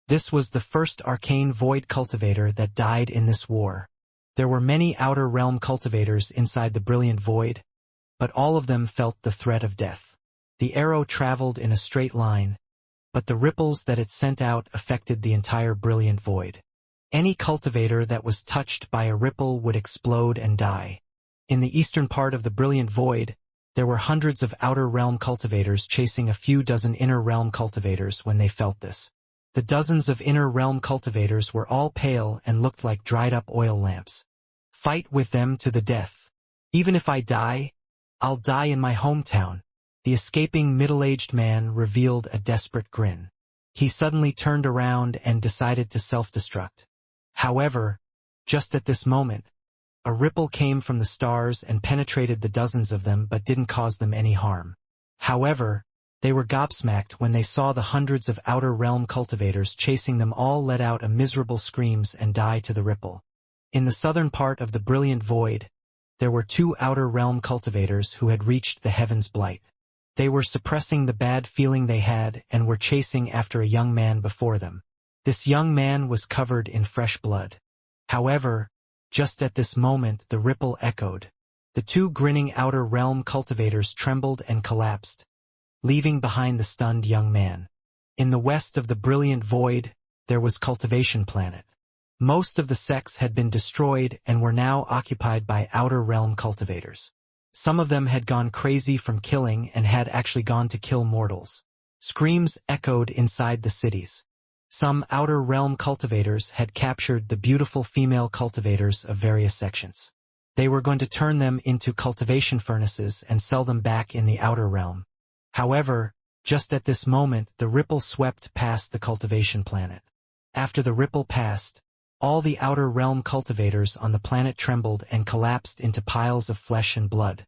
[SPEAKER 1] This was the first arcane void cultivator that died in this war. There were many outer realm cultivators inside the brilliant void, but all of them felt the threat of death. The arrow traveled in a straight line, but the ripples that it sent out affected the entire brilliant void. Any cultivator that was touched by a ripple would explode and die. In the eastern part of the brilliant void, there were hundreds of outer realm cultivators chasing a few dozen inner realm cultivators when they felt this. The dozens of inner realm cultivators were all pale and looked like dried-up oil lamps. "Fight with them to the death. Even if I die, I'll die in my hometown." The escaping middle-aged man revealed a desperate grin. He suddenly turned around and decided to self-destruct. However, just at this moment, a ripple came from the stars and penetrated the dozens of them but didn't cause them any harm. However, they were gobsmacked when they saw the hundreds of outer realm cultivators chasing them all let out a miserable screams and die to the ripple. In the southern part of the brilliant void, there were two outer realm cultivators who had reached the heaven's blight. They were suppressing the bad feeling they had and were chasing after a young man before them. This young man was covered in fresh blood. However, just at this moment the ripple echoed. The two grinning outer realm cultivators trembled and collapsed, leaving behind the stunned young man. In the west of the brilliant void, there was Cultivation planet. Most of the sects had been destroyed and were now occupied by outer realm cultivators. Some of them had gone crazy from killing and had actually gone to kill mortals. Screams echoed inside the cities. Some outer realm cultivators had captured the beautiful female cultivators of various sections. They were going to turn them into cultivation furnaces and sell them back in the outer realm. However, just at this moment the ripple swept past the cultivation planet. After the ripple passed, all the outer realm cultivators on the planet trembled and collapsed into piles of flesh and blood.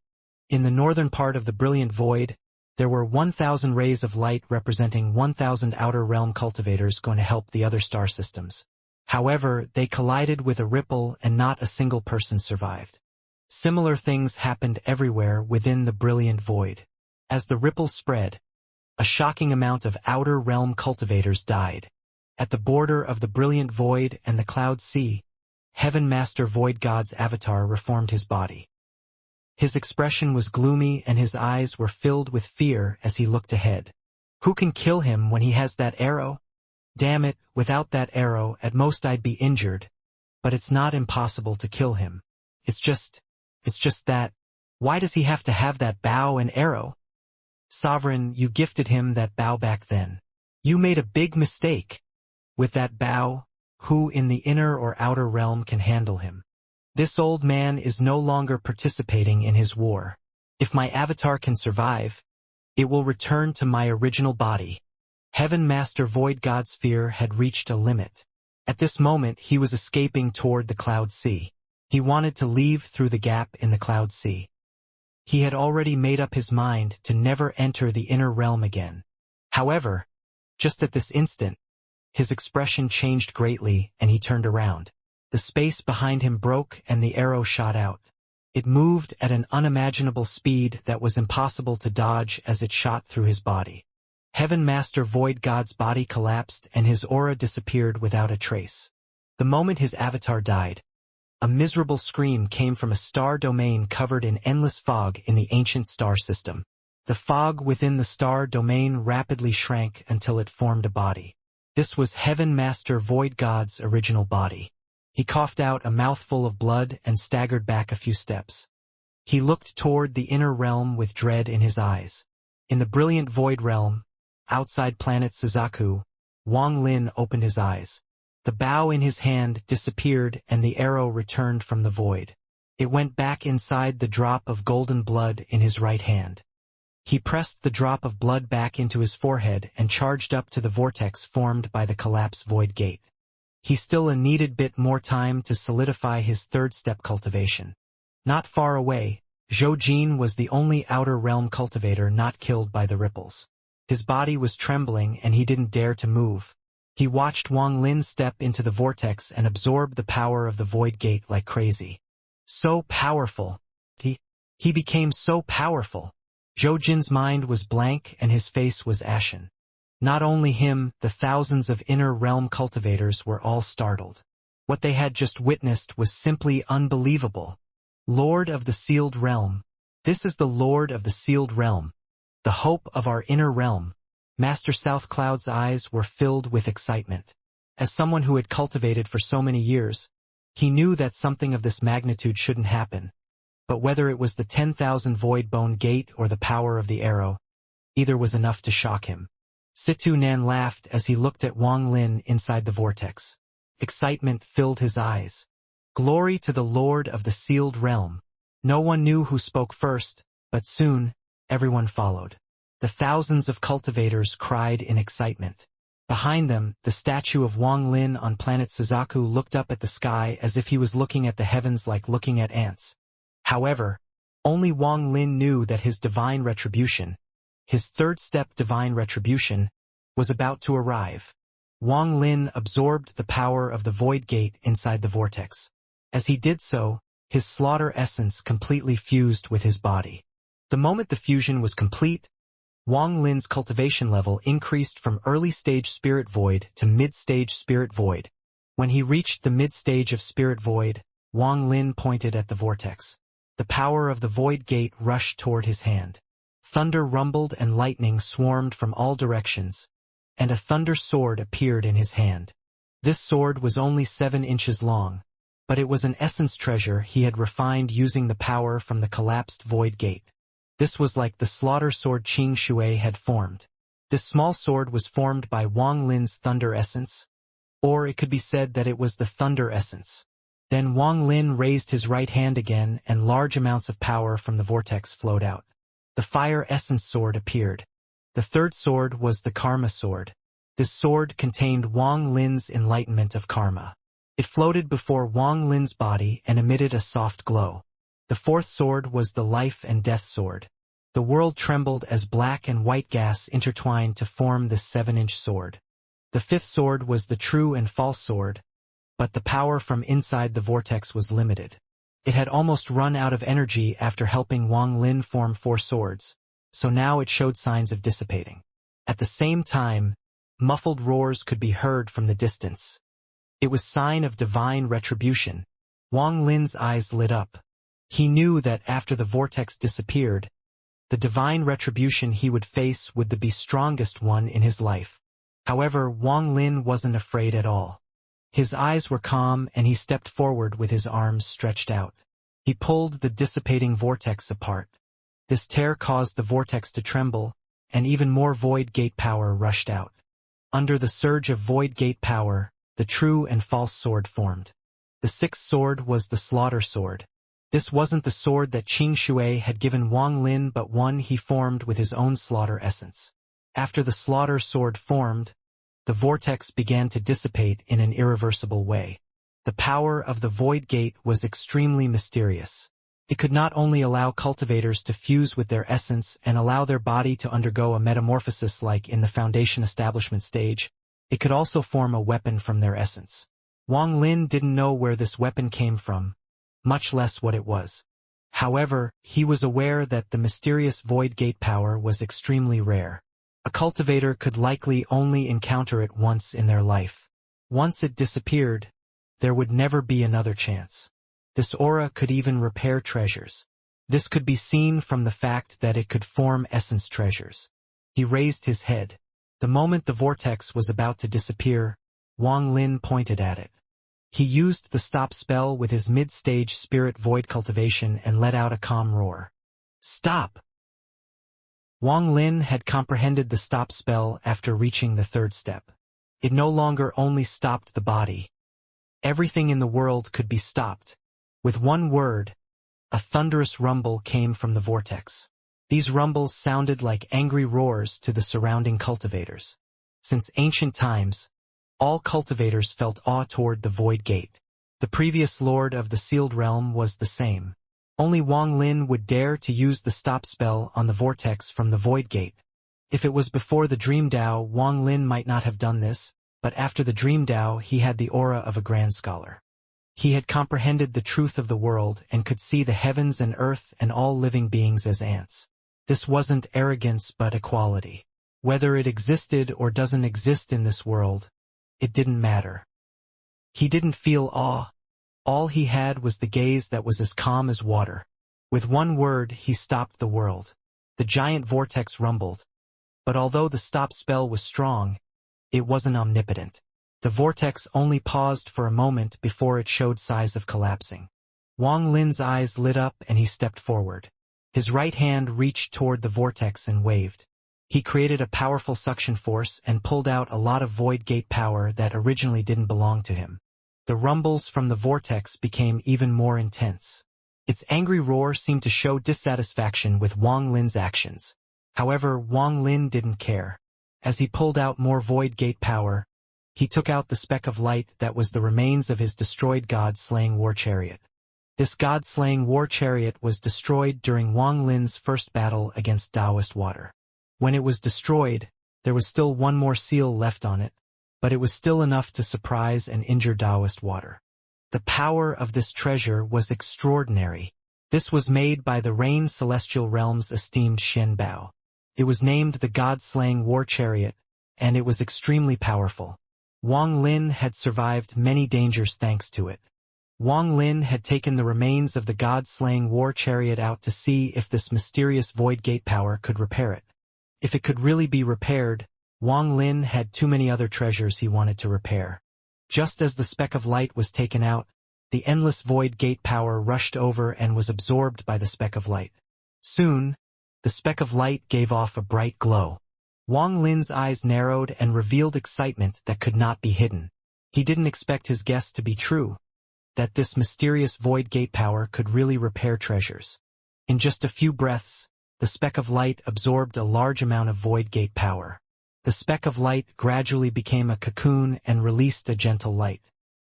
[SPEAKER 1] In the northern part of the brilliant void, there were 1,000 rays of light representing 1,000 outer realm cultivators going to help the other star systems. However, they collided with a ripple and not a single person survived. Similar things happened everywhere within the brilliant void. As the ripple spread, a shocking amount of outer realm cultivators died. At the border of the brilliant void and the cloud sea, Heaven Master Void God's avatar reformed his body. His expression was gloomy and his eyes were filled with fear as he looked ahead. Who can kill him when he has that arrow? Damn it, without that arrow, at most I'd be injured. But it's not impossible to kill him. It's just that. Why does he have to have that bow and arrow? Sovereign, you gifted him that bow back then. You made a big mistake. With that bow, who in the inner or outer realm can handle him? This old man is no longer participating in his war. If my avatar can survive, it will return to my original body. Heaven Master Void God's fear had reached a limit. At this moment he was escaping toward the cloud sea. He wanted to leave through the gap in the cloud sea. He had already made up his mind to never enter the inner realm again. However, just at this instant, his expression changed greatly and he turned around. The space behind him broke and the arrow shot out. It moved at an unimaginable speed that was impossible to dodge as it shot through his body. Heaven Master Void God's body collapsed and his aura disappeared without a trace. The moment his avatar died, a miserable scream came from a star domain covered in endless fog in the ancient star system. The fog within the star domain rapidly shrank until it formed a body. This was Heaven Master Void God's original body. He coughed out a mouthful of blood and staggered back a few steps. He looked toward the inner realm with dread in his eyes. In the brilliant void realm, outside planet Suzaku, Wang Lin opened his eyes. The bow in his hand disappeared and the arrow returned from the void. It went back inside the drop of golden blood in his right hand. He pressed the drop of blood back into his forehead and charged up to the vortex formed by the collapse void gate. He still needed bit more time to solidify his third step cultivation. Not far away, Zhou Jin was the only outer realm cultivator not killed by the ripples. His body was trembling and he didn't dare to move. He watched Wang Lin step into the vortex and absorb the power of the void gate like crazy. So powerful. He became so powerful. Zhou Jin's mind was blank and his face was ashen. Not only him, the thousands of inner realm cultivators were all startled. What they had just witnessed was simply unbelievable. Lord of the Sealed Realm. This is the Lord of the Sealed Realm. The hope of our inner realm. Master South Cloud's eyes were filled with excitement. As someone who had cultivated for so many years, he knew that something of this magnitude shouldn't happen. But whether it was the 10,000 void bone gate or the power of the arrow, either was enough to shock him. Situ Nan laughed as he looked at Wang Lin inside the vortex. Excitement filled his eyes. Glory to the Lord of the Sealed Realm. No one knew who spoke first, but soon, everyone followed. The thousands of cultivators cried in excitement. Behind them, the statue of Wang Lin on planet Suzaku looked up at the sky as if he was looking at the heavens like looking at ants. However, only Wang Lin knew that his divine retribution, his third step divine retribution, was about to arrive. Wang Lin absorbed the power of the void gate inside the vortex. As he did so, his slaughter essence completely fused with his body. The moment the fusion was complete, Wang Lin's cultivation level increased from early-stage spirit void to mid-stage spirit void. When he reached the mid-stage of spirit void, Wang Lin pointed at the vortex. The power of the void gate rushed toward his hand. Thunder rumbled and lightning swarmed from all directions, and a thunder sword appeared in his hand. This sword was only 7 inches long, but it was an essence treasure he had refined using the power from the collapsed void gate. This was like the slaughter sword Qing Shui had formed. This small sword was formed by Wang Lin's thunder essence, or it could be said that it was the thunder essence. Then Wang Lin raised his right hand again and large amounts of power from the vortex flowed out. The fire essence sword appeared. The third sword was the karma sword. This sword contained Wang Lin's enlightenment of karma. It floated before Wang Lin's body and emitted a soft glow. The fourth sword was the life and death sword. The world trembled as black and white gas intertwined to form this 7-inch sword. The fifth sword was the true and false sword, but the power from inside the vortex was limited. It had almost run out of energy after helping Wang Lin form 4 swords, so now it showed signs of dissipating. At the same time, muffled roars could be heard from the distance. It was sign of divine retribution. Wang Lin's eyes lit up. He knew that after the vortex disappeared, the divine retribution he would face would be the strongest one in his life. However, Wang Lin wasn't afraid at all. His eyes were calm and he stepped forward with his arms stretched out. He pulled the dissipating vortex apart. This tear caused the vortex to tremble, and even more void gate power rushed out. Under the surge of void gate power, the true and false sword formed. The sixth sword was the slaughter sword. This wasn't the sword that Qing Shui had given Wang Lin but one he formed with his own slaughter essence. After the slaughter sword formed, the vortex began to dissipate in an irreversible way. The power of the void gate was extremely mysterious. It could not only allow cultivators to fuse with their essence and allow their body to undergo a metamorphosis like in the foundation establishment stage, it could also form a weapon from their essence. Wang Lin didn't know where this weapon came from, much less what it was. However, he was aware that the mysterious void gate power was extremely rare. A cultivator could likely only encounter it once in their life. Once it disappeared, there would never be another chance. This aura could even repair treasures. This could be seen from the fact that it could form essence treasures. He raised his head. The moment the vortex was about to disappear, Wang Lin pointed at it. He used the stop spell with his mid-stage spirit void cultivation and let out a calm roar. Stop! Wang Lin had comprehended the stop spell after reaching the third step. It no longer only stopped the body. Everything in the world could be stopped. With one word, a thunderous rumble came from the vortex. These rumbles sounded like angry roars to the surrounding cultivators. Since ancient times, all cultivators felt awe toward the void gate. The previous lord of the sealed realm was the same. Only Wang Lin would dare to use the stop spell on the vortex from the void gate. If it was before the Dream Dao, Wang Lin might not have done this, but after the Dream Dao he had the aura of a grand scholar. He had comprehended the truth of the world and could see the heavens and earth and all living beings as ants. This wasn't arrogance but equality. Whether it existed or doesn't exist in this world, it didn't matter. He didn't feel awe. All he had was the gaze that was as calm as water. With one word, he stopped the world. The giant vortex rumbled. But although the stop spell was strong, it wasn't omnipotent. The vortex only paused for a moment before it showed signs of collapsing. Wang Lin's eyes lit up and he stepped forward. His right hand reached toward the vortex and waved. He created a powerful suction force and pulled out a lot of void gate power that originally didn't belong to him. The rumbles from the vortex became even more intense. Its angry roar seemed to show dissatisfaction with Wang Lin's actions. However, Wang Lin didn't care. As he pulled out more void gate power, he took out the speck of light that was the remains of his destroyed god-slaying war chariot. This god-slaying war chariot was destroyed during Wang Lin's first battle against Taoist water. When it was destroyed, there was still one more seal left on it, but it was still enough to surprise and injure Taoist water. The power of this treasure was extraordinary. This was made by the Rain Celestial Realm's esteemed Shen Bao. It was named the God-slaying war chariot, and it was extremely powerful. Wang Lin had survived many dangers thanks to it. Wang Lin had taken the remains of the God-slaying war chariot out to see if this mysterious void gate power could repair it. If it could really be repaired, Wang Lin had too many other treasures he wanted to repair. Just as the speck of light was taken out, the endless void gate power rushed over and was absorbed by the speck of light. Soon, the speck of light gave off a bright glow. Wang Lin's eyes narrowed and revealed excitement that could not be hidden. He didn't expect his guess to be true, that this mysterious void gate power could really repair treasures. In just a few breaths, the speck of light absorbed a large amount of void gate power. The speck of light gradually became a cocoon and released a gentle light.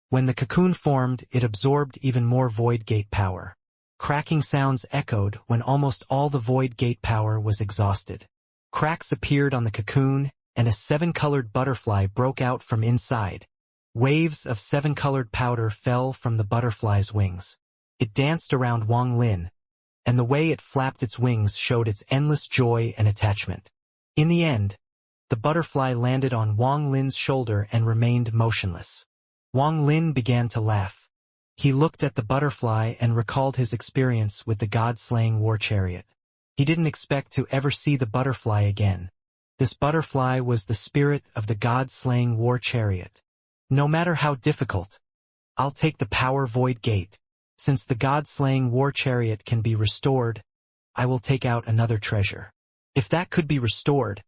[SPEAKER 1] When the cocoon formed, it absorbed even more void gate power. Cracking sounds echoed when almost all the void gate power was exhausted. Cracks appeared on the cocoon, and a 7-colored butterfly broke out from inside. Waves of 7-colored powder fell from the butterfly's wings. It danced around Wang Lin, and the way it flapped its wings showed its endless joy and attachment. In the end, the butterfly landed on Wang Lin's shoulder and remained motionless. Wang Lin began to laugh. He looked at the butterfly and recalled his experience with the god-slaying war chariot. He didn't expect to ever see the butterfly again. This butterfly was the spirit of the god-slaying war chariot. No matter how difficult, I'll take the power void gate. Since the god-slaying war chariot can be restored, I will take out another treasure. If that could be restored,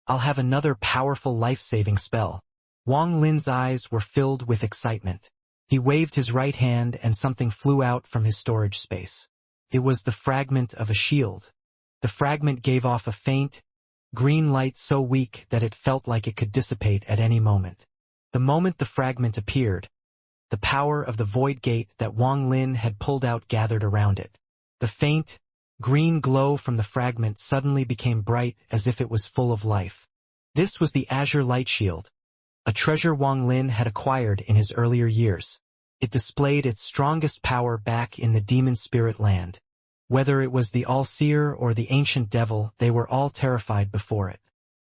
[SPEAKER 1] I'll have another powerful life-saving spell. Wang Lin's eyes were filled with excitement. He waved his right hand and something flew out from his storage space. It was the fragment of a shield. The fragment gave off a faint, green light so weak that it felt like it could dissipate at any moment. The moment the fragment appeared, the power of the void gate that Wang Lin had pulled out gathered around it. The faint, green glow from the fragment suddenly became bright as if it was full of life. This was the Azure Light Shield, a treasure Wang Lin had acquired in his earlier years. It displayed its strongest power back in the demon spirit land. Whether it was the All-Seer or the Ancient Devil, they were all terrified before it.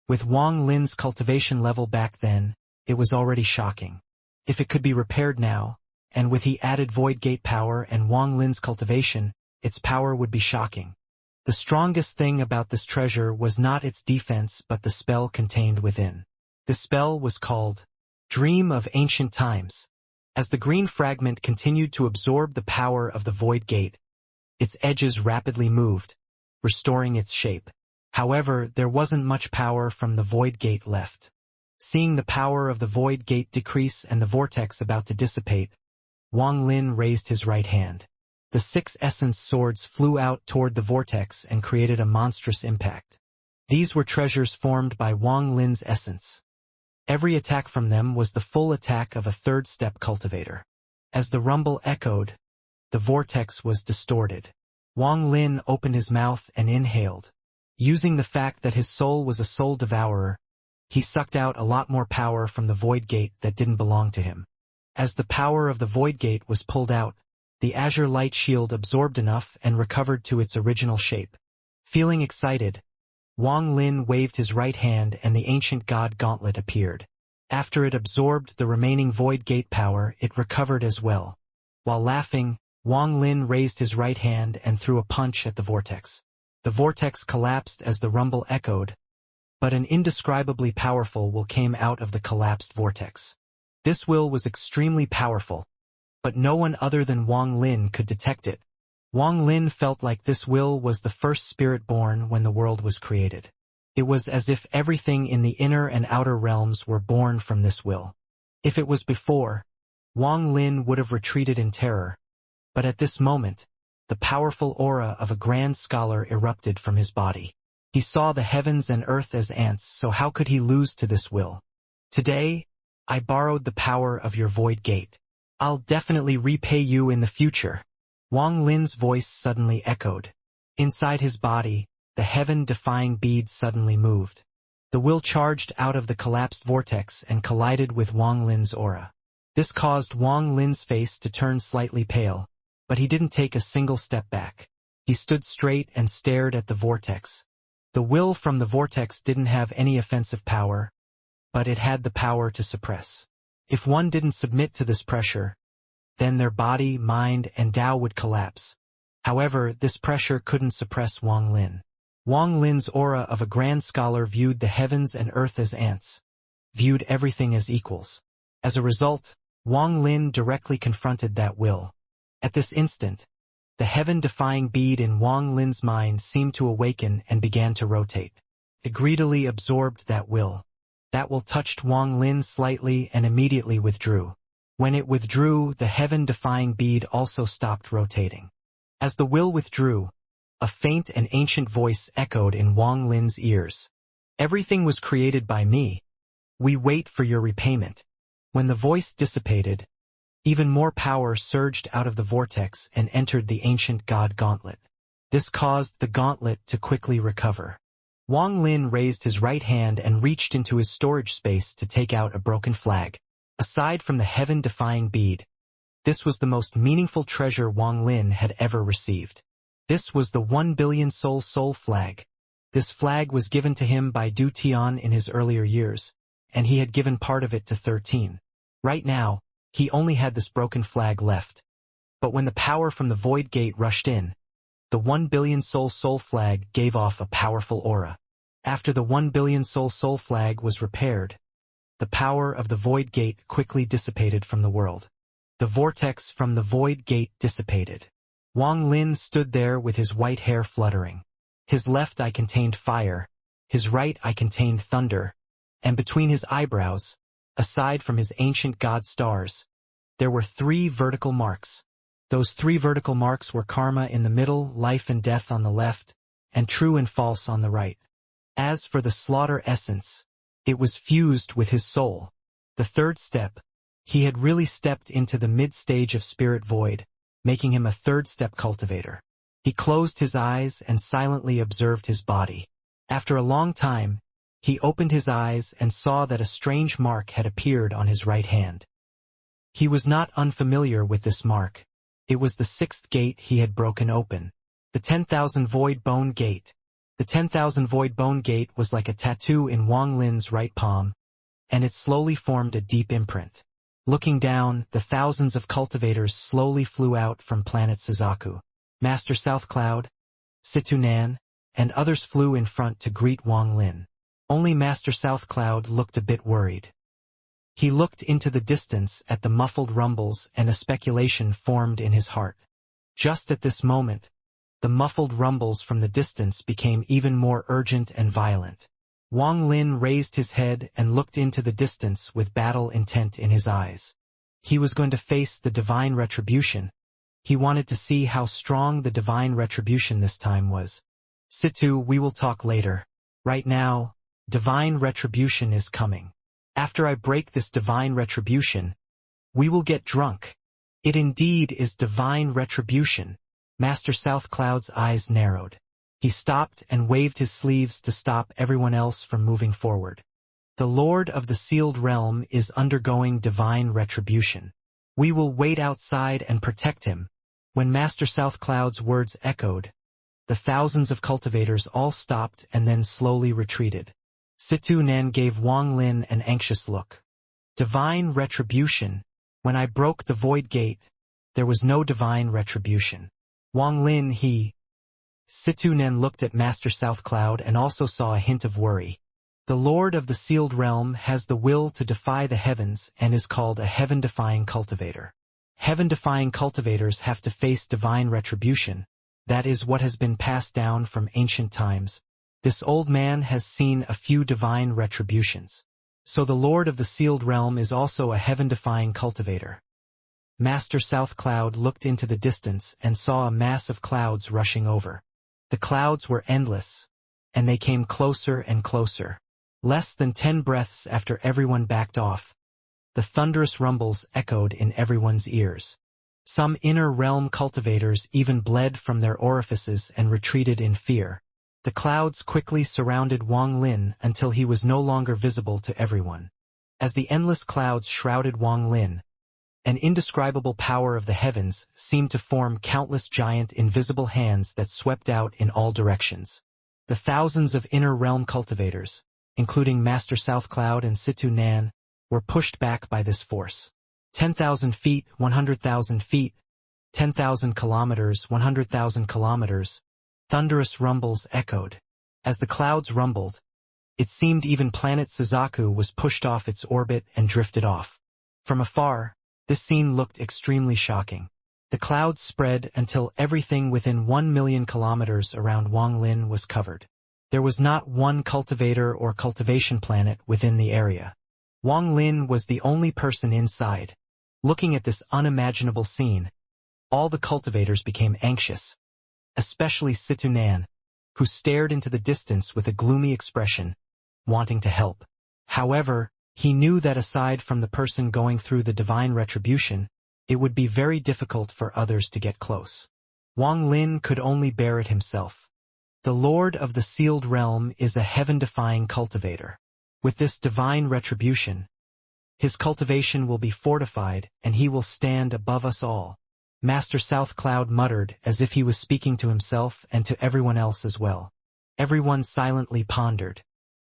[SPEAKER 1] With Wang Lin's cultivation level back then, it was already shocking. If it could be repaired now, and with the added void gate power and Wang Lin's cultivation, its power would be shocking. The strongest thing about this treasure was not its defense but the spell contained within. The spell was called Dream of Ancient Times. As the green fragment continued to absorb the power of the void gate, its edges rapidly moved, restoring its shape. However, there wasn't much power from the void gate left. Seeing the power of the void gate decrease and the vortex about to dissipate, Wang Lin raised his right hand. The 6 essence swords flew out toward the vortex and created a monstrous impact. These were treasures formed by Wang Lin's essence. Every attack from them was the full attack of a third-step cultivator. As the rumble echoed, the vortex was distorted. Wang Lin opened his mouth and inhaled. Using the fact that his soul was a soul devourer, he sucked out a lot more power from the void gate that didn't belong to him. As the power of the void gate was pulled out, the Azure Light Shield absorbed enough and recovered to its original shape. Feeling excited, Wang Lin waved his right hand and the ancient god gauntlet appeared. After it absorbed the remaining void gate power, it recovered as well. While laughing, Wang Lin raised his right hand and threw a punch at the vortex. The vortex collapsed as the rumble echoed, but an indescribably powerful will came out of the collapsed vortex. This will was extremely powerful, but no one other than Wang Lin could detect it. Wang Lin felt like this will was the first spirit born when the world was created. It was as if everything in the inner and outer realms were born from this will. If it was before, Wang Lin would have retreated in terror, but at this moment, the powerful aura of a grand scholar erupted from his body. He saw the heavens and earth as ants, so how could he lose to this will? Today, I borrowed the power of your void gate. I'll definitely repay you in the future. Wang Lin's voice suddenly echoed. Inside his body, the heaven-defying bead suddenly moved. The will charged out of the collapsed vortex and collided with Wang Lin's aura. This caused Wang Lin's face to turn slightly pale, but he didn't take a single step back. He stood straight and stared at the vortex. The will from the vortex didn't have any offensive power, but it had the power to suppress. If one didn't submit to this pressure, then their body, mind, and Tao would collapse. However, this pressure couldn't suppress Wang Lin. Wang Lin's aura of a grand scholar viewed the heavens and earth as ants, viewed everything as equals. As a result, Wang Lin directly confronted that will. At this instant, the heaven-defying bead in Wang Lin's mind seemed to awaken and began to rotate. It greedily absorbed that will. That will touched Wang Lin slightly and immediately withdrew. When it withdrew, the heaven-defying bead also stopped rotating. As the will withdrew, a faint and ancient voice echoed in Wang Lin's ears. "Everything was created by me. We wait for your repayment." When the voice dissipated, even more power surged out of the vortex and entered the ancient god gauntlet. This caused the gauntlet to quickly recover. Wang Lin raised his right hand and reached into his storage space to take out a broken flag. Aside from the heaven-defying bead, this was the most meaningful treasure Wang Lin had ever received. This was the 1 billion soul flag. This flag was given to him by Du Tian in his earlier years, and he had given part of it to 13. Right now, he only had this broken flag left. But when the power from the Void Gate rushed in, the 1 billion soul flag gave off a powerful aura. After the 1 billion soul flag was repaired, the power of the Void Gate quickly dissipated from the world. The vortex from the Void Gate dissipated. Wang Lin stood there with his white hair fluttering. His left eye contained fire, his right eye contained thunder, and between his eyebrows, aside from his ancient god stars, there were 3 vertical marks. Those 3 vertical marks were karma in the middle, life and death on the left, and true and false on the right. As for the slaughter essence, it was fused with his soul. The third step, he had really stepped into the mid-stage of spirit void, making him a third-step cultivator. He closed his eyes and silently observed his body. After a long time, he opened his eyes and saw that a strange mark had appeared on his right hand. He was not unfamiliar with this mark. It was the 6th gate he had broken open. The 10,000 Void Bone Gate. The 10,000 Void Bone Gate was like a tattoo in Wang Lin's right palm, and it slowly formed a deep imprint. Looking down, the thousands of cultivators slowly flew out from planet Suzaku. Master South Cloud, Situnan, and others flew in front to greet Wang Lin. Only Master South Cloud looked a bit worried. He looked into the distance at the muffled rumbles and a speculation formed in his heart. Just at this moment, the muffled rumbles from the distance became even more urgent and violent. Wang Lin raised his head and looked into the distance with battle intent in his eyes. He was going to face the divine retribution. He wanted to see how strong the divine retribution this time was. "Situ, we will talk later. Right now, divine retribution is coming. After I break this divine retribution, we will get drunk. It indeed is divine retribution." Master South Cloud's eyes narrowed. He stopped and waved his sleeves to stop everyone else from moving forward. "The Lord of the Sealed Realm is undergoing divine retribution. We will wait outside and protect him." When Master South Cloud's words echoed, the thousands of cultivators all stopped and then slowly retreated. Situ Nan gave Wang Lin an anxious look. "Divine retribution. When I broke the Void Gate, there was no divine retribution. Wang Lin, Situ Nan looked at Master South Cloud and also saw a hint of worry. "The Lord of the Sealed Realm has the will to defy the heavens and is called a heaven-defying cultivator. Heaven-defying cultivators have to face divine retribution. That is what has been passed down from ancient times. This old man has seen a few divine retributions. So the Lord of the Sealed Realm is also a heaven-defying cultivator." Master South Cloud looked into the distance and saw a mass of clouds rushing over. The clouds were endless, and they came closer and closer. Less than 10 breaths after everyone backed off, the thunderous rumbles echoed in everyone's ears. Some inner realm cultivators even bled from their orifices and retreated in fear. The clouds quickly surrounded Wang Lin until he was no longer visible to everyone. As the endless clouds shrouded Wang Lin, an indescribable power of the heavens seemed to form countless giant invisible hands that swept out in all directions. The thousands of inner realm cultivators, including Master South Cloud and Situ Nan, were pushed back by this force. 10,000 feet, 100,000 feet, 10,000 kilometers, 100,000 kilometers. Thunderous rumbles echoed. As the clouds rumbled, it seemed even planet Suzaku was pushed off its orbit and drifted off. From afar, this scene looked extremely shocking. The clouds spread until everything within 1 million kilometers around Wang Lin was covered. There was not one cultivator or cultivation planet within the area. Wang Lin was the only person inside. Looking at this unimaginable scene, all the cultivators became anxious, especially Situ Nan, who stared into the distance with a gloomy expression, wanting to help. However, he knew that aside from the person going through the divine retribution, it would be very difficult for others to get close. Wang Lin could only bear it himself. The Lord of the Sealed Realm is a heaven-defying cultivator. With this divine retribution, his cultivation will be fortified and he will stand above us all. Master South Cloud muttered as if he was speaking to himself and to everyone else as well. Everyone silently pondered.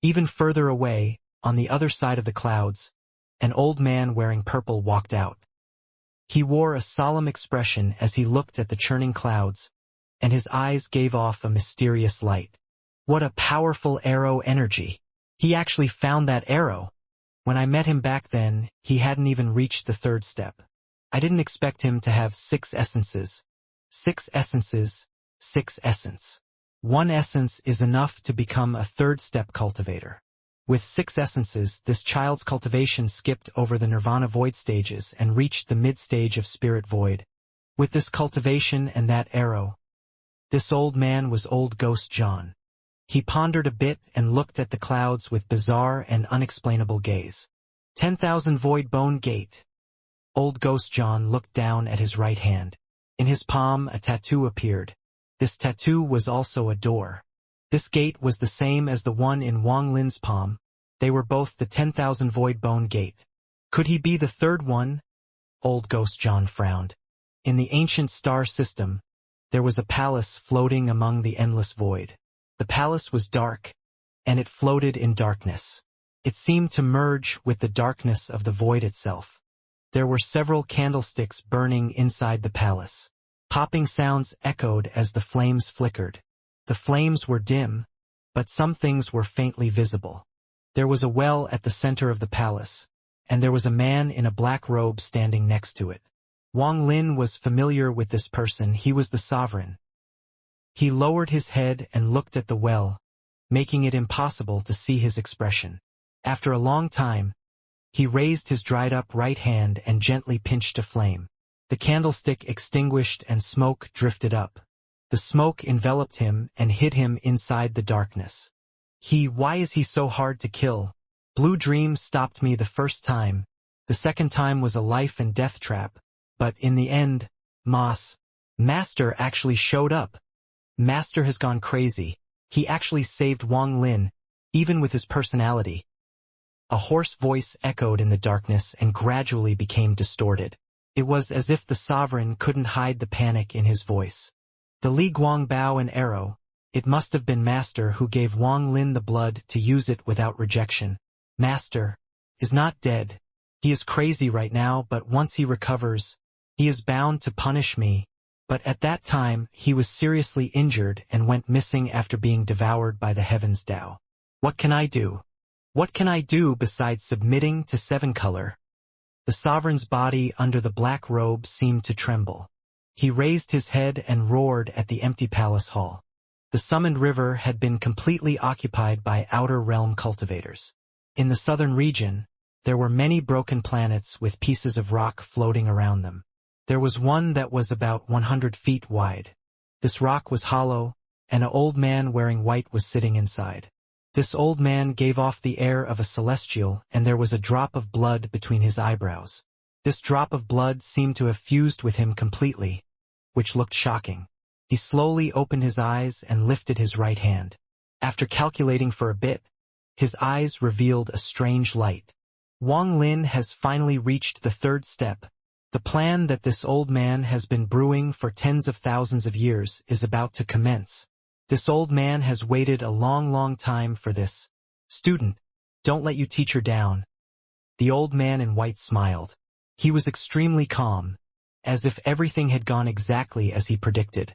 [SPEAKER 1] Even further away, on the other side of the clouds, an old man wearing purple walked out. He wore a solemn expression as he looked at the churning clouds, and his eyes gave off a mysterious light. What a powerful arrow energy! He actually found that arrow. When I met him back then, he hadn't even reached the third step. I didn't expect him to have 6 essences. 6 essences, 6 essence. 1 essence is enough to become a third-step cultivator. With 6 essences, this child's cultivation skipped over the nirvana void stages and reached the mid-stage of spirit void. With this cultivation and that arrow, this old man was Old Ghost John. He pondered a bit and looked at the clouds with bizarre and unexplainable gaze. 10,000 Void Bone Gate. Old Ghost John looked down at his right hand. In his palm, a tattoo appeared. This tattoo was also a door. This gate was the same as the one in Wang Lin's palm. They were both the 10,000 Void Bone Gate. Could he be the third one? Old Ghost John frowned. In the ancient star system, there was a palace floating among the endless void. The palace was dark, and it floated in darkness. It seemed to merge with the darkness of the void itself. There were several candlesticks burning inside the palace. Popping sounds echoed as the flames flickered. The flames were dim, but some things were faintly visible. There was a well at the center of the palace, and there was a man in a black robe standing next to it. Wang Lin was familiar with this person. He was the sovereign. He lowered his head and looked at the well, making it impossible to see his expression. After a long time, he raised his dried-up right hand and gently pinched a flame. The candlestick extinguished and smoke drifted up. The smoke enveloped him and hid him inside the darkness. Why is he so hard to kill? Blue Dream stopped me the first time. The second time was a life and death trap. But in the end, Master actually showed up. Master has gone crazy. He actually saved Wang Lin, even with his personality. A hoarse voice echoed in the darkness and gradually became distorted. It was as if the sovereign couldn't hide the panic in his voice. The Li Guang bow and arrow. It must have been Master who gave Wang Lin the blood to use it without rejection. Master is not dead. He is crazy right now, but once he recovers, he is bound to punish me. But at that time, he was seriously injured and went missing after being devoured by the Heaven's Tao. What can I do? What can I do besides submitting to 7-color? The sovereign's body under the black robe seemed to tremble. He raised his head and roared at the empty palace hall. The summoned river had been completely occupied by outer realm cultivators. In the southern region, there were many broken planets with pieces of rock floating around them. There was one that was about 100 feet wide. This rock was hollow, and an old man wearing white was sitting inside. This old man gave off the air of a celestial, and there was a drop of blood between his eyebrows. This drop of blood seemed to have fused with him completely, which looked shocking. He slowly opened his eyes and lifted his right hand. After calculating for a bit, his eyes revealed a strange light. Wang Lin has finally reached the third step. The plan that this old man has been brewing for tens of thousands of years is about to commence. This old man has waited a long time for this. Student, don't let your teacher down. The old man in white smiled. He was extremely calm, as if everything had gone exactly as he predicted.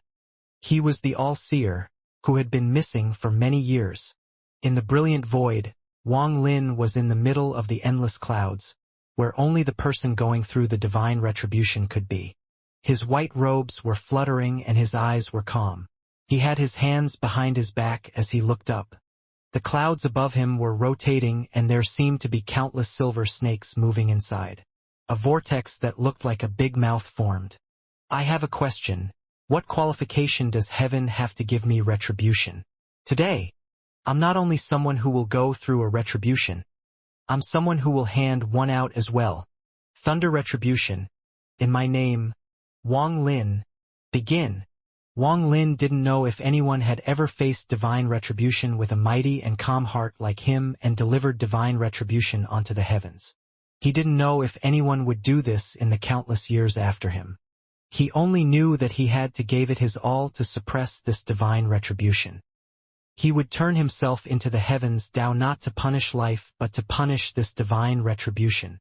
[SPEAKER 1] He was the all-seer, who had been missing for many years. In the brilliant void, Wang Lin was in the middle of the endless clouds, where only the person going through the divine retribution could be. His white robes were fluttering and his eyes were calm. He had his hands behind his back as he looked up. The clouds above him were rotating and there seemed to be countless silver snakes moving inside. A vortex that looked like a big mouth formed. I have a question. What qualification does heaven have to give me retribution? Today, I'm not only someone who will go through a retribution, I'm someone who will hand one out as well. Thunder retribution. In my name, Wang Lin. Begin. Wang Lin didn't know if anyone had ever faced divine retribution with a mighty and calm heart like him and delivered divine retribution onto the heavens. He didn't know if anyone would do this in the countless years after him. He only knew that he had to give it his all to suppress this divine retribution. He would turn himself into the heavens down not to punish life but to punish this divine retribution.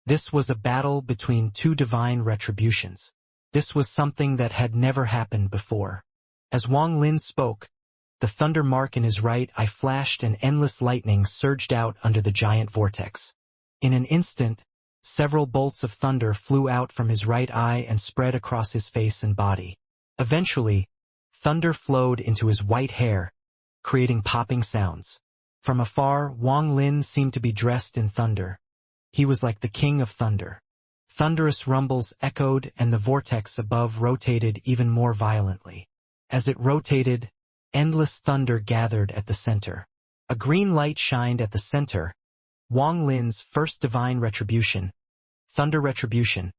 [SPEAKER 1] This was a battle between two divine retributions. This was something that had never happened before. As Wang Lin spoke, the thunder mark in his right eye flashed and endless lightning surged out under the giant vortex. In an instant, several bolts of thunder flew out from his right eye and spread across his face and body. Eventually, thunder flowed into his white hair, creating popping sounds. From afar, Wang Lin seemed to be dressed in thunder. He was like the king of thunder. Thunderous rumbles echoed and the vortex above rotated even more violently. As it rotated, endless thunder gathered at the center. A green light shined at the center. Wang Lin's first divine retribution, thunder retribution,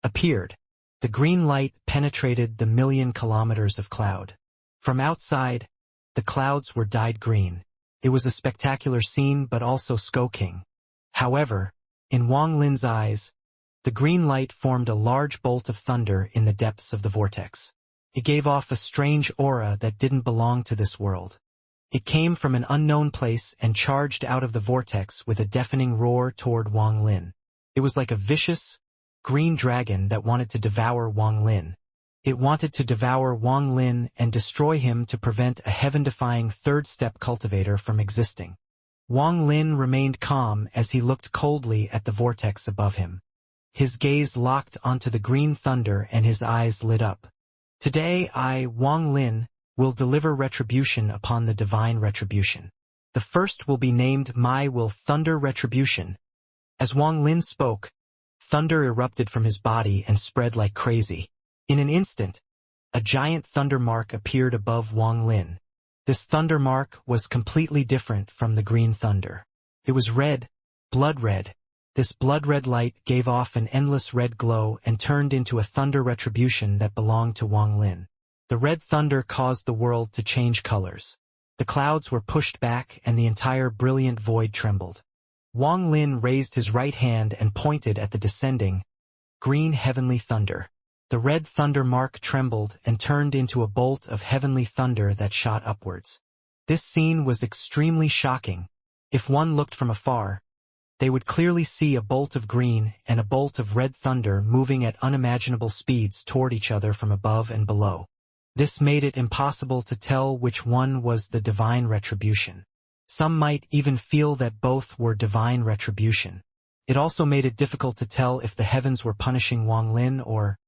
[SPEAKER 1] appeared. The green light penetrated the 1,000,000 kilometers of cloud. From outside, the clouds were dyed green. It was a spectacular scene but also scoking. However, in Wang Lin's eyes, the green light formed a large bolt of thunder in the depths of the vortex. It gave off a strange aura that didn't belong to this world. It came from an unknown place and charged out of the vortex with a deafening roar toward Wang Lin. It was like a vicious, green dragon that wanted to devour Wang Lin. It wanted to devour Wang Lin and destroy him to prevent a heaven-defying third-step cultivator from existing. Wang Lin remained calm as he looked coldly at the vortex above him. His gaze locked onto the green thunder and his eyes lit up. Today I, Wang Lin, will deliver retribution upon the divine retribution. The first will be named My Will Thunder Retribution. As Wang Lin spoke, thunder erupted from his body and spread like crazy. In an instant, a giant thunder mark appeared above Wang Lin. This thunder mark was completely different from the green thunder. It was red, blood red. This blood-red light gave off an endless red glow and turned into a thunder retribution that belonged to Wang Lin. The red thunder caused the world to change colors. The clouds were pushed back and the entire brilliant void trembled. Wang Lin raised his right hand and pointed at the descending, green heavenly thunder. The red thunder mark trembled and turned into a bolt of heavenly thunder that shot upwards. This scene was extremely shocking. If one looked from afar, they would clearly see a bolt of green and a bolt of red thunder moving at unimaginable speeds toward each other from above and below. This made it impossible to tell which one was the divine retribution. Some might even feel that both were divine retribution. It also made it difficult to tell if the heavens were punishing Wang Lin or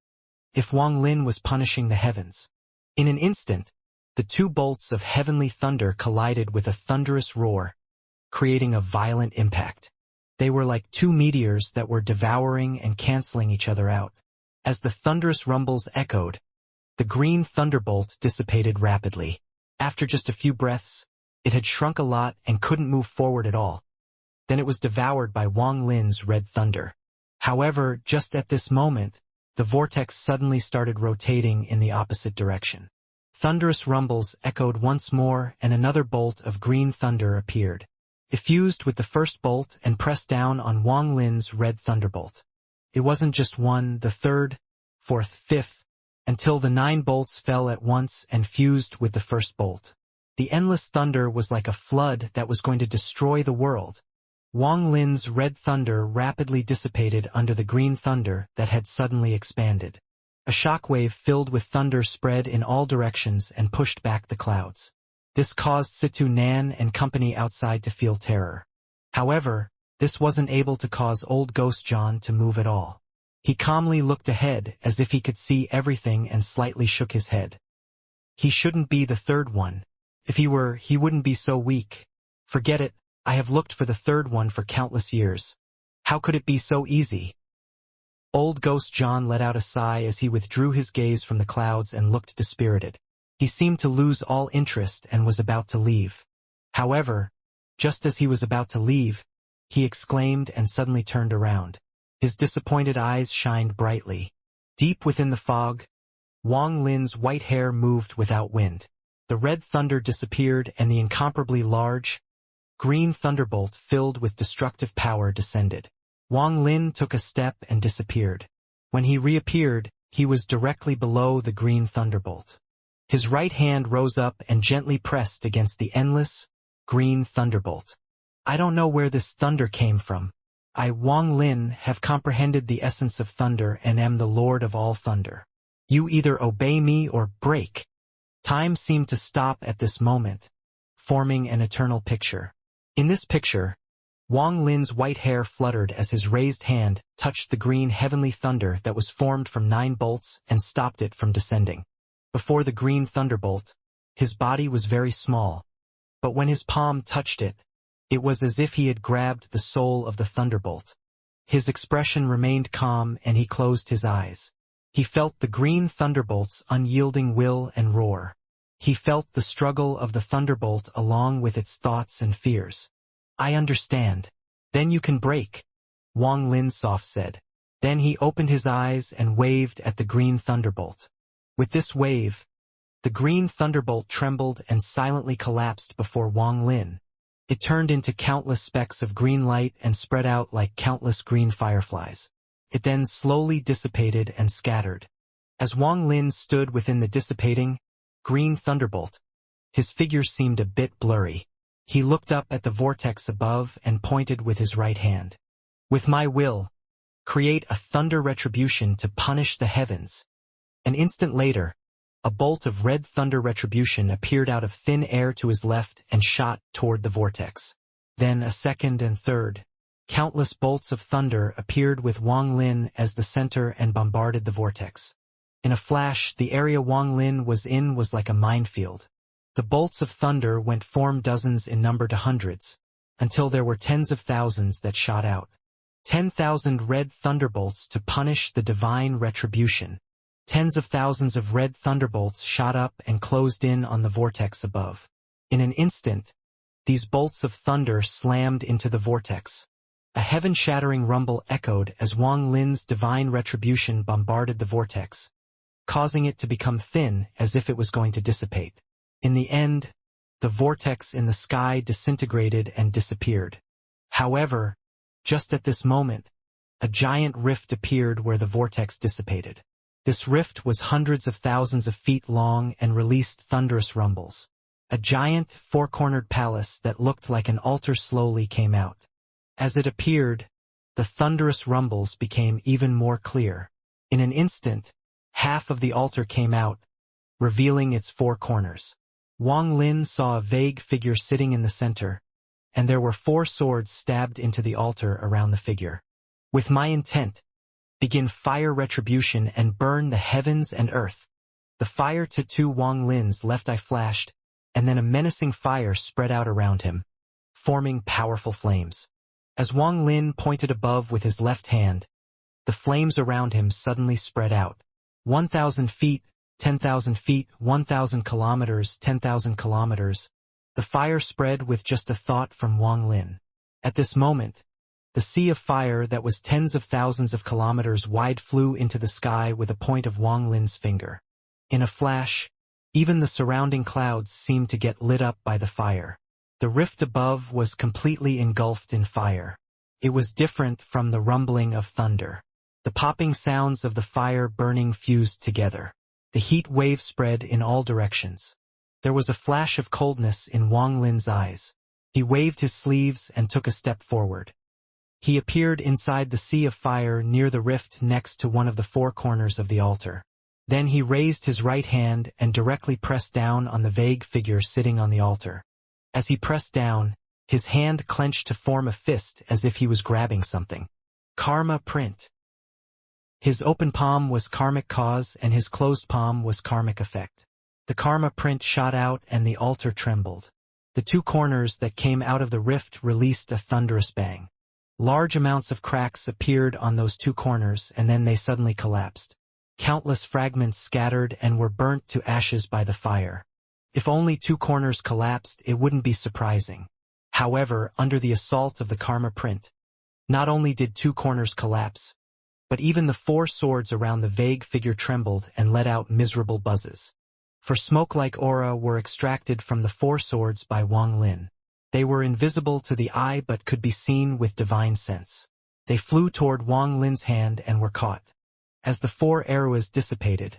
[SPEAKER 1] if Wang Lin was punishing the heavens. In an instant, the two bolts of heavenly thunder collided with a thunderous roar, creating a violent impact. They were like two meteors that were devouring and canceling each other out. As the thunderous rumbles echoed, the green thunderbolt dissipated rapidly. After just a few breaths, it had shrunk a lot and couldn't move forward at all. Then it was devoured by Wang Lin's red thunder. However, just at this moment, the vortex suddenly started rotating in the opposite direction. Thunderous rumbles echoed once more and another bolt of green thunder appeared. It fused with the first bolt and pressed down on Wang Lin's red thunderbolt. It wasn't just one, the third, fourth, fifth, until the 9 bolts fell at once and fused with the first bolt. The endless thunder was like a flood that was going to destroy the world. Wang Lin's red thunder rapidly dissipated under the green thunder that had suddenly expanded. A shockwave filled with thunder spread in all directions and pushed back the clouds. This caused Situ Nan and company outside to feel terror. However, this wasn't able to cause old Ghost John to move at all. He calmly looked ahead as if he could see everything and slightly shook his head. He shouldn't be the third one. If he were, he wouldn't be so weak. Forget it, I have looked for the third one for countless years. How could it be so easy? Old Ghost John let out a sigh as he withdrew his gaze from the clouds and looked dispirited. He seemed to lose all interest and was about to leave. However, just as he was about to leave, he exclaimed and suddenly turned around. His disappointed eyes shined brightly. Deep within the fog, Wang Lin's white hair moved without wind. The red thunder disappeared and the incomparably large, green thunderbolt filled with destructive power descended. Wang Lin took a step and disappeared. When he reappeared, he was directly below the green thunderbolt. His right hand rose up and gently pressed against the endless, green thunderbolt. I don't know where this thunder came from. I, Wang Lin, have comprehended the essence of thunder and am the lord of all thunder. You either obey me or break. Time seemed to stop at this moment, forming an eternal picture. In this picture, Wang Lin's white hair fluttered as his raised hand touched the green heavenly thunder that was formed from 9 bolts and stopped it from descending. Before the green thunderbolt, his body was very small, but when his palm touched it, it was as if he had grabbed the soul of the thunderbolt. His expression remained calm and he closed his eyes. He felt the green thunderbolt's unyielding will and roar. He felt the struggle of the thunderbolt along with its thoughts and fears. I understand. Then you can break, Wang Lin soft said. Then he opened his eyes and waved at the green thunderbolt. With this wave, the green thunderbolt trembled and silently collapsed before Wang Lin. It turned into countless specks of green light and spread out like countless green fireflies. It then slowly dissipated and scattered. As Wang Lin stood within the dissipating, green thunderbolt, his figure seemed a bit blurry. He looked up at the vortex above and pointed with his right hand. With my will, create a thunder retribution to punish the heavens. An instant later, a bolt of red thunder retribution appeared out of thin air to his left and shot toward the vortex. Then a second and third. Countless bolts of thunder appeared with Wang Lin as the center and bombarded the vortex. In a flash, the area Wang Lin was in was like a minefield. The bolts of thunder went from dozens in number to hundreds, until there were tens of thousands that shot out. 10,000 red thunderbolts to punish the divine retribution. Tens of thousands of red thunderbolts shot up and closed in on the vortex above. In an instant, these bolts of thunder slammed into the vortex. A heaven-shattering rumble echoed as Wang Lin's divine retribution bombarded the vortex, causing it to become thin as if it was going to dissipate. In the end, the vortex in the sky disintegrated and disappeared. However, just at this moment, a giant rift appeared where the vortex dissipated. This rift was hundreds of thousands of feet long and released thunderous rumbles. A giant, four-cornered palace that looked like an altar slowly came out. As it appeared, the thunderous rumbles became even more clear. In an instant, half of the altar came out, revealing its 4 corners. Wang Lin saw a vague figure sitting in the center, and there were 4 swords stabbed into the altar around the figure. With my intent, begin fire retribution and burn the heavens and earth. The fire tattoo Wang Lin's left eye flashed, and then a menacing fire spread out around him, forming powerful flames. As Wang Lin pointed above with his left hand, the flames around him suddenly spread out. 1,000 feet, 10,000 feet, 1,000 kilometers, 10,000 kilometers. The fire spread with just a thought from Wang Lin. At this moment, the sea of fire that was tens of thousands of kilometers wide flew into the sky with a point of Wang Lin's finger. In a flash, even the surrounding clouds seemed to get lit up by the fire. The rift above was completely engulfed in fire. It was different from the rumbling of thunder. The popping sounds of the fire burning fused together. The heat wave spread in all directions. There was a flash of coldness in Wang Lin's eyes. He waved his sleeves and took a step forward. He appeared inside the sea of fire near the rift next to one of the 4 corners of the altar. Then he raised his right hand and directly pressed down on the vague figure sitting on the altar. As he pressed down, his hand clenched to form a fist as if he was grabbing something. Karma print. His open palm was karmic cause and his closed palm was karmic effect. The karma print shot out and the altar trembled. The two corners that came out of the rift released a thunderous bang. Large amounts of cracks appeared on those two corners and then they suddenly collapsed. Countless fragments scattered and were burnt to ashes by the fire. If only two corners collapsed, it wouldn't be surprising. However, under the assault of the karma print, not only did two corners collapse, but even the four swords around the vague figure trembled and let out miserable buzzes. For smoke-like aura were extracted from the four swords by Wang Lin. They were invisible to the eye but could be seen with divine sense. They flew toward Wang Lin's hand and were caught. As the four arrows dissipated,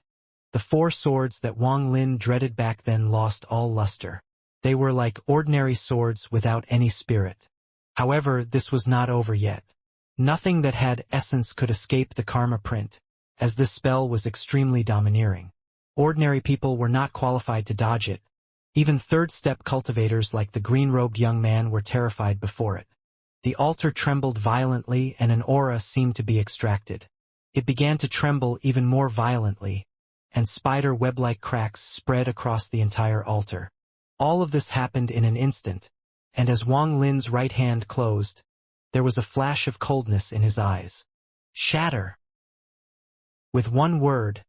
[SPEAKER 1] the four swords that Wang Lin dreaded back then lost all luster. They were like ordinary swords without any spirit. However, this was not over yet. Nothing that had essence could escape the karma print, as this spell was extremely domineering. Ordinary people were not qualified to dodge it. Even third-step cultivators like the green-robed young man were terrified before it. The altar trembled violently and an aura seemed to be extracted. It began to tremble even more violently, and spider web-like cracks spread across the entire altar. All of this happened in an instant, and as Wang Lin's right hand closed, there was a flash of coldness in his eyes. Shatter! With one word,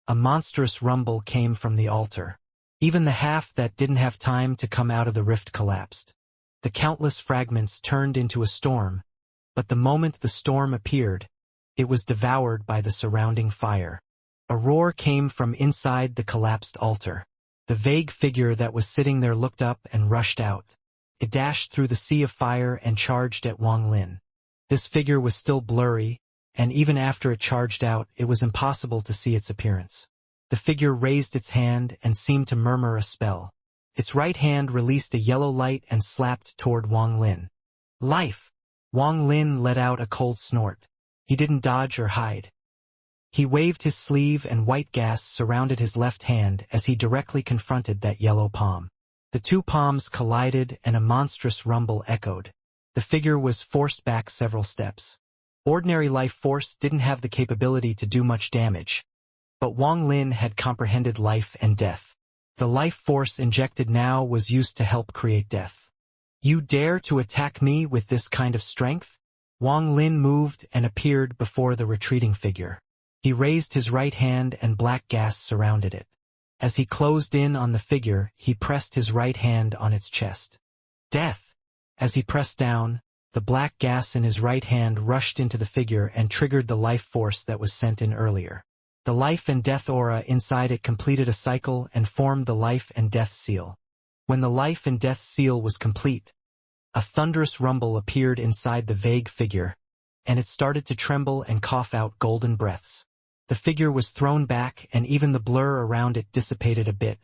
[SPEAKER 1] a monstrous rumble came from the altar. Even the half that didn't have time to come out of the rift collapsed. The countless fragments turned into a storm, but the moment the storm appeared, it was devoured by the surrounding fire. A roar came from inside the collapsed altar. The vague figure that was sitting there looked up and rushed out. It dashed through the sea of fire and charged at Wang Lin. This figure was still blurry, and even after it charged out, it was impossible to see its appearance. The figure raised its hand and seemed to murmur a spell. Its right hand released a yellow light and slapped toward Wang Lin. Life! Wang Lin let out a cold snort. He didn't dodge or hide. He waved his sleeve and white gas surrounded his left hand as he directly confronted that yellow palm. The two palms collided and a monstrous rumble echoed. The figure was forced back several steps. Ordinary life force didn't have the capability to do much damage, but Wang Lin had comprehended life and death. The life force injected now was used to help create death. You dare to attack me with this kind of strength? Wang Lin moved and appeared before the retreating figure. He raised his right hand and black gas surrounded it. As he closed in on the figure, he pressed his right hand on its chest. Death! As he pressed down, the black gas in his right hand rushed into the figure and triggered the life force that was sent in earlier. The life and death aura inside it completed a cycle and formed the life and death seal. When the life and death seal was complete, a thunderous rumble appeared inside the vague figure, and it started to tremble and cough out golden breaths. The figure was thrown back and even the blur around it dissipated a bit,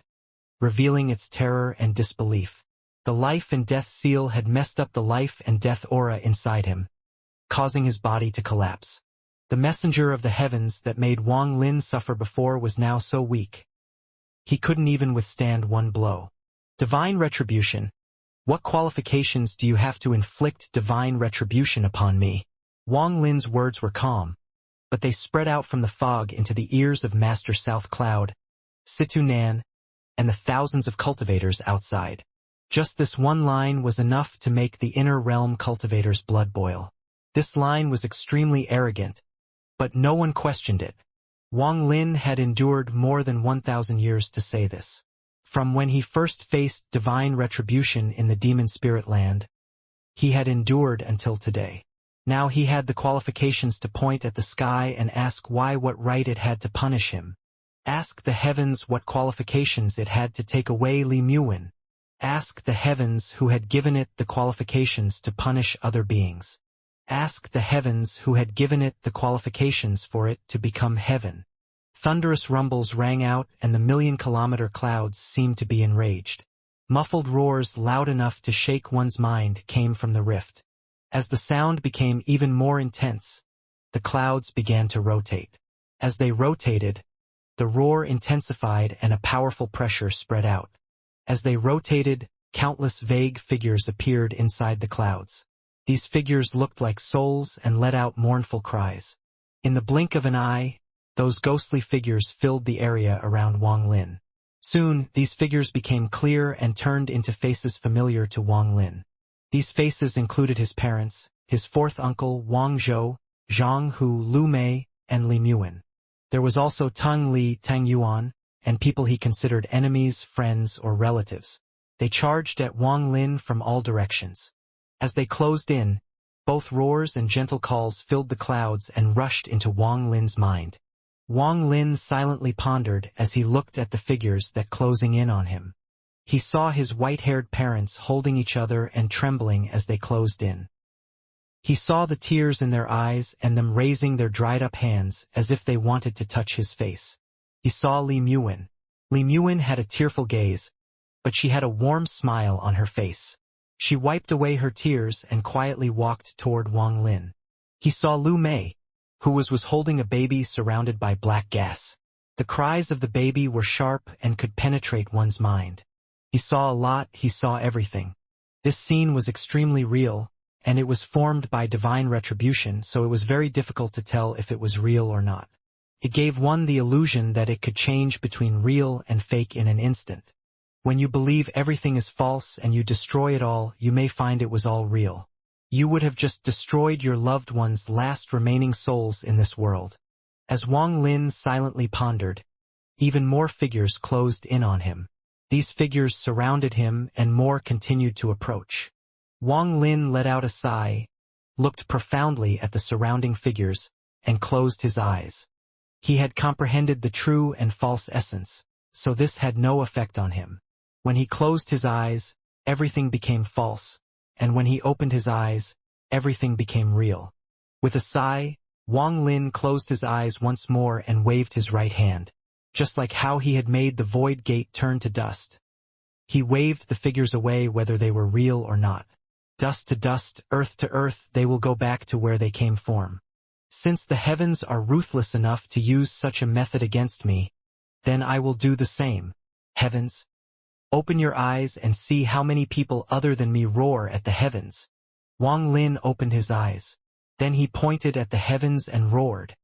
[SPEAKER 1] revealing its terror and disbelief. The life and death seal had messed up the life and death aura inside him, causing his body to collapse. The messenger of the heavens that made Wang Lin suffer before was now so weak. He couldn't even withstand one blow. Divine retribution. What qualifications do you have to inflict divine retribution upon me? Wang Lin's words were calm, but they spread out from the fog into the ears of Master South Cloud, Situ Nan, and the thousands of cultivators outside. Just this one line was enough to make the inner realm cultivators' blood boil. This line was extremely arrogant, but no one questioned it. Wang Lin had endured more than 1,000 years to say this. From when he first faced divine retribution in the demon spirit land, he had endured until today. Now he had the qualifications to point at the sky and ask what right it had to punish him. Ask the heavens what qualifications it had to take away Li Muin. Ask the heavens who had given it the qualifications to punish other beings. Ask the heavens who had given it the qualifications for it to become heaven. Thunderous rumbles rang out and the million-kilometer clouds seemed to be enraged. Muffled roars loud enough to shake one's mind came from the rift. As the sound became even more intense, the clouds began to rotate. As they rotated, the roar intensified and a powerful pressure spread out. As they rotated, countless vague figures appeared inside the clouds. These figures looked like souls and let out mournful cries. In the blink of an eye, those ghostly figures filled the area around Wang Lin. Soon, these figures became clear and turned into faces familiar to Wang Lin. These faces included his parents, his fourth uncle Wang Zhou, Zhang Hu, Lu Mei, and Li Muan. There was also Tang Li, Tang Yuan, and people he considered enemies, friends, or relatives. They charged at Wang Lin from all directions. As they closed in, both roars and gentle calls filled the clouds and rushed into Wang Lin's mind. Wang Lin silently pondered as he looked at the figures that closing in on him. He saw his white-haired parents holding each other and trembling as they closed in. He saw the tears in their eyes and them raising their dried-up hands as if they wanted to touch his face. He saw Li Muan. Li Muan had a tearful gaze, but she had a warm smile on her face. She wiped away her tears and quietly walked toward Wang Lin. He saw Lu Mei, who was holding a baby surrounded by black gas. The cries of the baby were sharp and could penetrate one's mind. He saw a lot, he saw everything. This scene was extremely real, and it was formed by divine retribution, so it was very difficult to tell if it was real or not. It gave one the illusion that it could change between real and fake in an instant. When you believe everything is false and you destroy it all, you may find it was all real. You would have just destroyed your loved one's last remaining souls in this world. As Wang Lin silently pondered, even more figures closed in on him. These figures surrounded him and more continued to approach. Wang Lin let out a sigh, looked profoundly at the surrounding figures, and closed his eyes. He had comprehended the true and false essence, so this had no effect on him. When he closed his eyes, everything became false, and when he opened his eyes, everything became real. With a sigh, Wang Lin closed his eyes once more and waved his right hand, just like how he had made the void gate turn to dust. He waved the figures away whether they were real or not. Dust to earth, they will go back to where they came from. Since the heavens are ruthless enough to use such a method against me, then I will do the same. Heavens, open your eyes and see how many people other than me roar at the heavens. Wang Lin opened his eyes. Then he pointed at the heavens and roared.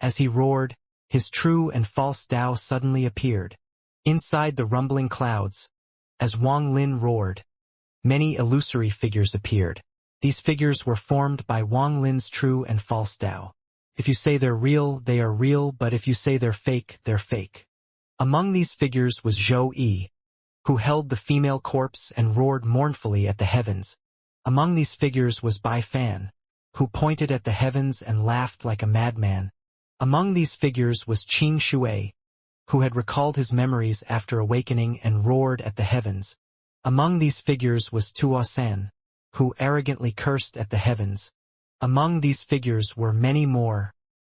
[SPEAKER 1] As he roared, his true and false Tao suddenly appeared. Inside the rumbling clouds, as Wang Lin roared, many illusory figures appeared. These figures were formed by Wang Lin's true and false Tao. If you say they're real, they are real, but if you say they're fake, they're fake. Among these figures was Zhou Yi, who held the female corpse and roared mournfully at the heavens. Among these figures was Bai Fan, who pointed at the heavens and laughed like a madman. Among these figures was Qing Shui, who had recalled his memories after awakening and roared at the heavens. Among these figures was Tuo San, who arrogantly cursed at the heavens. Among these figures were many more.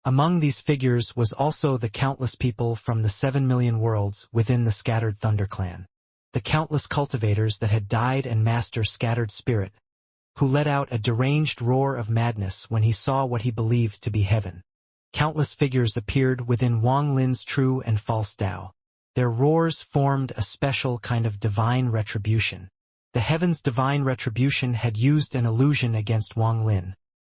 [SPEAKER 1] Among these figures was also the countless people from the 7 million worlds within the scattered Thunder Clan. The countless cultivators that had died and master scattered spirit, who let out a deranged roar of madness when he saw what he believed to be heaven. Countless figures appeared within Wang Lin's true and false Tao. Their roars formed a special kind of divine retribution. The heaven's divine retribution had used an illusion against Wang Lin.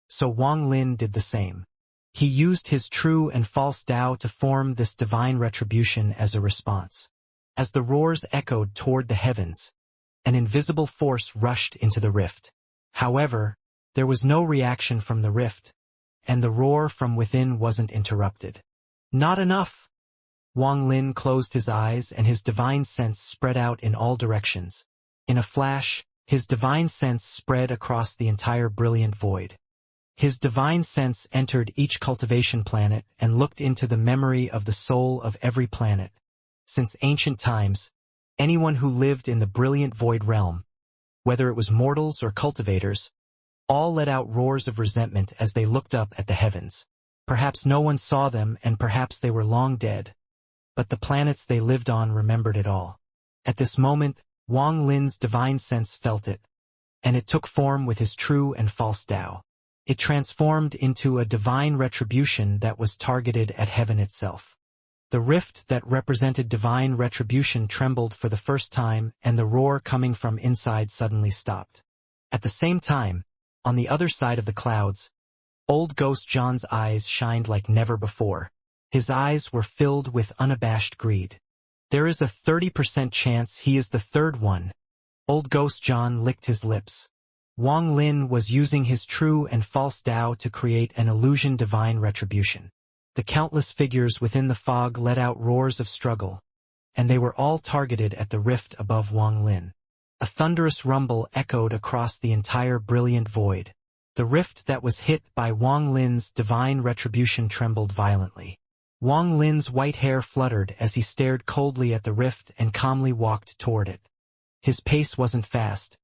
[SPEAKER 1] So Wang Lin did the same. He used his true and false Tao to form this divine retribution as a response. As the roars echoed toward the heavens, an invisible force rushed into the rift. However, there was no reaction from the rift, and the roar from within wasn't interrupted. Not enough! Wang Lin closed his eyes and his divine sense spread out in all directions. In a flash, his divine sense spread across the entire brilliant void. His divine sense entered each cultivation planet and looked into the memory of the soul of every planet. Since ancient times, anyone who lived in the brilliant void realm, whether it was mortals or cultivators, all let out roars of resentment as they looked up at the heavens. Perhaps no one saw them and perhaps they were long dead, but the planets they lived on remembered it all. At this moment, Wang Lin's divine sense felt it, and it took form with his true and false Tao. It transformed into a divine retribution that was targeted at heaven itself. The rift that represented divine retribution trembled for the first time, and the roar coming from inside suddenly stopped. At the same time, on the other side of the clouds, old Ghost John's eyes shined like never before. His eyes were filled with unabashed greed. There is a 30% chance he is the third one. Old Ghost John licked his lips. Wang Lin was using his true and false Tao to create an illusion divine retribution. The countless figures within the fog let out roars of struggle, and they were all targeted at the rift above Wang Lin. A thunderous rumble echoed across the entire brilliant void. The rift that was hit by Wang Lin's divine retribution trembled violently. Wang Lin's white hair fluttered as he stared coldly at the rift and calmly walked toward it. His pace wasn't fast,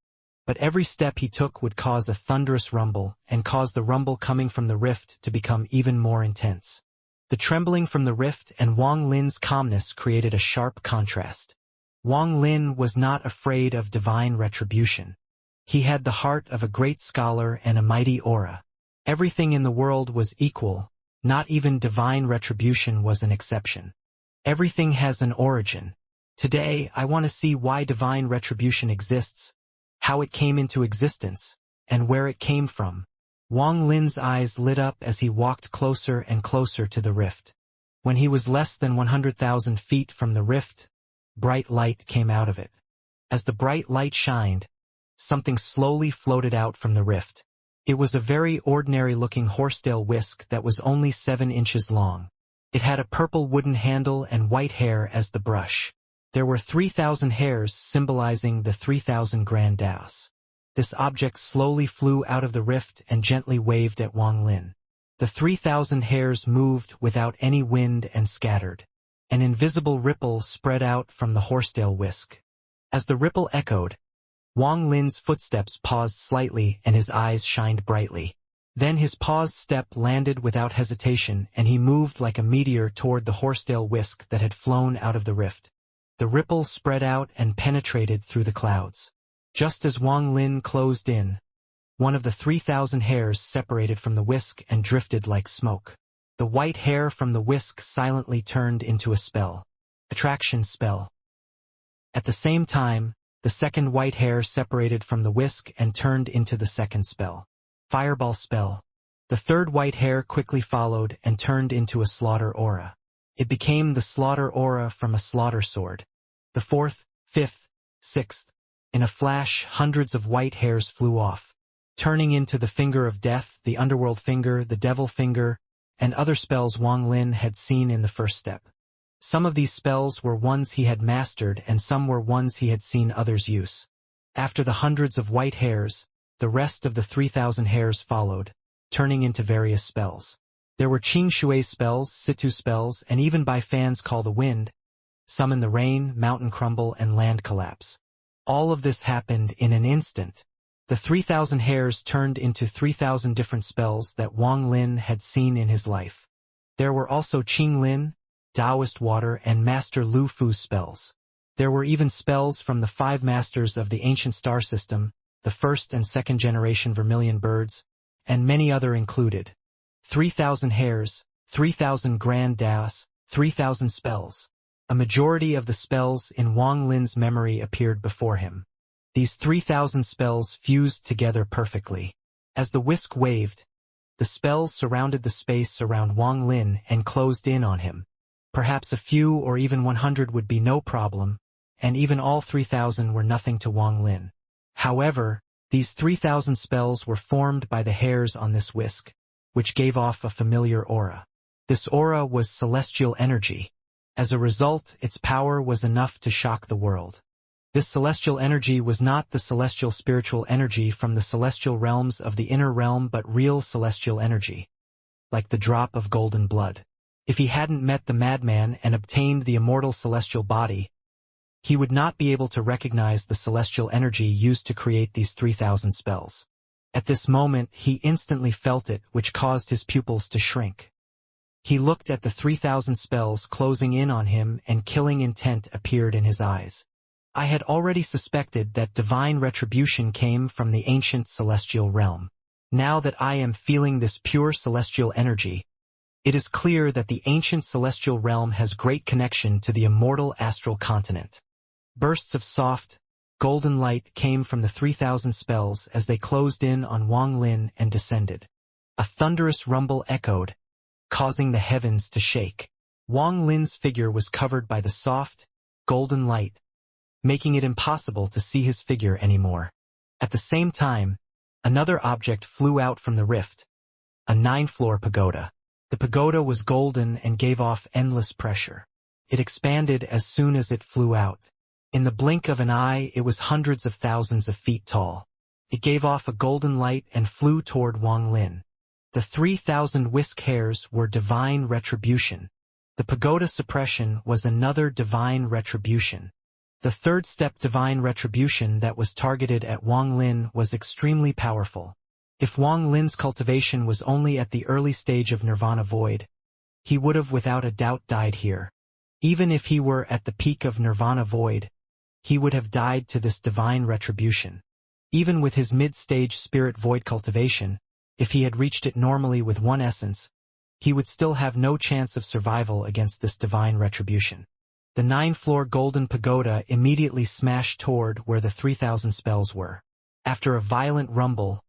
[SPEAKER 1] but every step he took would cause a thunderous rumble and cause the rumble coming from the rift to become even more intense. The trembling from the rift and Wang Lin's calmness created a sharp contrast. Wang Lin was not afraid of divine retribution. He had the heart of a great scholar and a mighty aura. Everything in the world was equal, not even divine retribution was an exception. Everything has an origin. Today, I want to see why divine retribution exists, how it came into existence, and where it came from. Wang Lin's eyes lit up as he walked closer and closer to the rift. When he was less than 100,000 feet from the rift, bright light came out of it. As the bright light shined, something slowly floated out from the rift. It was a very ordinary-looking horsetail whisk that was only 7 inches long. It had a purple wooden handle and white hair as the brush. There were 3,000 hairs symbolizing the 3,000 grand Taos. This object slowly flew out of the rift and gently waved at Wang Lin. The 3,000 hairs moved without any wind and scattered. An invisible ripple spread out from the horsetail whisk. As the ripple echoed, Wang Lin's footsteps paused slightly and his eyes shined brightly. Then his paused step landed without hesitation and he moved like a meteor toward the horsetail whisk that had flown out of the rift. The ripple spread out and penetrated through the clouds. Just as Wang Lin closed in, one of the 3,000 hairs separated from the whisk and drifted like smoke. The white hair from the whisk silently turned into a spell. Attraction spell. At the same time, the second white hair separated from the whisk and turned into the second spell. Fireball spell. The third white hair quickly followed and turned into a slaughter aura. It became the slaughter aura from a slaughter sword. The fourth, fifth, sixth. In a flash, hundreds of white hairs flew off, turning into the finger of death, the underworld finger, the devil finger, and other spells Wang Lin had seen in the first step. Some of these spells were ones he had mastered and some were ones he had seen others use. After the hundreds of white hairs, the rest of the 3,000 hairs followed, turning into various spells. There were Qing Shui spells, Situ spells, and even by fans call the wind, summon the rain, mountain crumble, and land collapse. All of this happened in an instant. The 3,000 hairs turned into 3,000 different spells that Wang Lin had seen in his life. There were also Qing Lin, Taoist water, and Master Lu Fu's spells. There were even spells from the 5 masters of the ancient star system, the first and second generation vermilion birds, and many other included. 3,000 hairs, 3,000 grand Taos, 3,000 spells. A majority of the spells in Wang Lin's memory appeared before him. These 3,000 spells fused together perfectly. As the whisk waved, the spells surrounded the space around Wang Lin and closed in on him. Perhaps a few or even 100 would be no problem, and even all 3,000 were nothing to Wang Lin. However, these 3,000 spells were formed by the hairs on this whisk, which gave off a familiar aura. This aura was celestial energy. As a result, its power was enough to shock the world. This celestial energy was not the celestial spiritual energy from the celestial realms of the inner realm but real celestial energy, like the drop of golden blood. If he hadn't met the madman and obtained the immortal celestial body, he would not be able to recognize the celestial energy used to create these 3,000 spells. At this moment, he instantly felt it, which caused his pupils to shrink. He looked at the 3,000 spells closing in on him and killing intent appeared in his eyes. I had already suspected that divine retribution came from the ancient celestial realm. Now that I am feeling this pure celestial energy, it is clear that the ancient celestial realm has great connection to the immortal astral continent. Bursts of soft, golden light came from the 3,000 spells as they closed in on Wang Lin and descended. A thunderous rumble echoed, causing the heavens to shake. Wang Lin's figure was covered by the soft, golden light, making it impossible to see his figure anymore. At the same time, another object flew out from the rift, a 9-floor pagoda. The pagoda was golden and gave off endless pressure. It expanded as soon as it flew out. In the blink of an eye, it was hundreds of thousands of feet tall. It gave off a golden light and flew toward Wang Lin. The 3,000 whisk hairs were divine retribution. The pagoda suppression was another divine retribution. The third step divine retribution that was targeted at Wang Lin was extremely powerful. If Wang Lin's cultivation was only at the early stage of nirvana void, he would have without a doubt died here. Even if he were at the peak of nirvana void, he would have died to this divine retribution. Even with his mid-stage spirit void cultivation, if he had reached it normally with one essence, he would still have no chance of survival against this divine retribution. The 9-floor golden pagoda immediately smashed toward where the 3,000 spells were. After a violent rumble,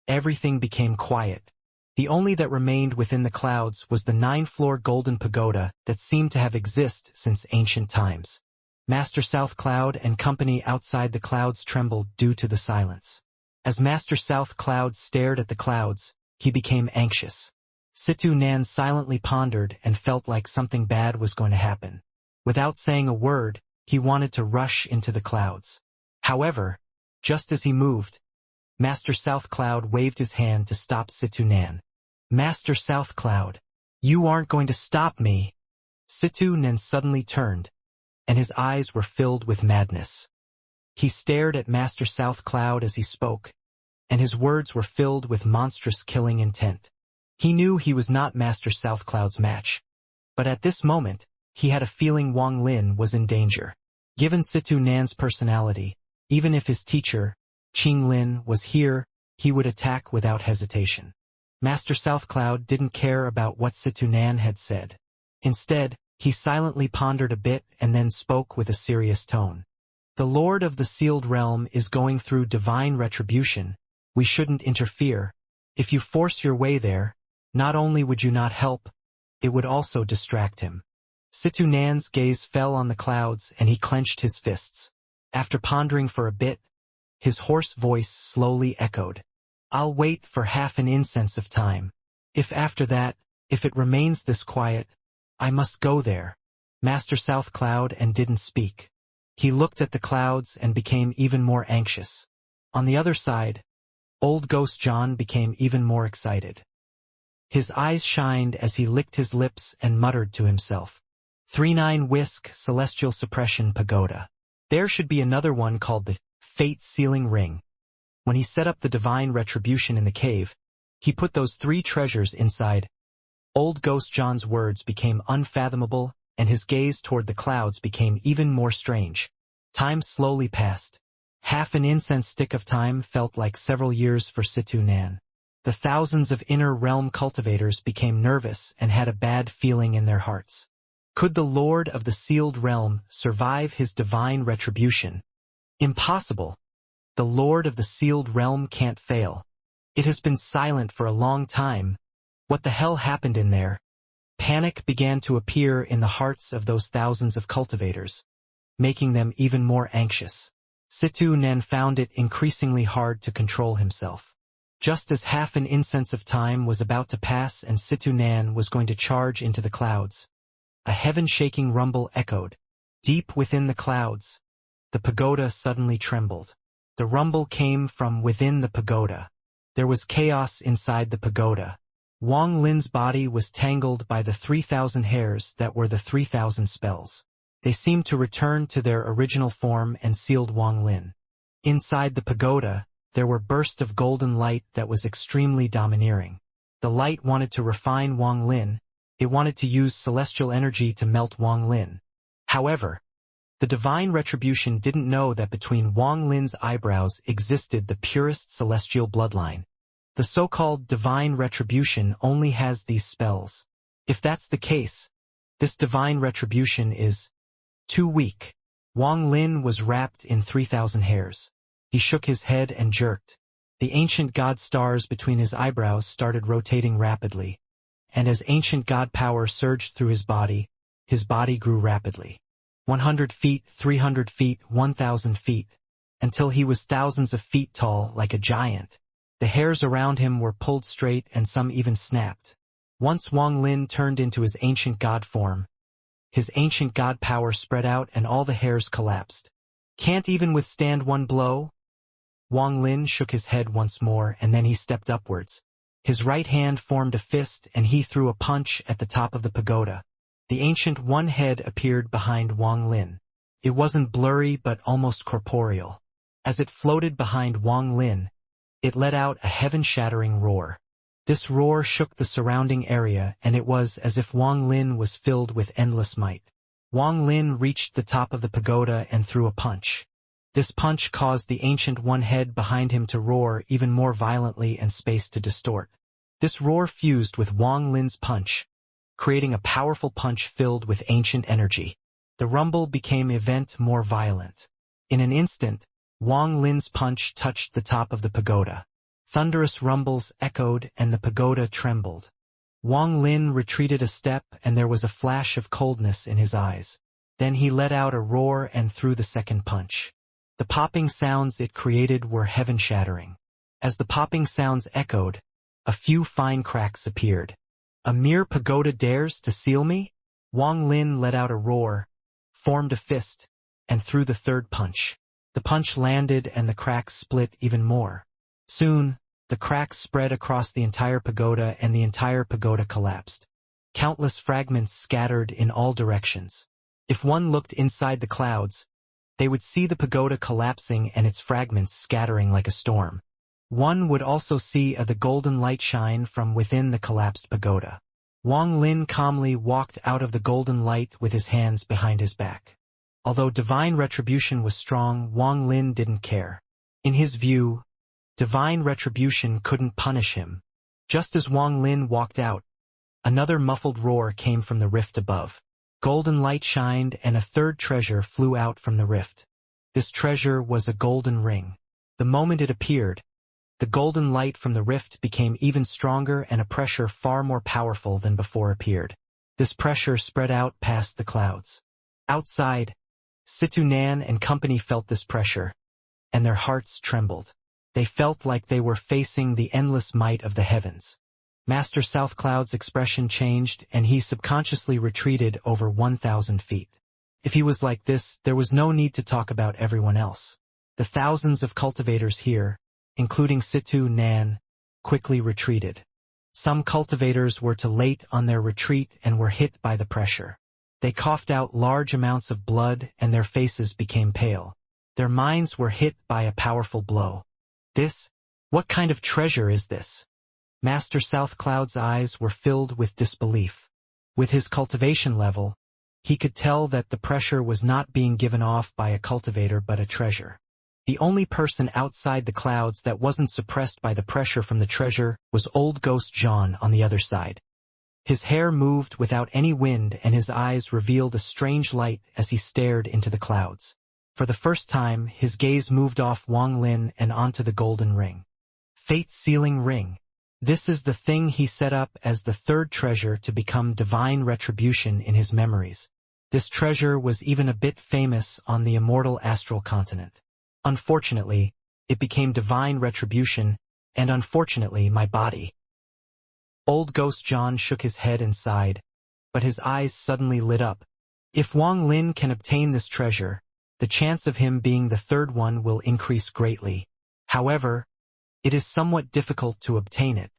[SPEAKER 1] everything became quiet. The only that remained within the clouds was the 9-floor golden pagoda that seemed to have existed since ancient times. Master South Cloud and company outside the clouds trembled due to the silence. As Master South Cloud stared at the clouds, he became anxious. Situ Nan silently pondered and felt like something bad was going to happen. Without saying a word, he wanted to rush into the clouds. However, just as he moved, Master South Cloud waved his hand to stop Situ Nan. Master South Cloud, you aren't going to stop me. Situ Nan suddenly turned, and his eyes were filled with madness. He stared at Master South Cloud as he spoke, and his words were filled with monstrous killing intent. He knew he was not Master South Cloud's match, but at this moment, he had a feeling Wang Lin was in danger. Given Situ Nan's personality, even if his teacher, Qing Lin, was here, he would attack without hesitation. Master South Cloud didn't care about what Situ Nan had said. Instead, he silently pondered a bit and then spoke with a serious tone. The Lord of the Sealed Realm is going through divine retribution. We shouldn't interfere. If you force your way there, not only would you not help, it would also distract him. Situ Nan's gaze fell on the clouds and he clenched his fists. After pondering for a bit, his hoarse voice slowly echoed. I'll wait for half an incense of time. If after that, if it remains this quiet, I must go there. Master South Cloud and didn't speak. He looked at the clouds and became even more anxious. On the other side, Old Ghost John became even more excited. His eyes shined as he licked his lips and muttered to himself. 3-9 Whisk Celestial Suppression Pagoda. There should be another one called the Fate Sealing Ring. When he set up the divine retribution in the cave, he put those 3 treasures inside. Old Ghost John's words became unfathomable, and his gaze toward the clouds became even more strange. Time slowly passed. Half an incense stick of time felt like several years for Situ Nan. The thousands of inner realm cultivators became nervous and had a bad feeling in their hearts. Could the Lord of the Sealed Realm survive his divine retribution? Impossible. The Lord of the Sealed Realm can't fail. It has been silent for a long time. What the hell happened in there? Panic began to appear in the hearts of those thousands of cultivators, making them even more anxious. Situ Nan found it increasingly hard to control himself. Just as half an incense of time was about to pass and Situ Nan was going to charge into the clouds, a heaven-shaking rumble echoed. Deep within the clouds, the pagoda suddenly trembled. The rumble came from within the pagoda. There was chaos inside the pagoda. Wang Lin's body was tangled by the 3,000 hairs that were the 3,000 spells. They seemed to return to their original form and sealed Wang Lin. Inside the pagoda, there were bursts of golden light that was extremely domineering. The light wanted to refine Wang Lin. It wanted to use celestial energy to melt Wang Lin. However, the divine retribution didn't know that between Wang Lin's eyebrows existed the purest celestial bloodline. The so-called divine retribution only has these spells. If that's the case, this divine retribution is too weak. Wang Lin was wrapped in 3,000 hairs. He shook his head and jerked. The ancient god stars between his eyebrows started rotating rapidly, and as ancient god power surged through his body grew rapidly. 100 feet, 300 feet, 1,000 feet, until he was thousands of feet tall like a giant. The hairs around him were pulled straight and some even snapped. Once Wang Lin turned into his ancient god form. His ancient god power spread out and all the hairs collapsed. Can't even withstand one blow? Wang Lin shook his head once more and then he stepped upwards. His right hand formed a fist and he threw a punch at the top of the pagoda. The ancient one head appeared behind Wang Lin. It wasn't blurry but almost corporeal. As it floated behind Wang Lin, it let out a heaven-shattering roar. This roar shook the surrounding area and it was as if Wang Lin was filled with endless might. Wang Lin reached the top of the pagoda and threw a punch. This punch caused the ancient one head behind him to roar even more violently and space to distort. This roar fused with Wang Lin's punch, creating a powerful punch filled with ancient energy. The rumble became more violent. In an instant, Wang Lin's punch touched the top of the pagoda. Thunderous rumbles echoed and the pagoda trembled. Wang Lin retreated a step and there was a flash of coldness in his eyes. Then he let out a roar and threw the second punch. The popping sounds it created were heaven-shattering. As the popping sounds echoed, a few fine cracks appeared. A mere pagoda dares to seal me? Wang Lin let out a roar, formed a fist, and threw the third punch. The punch landed and the cracks split even more. Soon, the cracks spread across the entire pagoda and the entire pagoda collapsed. Countless fragments scattered in all directions. If one looked inside the clouds, they would see the pagoda collapsing and its fragments scattering like a storm. One would also see the golden light shine from within the collapsed pagoda. Wang Lin calmly walked out of the golden light with his hands behind his back. Although divine retribution was strong, Wang Lin didn't care. In his view, divine retribution couldn't punish him. Just as Wang Lin walked out, another muffled roar came from the rift above. Golden light shined and a third treasure flew out from the rift. This treasure was a golden ring. The moment it appeared, the golden light from the rift became even stronger and a pressure far more powerful than before appeared. This pressure spread out past the clouds. Outside, Situ Nan and company felt this pressure, and their hearts trembled. They felt like they were facing the endless might of the heavens. Master South Cloud's expression changed and he subconsciously retreated over 1,000 feet. If he was like this, there was no need to talk about everyone else. The thousands of cultivators here, including Situ Nan, quickly retreated. Some cultivators were too late on their retreat and were hit by the pressure. They coughed out large amounts of blood and their faces became pale. Their minds were hit by a powerful blow. What kind of treasure is this? Master South Cloud's eyes were filled with disbelief. With his cultivation level, he could tell that the pressure was not being given off by a cultivator but a treasure. The only person outside the clouds that wasn't suppressed by the pressure from the treasure was Old Ghost John on the other side. His hair moved without any wind and his eyes revealed a strange light as he stared into the clouds. For the first time, his gaze moved off Wang Lin and onto the golden ring. Fate's sealing ring. This is the thing he set up as the third treasure to become divine retribution in his memories. This treasure was even a bit famous on the immortal astral continent. Unfortunately, it became divine retribution, and unfortunately my body. Old Ghost John shook his head and sighed, but his eyes suddenly lit up. If Wang Lin can obtain this treasure, the chance of him being the third one will increase greatly. However, it is somewhat difficult to obtain it.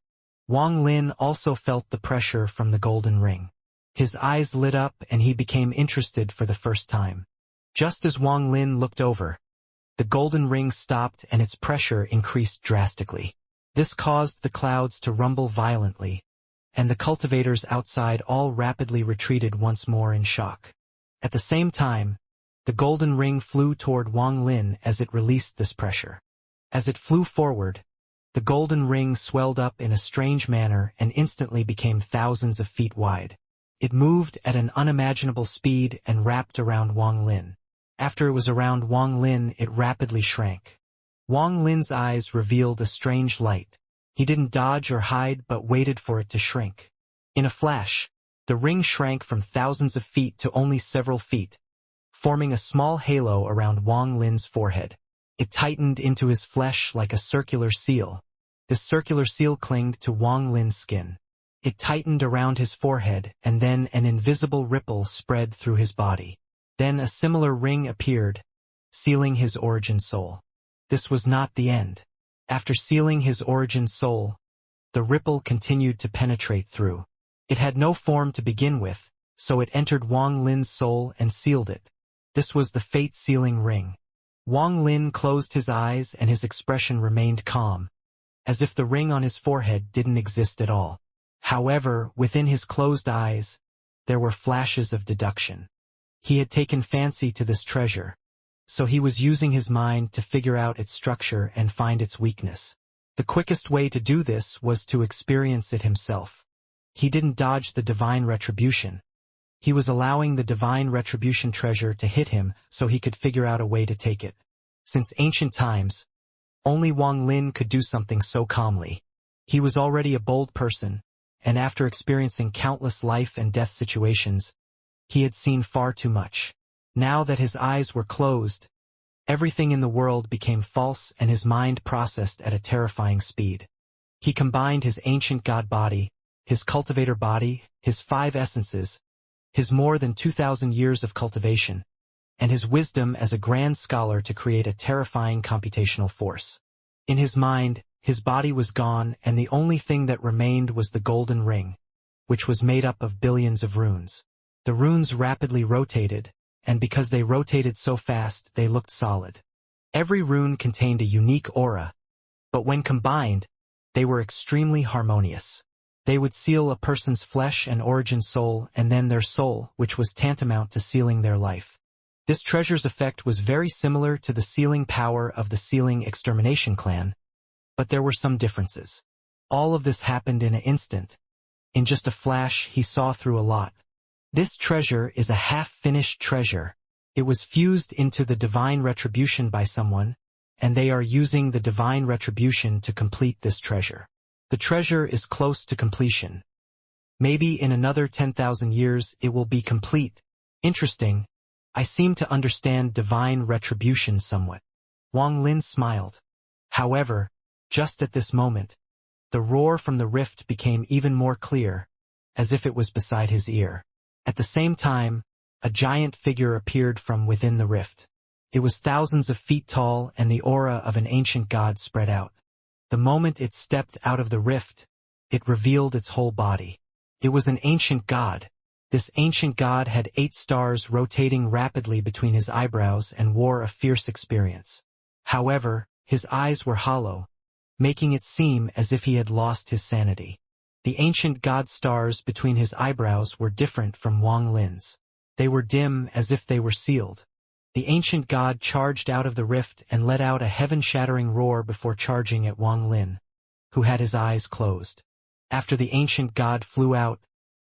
[SPEAKER 1] Wang Lin also felt the pressure from the golden ring. His eyes lit up and he became interested for the first time. Just as Wang Lin looked over, the golden ring stopped and its pressure increased drastically. This caused the clouds to rumble violently, and the cultivators outside all rapidly retreated once more in shock. At the same time, the golden ring flew toward Wang Lin as it released this pressure. As it flew forward, the golden ring swelled up in a strange manner and instantly became thousands of feet wide. It moved at an unimaginable speed and wrapped around Wang Lin. After it was around Wang Lin, it rapidly shrank. Wang Lin's eyes revealed a strange light. He didn't dodge or hide but waited for it to shrink. In a flash, the ring shrank from thousands of feet to only several feet, forming a small halo around Wang Lin's forehead. It tightened into his flesh like a circular seal. This circular seal clinged to Wang Lin's skin. It tightened around his forehead, and then an invisible ripple spread through his body. Then a similar ring appeared, sealing his origin soul. This was not the end. After sealing his origin soul, the ripple continued to penetrate through. It had no form to begin with, so it entered Wang Lin's soul and sealed it. This was the fate-sealing ring. Wang Lin closed his eyes and his expression remained calm, as if the ring on his forehead didn't exist at all. However, within his closed eyes, there were flashes of deduction. He had taken fancy to this treasure, so he was using his mind to figure out its structure and find its weakness. The quickest way to do this was to experience it himself. He didn't dodge the divine retribution. He was allowing the divine retribution treasure to hit him so he could figure out a way to take it. Since ancient times, only Wang Lin could do something so calmly. He was already a bold person, and after experiencing countless life and death situations, he had seen far too much. Now that his eyes were closed, everything in the world became false and his mind processed at a terrifying speed. He combined his ancient god body, his cultivator body, his 5 essences, his more than 2,000 years of cultivation, and his wisdom as a grand scholar to create a terrifying computational force. In his mind, his body was gone and the only thing that remained was the golden ring, which was made up of billions of runes. The runes rapidly rotated, and because they rotated so fast, they looked solid. Every rune contained a unique aura, but when combined, they were extremely harmonious. They would seal a person's flesh and origin soul and then their soul, which was tantamount to sealing their life. This treasure's effect was very similar to the sealing power of the sealing extermination clan, but there were some differences. All of this happened in an instant. In just a flash, he saw through a lot. This treasure is a half-finished treasure. It was fused into the divine retribution by someone, and they are using the divine retribution to complete this treasure. The treasure is close to completion. Maybe in another 10,000 years it will be complete. Interesting. I seem to understand divine retribution somewhat. Wang Lin smiled. However, just at this moment, the roar from the rift became even more clear, as if it was beside his ear. At the same time, a giant figure appeared from within the rift. It was thousands of feet tall and the aura of an ancient god spread out. The moment it stepped out of the rift, it revealed its whole body. It was an ancient god. This ancient god had 8 stars rotating rapidly between his eyebrows and wore a fierce expression. However, his eyes were hollow, making it seem as if he had lost his sanity. The ancient god stars between his eyebrows were different from Wang Lin's. They were dim as if they were sealed. The ancient god charged out of the rift and let out a heaven-shattering roar before charging at Wang Lin, who had his eyes closed. After the ancient god flew out,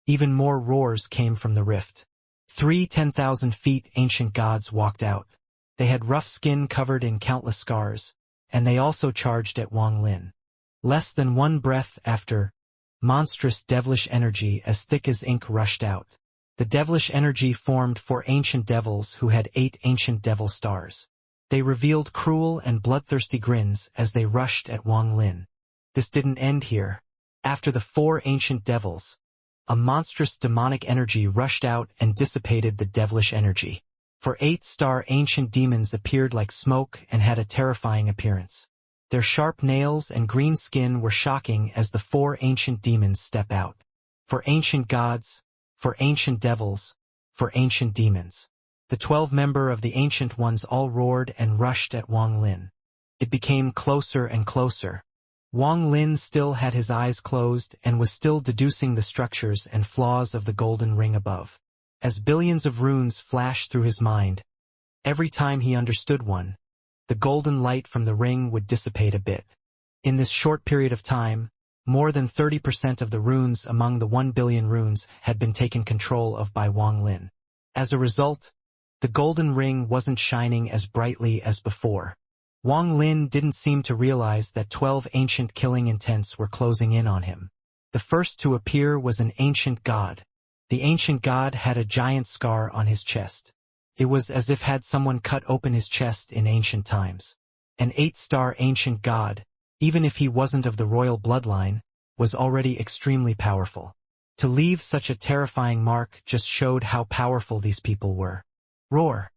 [SPEAKER 1] even more roars came from the rift. 3 10,000 feet ancient gods walked out. They had rough skin covered in countless scars, and they also charged at Wang Lin. Less than one breath after, monstrous devilish energy as thick as ink rushed out. The devilish energy formed 4 ancient devils who had 8 ancient devil stars. They revealed cruel and bloodthirsty grins as they rushed at Wang Lin. This didn't end here. After the 4 ancient devils, a monstrous demonic energy rushed out and dissipated the devilish energy. For 8-star ancient demons appeared like smoke and had a terrifying appearance. Their sharp nails and green skin were shocking as the 4 ancient demons step out. For ancient gods, for ancient devils, for ancient demons. The 12-member of the ancient ones all roared and rushed at Wang Lin. It became closer and closer. Wang Lin still had his eyes closed and was still deducing the structures and flaws of the golden ring above. As billions of runes flashed through his mind, every time he understood one, the golden light from the ring would dissipate a bit. In this short period of time, more than 30% of the runes among the 1 billion runes had been taken control of by Wang Lin. As a result, the golden ring wasn't shining as brightly as before. Wang Lin didn't seem to realize that 12 ancient killing intents were closing in on him. The first to appear was an ancient god. The ancient god had a giant scar on his chest. It was as if had someone cut open his chest in ancient times. An 8-star ancient god, even if he wasn't of the royal bloodline, was already extremely powerful. To leave such a terrifying mark just showed how powerful these people were. Roar!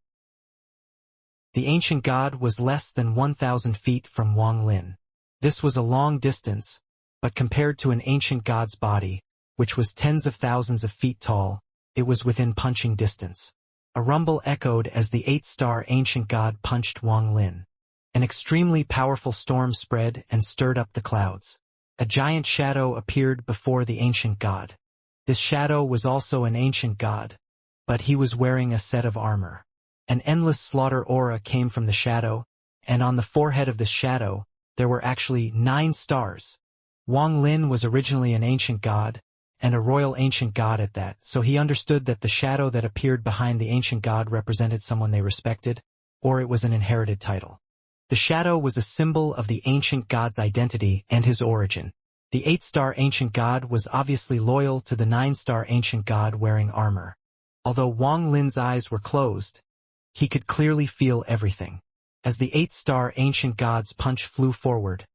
[SPEAKER 1] The ancient god was less than 1,000 feet from Wang Lin. This was a long distance, but compared to an ancient god's body, which was tens of thousands of feet tall, it was within punching distance. A rumble echoed as the 8-star ancient god punched Wang Lin. An extremely powerful storm spread and stirred up the clouds. A giant shadow appeared before the ancient god. This shadow was also an ancient god, but he was wearing a set of armor. An endless slaughter aura came from the shadow, and on the forehead of this shadow, there were actually 9 stars. Wang Lin was originally an ancient god, and a royal ancient god at that, so he understood that the shadow that appeared behind the ancient god represented someone they respected, or it was an inherited title. The shadow was a symbol of the ancient god's identity and his origin. The 8-star ancient god was obviously loyal to the 9-star ancient god wearing armor. Although Wang Lin's eyes were closed, he could clearly feel everything. As the 8-star ancient god's punch flew forward,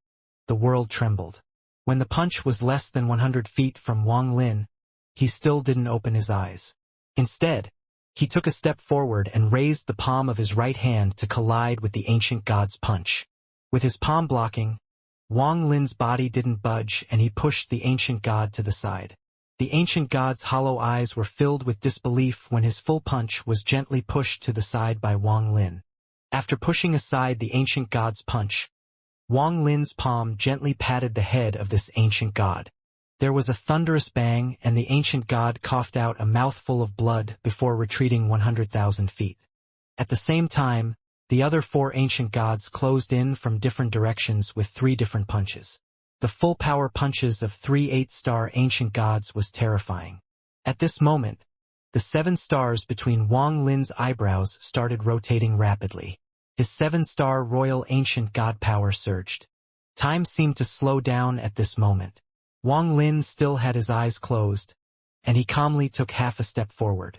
[SPEAKER 1] the world trembled. When the punch was less than 100 feet from Wang Lin, he still didn't open his eyes. Instead, he took a step forward and raised the palm of his right hand to collide with the ancient god's punch. With his palm blocking, Wang Lin's body didn't budge and he pushed the ancient god to the side. The ancient god's hollow eyes were filled with disbelief when his full punch was gently pushed to the side by Wang Lin. After pushing aside the ancient god's punch, Wang Lin's palm gently patted the head of this ancient god. There was a thunderous bang and the ancient god coughed out a mouthful of blood before retreating 100,000 feet. At the same time, the other 4 ancient gods closed in from different directions with 3 different punches. The full power punches of 3 8-star ancient gods was terrifying. At this moment, the 7 stars between Wang Lin's eyebrows started rotating rapidly. His 7-star royal ancient god power surged. Time seemed to slow down at this moment. Wang Lin still had his eyes closed, and he calmly took half a step forward.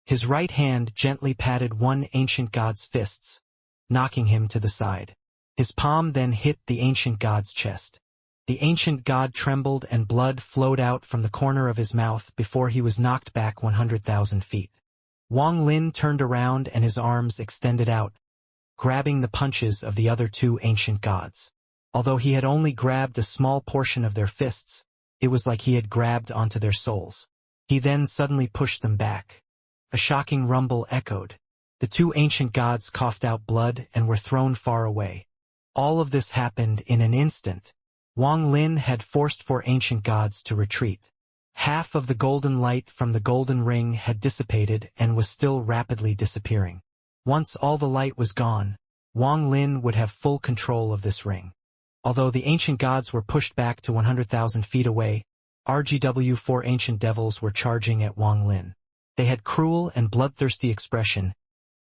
[SPEAKER 1] His right hand gently patted one ancient god's fists, knocking him to the side. His palm then hit the ancient god's chest. The ancient god trembled and blood flowed out from the corner of his mouth before he was knocked back 100,000 feet. Wang Lin turned around and his arms extended out, grabbing the punches of the other 2 ancient gods. Although he had only grabbed a small portion of their fists, it was like he had grabbed onto their souls. He then suddenly pushed them back. A shocking rumble echoed. The 2 ancient gods coughed out blood and were thrown far away. All of this happened in an instant. Wang Lin had forced 4 ancient gods to retreat. Half of the golden light from the golden ring had dissipated and was still rapidly disappearing. Once all the light was gone, Wang Lin would have full control of this ring. Although the ancient gods were pushed back to 100,000 feet away, RGW 4 ancient devils were charging at Wang Lin. They had cruel and bloodthirsty expression,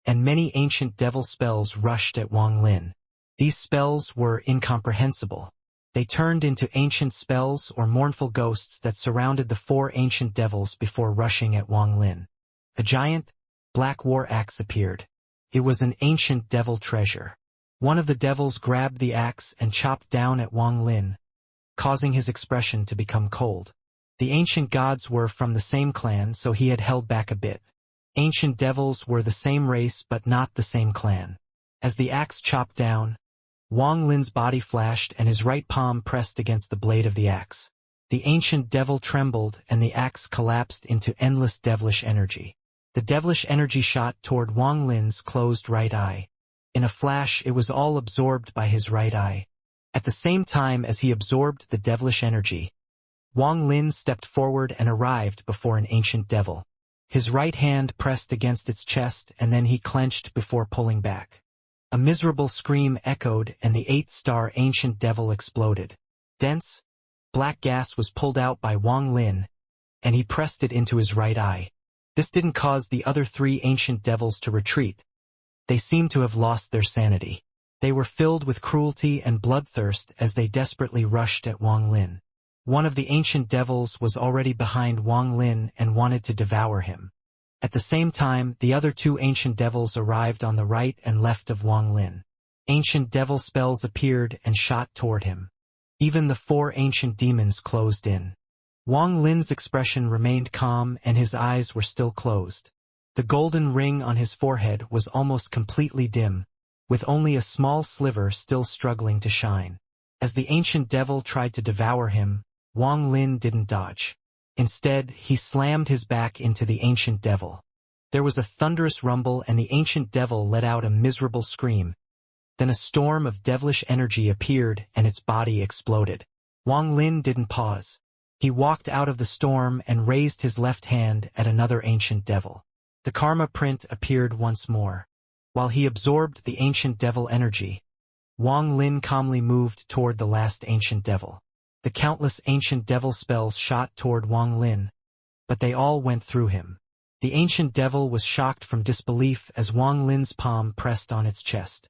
[SPEAKER 1] and many ancient devil spells rushed at Wang Lin. These spells were incomprehensible. They turned into ancient spells or mournful ghosts that surrounded the 4 ancient devils before rushing at Wang Lin. A giant, black war axe appeared. It was an ancient devil treasure. One of the devils grabbed the axe and chopped down at Wang Lin, causing his expression to become cold. The ancient gods were from the same clan, so he had held back a bit. Ancient devils were the same race but not the same clan. As the axe chopped down, Wang Lin's body flashed and his right palm pressed against the blade of the axe. The ancient devil trembled and the axe collapsed into endless devilish energy. The devilish energy shot toward Wang Lin's closed right eye. In a flash, it was all absorbed by his right eye. At the same time as he absorbed the devilish energy, Wang Lin stepped forward and arrived before an ancient devil. His right hand pressed against its chest and then he clenched before pulling back. A miserable scream echoed and the 8-star ancient devil exploded. Dense, black gas was pulled out by Wang Lin, and he pressed it into his right eye. This didn't cause the other 3 ancient devils to retreat. They seemed to have lost their sanity. They were filled with cruelty and bloodthirst as they desperately rushed at Wang Lin. One of the ancient devils was already behind Wang Lin and wanted to devour him. At the same time, the other two ancient devils arrived on the right and left of Wang Lin. Ancient devil spells appeared and shot toward him. Even the four ancient demons closed in. Wang Lin's expression remained calm and his eyes were still closed. The golden ring on his forehead was almost completely dim, with only a small sliver still struggling to shine. As the ancient devil tried to devour him, Wang Lin didn't dodge. Instead, he slammed his back into the ancient devil. There was a thunderous rumble and the ancient devil let out a miserable scream. Then a storm of devilish energy appeared and its body exploded. Wang Lin didn't pause. He walked out of the storm and raised his left hand at another ancient devil. The karma print appeared once more. While he absorbed the ancient devil energy, Wang Lin calmly moved toward the last ancient devil. The countless ancient devil spells shot toward Wang Lin, but they all went through him. The ancient devil was shocked from disbelief as Wang Lin's palm pressed on its chest.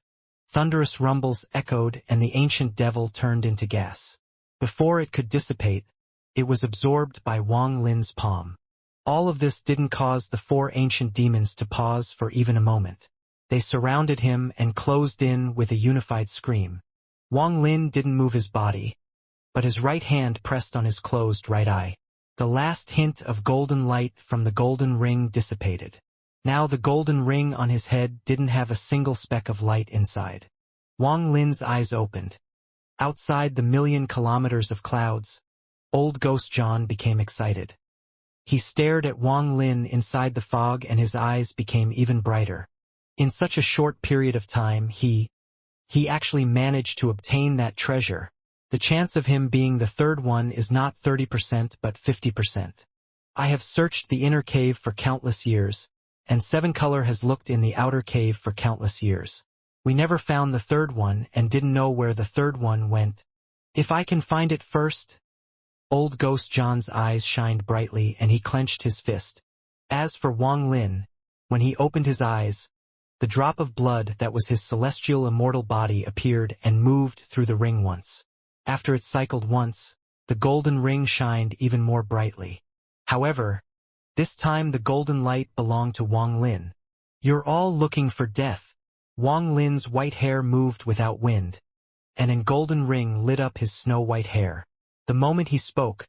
[SPEAKER 1] Thunderous rumbles echoed and the ancient devil turned into gas. Before it could dissipate, it was absorbed by Wang Lin's palm. All of this didn't cause the four ancient demons to pause for even a moment. They surrounded him and closed in with a unified scream. Wang Lin didn't move his body, but his right hand pressed on his closed right eye. The last hint of golden light from the golden ring dissipated. Now the golden ring on his head didn't have a single speck of light inside. Wang Lin's eyes opened. Outside the 1,000,000 kilometers of clouds, old Ghost John became excited. He stared at Wang Lin inside the fog and his eyes became even brighter. In such a short period of time, he actually managed to obtain that treasure. The chance of him being the third one is not 30% but 50%. I have searched the inner cave for countless years, and Seven Color has looked in the outer cave for countless years. We never found the third one and didn't know where the third one went. If I can find it first. Old Ghost John's eyes shined brightly and he clenched his fist. As for Wang Lin, when he opened his eyes, the drop of blood that was his celestial immortal body appeared and moved through the ring once. After it cycled once, the golden ring shined even more brightly. However, this time the golden light belonged to Wang Lin. You're all looking for death. Wang Lin's white hair moved without wind, and a golden ring lit up his snow-white hair. The moment he spoke,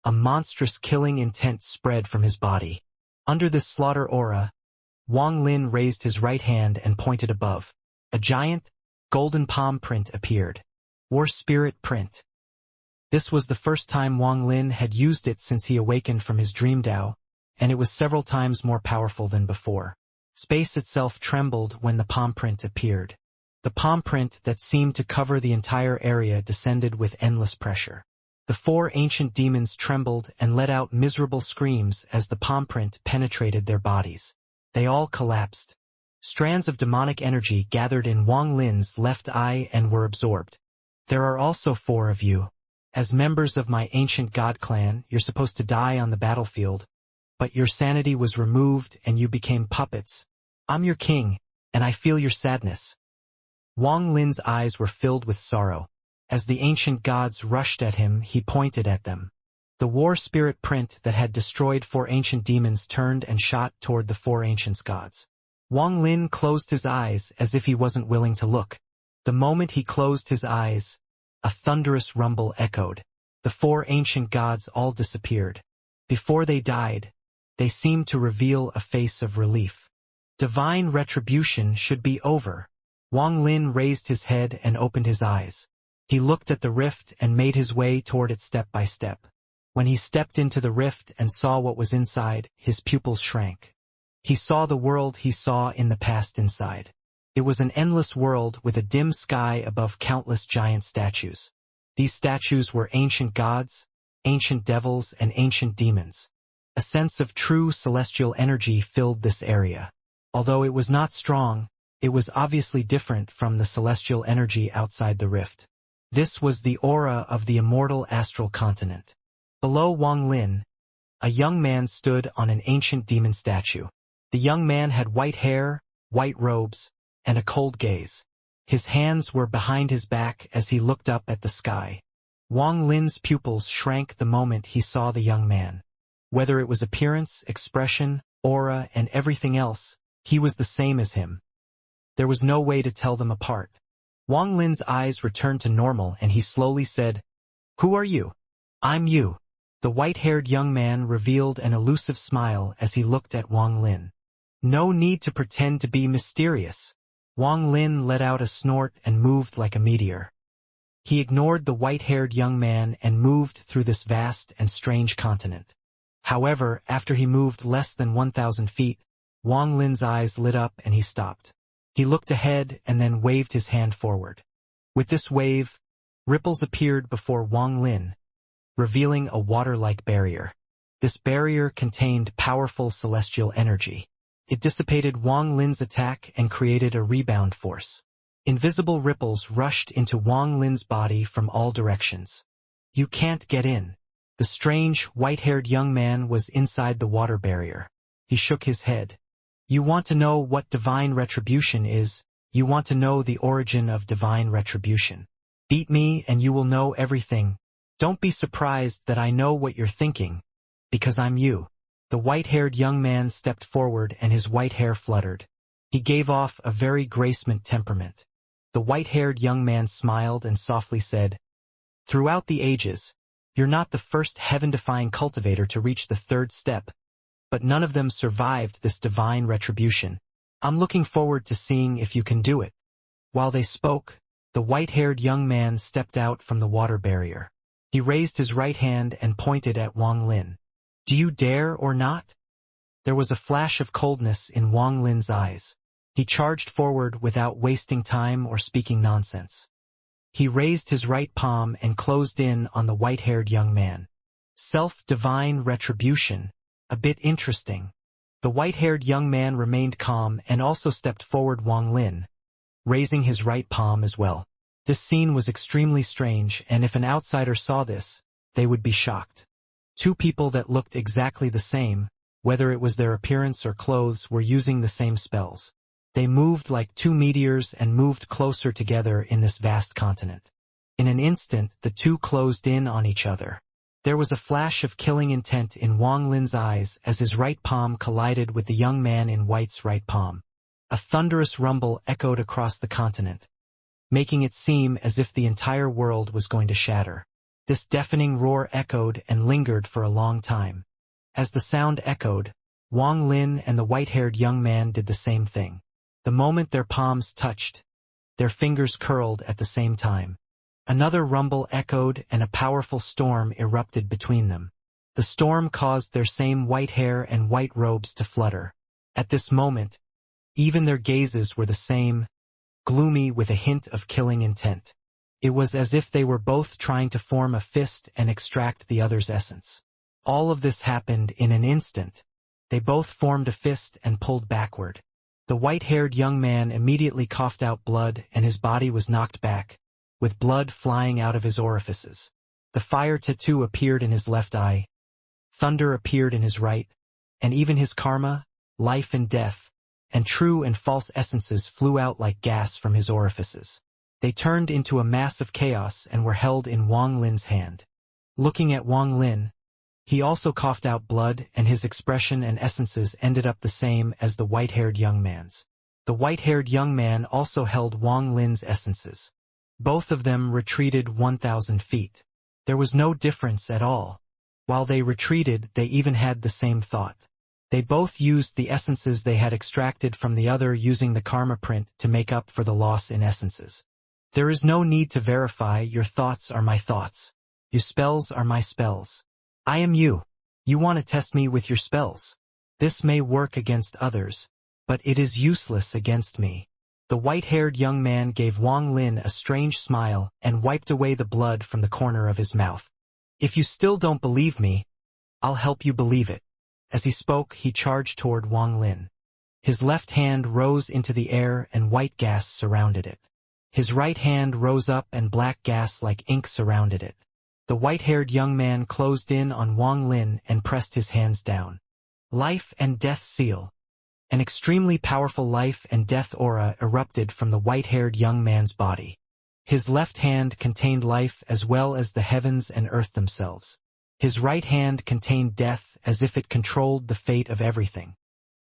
[SPEAKER 1] a monstrous killing intent spread from his body. Under this slaughter aura, Wang Lin raised his right hand and pointed above. A giant, golden palm print appeared. War Spirit print. This was the first time Wang Lin had used it since he awakened from his dream Dao, and it was several times more powerful than before. Space itself trembled when the palm print appeared. The palm print that seemed to cover the entire area descended with endless pressure. The four ancient demons trembled and let out miserable screams as the palm print penetrated their bodies. They all collapsed. Strands of demonic energy gathered in Wang Lin's left eye and were absorbed. There are also 4 of you. As members of my ancient god clan, you're supposed to die on the battlefield, but your sanity was removed and you became puppets. I'm your king, and I feel your sadness. Wang Lin's eyes were filled with sorrow. As the ancient gods rushed at him, he pointed at them. The war spirit print that had destroyed 4 ancient demons turned and shot toward the 4 ancient gods. Wang Lin closed his eyes as if he wasn't willing to look. The moment he closed his eyes, a thunderous rumble echoed. The 4 ancient gods all disappeared. Before they died, they seemed to reveal a face of relief. Divine retribution should be over. Wang Lin raised his head and opened his eyes. He looked at the rift and made his way toward it step by step. When he stepped into the rift and saw what was inside, his pupils shrank. He saw the world he saw in the past inside. It was an endless world with a dim sky above countless giant statues. These statues were ancient gods, ancient devils, and ancient demons. A sense of true celestial energy filled this area. Although it was not strong, it was obviously different from the celestial energy outside the rift. This was the aura of the immortal astral continent. Below Wang Lin, a young man stood on an ancient demon statue. The young man had white hair, white robes, and a cold gaze. His hands were behind his back as he looked up at the sky. Wang Lin's pupils shrank the moment he saw the young man. Whether it was appearance, expression, aura, and everything else, he was the same as him. There was no way to tell them apart. Wang Lin's eyes returned to normal and he slowly said, "Who are you?" "I'm you." The white-haired young man revealed an elusive smile as he looked at Wang Lin. "No need to pretend to be mysterious." Wang Lin let out a snort and moved like a meteor. He ignored the white-haired young man and moved through this vast and strange continent. However, after he moved less than 1,000 feet, Wang Lin's eyes lit up and he stopped. He looked ahead and then waved his hand forward. With this wave, ripples appeared before Wang Lin, revealing a water-like barrier. This barrier contained powerful celestial energy. It dissipated Wang Lin's attack and created a rebound force. Invisible ripples rushed into Wang Lin's body from all directions. "You can't get in." The strange, white-haired young man was inside the water barrier. He shook his head. "You want to know what divine retribution is? You want to know the origin of divine retribution? Beat me and you will know everything. Don't be surprised that I know what you're thinking, because I'm you." The white-haired young man stepped forward and his white hair fluttered. He gave off a very graceful temperament. The white-haired young man smiled and softly said, "Throughout the ages, you're not the first heaven-defying cultivator to reach the third step, but none of them survived this divine retribution. I'm looking forward to seeing if you can do it." While they spoke, the white-haired young man stepped out from the water barrier. He raised his right hand and pointed at Wang Lin. "Do you dare or not?" There was a flash of coldness in Wang Lin's eyes. He charged forward without wasting time or speaking nonsense. He raised his right palm and closed in on the white-haired young man. Self-divine retribution. A bit interesting. The white-haired young man remained calm and also stepped forward Wang Lin, raising his right palm as well. This scene was extremely strange, and if an outsider saw this, they would be shocked. Two people that looked exactly the same, whether it was their appearance or clothes, were using the same spells. They moved like two meteors and moved closer together in this vast continent. In an instant, the two closed in on each other. There was a flash of killing intent in Wang Lin's eyes as his right palm collided with the young man in white's right palm. A thunderous rumble echoed across the continent, making it seem as if the entire world was going to shatter. This deafening roar echoed and lingered for a long time. As the sound echoed, Wang Lin and the white-haired young man did the same thing. The moment their palms touched, their fingers curled at the same time. Another rumble echoed and a powerful storm erupted between them. The storm caused their same white hair and white robes to flutter. At this moment, even their gazes were the same, gloomy with a hint of killing intent. It was as if they were both trying to form a fist and extract the other's essence. All of this happened in an instant. They both formed a fist and pulled backward. The white-haired young man immediately coughed out blood and his body was knocked back, with blood flying out of his orifices. The fire tattoo appeared in his left eye, thunder appeared in his right, and even his karma, life and death, and true and false essences flew out like gas from his orifices. They turned into a mass of chaos and were held in Wang Lin's hand. Looking at Wang Lin, he also coughed out blood and his expression and essences ended up the same as the white-haired young man's. The white-haired young man also held Wang Lin's essences. Both of them retreated 1,000 feet. There was no difference at all. While they retreated, they even had the same thought. They both used the essences they had extracted from the other using the karma print to make up for the loss in essences. There is no need to verify. Your thoughts are my thoughts. Your spells are my spells. I am you. You want to test me with your spells. This may work against others, but it is useless against me. The white-haired young man gave Wang Lin a strange smile and wiped away the blood from the corner of his mouth. If you still don't believe me, I'll help you believe it. As he spoke, he charged toward Wang Lin. His left hand rose into the air and white gas surrounded it. His right hand rose up and black gas like ink surrounded it. The white-haired young man closed in on Wang Lin and pressed his hands down. Life and death seal. An extremely powerful life and death aura erupted from the white-haired young man's body. His left hand contained life as well as the heavens and earth themselves. His right hand contained death as if it controlled the fate of everything.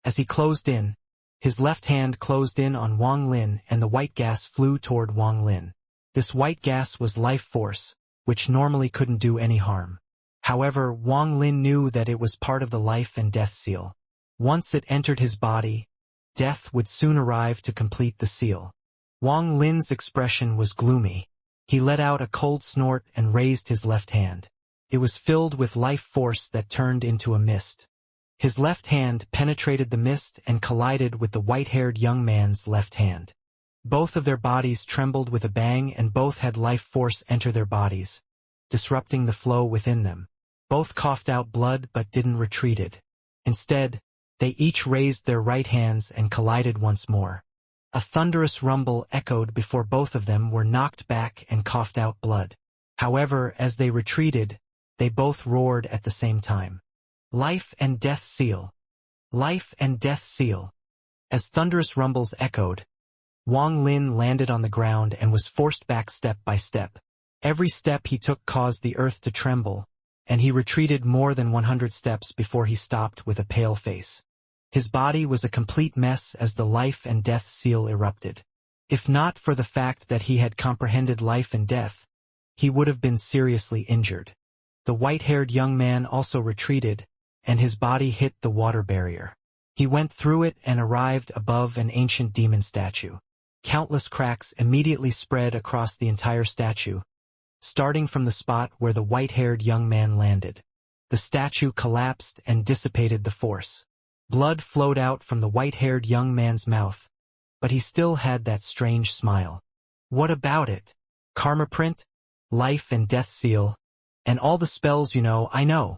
[SPEAKER 1] As he closed in, his left hand closed in on Wang Lin and the white gas flew toward Wang Lin. This white gas was life force, which normally couldn't do any harm. However, Wang Lin knew that it was part of the life and death seal. Once it entered his body, death would soon arrive to complete the seal. Wang Lin's expression was gloomy. He let out a cold snort and raised his left hand. It was filled with life force that turned into a mist. His left hand penetrated the mist and collided with the white-haired young man's left hand. Both of their bodies trembled with a bang and both had life force enter their bodies, disrupting the flow within them. Both coughed out blood but didn't retreated. Instead, they each raised their right hands and collided once more. A thunderous rumble echoed before both of them were knocked back and coughed out blood. However, as they retreated, they both roared at the same time. Life and death seal. Life and death seal. As thunderous rumbles echoed, Wang Lin landed on the ground and was forced back step by step. Every step he took caused the earth to tremble, and he retreated more than 100 steps before he stopped with a pale face. His body was a complete mess as the life and death seal erupted. If not for the fact that he had comprehended life and death, he would have been seriously injured. The white-haired young man also retreated, and his body hit the water barrier. He went through it and arrived above an ancient demon statue. Countless cracks immediately spread across the entire statue, starting from the spot where the white-haired young man landed. The statue collapsed and dissipated the force. Blood flowed out from the white-haired young man's mouth, but he still had that strange smile. What about it? Karma print, life and death seal, and all the spells I know.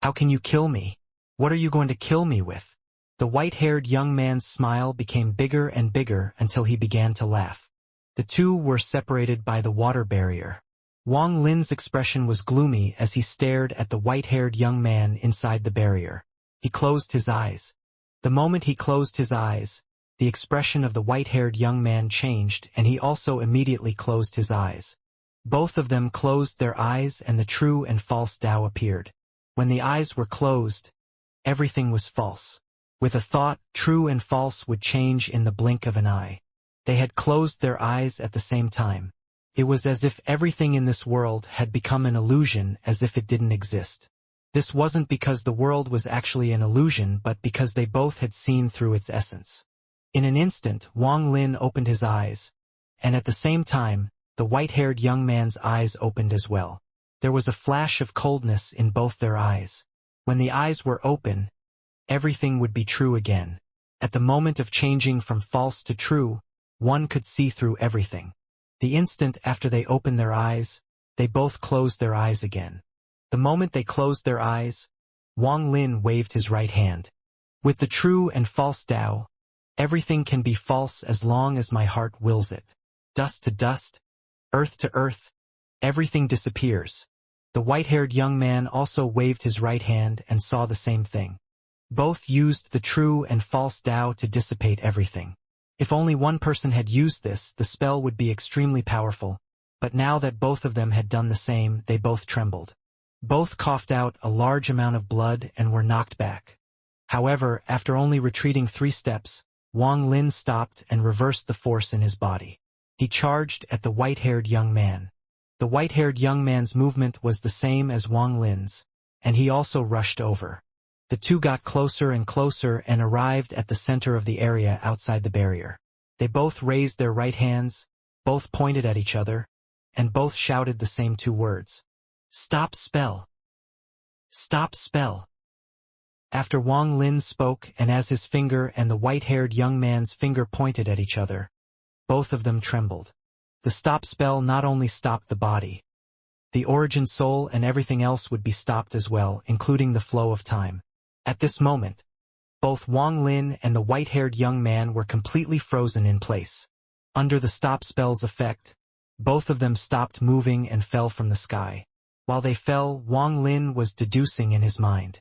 [SPEAKER 1] How can you kill me? What are you going to kill me with? The white-haired young man's smile became bigger and bigger until he began to laugh. The two were separated by the water barrier. Wang Lin's expression was gloomy as he stared at the white-haired young man inside the barrier. He closed his eyes. The moment he closed his eyes, the expression of the white-haired young man changed and he also immediately closed his eyes. Both of them closed their eyes and the true and false Tao appeared. When the eyes were closed, everything was false. With a thought, true and false would change in the blink of an eye. They had closed their eyes at the same time. It was as if everything in this world had become an illusion, as if it didn't exist. This wasn't because the world was actually an illusion, but because they both had seen through its essence. In an instant, Wang Lin opened his eyes, and at the same time, the white-haired young man's eyes opened as well. There was a flash of coldness in both their eyes. When the eyes were open, everything would be true again. At the moment of changing from false to true, one could see through everything. The instant after they opened their eyes, they both closed their eyes again. The moment they closed their eyes, Wang Lin waved his right hand. With the true and false Tao, everything can be false as long as my heart wills it. Dust to dust, earth to earth, everything disappears. The white-haired young man also waved his right hand and saw the same thing. Both used the true and false Tao to dissipate everything. If only one person had used this, the spell would be extremely powerful, but now that both of them had done the same, they both trembled. Both coughed out a large amount of blood and were knocked back. However, after only retreating 3 steps, Wang Lin stopped and reversed the force in his body. He charged at the white-haired young man. The white-haired young man's movement was the same as Wang Lin's, and he also rushed over. The two got closer and closer and arrived at the center of the area outside the barrier. They both raised their right hands, both pointed at each other, and both shouted the same 2 words. Stop spell. Stop spell. After Wang Lin spoke and as his finger and the white-haired young man's finger pointed at each other, both of them trembled. The stop spell not only stopped the body, the origin soul and everything else would be stopped as well, including the flow of time. At this moment, both Wang Lin and the white-haired young man were completely frozen in place. Under the stop spell's effect, both of them stopped moving and fell from the sky. While they fell, Wang Lin was deducing in his mind.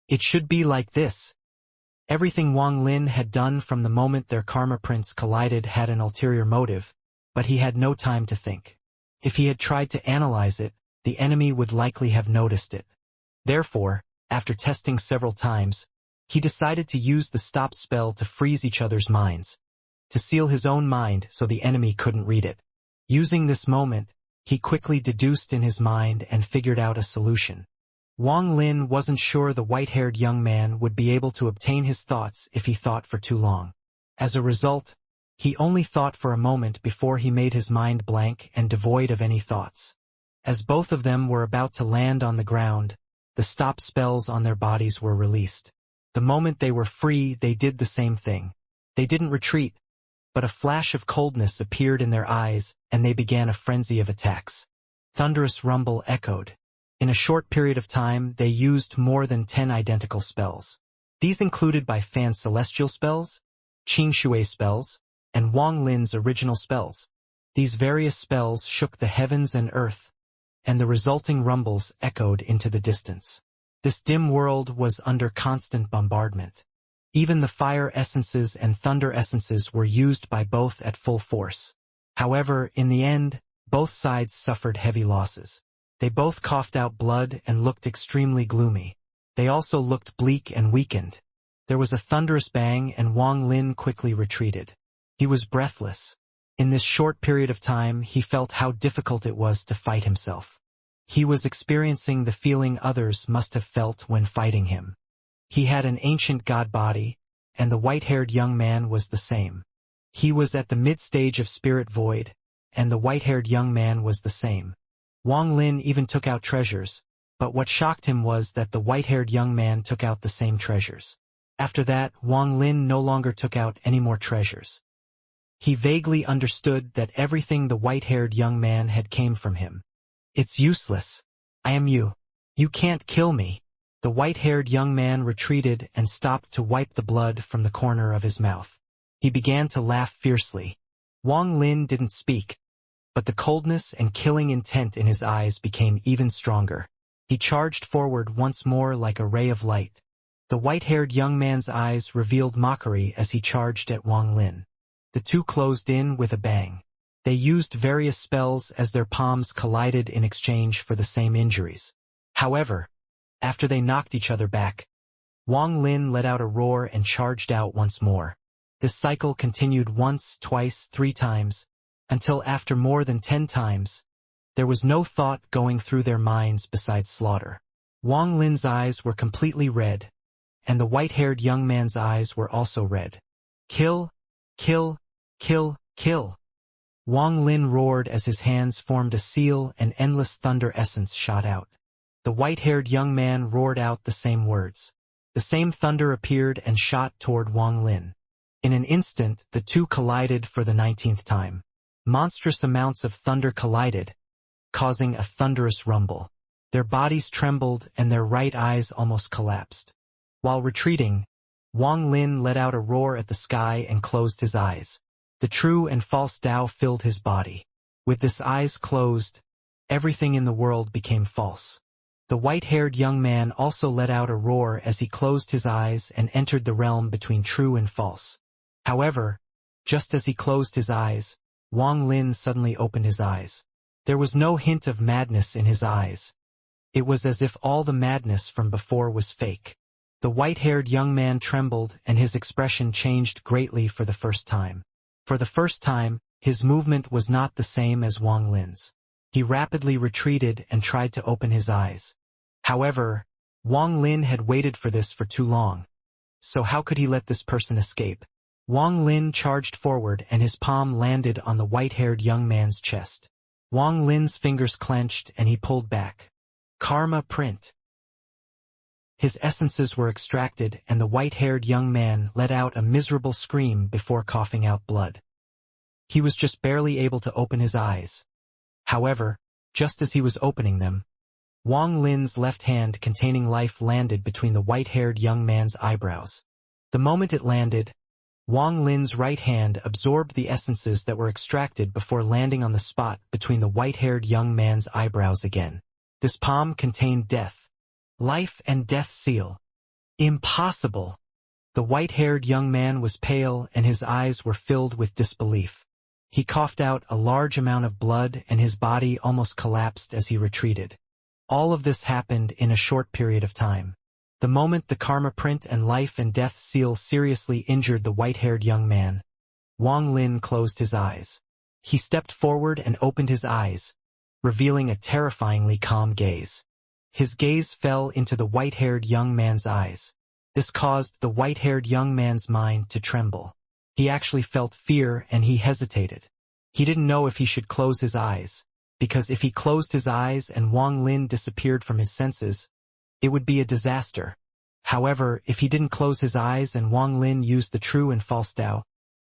[SPEAKER 1] It should be like this. Everything Wang Lin had done from the moment their karma prints collided had an ulterior motive, but he had no time to think. If he had tried to analyze it, the enemy would likely have noticed it. Therefore, after testing several times, He decided to use the stop spell to freeze each other's minds, to seal his own mind so the enemy couldn't read it. Using this moment, he quickly deduced in his mind and figured out a solution. Wang Lin wasn't sure the white-haired young man would be able to obtain his thoughts if he thought for too long. As a result, he only thought for a moment before he made his mind blank and devoid of any thoughts. As both of them were about to land on the ground, the stop spells on their bodies were released. The moment they were free, they did the same thing. They didn't retreat, but a flash of coldness appeared in their eyes, and they began a frenzy of attacks. Thunderous rumble echoed. In a short period of time, they used more than 10 identical spells. These included Bai Fan's celestial spells, Qing Shui's spells, and Wang Lin's original spells. These various spells shook the heavens and earth, and the resulting rumbles echoed into the distance. This dim world was under constant bombardment. Even the fire essences and thunder essences were used by both at full force. However, in the end, both sides suffered heavy losses. They both coughed out blood and looked extremely gloomy. They also looked bleak and weakened. There was a thunderous bang and Wang Lin quickly retreated. He was breathless. In this short period of time, he felt how difficult it was to fight himself. He was experiencing the feeling others must have felt when fighting him. He had an ancient god body, and the white-haired young man was the same. He was at the mid-stage of spirit void, and the white-haired young man was the same. Wang Lin even took out treasures, but what shocked him was that the white-haired young man took out the same treasures. After that, Wang Lin no longer took out any more treasures. He vaguely understood that everything the white-haired young man had came from him. It's useless. I am you. You can't kill me. The white-haired young man retreated and stopped to wipe the blood from the corner of his mouth. He began to laugh fiercely. Wang Lin didn't speak, but the coldness and killing intent in his eyes became even stronger. He charged forward once more like a ray of light. The white-haired young man's eyes revealed mockery as he charged at Wang Lin. The two closed in with a bang. They used various spells as their palms collided in exchange for the same injuries. However, after they knocked each other back, Wang Lin let out a roar and charged out once more. This cycle continued once, twice, 3 times, until after more than 10 times, there was no thought going through their minds besides slaughter. Wang Lin's eyes were completely red, and the white-haired young man's eyes were also red. Kill, kill, kill, kill. Wang Lin roared as his hands formed a seal and endless thunder essence shot out. The white-haired young man roared out the same words. The same thunder appeared and shot toward Wang Lin. In an instant, the two collided for the 19th time. Monstrous amounts of thunder collided, causing a thunderous rumble. Their bodies trembled and their right eyes almost collapsed. While retreating, Wang Lin let out a roar at the sky and closed his eyes. The true and false Tao filled his body. With his eyes closed, everything in the world became false. The white-haired young man also let out a roar as he closed his eyes and entered the realm between true and false. However, just as he closed his eyes, Wang Lin suddenly opened his eyes. There was no hint of madness in his eyes. It was as if all the madness from before was fake. The white-haired young man trembled and his expression changed greatly for the first time. For the first time, his movement was not the same as Wang Lin's. He rapidly retreated and tried to open his eyes. However, Wang Lin had waited for this for too long. So how could he let this person escape? Wang Lin charged forward and his palm landed on the white-haired young man's chest. Wang Lin's fingers clenched and he pulled back. Karma print. His essences were extracted and the white-haired young man let out a miserable scream before coughing out blood. He was just barely able to open his eyes. However, just as he was opening them, Wang Lin's left hand containing life landed between the white-haired young man's eyebrows. The moment it landed, Wang Lin's right hand absorbed the essences that were extracted before landing on the spot between the white-haired young man's eyebrows again. This palm contained death. Life and death seal. Impossible! The white-haired young man was pale and his eyes were filled with disbelief. He coughed out a large amount of blood and his body almost collapsed as he retreated. All of this happened in a short period of time. The moment the karma print and life and death seal seriously injured the white-haired young man, Wang Lin closed his eyes. He stepped forward and opened his eyes, revealing a terrifyingly calm gaze. His gaze fell into the white-haired young man's eyes. This caused the white-haired young man's mind to tremble. He actually felt fear and he hesitated. He didn't know if he should close his eyes, because if he closed his eyes and Wang Lin disappeared from his senses, it would be a disaster. However, if he didn't close his eyes and Wang Lin used the true and false Tao,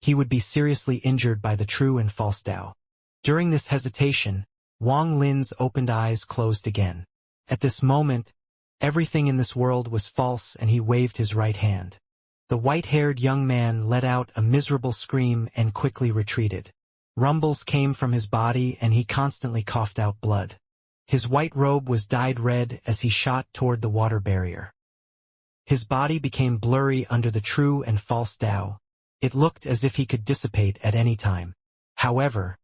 [SPEAKER 1] he would be seriously injured by the true and false Tao. During this hesitation, Wang Lin's opened eyes closed again. At this moment, everything in this world was false and he waved his right hand. The white-haired young man let out a miserable scream and quickly retreated. Rumbles came from his body and he constantly coughed out blood. His white robe was dyed red as he shot toward the water barrier. His body became blurry under the true and false Tao. It looked as if he could dissipate at any time. However,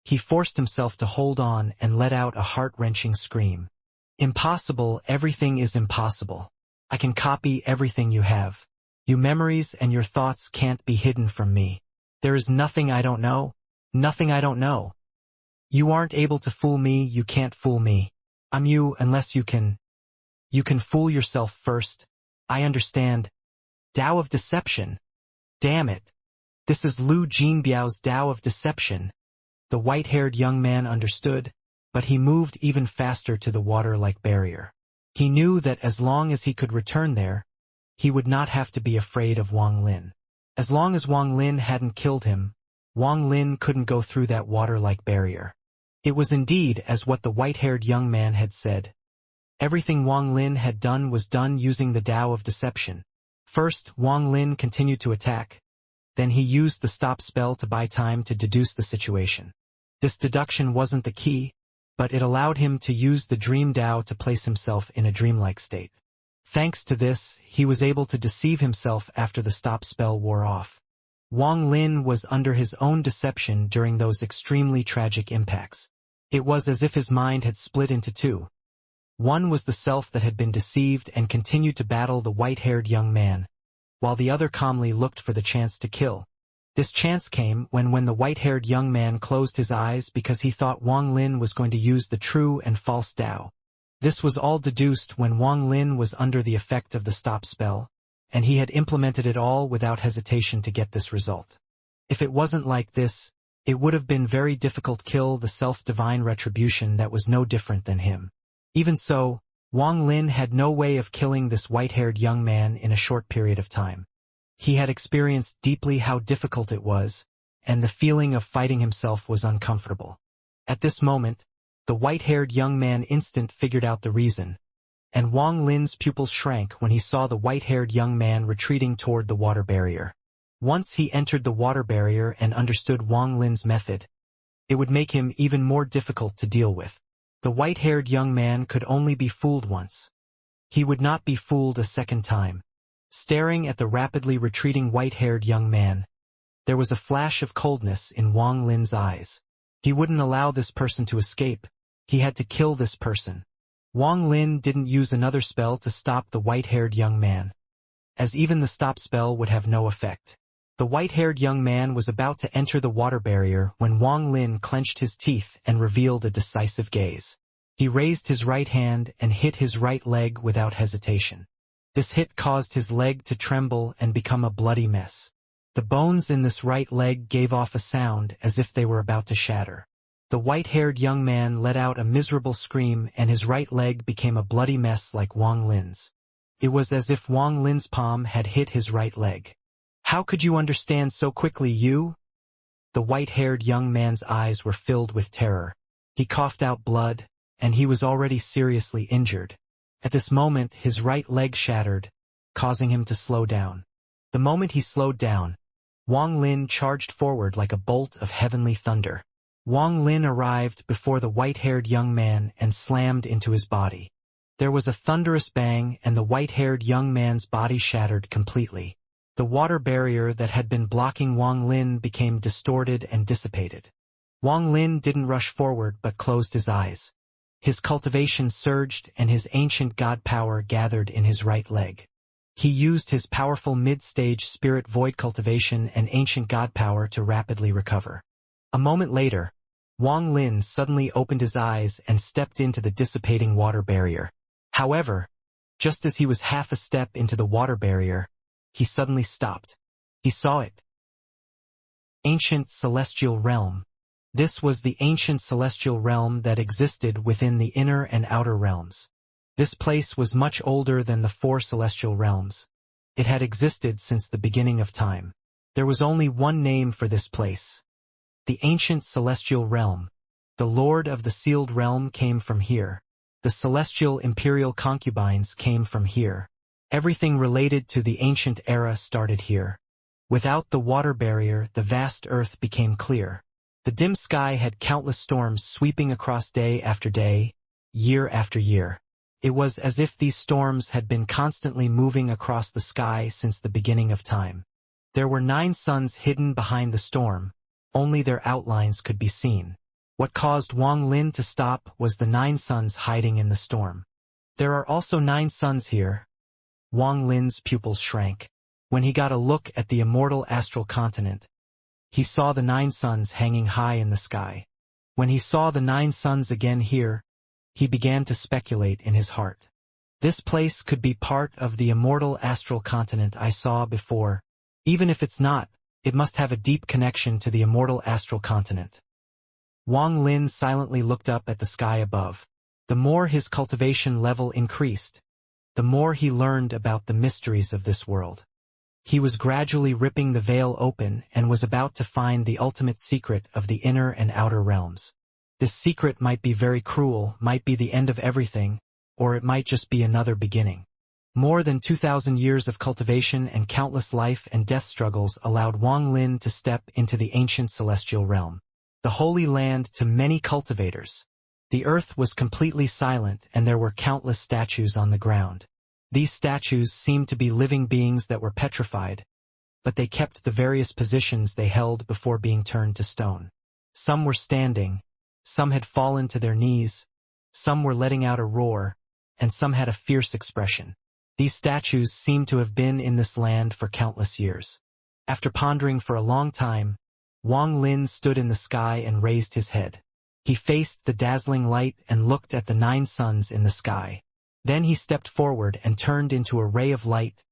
[SPEAKER 1] he forced himself to hold on and let out a heart-wrenching scream. Impossible, everything is impossible. I can copy everything you have. Your memories and your thoughts can't be hidden from me. There is nothing I don't know. Nothing I don't know. You aren't able to fool me, you can't fool me. I'm you unless you can. You can fool yourself first. I understand. Tao of deception. Damn it. This is Lu Jinbiao's Tao of deception. The white-haired young man understood, but he moved even faster to the water-like barrier. He knew that as long as he could return there, he would not have to be afraid of Wang Lin. As long as Wang Lin hadn't killed him, Wang Lin couldn't go through that water-like barrier. It was indeed as what the white-haired young man had said. Everything Wang Lin had done was done using the Tao of deception. First, Wang Lin continued to attack. Then he used the stop spell to buy time to deduce the situation. This deduction wasn't the key, but it allowed him to use the dream Tao to place himself in a dreamlike state. Thanks to this, he was able to deceive himself after the stop spell wore off. Wang Lin was under his own deception during those extremely tragic impacts. It was as if his mind had split into two. One was the self that had been deceived and continued to battle the white-haired young man, while the other calmly looked for the chance to kill. This chance came when the white-haired young man closed his eyes because he thought Wang Lin was going to use the true and false Tao. This was all deduced when Wang Lin was under the effect of the stop spell, and he had implemented it all without hesitation to get this result. If it wasn't like this, it would have been very difficult to kill the self-divine retribution that was no different than him. Even so, Wang Lin had no way of killing this white-haired young man in a short period of time. He had experienced deeply how difficult it was, and the feeling of fighting himself was uncomfortable. At this moment, the white-haired young man figured out the reason, and Wang Lin's pupils shrank when he saw the white-haired young man retreating toward the water barrier. Once he entered the water barrier and understood Wang Lin's method, it would make him even more difficult to deal with. The white-haired young man could only be fooled once. He would not be fooled a second time. Staring at the rapidly retreating white-haired young man, there was a flash of coldness in Wang Lin's eyes. He wouldn't allow this person to escape. He had to kill this person. Wang Lin didn't use another spell to stop the white-haired young man, as even the stop spell would have no effect. The white-haired young man was about to enter the water barrier when Wang Lin clenched his teeth and revealed a decisive gaze. He raised his right hand and hit his right leg without hesitation. This hit caused his leg to tremble and become a bloody mess. The bones in this right leg gave off a sound as if they were about to shatter. The white-haired young man let out a miserable scream and his right leg became a bloody mess like Wang Lin's. It was as if Wang Lin's palm had hit his right leg. How could you understand so quickly, you? The white-haired young man's eyes were filled with terror. He coughed out blood, and he was already seriously injured. At this moment, his right leg shattered, causing him to slow down. The moment he slowed down, Wang Lin charged forward like a bolt of heavenly thunder. Wang Lin arrived before the white-haired young man and slammed into his body. There was a thunderous bang and the white-haired young man's body shattered completely. The water barrier that had been blocking Wang Lin became distorted and dissipated. Wang Lin didn't rush forward but closed his eyes. His cultivation surged and his ancient god power gathered in his right leg. He used his powerful mid-stage spirit void cultivation and ancient god power to rapidly recover. A moment later, Wang Lin suddenly opened his eyes and stepped into the dissipating water barrier. However, just as he was half a step into the water barrier, he suddenly stopped. He saw it. Ancient Celestial Realm. This was the ancient celestial realm that existed within the inner and outer realms. This place was much older than the 4 celestial realms. It had existed since the beginning of time. There was only one name for this place. The ancient celestial realm. The Lord of the Sealed Realm came from here. The celestial imperial concubines came from here. Everything related to the ancient era started here. Without the water barrier, the vast earth became clear. The dim sky had countless storms sweeping across day after day, year after year. It was as if these storms had been constantly moving across the sky since the beginning of time. There were 9 suns hidden behind the storm. Only their outlines could be seen. What caused Wang Lin to stop was the 9 suns hiding in the storm. There are also 9 suns here. Wang Lin's pupils shrank. When he got a look at the immortal astral continent, he saw the 9 suns hanging high in the sky. When he saw the 9 suns again here, he began to speculate in his heart. This place could be part of the immortal astral continent I saw before. Even if it's not, it must have a deep connection to the immortal astral continent. Wang Lin silently looked up at the sky above. The more his cultivation level increased, the more he learned about the mysteries of this world. He was gradually ripping the veil open and was about to find the ultimate secret of the inner and outer realms. This secret might be very cruel, might be the end of everything, or it might just be another beginning. More than 2,000 years of cultivation and countless life and death struggles allowed Wang Lin to step into the ancient celestial realm, the holy land to many cultivators. The earth was completely silent and there were countless statues on the ground. These statues seemed to be living beings that were petrified, but they kept the various positions they held before being turned to stone. Some were standing, some had fallen to their knees, some were letting out a roar, and some had a fierce expression. These statues seemed to have been in this land for countless years. After pondering for a long time, Wang Lin stood in the sky and raised his head. He faced the dazzling light and looked at the 9 suns in the sky. Then he stepped forward and turned into a ray of light,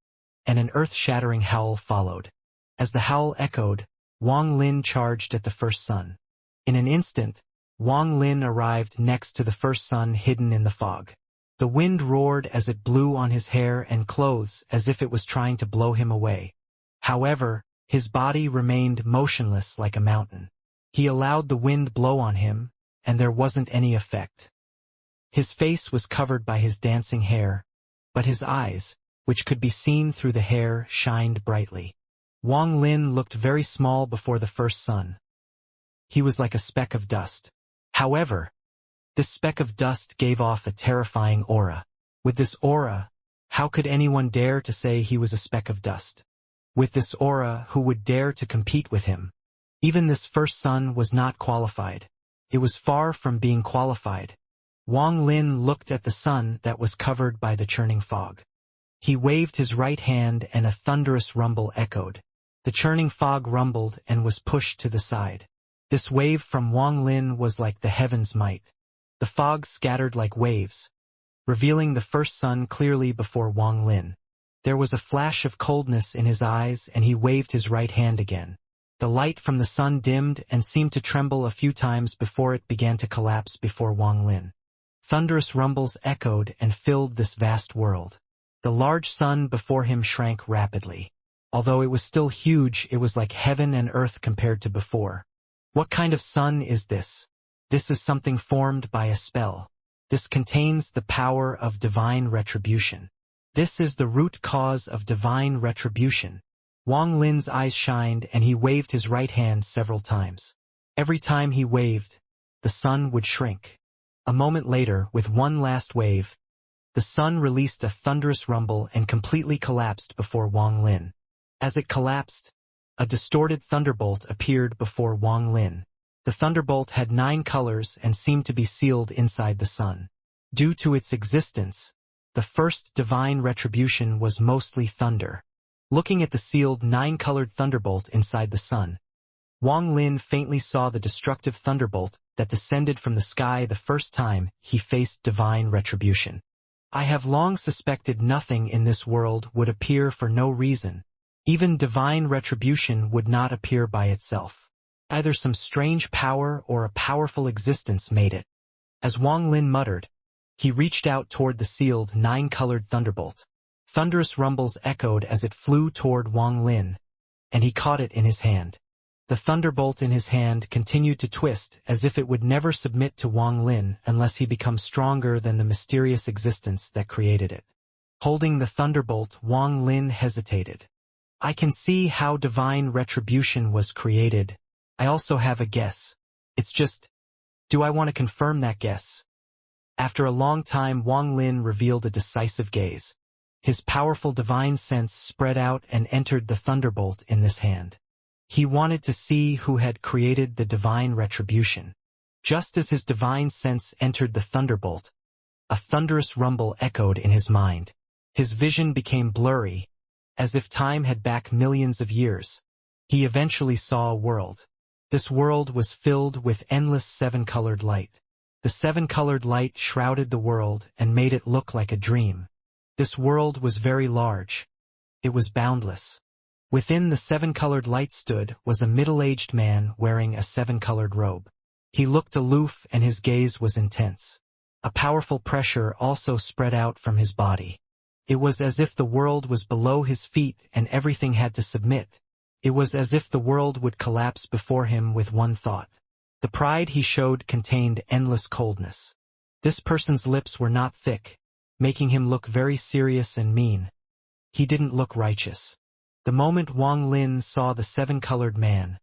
[SPEAKER 1] and an earth-shattering howl followed. As the howl echoed, Wang Lin charged at the first sun. In an instant, Wang Lin arrived next to the first sun hidden in the fog. The wind roared as it blew on his hair and clothes as if it was trying to blow him away. However, his body remained motionless like a mountain. He allowed the wind blow on him, and there wasn't any effect. His face was covered by his dancing hair, but his eyes, which could be seen through the hair, shined brightly. Wang Lin looked very small before the first sun. He was like a speck of dust. However, this speck of dust gave off a terrifying aura. With this aura, how could anyone dare to say he was a speck of dust? With this aura, who would dare to compete with him? Even this first sun was not qualified. It was far from being qualified. Wang Lin looked at the sun that was covered by the churning fog. He waved his right hand and a thunderous rumble echoed. The churning fog rumbled and was pushed to the side. This wave from Wang Lin was like the heaven's might. The fog scattered like waves, revealing the first sun clearly before Wang Lin. There was a flash of coldness in his eyes and he waved his right hand again. The light from the sun dimmed and seemed to tremble a few times before it began to collapse before Wang Lin. Thunderous rumbles echoed and filled this vast world. The large sun before him shrank rapidly. Although it was still huge, it was like heaven and earth compared to before. What kind of sun is this? This is something formed by a spell. This contains the power of divine retribution. This is the root cause of divine retribution. Wang Lin's eyes shined and he waved his right hand several times. Every time he waved, the sun would shrink. A moment later, with one last wave, the sun released a thunderous rumble and completely collapsed before Wang Lin. As it collapsed, a distorted thunderbolt appeared before Wang Lin. The thunderbolt had 9 colors and seemed to be sealed inside the sun. Due to its existence, the first divine retribution was mostly thunder. Looking at the sealed 9-colored thunderbolt inside the sun, Wang Lin faintly saw the destructive thunderbolt that descended from the sky the first time he faced divine retribution. I have long suspected nothing in this world would appear for no reason. Even divine retribution would not appear by itself. Either some strange power or a powerful existence made it. As Wang Lin muttered, he reached out toward the sealed 9-colored thunderbolt. Thunderous rumbles echoed as it flew toward Wang Lin, and he caught it in his hand. The thunderbolt in his hand continued to twist as if it would never submit to Wang Lin unless he becomes stronger than the mysterious existence that created it. Holding the thunderbolt, Wang Lin hesitated. I can see how divine retribution was created. I also have a guess. It's just, do I want to confirm that guess? After a long time, Wang Lin revealed a decisive gaze. His powerful divine sense spread out and entered the thunderbolt in this hand. He wanted to see who had created the divine retribution. Just as his divine sense entered the thunderbolt, a thunderous rumble echoed in his mind. His vision became blurry, as if time had back millions of years. He eventually saw a world. This world was filled with endless 7-colored light. The 7-colored light shrouded the world and made it look like a dream. This world was very large. It was boundless. Within the 7-colored light stood was a middle-aged man wearing a 7-colored robe. He looked aloof and his gaze was intense. A powerful pressure also spread out from his body. It was as if the world was below his feet and everything had to submit. It was as if the world would collapse before him with one thought. The pride he showed contained endless coldness. This person's lips were not thick, making him look very serious and mean. He didn't look righteous. The moment Wang Lin saw the 7-colored man,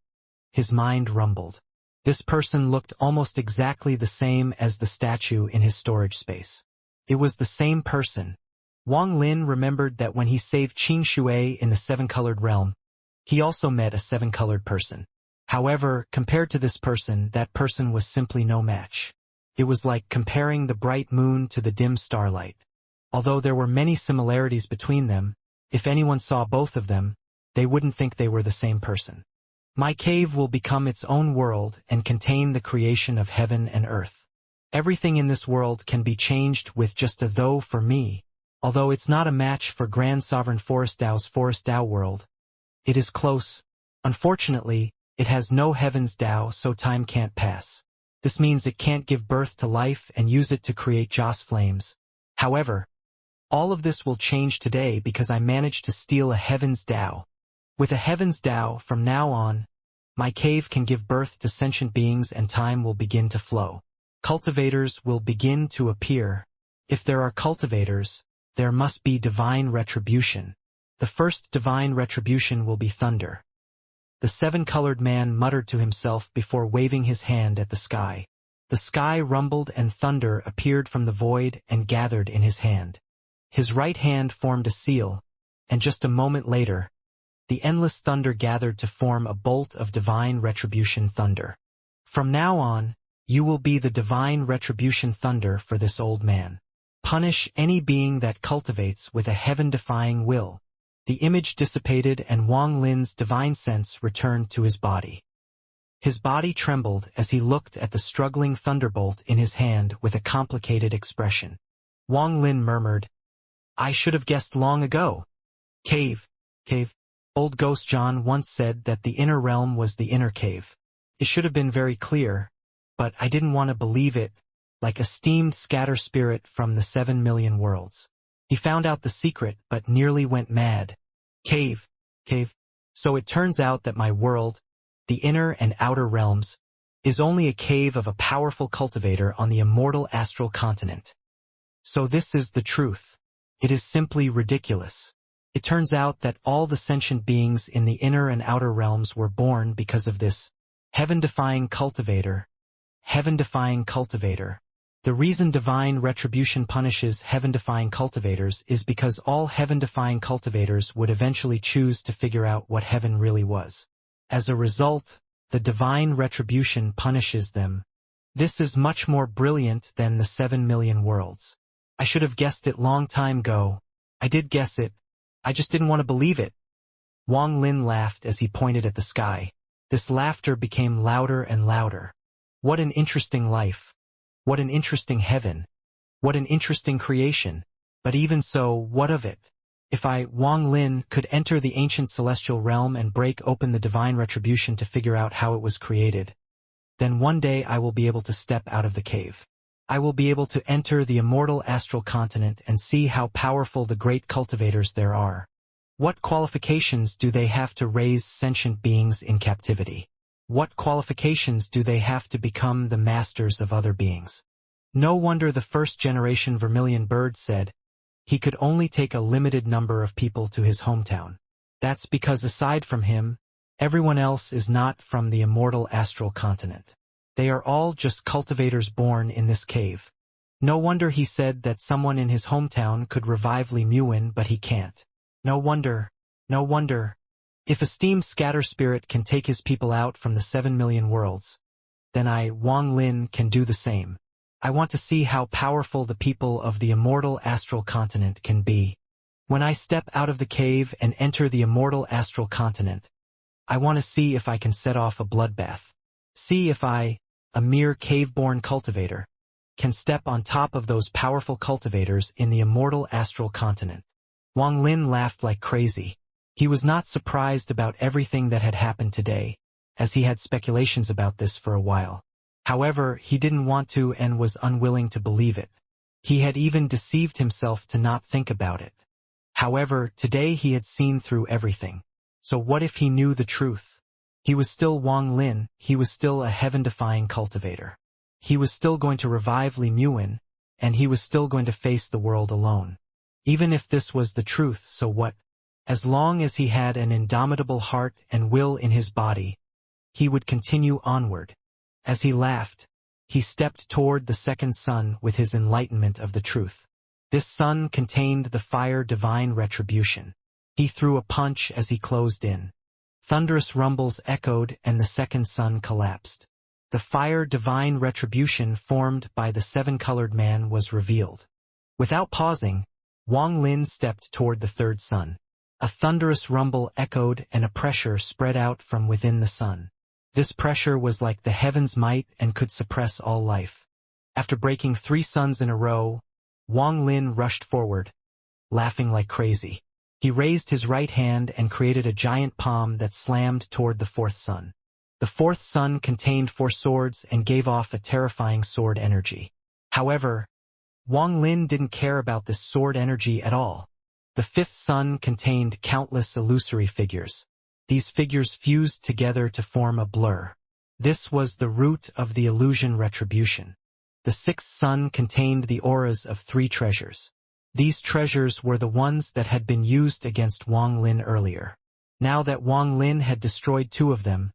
[SPEAKER 1] his mind rumbled. This person looked almost exactly the same as the statue in his storage space. It was the same person. Wang Lin remembered that when he saved Xianxia in the 7-colored realm, he also met a 7-colored person. However, compared to this person, that person was simply no match. It was like comparing the bright moon to the dim starlight. Although there were many similarities between them, if anyone saw both of them, they wouldn't think they were the same person. My cave will become its own world and contain the creation of heaven and earth. Everything in this world can be changed with just a though for me. Although it's not a match for Grand Sovereign Forest Dao world, it is close. Unfortunately, it has no heaven's Dao, so time can't pass. This means it can't give birth to life and use it to create Joss flames. However, all of this will change today because I managed to steal a heaven's Dao. With a heaven's Dao, from now on, my cave can give birth to sentient beings and time will begin to flow. Cultivators will begin to appear. If there are cultivators, there must be divine retribution. The first divine retribution will be thunder. The 7-colored man muttered to himself before waving his hand at the sky. The sky rumbled and thunder appeared from the void and gathered in his hand. His right hand formed a seal, and just a moment later, the endless thunder gathered to form a bolt of divine retribution thunder. From now on, you will be the divine retribution thunder for this old man. Punish any being that cultivates with a heaven-defying will. The image dissipated and Wang Lin's divine sense returned to his body. His body trembled as he looked at the struggling thunderbolt in his hand with a complicated expression. Wang Lin murmured, I should have guessed long ago. Cave. Old Ghost John once said that the inner realm was the inner cave. It should have been very clear, but I didn't want to believe it, like a steamed scatter spirit from the 7 million worlds. He found out the secret but nearly went mad. Cave. So it turns out that my world, the inner and outer realms, is only a cave of a powerful cultivator on the immortal astral continent. So this is the truth. It is simply ridiculous. It turns out that all the sentient beings in the inner and outer realms were born because of this heaven-defying cultivator. The reason divine retribution punishes heaven-defying cultivators is because all heaven-defying cultivators would eventually choose to figure out what heaven really was. As a result, the divine retribution punishes them. This is much more brilliant than the 7 million worlds. I should have guessed it long time ago. I did guess it. I just didn't want to believe it. Wang Lin laughed as he pointed at the sky. This laughter became louder and louder. What an interesting life. What an interesting heaven. What an interesting creation. But even so, what of it? If I, Wang Lin, could enter the ancient celestial realm and break open the divine retribution to figure out how it was created, then one day I will be able to step out of the cave. I will be able to enter the immortal astral continent and see how powerful the great cultivators there are. What qualifications do they have to raise sentient beings in captivity? What qualifications do they have to become the masters of other beings? No wonder the first generation vermilion bird said he could only take a limited number of people to his hometown. That's because aside from him, everyone else is not from the immortal astral continent. They are all just cultivators born in this cave. No wonder he said that someone in his hometown could revive Li Muin, but he can't. No wonder. No wonder. If a steam scatter spirit can take his people out from the 7 million worlds, then I, Wang Lin, can do the same. I want to see how powerful the people of the immortal astral continent can be. When I step out of the cave and enter the immortal astral continent, I want to see if I can set off a bloodbath. See if I, a mere cave-born cultivator, can step on top of those powerful cultivators in the immortal astral continent. Wang Lin laughed like crazy. He was not surprised about everything that had happened today, as he had speculations about this for a while. However, he didn't want to and was unwilling to believe it. He had even deceived himself to not think about it. However, today he had seen through everything. So what if he knew the truth? He was still Wang Lin, he was still a heaven-defying cultivator. He was still going to revive Li Muin, and he was still going to face the world alone. Even if this was the truth, so what? As long as he had an indomitable heart and will in his body, he would continue onward. As he laughed, he stepped toward the second sun with his enlightenment of the truth. This sun contained the fire divine retribution. He threw a punch as he closed in. Thunderous rumbles echoed and the second sun collapsed. The fire divine retribution formed by the seven-colored man was revealed. Without pausing, Wang Lin stepped toward the third sun. A thunderous rumble echoed and a pressure spread out from within the sun. This pressure was like the heaven's might and could suppress all life. After breaking 3 suns in a row, Wang Lin rushed forward, laughing like crazy. He raised his right hand and created a giant palm that slammed toward the fourth sun. The fourth sun contained 4 swords and gave off a terrifying sword energy. However, Wang Lin didn't care about this sword energy at all. The fifth sun contained countless illusory figures. These figures fused together to form a blur. This was the root of the illusion retribution. The sixth sun contained the auras of 3 treasures. These treasures were the ones that had been used against Wang Lin earlier. Now that Wang Lin had destroyed 2 of them,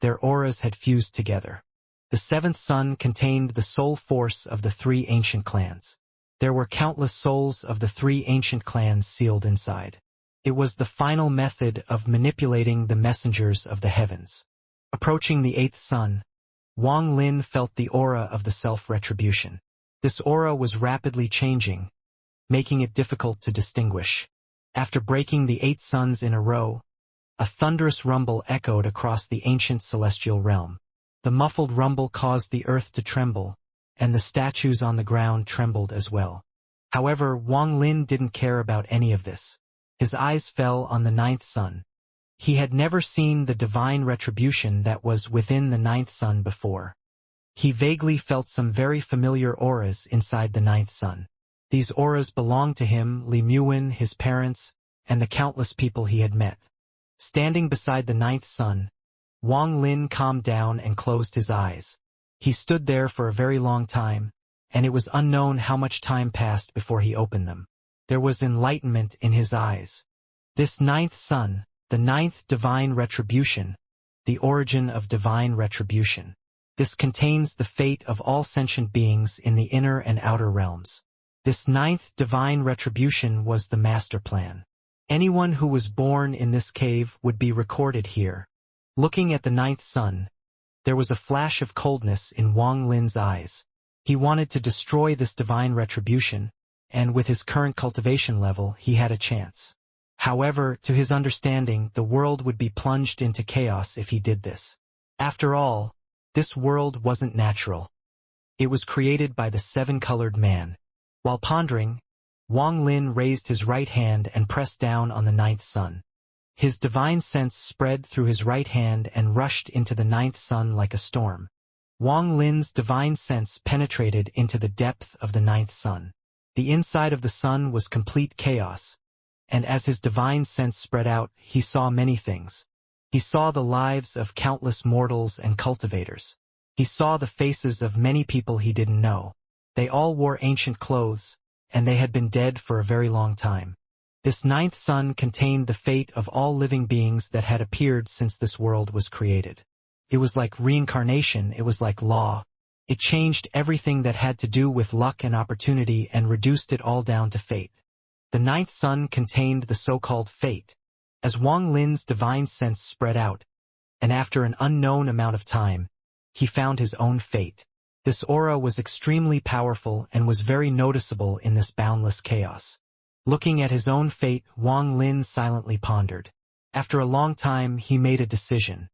[SPEAKER 1] their auras had fused together. The 7th sun contained the soul force of the 3 ancient clans. There were countless souls of the 3 ancient clans sealed inside. It was the final method of manipulating the messengers of the heavens. Approaching the 8th sun, Wang Lin felt the aura of the self-retribution. This aura was rapidly changing, making it difficult to distinguish. After breaking the 8 suns in a row, a thunderous rumble echoed across the ancient celestial realm. The muffled rumble caused the earth to tremble, and the statues on the ground trembled as well. However, Wang Lin didn't care about any of this. His eyes fell on the 9th sun. He had never seen the divine retribution that was within the 9th sun before. He vaguely felt some very familiar auras inside the 9th sun. These auras belonged to him, Li Muin, his parents, and the countless people he had met. Standing beside the 9th sun, Wang Lin calmed down and closed his eyes. He stood there for a very long time, and it was unknown how much time passed before he opened them. There was enlightenment in his eyes. This 9th sun, the 9th divine retribution, the origin of divine retribution. This contains the fate of all sentient beings in the inner and outer realms. This 9th divine retribution was the master plan. Anyone who was born in this cave would be recorded here. Looking at the 9th sun, There was a flash of coldness in Wang Lin's eyes. He wanted to destroy this divine retribution, and with his current cultivation level, he had a chance. However, to his understanding, the world would be plunged into chaos if he did this. After all, this world wasn't natural. It was created by the seven-colored man. While pondering, Wang Lin raised his right hand and pressed down on the ninth sun. His divine sense spread through his right hand and rushed into the ninth sun like a storm. Wang Lin's divine sense penetrated into the depth of the ninth sun. The inside of the sun was complete chaos, and as his divine sense spread out, he saw many things. He saw the lives of countless mortals and cultivators. He saw the faces of many people he didn't know. They all wore ancient clothes, and they had been dead for a very long time. This ninth sun contained the fate of all living beings that had appeared since this world was created. It was like reincarnation, it was like law. It changed everything that had to do with luck and opportunity and reduced it all down to fate. The ninth sun contained the so-called fate. As Wang Lin's divine sense spread out, and after an unknown amount of time, he found his own fate. This aura was extremely powerful and was very noticeable in this boundless chaos. Looking at his own fate, Wang Lin silently pondered. After a long time, he made a decision.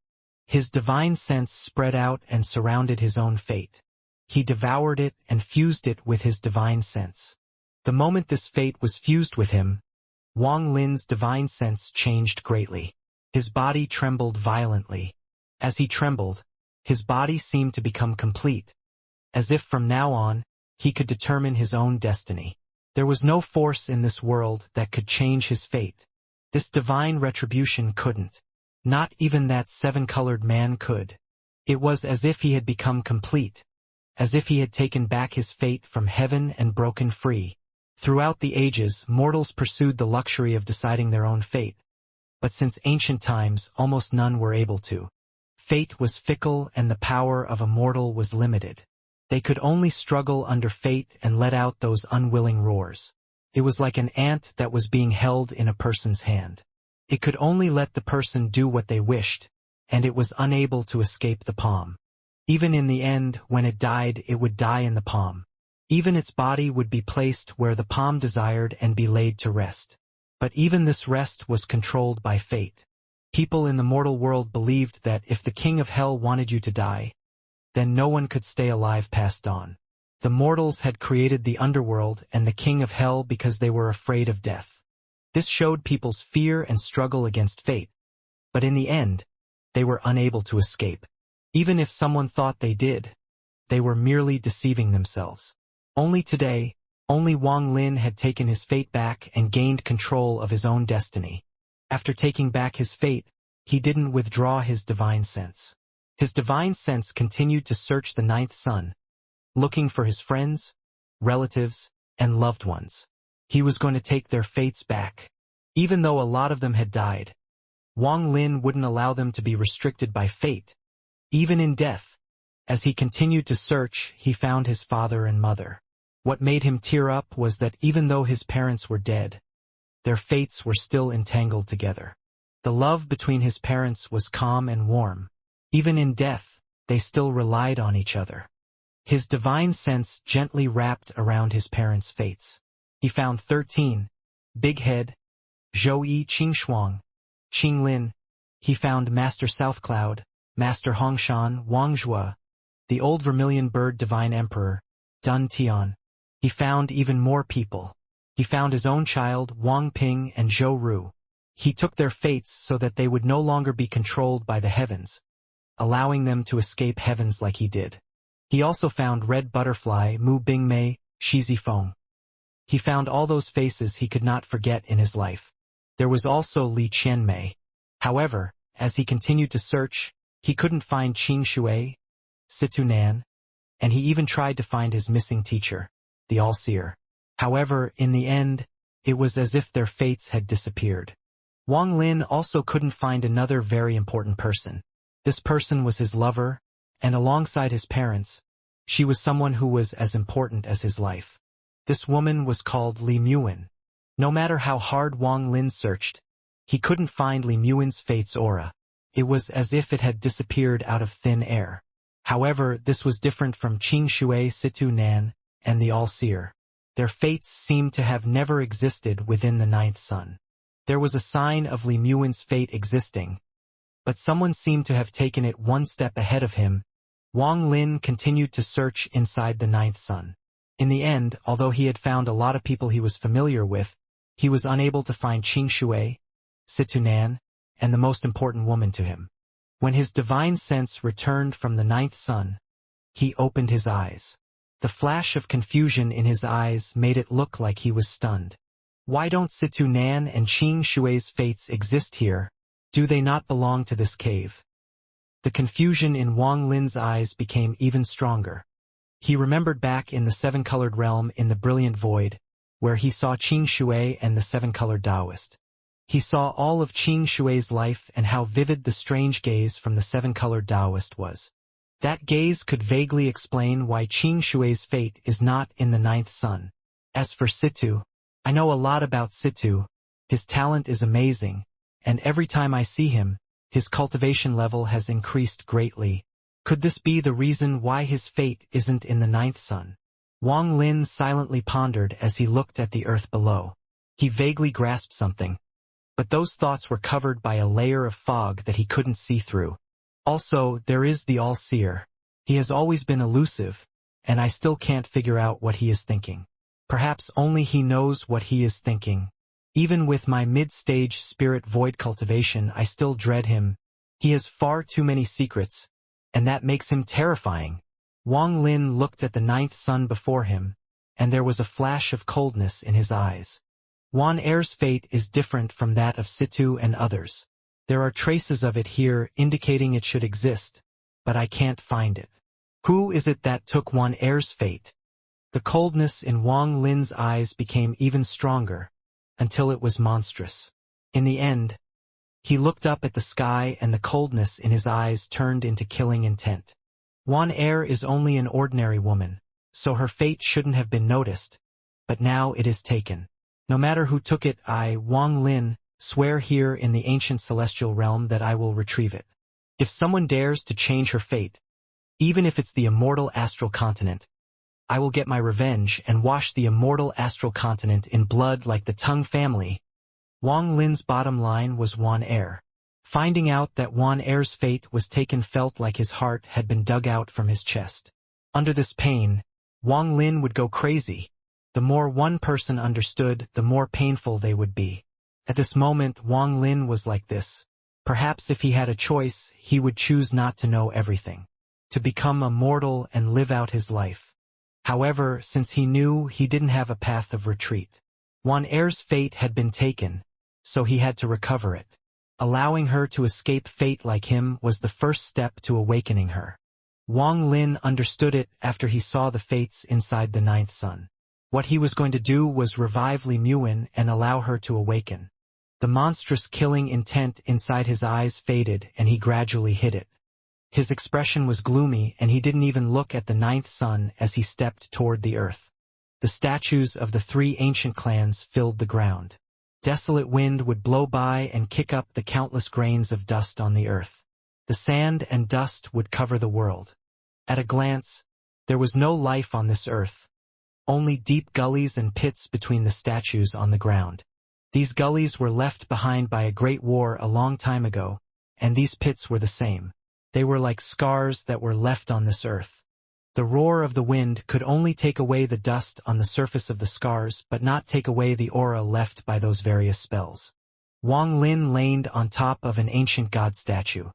[SPEAKER 1] His divine sense spread out and surrounded his own fate. He devoured it and fused it with his divine sense. The moment this fate was fused with him, Wang Lin's divine sense changed greatly. His body trembled violently. As he trembled, his body seemed to become complete. As if from now on, he could determine his own destiny. There was no force in this world that could change his fate. This divine retribution couldn't. Not even that seven-colored man could. It was as if he had become complete. As if he had taken back his fate from heaven and broken free. Throughout the ages, mortals pursued the luxury of deciding their own fate. But since ancient times, almost none were able to. Fate was fickle and the power of a mortal was limited. They could only struggle under fate and let out those unwilling roars. It was like an ant that was being held in a person's hand. It could only let the person do what they wished, and it was unable to escape the palm. Even in the end, when it died, it would die in the palm. Even its body would be placed where the palm desired and be laid to rest. But even this rest was controlled by fate. People in the mortal world believed that if the king of hell wanted you to die, then no one could stay alive past dawn. The mortals had created the underworld and the king of hell because they were afraid of death. This showed people's fear and struggle against fate. But in the end, they were unable to escape. Even if someone thought they did, they were merely deceiving themselves. Only today, only Wang Lin had taken his fate back and gained control of his own destiny. After taking back his fate, he didn't withdraw his divine sense. His divine sense continued to search the ninth sun, looking for his friends, relatives, and loved ones. He was going to take their fates back. Even though a lot of them had died, Wang Lin wouldn't allow them to be restricted by fate. Even in death, as he continued to search, he found his father and mother. What made him tear up was that even though his parents were dead, their fates were still entangled together. The love between his parents was calm and warm. Even in death, they still relied on each other. His divine sense gently wrapped around his parents' fates. He found 13, Big Head, Zhou Qingshuang, Qinglin. He found Master Southcloud, Master Hongshan, Wangzhua, the old vermilion bird divine emperor, Dun Tian. He found even more people. He found his own child, Wang Ping and Zhou Ru. He took their fates so that they would no longer be controlled by the heavens, allowing them to escape heavens like he did. He also found Red Butterfly, Mu Bingmei, Shi Zifeng. He found all those faces he could not forget in his life. There was also Li Qianmei. However, as he continued to search, he couldn't find Qing Shui, Situ Nan, and he even tried to find his missing teacher, the All-Seer. However, in the end, it was as if their fates had disappeared. Wang Lin also couldn't find another very important person. This person was his lover, and alongside his parents, she was someone who was as important as his life. This woman was called Li Muin. No matter how hard Wang Lin searched, he couldn't find Li Muin's fate's aura. It was as if it had disappeared out of thin air. However, this was different from Qing Shui, Situ Nan, and the All-Seer. Their fates seemed to have never existed within the ninth sun. There was a sign of Li Muin's fate existing, but someone seemed to have taken it one step ahead of him. Wang Lin continued to search inside the ninth sun. In the end, although he had found a lot of people he was familiar with, he was unable to find Qing Shui, Situ Nan, and the most important woman to him. When his divine sense returned from the ninth sun, he opened his eyes. The flash of confusion in his eyes made it look like he was stunned. Why don't Situ Nan and Qing Shui's fates exist here? Do they not belong to this cave? The confusion in Wang Lin's eyes became even stronger. He remembered back in the seven-colored realm in the brilliant void, where he saw Qing Shui and the seven-colored Taoist. He saw all of Qing Shui's life and how vivid the strange gaze from the seven-colored Taoist was. That gaze could vaguely explain why Qing Shui's fate is not in the ninth sun. As for Situ, I know a lot about Situ. His talent is amazing, and every time I see him, his cultivation level has increased greatly. Could this be the reason why his fate isn't in the ninth sun? Wang Lin silently pondered as he looked at the earth below. He vaguely grasped something, but those thoughts were covered by a layer of fog that he couldn't see through. Also, there is the All-Seer. He has always been elusive, and I still can't figure out what he is thinking. Perhaps only he knows what he is thinking. Even with my mid-stage spirit void cultivation, I still dread him. He has far too many secrets, and that makes him terrifying. Wang Lin looked at the ninth sun before him, and there was a flash of coldness in his eyes. Wan Er's fate is different from that of Situ and others. There are traces of it here indicating it should exist, but I can't find it. Who is it that took Wan Er's fate? The coldness in Wang Lin's eyes became even stronger, until it was monstrous. In the end, he looked up at the sky and the coldness in his eyes turned into killing intent. Wan Er is only an ordinary woman, so her fate shouldn't have been noticed, but now it is taken. No matter who took it, I, Wang Lin, swear here in the ancient celestial realm that I will retrieve it. If someone dares to change her fate, even if it's the immortal astral continent, I will get my revenge and wash the immortal astral continent in blood like the Tang family. Wang Lin's bottom line was Wan Er. Finding out that Wan Er's fate was taken felt like his heart had been dug out from his chest. Under this pain, Wang Lin would go crazy. The more one person understood, the more painful they would be. At this moment, Wang Lin was like this. Perhaps if he had a choice, he would choose not to know everything, to become immortal and live out his life. However, since he knew he didn't have a path of retreat, Wan Er's fate had been taken, so he had to recover it. Allowing her to escape fate like him was the first step to awakening her. Wang Lin understood it after he saw the fates inside the ninth sun. What he was going to do was revive Li Muin and allow her to awaken. The monstrous killing intent inside his eyes faded and he gradually hid it. His expression was gloomy and he didn't even look at the ninth sun as he stepped toward the earth. The statues of the three ancient clans filled the ground. Desolate wind would blow by and kick up the countless grains of dust on the earth. The sand and dust would cover the world. At a glance, there was no life on this earth. Only deep gullies and pits between the statues on the ground. These gullies were left behind by a great war a long time ago, and these pits were the same. They were like scars that were left on this earth. The roar of the wind could only take away the dust on the surface of the scars, but not take away the aura left by those various spells. Wang Lin leaned on top of an ancient god statue.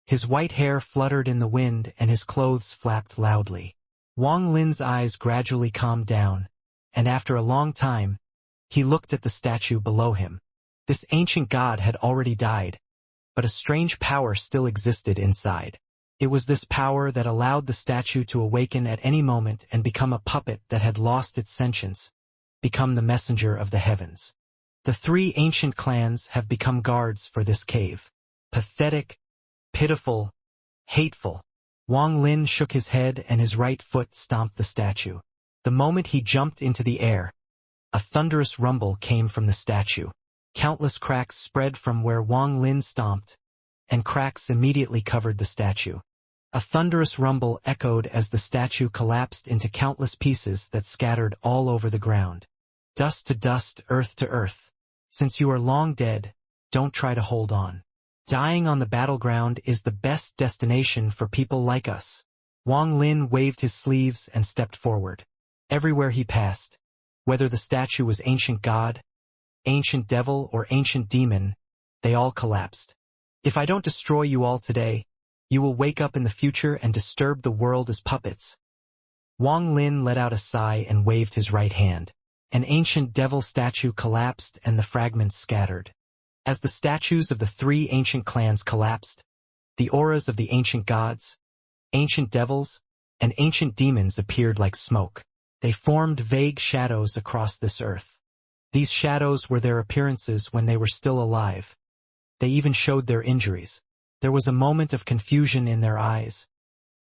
[SPEAKER 1] His white hair fluttered in the wind and his clothes flapped loudly. Wang Lin's eyes gradually calmed down, and after a long time, he looked at the statue below him. This ancient god had already died, but a strange power still existed inside. It was this power that allowed the statue to awaken at any moment and become a puppet that had lost its sentience, become the messenger of the heavens. The three ancient clans have become guards for this cave. Pathetic, pitiful, hateful. Wang Lin shook his head and his right foot stomped the statue. The moment he jumped into the air, a thunderous rumble came from the statue. Countless cracks spread from where Wang Lin stomped, and cracks immediately covered the statue. A thunderous rumble echoed as the statue collapsed into countless pieces that scattered all over the ground. Dust to dust, earth to earth. Since you are long dead, don't try to hold on. Dying on the battleground is the best destination for people like us. Wang Lin waved his sleeves and stepped forward. Everywhere he passed, whether the statue was ancient god, ancient devil, or ancient demon, they all collapsed. If I don't destroy you all today, you will wake up in the future and disturb the world as puppets. Wang Lin let out a sigh and waved his right hand. An ancient devil statue collapsed and the fragments scattered. As the statues of the three ancient clans collapsed, the auras of the ancient gods, ancient devils, and ancient demons appeared like smoke. They formed vague shadows across this earth. These shadows were their appearances when they were still alive. They even showed their injuries. There was a moment of confusion in their eyes,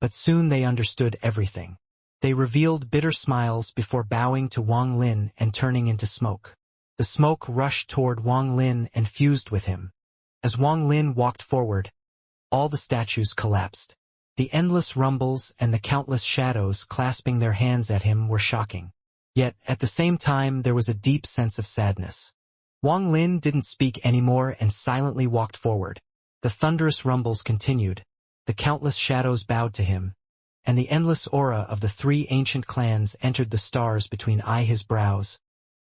[SPEAKER 1] but soon they understood everything. They revealed bitter smiles before bowing to Wang Lin and turning into smoke. The smoke rushed toward Wang Lin and fused with him. As Wang Lin walked forward, all the statues collapsed. The endless rumbles and the countless shadows clasping their hands at him were shocking. Yet, at the same time, there was a deep sense of sadness. Wang Lin didn't speak anymore and silently walked forward. The thunderous rumbles continued, the countless shadows bowed to him, and the endless aura of the three ancient clans entered the stars between his brows,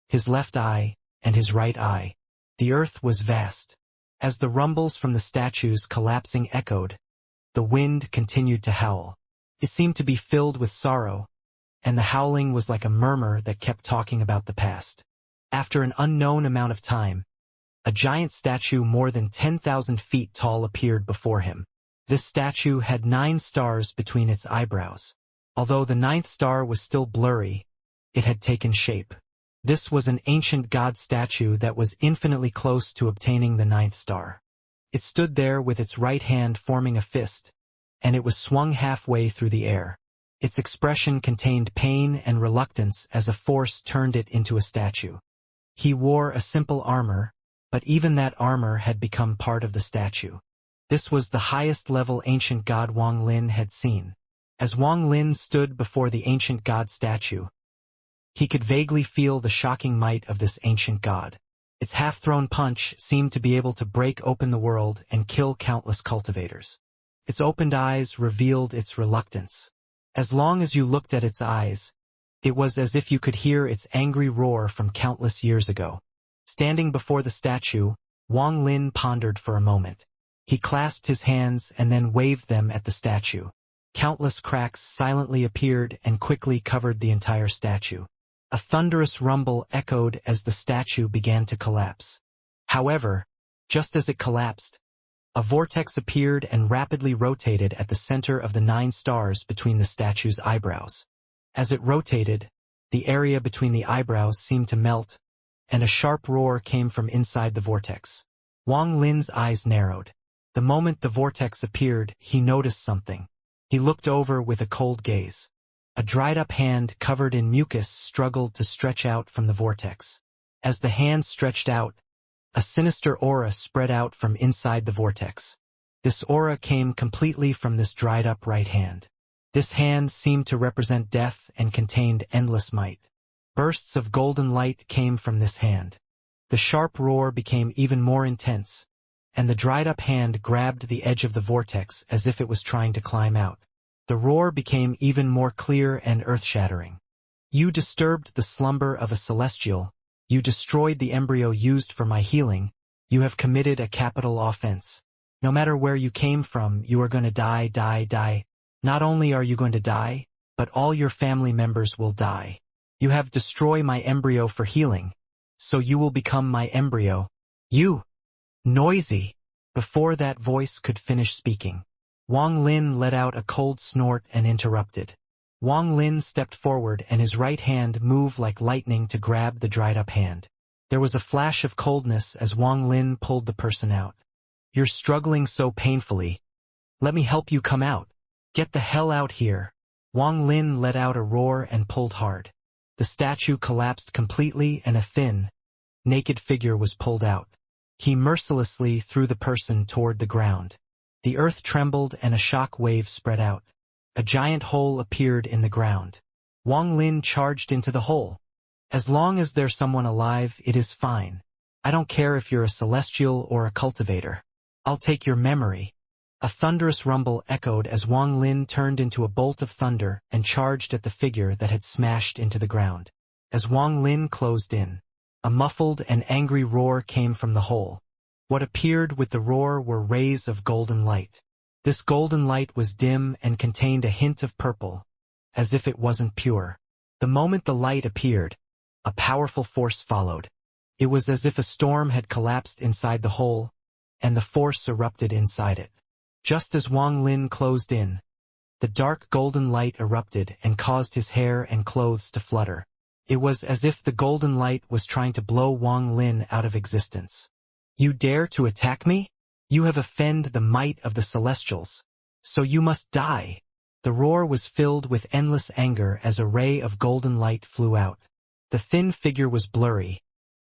[SPEAKER 1] his left eye, and his right eye. The earth was vast. As the rumbles from the statues collapsing echoed, the wind continued to howl. It seemed to be filled with sorrow, and the howling was like a murmur that kept talking about the past. After an unknown amount of time, a giant statue more than 10,000 feet tall appeared before him. This statue had 9 stars between its eyebrows. Although the 9th star was still blurry, it had taken shape. This was an ancient god statue that was infinitely close to obtaining the 9th star. It stood there with its right hand forming a fist, and it was swung halfway through the air. Its expression contained pain and reluctance as a force turned it into a statue. He wore a simple armor, but even that armor had become part of the statue. This was the highest level ancient god Wang Lin had seen. As Wang Lin stood before the ancient god statue, he could vaguely feel the shocking might of this ancient god. Its half-thrown punch seemed to be able to break open the world and kill countless cultivators. Its opened eyes revealed its reluctance. As long as you looked at its eyes, it was as if you could hear its angry roar from countless years ago. Standing before the statue, Wang Lin pondered for a moment. He clasped his hands and then waved them at the statue. Countless cracks silently appeared and quickly covered the entire statue. A thunderous rumble echoed as the statue began to collapse. However, just as it collapsed, a vortex appeared and rapidly rotated at the center of the 9 stars between the statue's eyebrows. As it rotated, the area between the eyebrows seemed to melt, and a sharp roar came from inside the vortex. Wang Lin's eyes narrowed. The moment the vortex appeared, he noticed something. He looked over with a cold gaze. A dried-up hand covered in mucus struggled to stretch out from the vortex. As the hand stretched out, a sinister aura spread out from inside the vortex. This aura came completely from this dried-up right hand. This hand seemed to represent death and contained endless might. Bursts of golden light came from this hand. The sharp roar became even more intense, and the dried-up hand grabbed the edge of the vortex as if it was trying to climb out. The roar became even more clear and earth-shattering. You disturbed the slumber of a celestial. You destroyed the embryo used for my healing. You have committed a capital offense. No matter where you came from, you are going to die. Not only are you going to die, but all your family members will die. You have destroyed my embryo for healing, so you will become my embryo. You! Noisy! Before that voice could finish speaking, Wang Lin let out a cold snort and interrupted. Wang Lin stepped forward and his right hand moved like lightning to grab the dried-up hand. There was a flash of coldness as Wang Lin pulled the person out. You're struggling so painfully. Let me help you come out. Get the hell out here. Wang Lin let out a roar and pulled hard. The statue collapsed completely and a thin, naked figure was pulled out. He mercilessly threw the person toward the ground. The earth trembled and a shock wave spread out. A giant hole appeared in the ground. Wang Lin charged into the hole. As long as there's someone alive, it is fine. I don't care if you're a celestial or a cultivator. I'll take your memory. A thunderous rumble echoed as Wang Lin turned into a bolt of thunder and charged at the figure that had smashed into the ground. As Wang Lin closed in, a muffled and angry roar came from the hole. What appeared with the roar were rays of golden light. This golden light was dim and contained a hint of purple, as if it wasn't pure. The moment the light appeared, a powerful force followed. It was as if a storm had collapsed inside the hole, and the force erupted inside it. Just as Wang Lin closed in, the dark golden light erupted and caused his hair and clothes to flutter. It was as if the golden light was trying to blow Wang Lin out of existence. You dare to attack me? You have offended the might of the Celestials, so you must die. The roar was filled with endless anger as a ray of golden light flew out. The thin figure was blurry,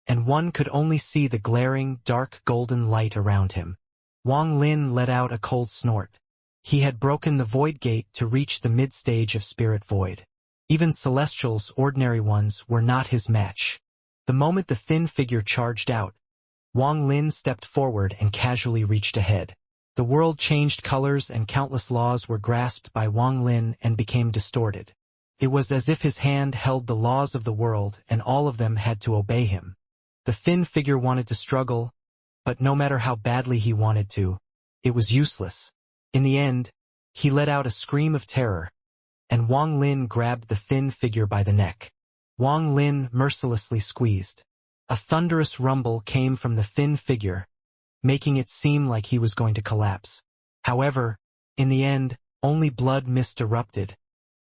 [SPEAKER 1] and one could only see the glaring, dark golden light around him. Wang Lin let out a cold snort. He had broken the void gate to reach the mid-stage of spirit void. Even Celestials, ordinary ones, were not his match. The moment the thin figure charged out, Wang Lin stepped forward and casually reached ahead. The world changed colors and countless laws were grasped by Wang Lin and became distorted. It was as if his hand held the laws of the world and all of them had to obey him. The thin figure wanted to struggle, but no matter how badly he wanted to, it was useless. In the end, he let out a scream of terror, and Wang Lin grabbed the thin figure by the neck. Wang Lin mercilessly squeezed. A thunderous rumble came from the thin figure, making it seem like he was going to collapse. However, in the end, only blood mist erupted,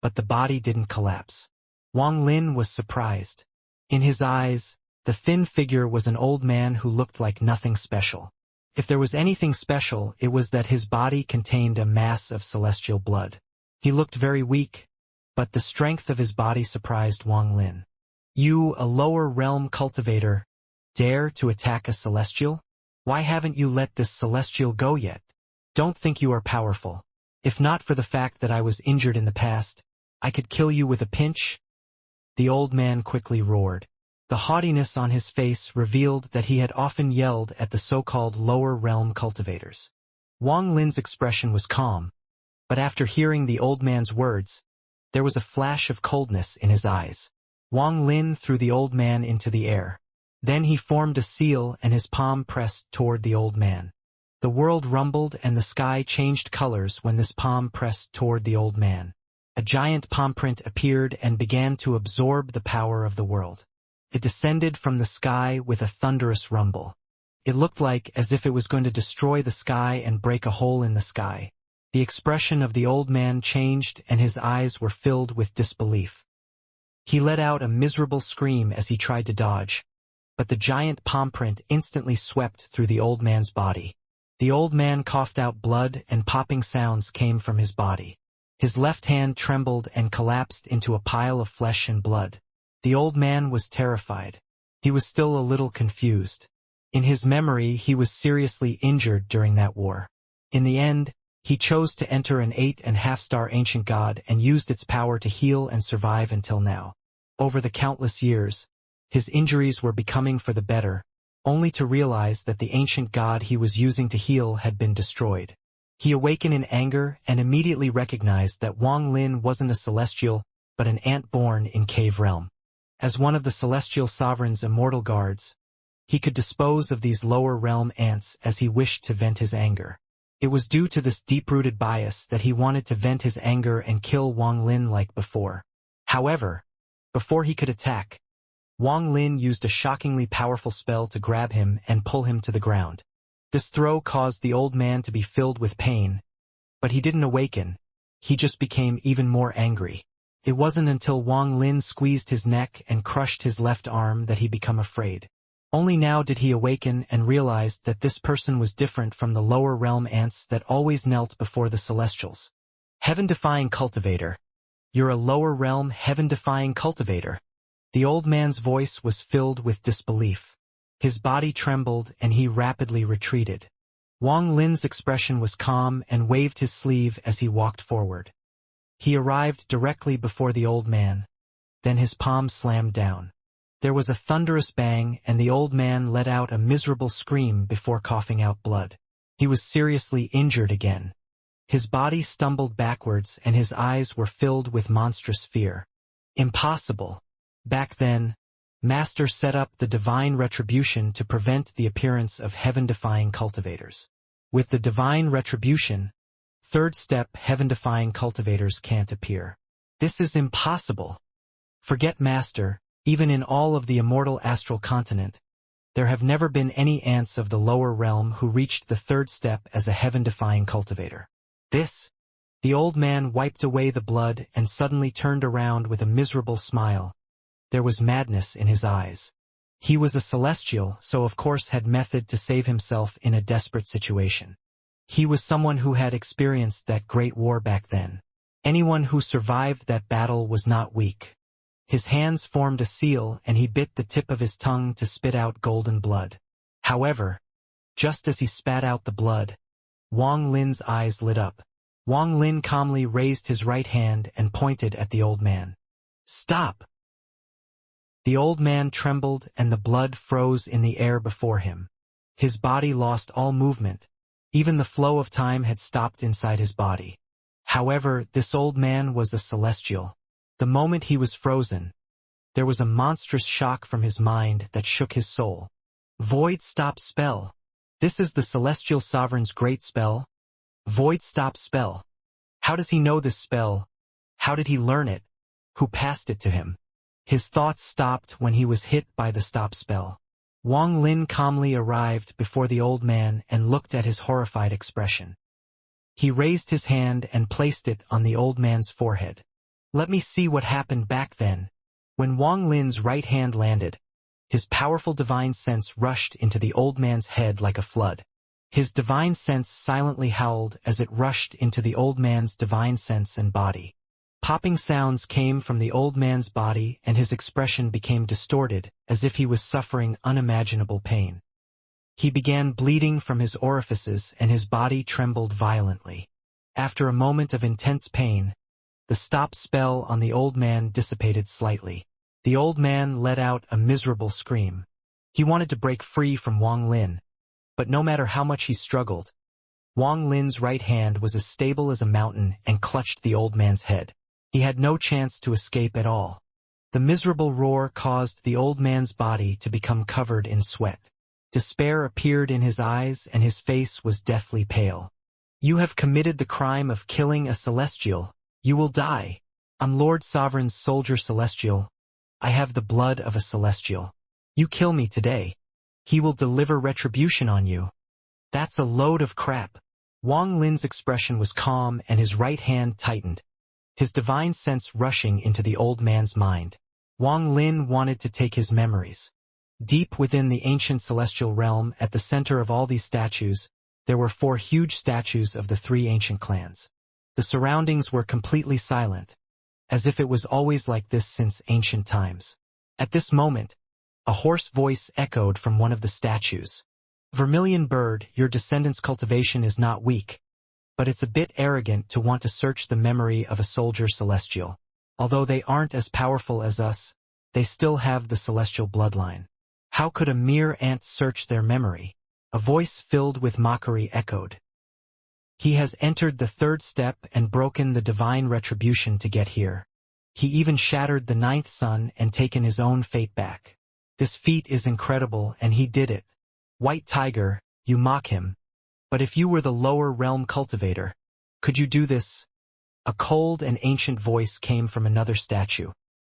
[SPEAKER 1] but the body didn't collapse. Wang Lin was surprised. In his eyes, the thin figure was an old man who looked like nothing special. If there was anything special, it was that his body contained a mass of celestial blood. He looked very weak, but the strength of his body surprised Wang Lin. You, a lower realm cultivator, dare to attack a celestial? Why haven't you let this celestial go yet? Don't think you are powerful. If not for the fact that I was injured in the past, I could kill you with a pinch. The old man quickly roared. The haughtiness on his face revealed that he had often yelled at the so-called lower realm cultivators. Wang Lin's expression was calm, but after hearing the old man's words, there was a flash of coldness in his eyes. Wang Lin threw the old man into the air. Then he formed a seal and his palm pressed toward the old man. The world rumbled and the sky changed colors when this palm pressed toward the old man. A giant palm print appeared and began to absorb the power of the world. It descended from the sky with a thunderous rumble. It looked like as if it was going to destroy the sky and break a hole in the sky. The expression of the old man changed and his eyes were filled with disbelief. He let out a miserable scream as he tried to dodge, but the giant palm print instantly swept through the old man's body. The old man coughed out blood and popping sounds came from his body. His left hand trembled and collapsed into a pile of flesh and blood. The old man was terrified. He was still a little confused. In his memory, he was seriously injured during that war. In the end, he chose to enter an 8.5-star ancient god and used its power to heal and survive until now. Over the countless years, his injuries were becoming for the better, only to realize that the ancient god he was using to heal had been destroyed. He awakened in anger and immediately recognized that Wang Lin wasn't a celestial, but an ant born in Cave Realm. As one of the celestial sovereign's immortal guards, he could dispose of these lower realm ants as he wished to vent his anger. It was due to this deep-rooted bias that he wanted to vent his anger and kill Wang Lin like before. However, before he could attack, Wang Lin used a shockingly powerful spell to grab him and pull him to the ground. This throw caused the old man to be filled with pain, but he didn't awaken. He just became even more angry. It wasn't until Wang Lin squeezed his neck and crushed his left arm that he became afraid. Only now did he awaken and realized that this person was different from the lower realm ants that always knelt before the Celestials. Heaven-defying cultivator. You're a lower realm heaven-defying cultivator. The old man's voice was filled with disbelief. His body trembled and he rapidly retreated. Wang Lin's expression was calm and waved his sleeve as he walked forward. He arrived directly before the old man. Then his palm slammed down. There was a thunderous bang, and the old man let out a miserable scream before coughing out blood. He was seriously injured again. His body stumbled backwards and his eyes were filled with monstrous fear. Impossible. Back then, Master set up the divine retribution to prevent the appearance of heaven-defying cultivators. With the divine retribution, third step heaven-defying cultivators can't appear. This is impossible. Forget Master, even in all of the immortal astral continent, there have never been any ants of the lower realm who reached the third step as a heaven-defying cultivator. The old man wiped away the blood and suddenly turned around with a miserable smile. There was madness in his eyes. He was a celestial, so of course had method to save himself in a desperate situation. He was someone who had experienced that great war back then. Anyone who survived that battle was not weak. His hands formed a seal and he bit the tip of his tongue to spit out golden blood. However, just as he spat out the blood, Wang Lin's eyes lit up. Wang Lin calmly raised his right hand and pointed at the old man. "Stop!" The old man trembled and the blood froze in the air before him. His body lost all movement. Even the flow of time had stopped inside his body. However, this old man was a celestial. The moment he was frozen, there was a monstrous shock from his mind that shook his soul. Void stop spell. This is the celestial sovereign's great spell? Void stop spell. How does he know this spell? How did he learn it? Who passed it to him? His thoughts stopped when he was hit by the stop spell. Wang Lin calmly arrived before the old man and looked at his horrified expression. He raised his hand and placed it on the old man's forehead. Let me see what happened back then. When Wang Lin's right hand landed, his powerful divine sense rushed into the old man's head like a flood. His divine sense silently howled as it rushed into the old man's divine sense and body. Popping sounds came from the old man's body and his expression became distorted, as if he was suffering unimaginable pain. He began bleeding from his orifices and his body trembled violently. After a moment of intense pain, the stop spell on the old man dissipated slightly. The old man let out a miserable scream. He wanted to break free from Wang Lin, but no matter how much he struggled, Wang Lin's right hand was as stable as a mountain and clutched the old man's head. He had no chance to escape at all. The miserable roar caused the old man's body to become covered in sweat. Despair appeared in his eyes and his face was deathly pale. You have committed the crime of killing a celestial. You will die. I'm Lord Sovereign's soldier celestial. I have the blood of a celestial. You kill me today. He will deliver retribution on you. That's a load of crap. Wang Lin's expression was calm and his right hand tightened, his divine sense rushing into the old man's mind. Wang Lin wanted to take his memories. Deep within the ancient celestial realm, at the center of all these statues, there were 4 huge statues of the 3 ancient clans. The surroundings were completely silent, as if it was always like this since ancient times. At this moment, a hoarse voice echoed from one of the statues. Vermilion bird, your descendants' cultivation is not weak, but it's a bit arrogant to want to search the memory of a soldier celestial. Although they aren't as powerful as us, they still have the celestial bloodline. How could a mere ant search their memory? A voice filled with mockery echoed. He has entered the 3rd step and broken the divine retribution to get here. He even shattered the 9th sun and taken his own fate back. This feat is incredible and he did it. White tiger, you mock him. But if you were the lower realm cultivator, could you do this? A cold and ancient voice came from another statue.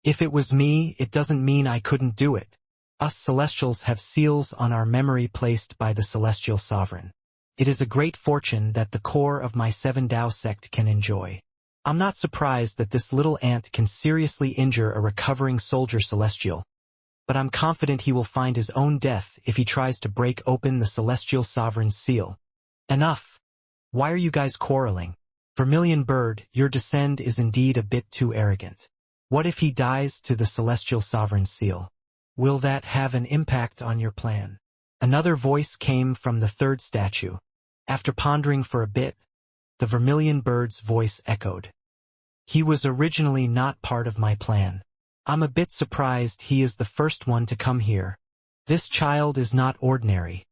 [SPEAKER 1] If it was me, it doesn't mean I couldn't do it. Us celestials have seals on our memory placed by the celestial sovereign. It is a great fortune that the core of my 7 Dao sect can enjoy. I'm not surprised that this little ant can seriously injure a recovering soldier celestial, but I'm confident he will find his own death if he tries to break open the celestial sovereign's seal. Enough. Why are you guys quarreling? Vermilion bird, your descend is indeed a bit too arrogant. What if he dies to the celestial sovereign's seal? Will that have an impact on your plan? Another voice came from the 3rd statue. After pondering for a bit, the vermilion bird's voice echoed. He was originally not part of my plan. I'm a bit surprised he is the first one to come here. This child is not ordinary.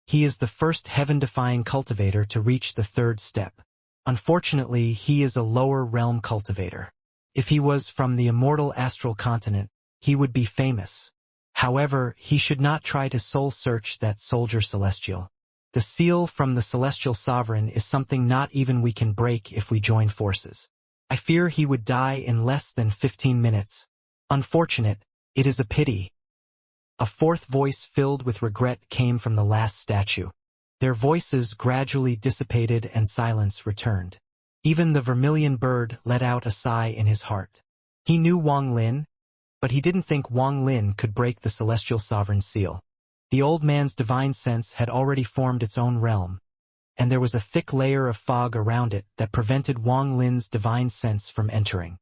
[SPEAKER 1] He is the first heaven-defying cultivator to reach the third step. Unfortunately, he is a lower realm cultivator. If he was from the immortal astral continent, he would be famous. However, he should not try to soul-search that soldier celestial. The seal from the celestial sovereign is something not even we can break if we join forces. I fear he would die in less than 15 minutes. Unfortunate, it is a pity. A fourth voice filled with regret came from the last statue. Their voices gradually dissipated and silence returned. Even the vermilion bird let out a sigh in his heart. He knew Wang Lin, but he didn't think Wang Lin could break the celestial sovereign's seal. The old man's divine sense had already formed its own realm, and there was a thick layer of fog around it that prevented Wang Lin's divine sense from entering.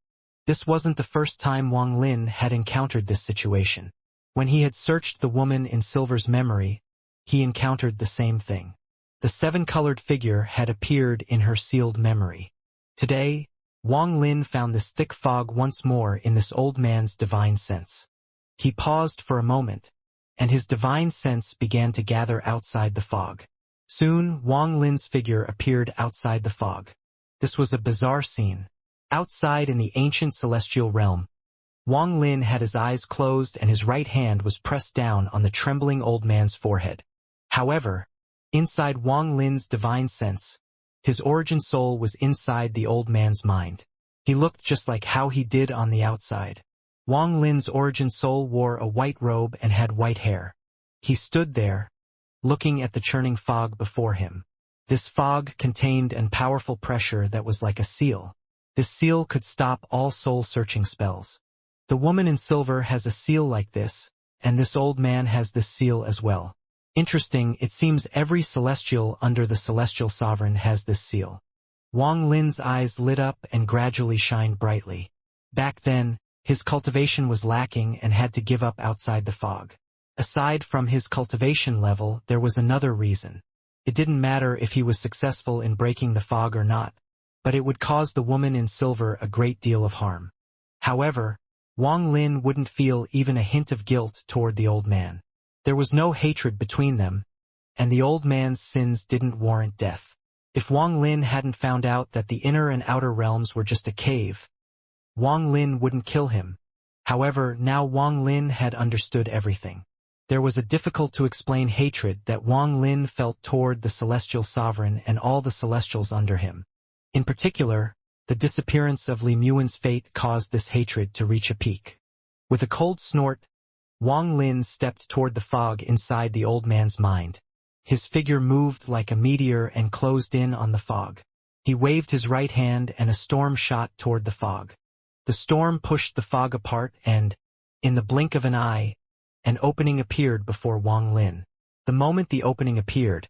[SPEAKER 1] This wasn't the first time Wang Lin had encountered this situation. When he had searched the woman in silver's memory, he encountered the same thing. The seven-colored figure had appeared in her sealed memory. Today, Wang Lin found this thick fog once more in this old man's divine sense. He paused for a moment, and his divine sense began to gather outside the fog. Soon, Wang Lin's figure appeared outside the fog. This was a bizarre scene. Outside in the ancient celestial realm, Wang Lin had his eyes closed and his right hand was pressed down on the trembling old man's forehead. However, inside Wang Lin's divine sense, his origin soul was inside the old man's mind. He looked just like how he did on the outside. Wang Lin's origin soul wore a white robe and had white hair. He stood there, looking at the churning fog before him. This fog contained a powerful pressure that was like a seal. This seal could stop all soul-searching spells. The woman in silver has a seal like this, and this old man has this seal as well. Interesting, it seems every celestial under the celestial sovereign has this seal. Wang Lin's eyes lit up and gradually shined brightly. Back then, his cultivation was lacking and had to give up outside the fog. Aside from his cultivation level, there was another reason. It didn't matter if he was successful in breaking the fog or not, but it would cause the woman in silver a great deal of harm. However, Wang Lin wouldn't feel even a hint of guilt toward the old man. There was no hatred between them, and the old man's sins didn't warrant death. If Wang Lin hadn't found out that the inner and outer realms were just a cave, Wang Lin wouldn't kill him. However, now Wang Lin had understood everything. There was a difficult-to-explain hatred that Wang Lin felt toward the celestial sovereign and all the celestials under him. In particular, the disappearance of Li Muan's fate caused this hatred to reach a peak. With a cold snort, Wang Lin stepped toward the fog inside the old man's mind. His figure moved like a meteor and closed in on the fog. He waved his right hand and a storm shot toward the fog. The storm pushed the fog apart and, in the blink of an eye, an opening appeared before Wang Lin. The moment the opening appeared,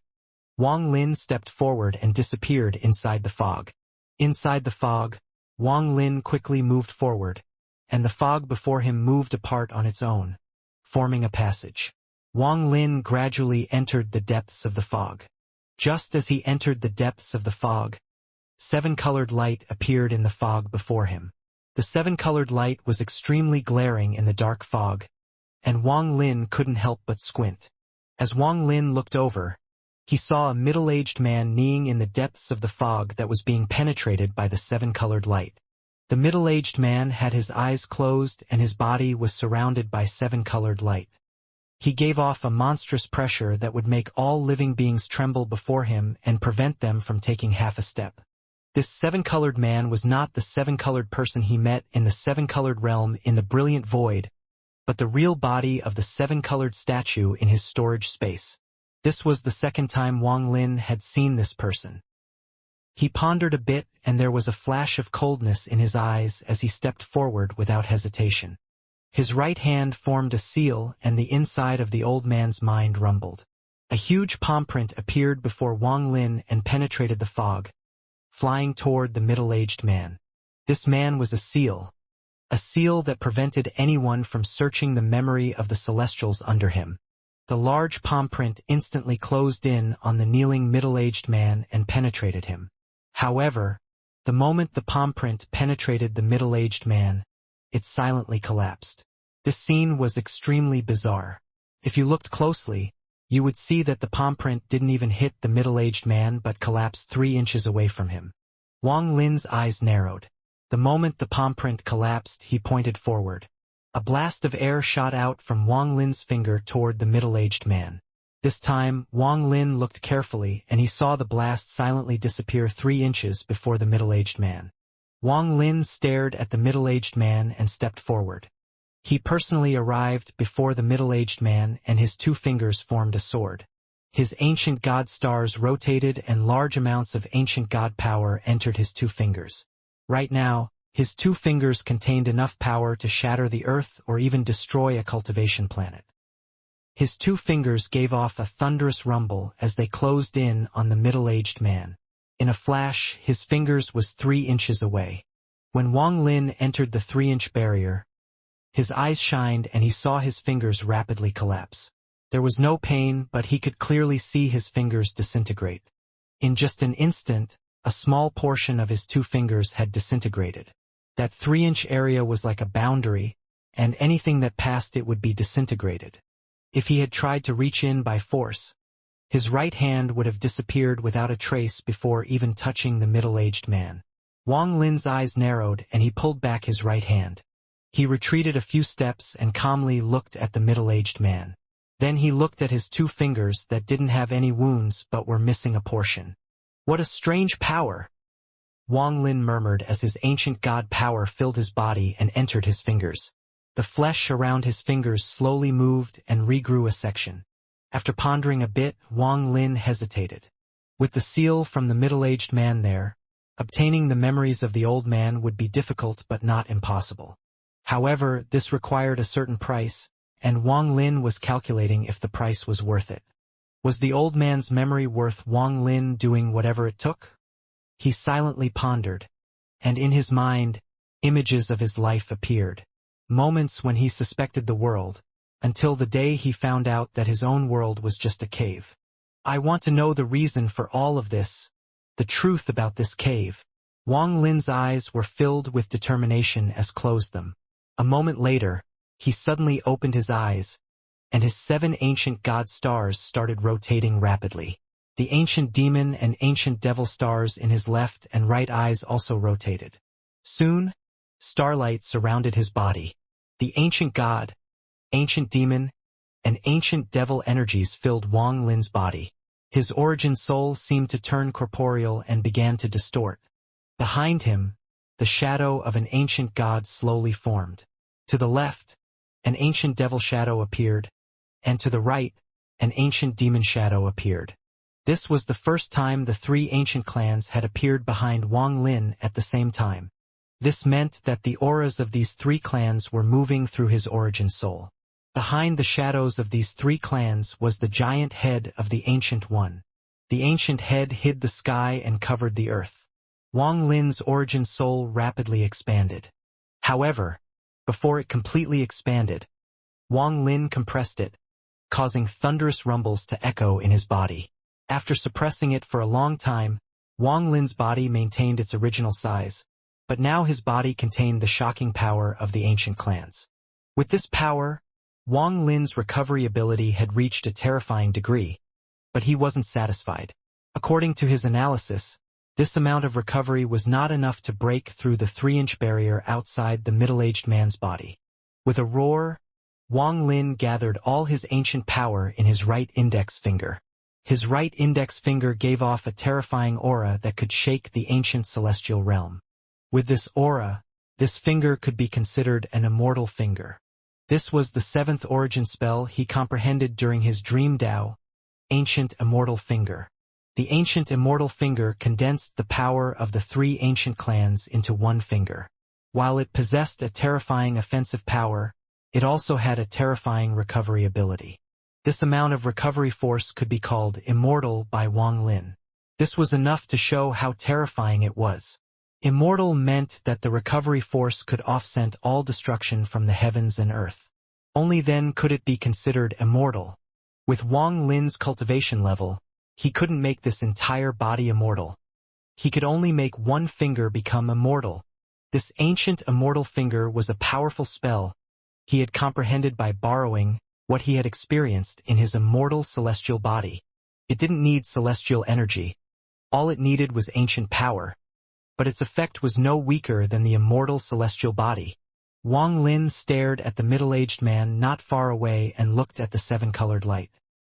[SPEAKER 1] Wang Lin stepped forward and disappeared inside the fog. Inside the fog, Wang Lin quickly moved forward, and the fog before him moved apart on its own, forming a passage. Wang Lin gradually entered the depths of the fog. Just as he entered the depths of the fog, seven-colored light appeared in the fog before him. The seven-colored light was extremely glaring in the dark fog, and Wang Lin couldn't help but squint. As Wang Lin looked over, he saw a middle-aged man kneeling in the depths of the fog that was being penetrated by the seven-colored light. The middle-aged man had his eyes closed and his body was surrounded by seven-colored light. He gave off a monstrous pressure that would make all living beings tremble before him and prevent them from taking half a step. This seven-colored man was not the seven-colored person he met in the seven-colored realm in the brilliant void, but the real body of the seven-colored statue in his storage space. This was the second time Wang Lin had seen this person. He pondered a bit and there was a flash of coldness in his eyes as he stepped forward without hesitation. His right hand formed a seal and the inside of the old man's mind rumbled. A huge palm print appeared before Wang Lin and penetrated the fog, flying toward the middle-aged man. This man was a seal that prevented anyone from searching the memory of the celestials under him. The large palm print instantly closed in on the kneeling middle-aged man and penetrated him. However, the moment the palm print penetrated the middle-aged man, it silently collapsed. This scene was extremely bizarre. If you looked closely, you would see that the palm print didn't even hit the middle-aged man but collapsed 3 inches away from him. Wang Lin's eyes narrowed. The moment the palm print collapsed, he pointed forward. A blast of air shot out from Wang Lin's finger toward the middle-aged man. This time, Wang Lin looked carefully and he saw the blast silently disappear 3 inches before the middle-aged man. Wang Lin stared at the middle-aged man and stepped forward. He personally arrived before the middle-aged man and his 2 fingers formed a sword. His ancient god stars rotated and large amounts of ancient god power entered his 2 fingers. Right now, his 2 fingers contained enough power to shatter the earth or even destroy a cultivation planet. His 2 fingers gave off a thunderous rumble as they closed in on the middle-aged man. In a flash, his fingers was 3 inches away. When Wang Lin entered the 3-inch barrier, his eyes shined and he saw his fingers rapidly collapse. There was no pain, but he could clearly see his fingers disintegrate. In just an instant, a small portion of his 2 fingers had disintegrated. That 3-inch area was like a boundary, and anything that passed it would be disintegrated. If he had tried to reach in by force, his right hand would have disappeared without a trace before even touching the middle-aged man. Wang Lin's eyes narrowed and he pulled back his right hand. He retreated a few steps and calmly looked at the middle-aged man. Then he looked at his 2 fingers that didn't have any wounds but were missing a portion. What a strange power! Wang Lin murmured as his ancient god power filled his body and entered his fingers. The flesh around his fingers slowly moved and regrew a section. After pondering a bit, Wang Lin hesitated. With the seal from the middle-aged man there, obtaining the memories of the old man would be difficult but not impossible. However, this required a certain price, and Wang Lin was calculating if the price was worth it. Was the old man's memory worth Wang Lin doing whatever it took? He silently pondered, and in his mind, images of his life appeared. Moments when he suspected the world, until the day he found out that his own world was just a cave. I want to know the reason for all of this, the truth about this cave. Wang Lin's eyes were filled with determination as closed them. A moment later, he suddenly opened his eyes, and his 7 ancient god stars started rotating rapidly. The ancient demon and ancient devil stars in his left and right eyes also rotated. Soon, starlight surrounded his body. The ancient god, ancient demon, and ancient devil energies filled Wang Lin's body. His origin soul seemed to turn corporeal and began to distort. Behind him, the shadow of an ancient god slowly formed. To the left, an ancient devil shadow appeared, and to the right, an ancient demon shadow appeared. This was the first time the 3 ancient clans had appeared behind Wang Lin at the same time. This meant that the auras of these 3 clans were moving through his origin soul. Behind the shadows of these 3 clans was the giant head of the Ancient One. The ancient head hid the sky and covered the earth. Wang Lin's origin soul rapidly expanded. However, before it completely expanded, Wang Lin compressed it, causing thunderous rumbles to echo in his body. After suppressing it for a long time, Wang Lin's body maintained its original size, but now his body contained the shocking power of the ancient clans. With this power, Wang Lin's recovery ability had reached a terrifying degree, but he wasn't satisfied. According to his analysis, this amount of recovery was not enough to break through the 3-inch barrier outside the middle-aged man's body. With a roar, Wang Lin gathered all his ancient power in his right index finger. His right index finger gave off a terrifying aura that could shake the ancient celestial realm. With this aura, this finger could be considered an immortal finger. This was the 7th origin spell he comprehended during his dream Tao, Ancient Immortal Finger. The Ancient Immortal Finger condensed the power of the 3 ancient clans into one finger. While it possessed a terrifying offensive power, it also had a terrifying recovery ability. This amount of recovery force could be called Immortal by Wang Lin. This was enough to show how terrifying it was. Immortal meant that the recovery force could offset all destruction from the heavens and earth. Only then could it be considered immortal. With Wang Lin's cultivation level, he couldn't make this entire body immortal. He could only make one finger become immortal. This ancient immortal finger was a powerful spell he had comprehended by borrowing what he had experienced in his immortal celestial body. It didn't need celestial energy. All it needed was ancient power. But its effect was no weaker than the immortal celestial body. Wang Lin stared at the middle-aged man not far away and looked at the seven-colored light.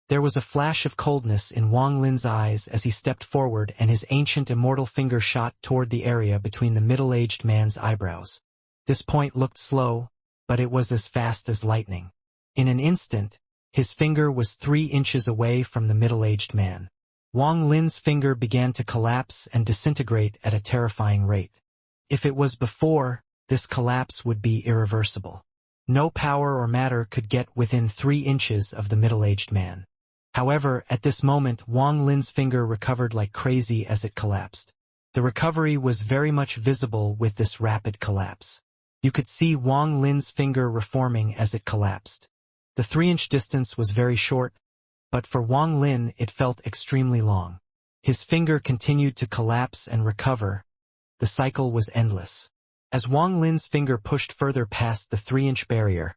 [SPEAKER 1] There was a flash of coldness in Wang Lin's eyes as he stepped forward and his ancient immortal finger shot toward the area between the middle-aged man's eyebrows. This point looked slow, but it was as fast as lightning. In an instant, his finger was 3 inches away from the middle-aged man. Wang Lin's finger began to collapse and disintegrate at a terrifying rate. If it was before, this collapse would be irreversible. No power or matter could get within 3 inches of the middle-aged man. However, at this moment Wang Lin's finger recovered like crazy as it collapsed. The recovery was very much visible with this rapid collapse. You could see Wang Lin's finger reforming as it collapsed. The 3-inch distance was very short, but for Wang Lin it felt extremely long. His finger continued to collapse and recover. The cycle was endless. As Wang Lin's finger pushed further past the 3-inch barrier,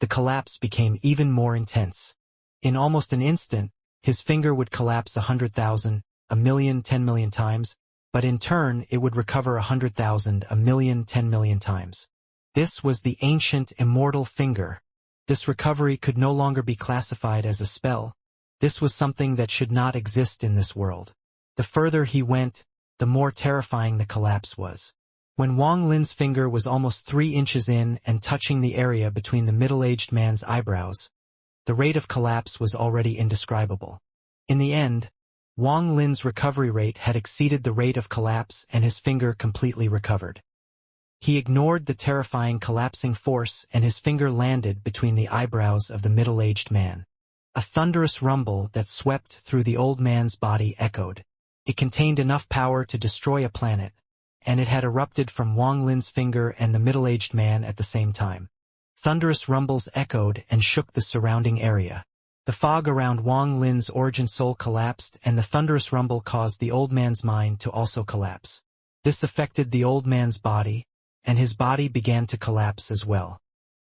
[SPEAKER 1] the collapse became even more intense. In almost an instant, his finger would collapse 100,000, 1,000,000, 10 million times, but in turn it would recover 100,000, 1,000,000, 10 million times. This was the ancient immortal finger. This recovery could no longer be classified as a spell. This was something that should not exist in this world. The further he went, the more terrifying the collapse was. When Wang Lin's finger was almost 3 inches in and touching the area between the middle-aged man's eyebrows, the rate of collapse was already indescribable. In the end, Wang Lin's recovery rate had exceeded the rate of collapse and his finger completely recovered. He ignored the terrifying collapsing force and his finger landed between the eyebrows of the middle-aged man. A thunderous rumble that swept through the old man's body echoed. It contained enough power to destroy a planet, and it had erupted from Wang Lin's finger and the middle-aged man at the same time. Thunderous rumbles echoed and shook the surrounding area. The fog around Wang Lin's origin soul collapsed and the thunderous rumble caused the old man's mind to also collapse. This affected the old man's body, and his body began to collapse as well.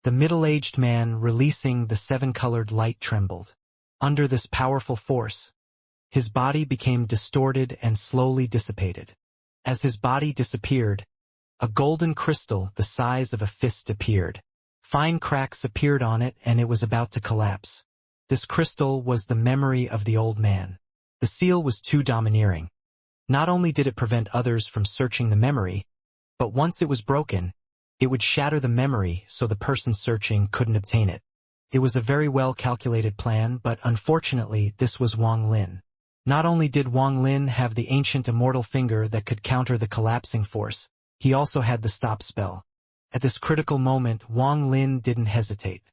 [SPEAKER 1] The middle-aged man releasing the 7-colored light trembled. Under this powerful force, his body became distorted and slowly dissipated. As his body disappeared, a golden crystal the size of a fist appeared. Fine cracks appeared on it and it was about to collapse. This crystal was the memory of the old man. The seal was too domineering. Not only did it prevent others from searching the memory, but once it was broken, it would shatter the memory so the person searching couldn't obtain it. It was a very well-calculated plan, but unfortunately this was Wang Lin. Not only did Wang Lin have the ancient immortal finger that could counter the collapsing force, he also had the stop spell. At this critical moment Wang Lin didn't hesitate.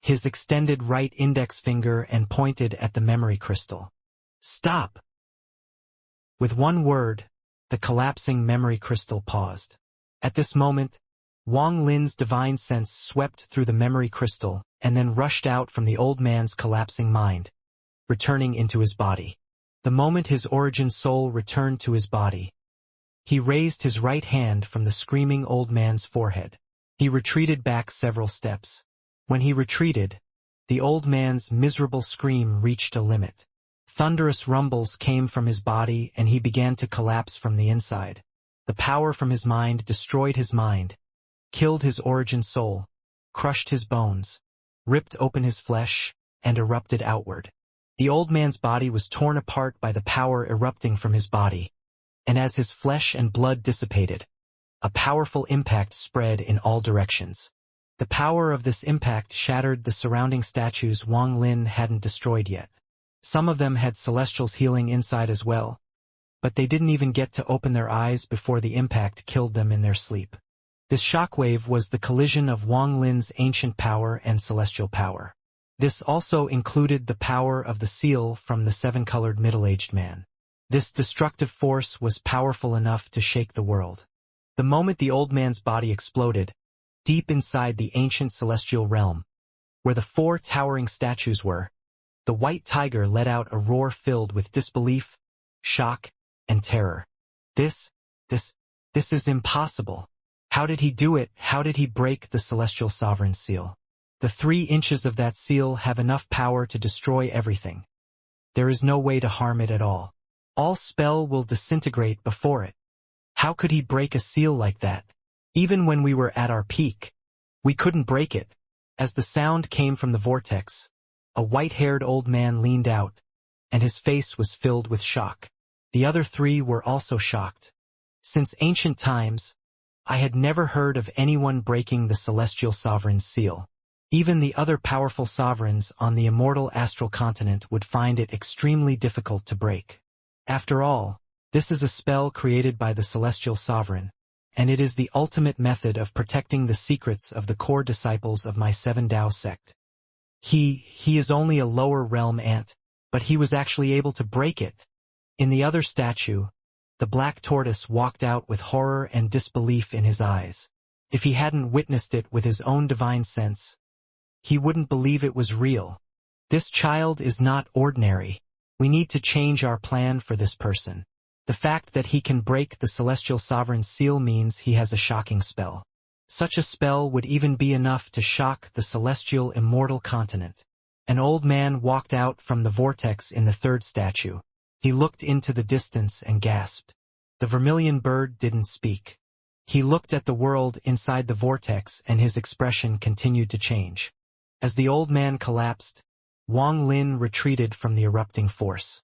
[SPEAKER 1] His extended right index finger and pointed at the memory crystal. Stop! With one word, the collapsing memory crystal paused. At this moment, Wang Lin's divine sense swept through the memory crystal and then rushed out from the old man's collapsing mind, returning into his body. The moment his origin soul returned to his body, he raised his right hand from the screaming old man's forehead. He retreated back several steps. When he retreated, the old man's miserable scream reached a limit. Thunderous rumbles came from his body and he began to collapse from the inside. The power from his mind destroyed his mind, killed his origin soul, crushed his bones, ripped open his flesh, and erupted outward. The old man's body was torn apart by the power erupting from his body, and as his flesh and blood dissipated, a powerful impact spread in all directions. The power of this impact shattered the surrounding statues Wang Lin hadn't destroyed yet. Some of them had celestials healing inside as well, but they didn't even get to open their eyes before the impact killed them in their sleep. This shockwave was the collision of Wang Lin's ancient power and celestial power. This also included the power of the seal from the 7-colored middle-aged man. This destructive force was powerful enough to shake the world. The moment the old man's body exploded, deep inside the ancient celestial realm, where the 4 towering statues were, The white tiger let out a roar filled with disbelief, shock, and terror. This is impossible. How did he do it? How did he break the celestial sovereign seal? The 3 inches of that seal have enough power to destroy everything. There is no way to harm it at all. All spell will disintegrate before it. How could he break a seal like that? Even when we were at our peak, we couldn't break it. As the sound came from the vortex, a white-haired old man leaned out, and his face was filled with shock. The other 3 were also shocked. Since ancient times, I had never heard of anyone breaking the celestial sovereign's seal. Even the other powerful sovereigns on the immortal astral continent would find it extremely difficult to break. After all, this is a spell created by the celestial sovereign, and it is the ultimate method of protecting the secrets of the core disciples of my 7 Tao sect. He is only a lower realm ant, but he was actually able to break it. In the other statue, the black tortoise walked out with horror and disbelief in his eyes. If he hadn't witnessed it with his own divine sense, he wouldn't believe it was real. This child is not ordinary. We need to change our plan for this person. The fact that he can break the celestial sovereign's seal means he has a shocking spell. Such a spell would even be enough to shock the celestial immortal continent. An old man walked out from the vortex in the 3rd statue. He looked into the distance and gasped. The vermilion bird didn't speak. He looked at the world inside the vortex and his expression continued to change. As the old man collapsed, Wang Lin retreated from the erupting force.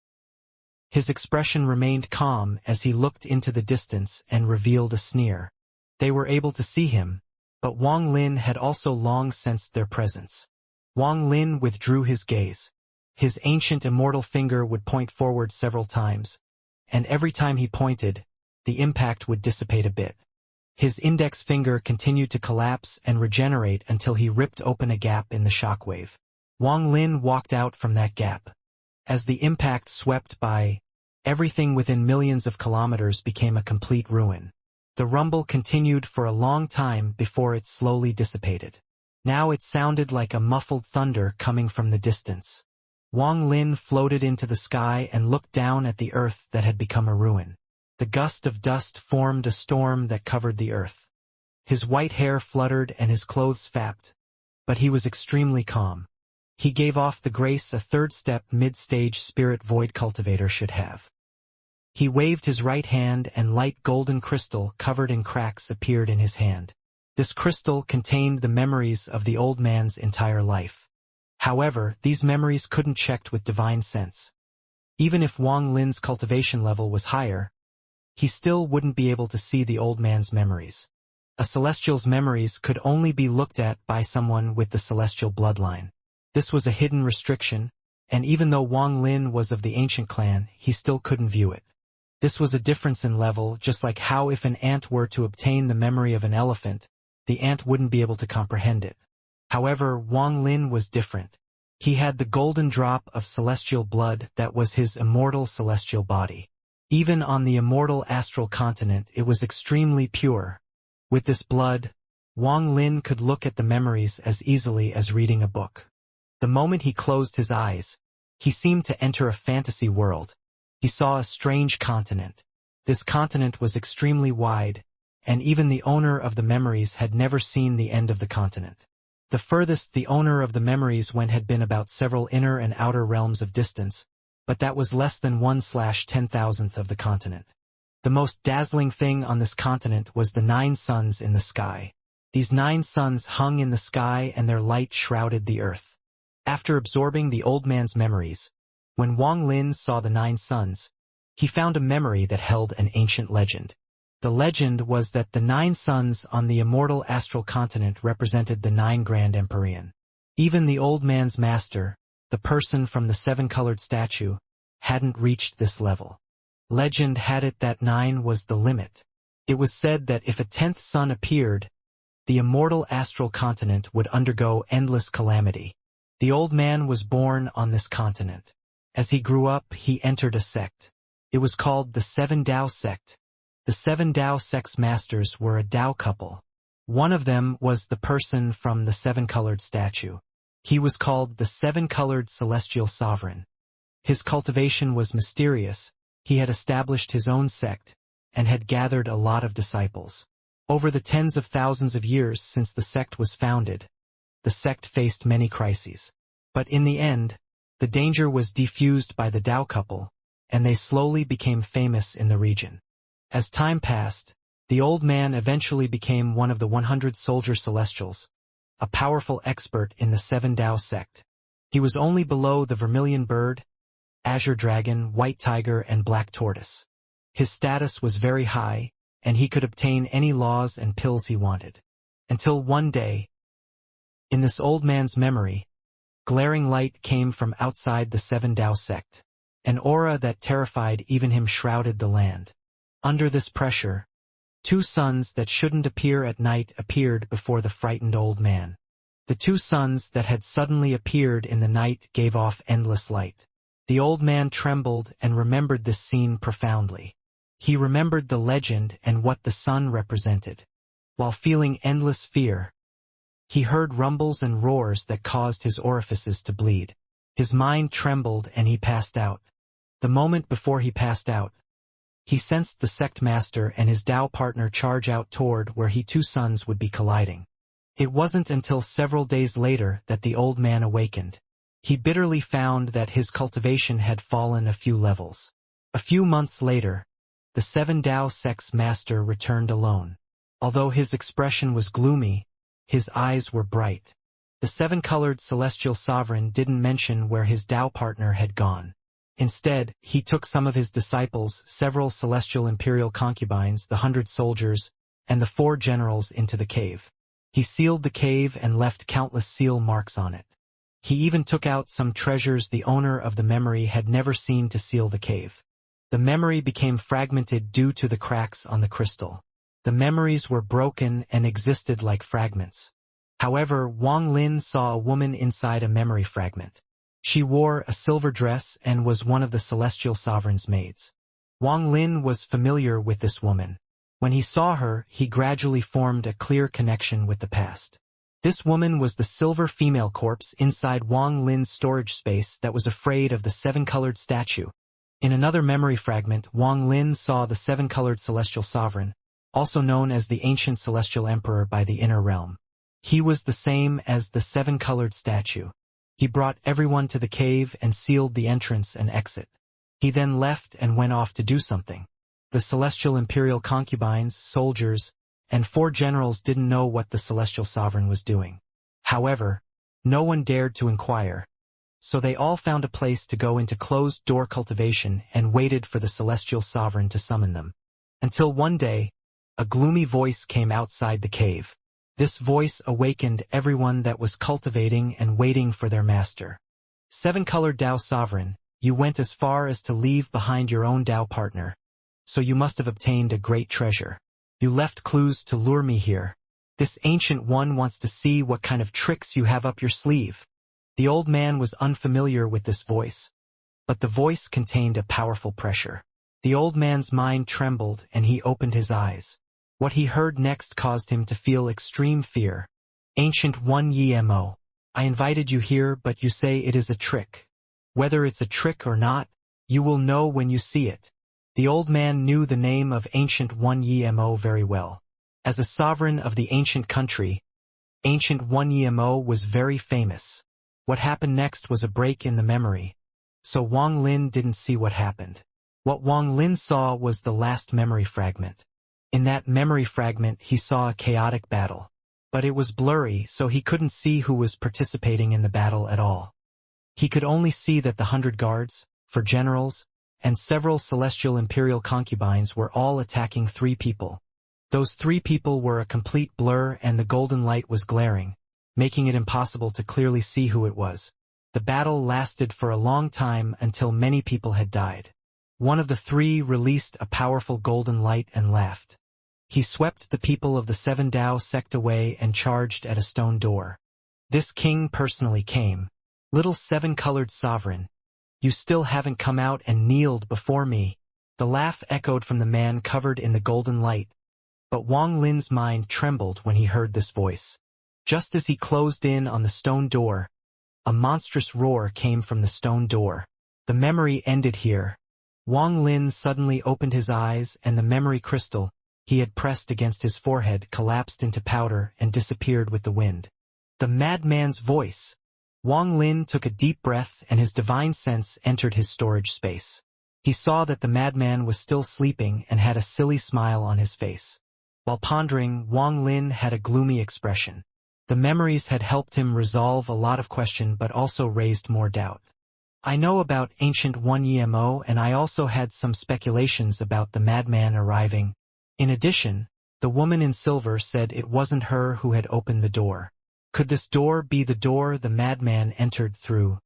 [SPEAKER 1] His expression remained calm as he looked into the distance and revealed a sneer. They were able to see him, but Wang Lin had also long sensed their presence. Wang Lin withdrew his gaze. His ancient immortal finger would point forward several times, and every time he pointed, the impact would dissipate a bit. His index finger continued to collapse and regenerate until he ripped open a gap in the shockwave. Wang Lin walked out from that gap. As the impact swept by, everything within millions of kilometers became a complete ruin. The rumble continued for a long time before it slowly dissipated. Now it sounded like a muffled thunder coming from the distance. Wang Lin floated into the sky and looked down at the earth that had become a ruin. The gust of dust formed a storm that covered the earth. His white hair fluttered and his clothes flapped, but he was extremely calm. He gave off the grace a 3rd step mid-stage spirit void cultivator should have. He waved his right hand and light golden crystal covered in cracks appeared in his hand. This crystal contained the memories of the old man's entire life. However, these memories couldn't checked with divine sense. Even if Wang Lin's cultivation level was higher, he still wouldn't be able to see the old man's memories. A celestial's memories could only be looked at by someone with the celestial bloodline. This was a hidden restriction, and even though Wang Lin was of the ancient clan, he still couldn't view it. This was a difference in level, just like how if an ant were to obtain the memory of an elephant, the ant wouldn't be able to comprehend it. However, Wang Lin was different. He had the golden drop of celestial blood that was his immortal celestial body. Even on the immortal astral continent it was extremely pure. With this blood, Wang Lin could look at the memories as easily as reading a book. The moment he closed his eyes, he seemed to enter a fantasy world. He saw a strange continent. This continent was extremely wide, and even the owner of the memories had never seen the end of the continent. The furthest the owner of the memories went had been about several inner and outer realms of distance, but that was less than 1/10,000th of the continent. The most dazzling thing on this continent was the 9 suns in the sky. These 9 suns hung in the sky and their light shrouded the earth. After absorbing the old man's memories, when Wang Lin saw the 9 suns, he found a memory that held an ancient legend. The legend was that the 9 suns on the immortal astral continent represented the 9 Grand Empyrean. Even the old man's master, the person from the 7-colored statue, hadn't reached this level. Legend had it that 9 was the limit. It was said that if a 10th sun appeared, the immortal astral continent would undergo endless calamity. The old man was born on this continent. As he grew up, he entered a sect. It was called the 7 Tao sect. The 7 Tao sect's masters were a Tao couple. One of them was the person from the 7-colored statue. He was called the Seven-Colored Celestial Sovereign. His cultivation was mysterious. He had established his own sect and had gathered a lot of disciples. Over the tens of thousands of years since the sect was founded, the sect faced many crises. But in the end, the danger was defused by the Tao couple, and they slowly became famous in the region. As time passed, the old man eventually became one of the 100 soldier celestials, a powerful expert in the Seven Tao sect. He was only below the vermilion bird, azure dragon, white tiger, and black tortoise. His status was very high, and he could obtain any laws and pills he wanted. Until one day, in this old man's memory, glaring light came from outside the Seven Tao sect. An aura that terrified even him shrouded the land. Under this pressure, two suns that shouldn't appear at night appeared before the frightened old man. The two suns that had suddenly appeared in the night gave off endless light. The old man trembled and remembered this scene profoundly. He remembered the legend and what the sun represented. While feeling endless fear, he heard rumbles and roars that caused his orifices to bleed. His mind trembled and he passed out. The moment before he passed out, he sensed the sect master and his Tao partner charge out toward where two suns would be colliding. It wasn't until several days later that the old man awakened. He bitterly found that his cultivation had fallen a few levels. A few months later, the Seven Tao sect's master returned alone. Although his expression was gloomy, his eyes were bright. The seven-colored celestial sovereign didn't mention where his Tao partner had gone. Instead, he took some of his disciples, several celestial imperial concubines, the 100 soldiers, and the 4 generals into the cave. He sealed the cave and left countless seal marks on it. He even took out some treasures the owner of the memory had never seen to seal the cave. The memory became fragmented due to the cracks on the crystal. The memories were broken and existed like fragments. However, Wang Lin saw a woman inside a memory fragment. She wore a silver dress and was one of the celestial sovereign's maids. Wang Lin was familiar with this woman. When he saw her, he gradually formed a clear connection with the past. This woman was the silver female corpse inside Wang Lin's storage space that was afraid of the seven-colored statue. In another memory fragment, Wang Lin saw the seven-colored celestial sovereign, also known as the ancient celestial emperor by the inner realm. He was the same as the seven-colored statue. He brought everyone to the cave and sealed the entrance and exit. He then left and went off to do something. The celestial imperial concubines, soldiers, and 4 generals didn't know what the celestial sovereign was doing. However, no one dared to inquire, so they all found a place to go into closed-door cultivation and waited for the celestial sovereign to summon them. Until one day, a gloomy voice came outside the cave. This voice awakened everyone that was cultivating and waiting for their master. Seven-colored Tao sovereign, you went as far as to leave behind your own Tao partner, so you must have obtained a great treasure. You left clues to lure me here. This ancient one wants to see what kind of tricks you have up your sleeve. The old man was unfamiliar with this voice, but the voice contained a powerful pressure. The old man's mind trembled and he opened his eyes. What he heard next caused him to feel extreme fear. Ancient One Yi Mo, I invited you here, but you say it is a trick. Whether it's a trick or not, you will know when you see it. The old man knew the name of Ancient One Yi Mo very well. As a sovereign of the ancient country, Ancient One Yi Mo was very famous. What happened next was a break in the memory, so Wang Lin didn't see what happened. What Wang Lin saw was the last memory fragment. In that memory fragment he saw a chaotic battle, but it was blurry so he couldn't see who was participating in the battle at all. He could only see that the 100 guards, 4 generals, and several celestial imperial concubines were all attacking 3 people. Those 3 people were a complete blur and the golden light was glaring, making it impossible to clearly see who it was. The battle lasted for a long time until many people had died. One of the 3 released a powerful golden light and laughed. He swept the people of the Seven Tao sect away and charged at a stone door. This king personally came. Little seven-colored sovereign, you still haven't come out and kneeled before me. The laugh echoed from the man covered in the golden light, but Wang Lin's mind trembled when he heard this voice. Just as he closed in on the stone door, A monstrous roar came from the stone door. The memory ended here. Wang Lin suddenly opened his eyes, and the memory crystal he had pressed against his forehead collapsed into powder and disappeared with the wind. The madman's voice! Wang Lin took a deep breath, and his divine sense entered his storage space. He saw that the madman was still sleeping and had a silly smile on his face. While pondering, Wang Lin had a gloomy expression. The memories had helped him resolve a lot of questions but also raised more doubt. I know about Ancient One Emo, and I also had some speculations about the madman arriving. In addition, the woman in silver said it wasn't her who had opened the door. Could this door be the door the madman entered through?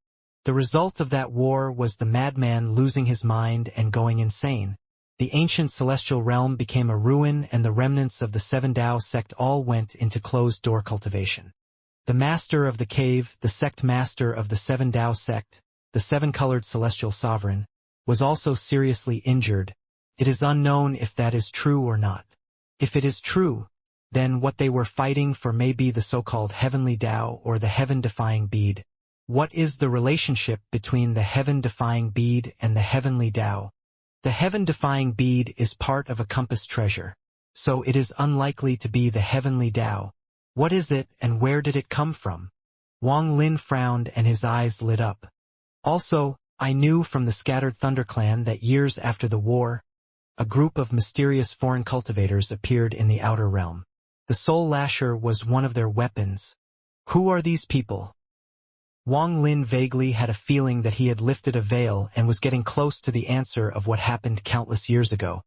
[SPEAKER 1] The result of that war was the madman losing his mind and going insane. The ancient celestial realm became a ruin, and the remnants of the Seven Tao sect all went into closed-door cultivation. The master of the cave, the sect master of the Seven Tao sect, the seven-colored celestial sovereign, was also seriously injured. It is unknown if that is true or not. If it is true, then what they were fighting for may be the so-called heavenly Tao or the heaven-defying bead. What is the relationship between the heaven-defying bead and the heavenly Tao? The heaven-defying bead is part of a compass treasure, so it is unlikely to be the heavenly Tao. What is it, and where did it come from? Wang Lin frowned and his eyes lit up. Also, I knew from the Scattered Thunder clan that years after the war, a group of mysterious foreign cultivators appeared in the outer realm. The Soul Lasher was one of their weapons. Who are these people? Wang Lin vaguely had a feeling that he had lifted a veil and was getting close to the answer of what happened countless years ago.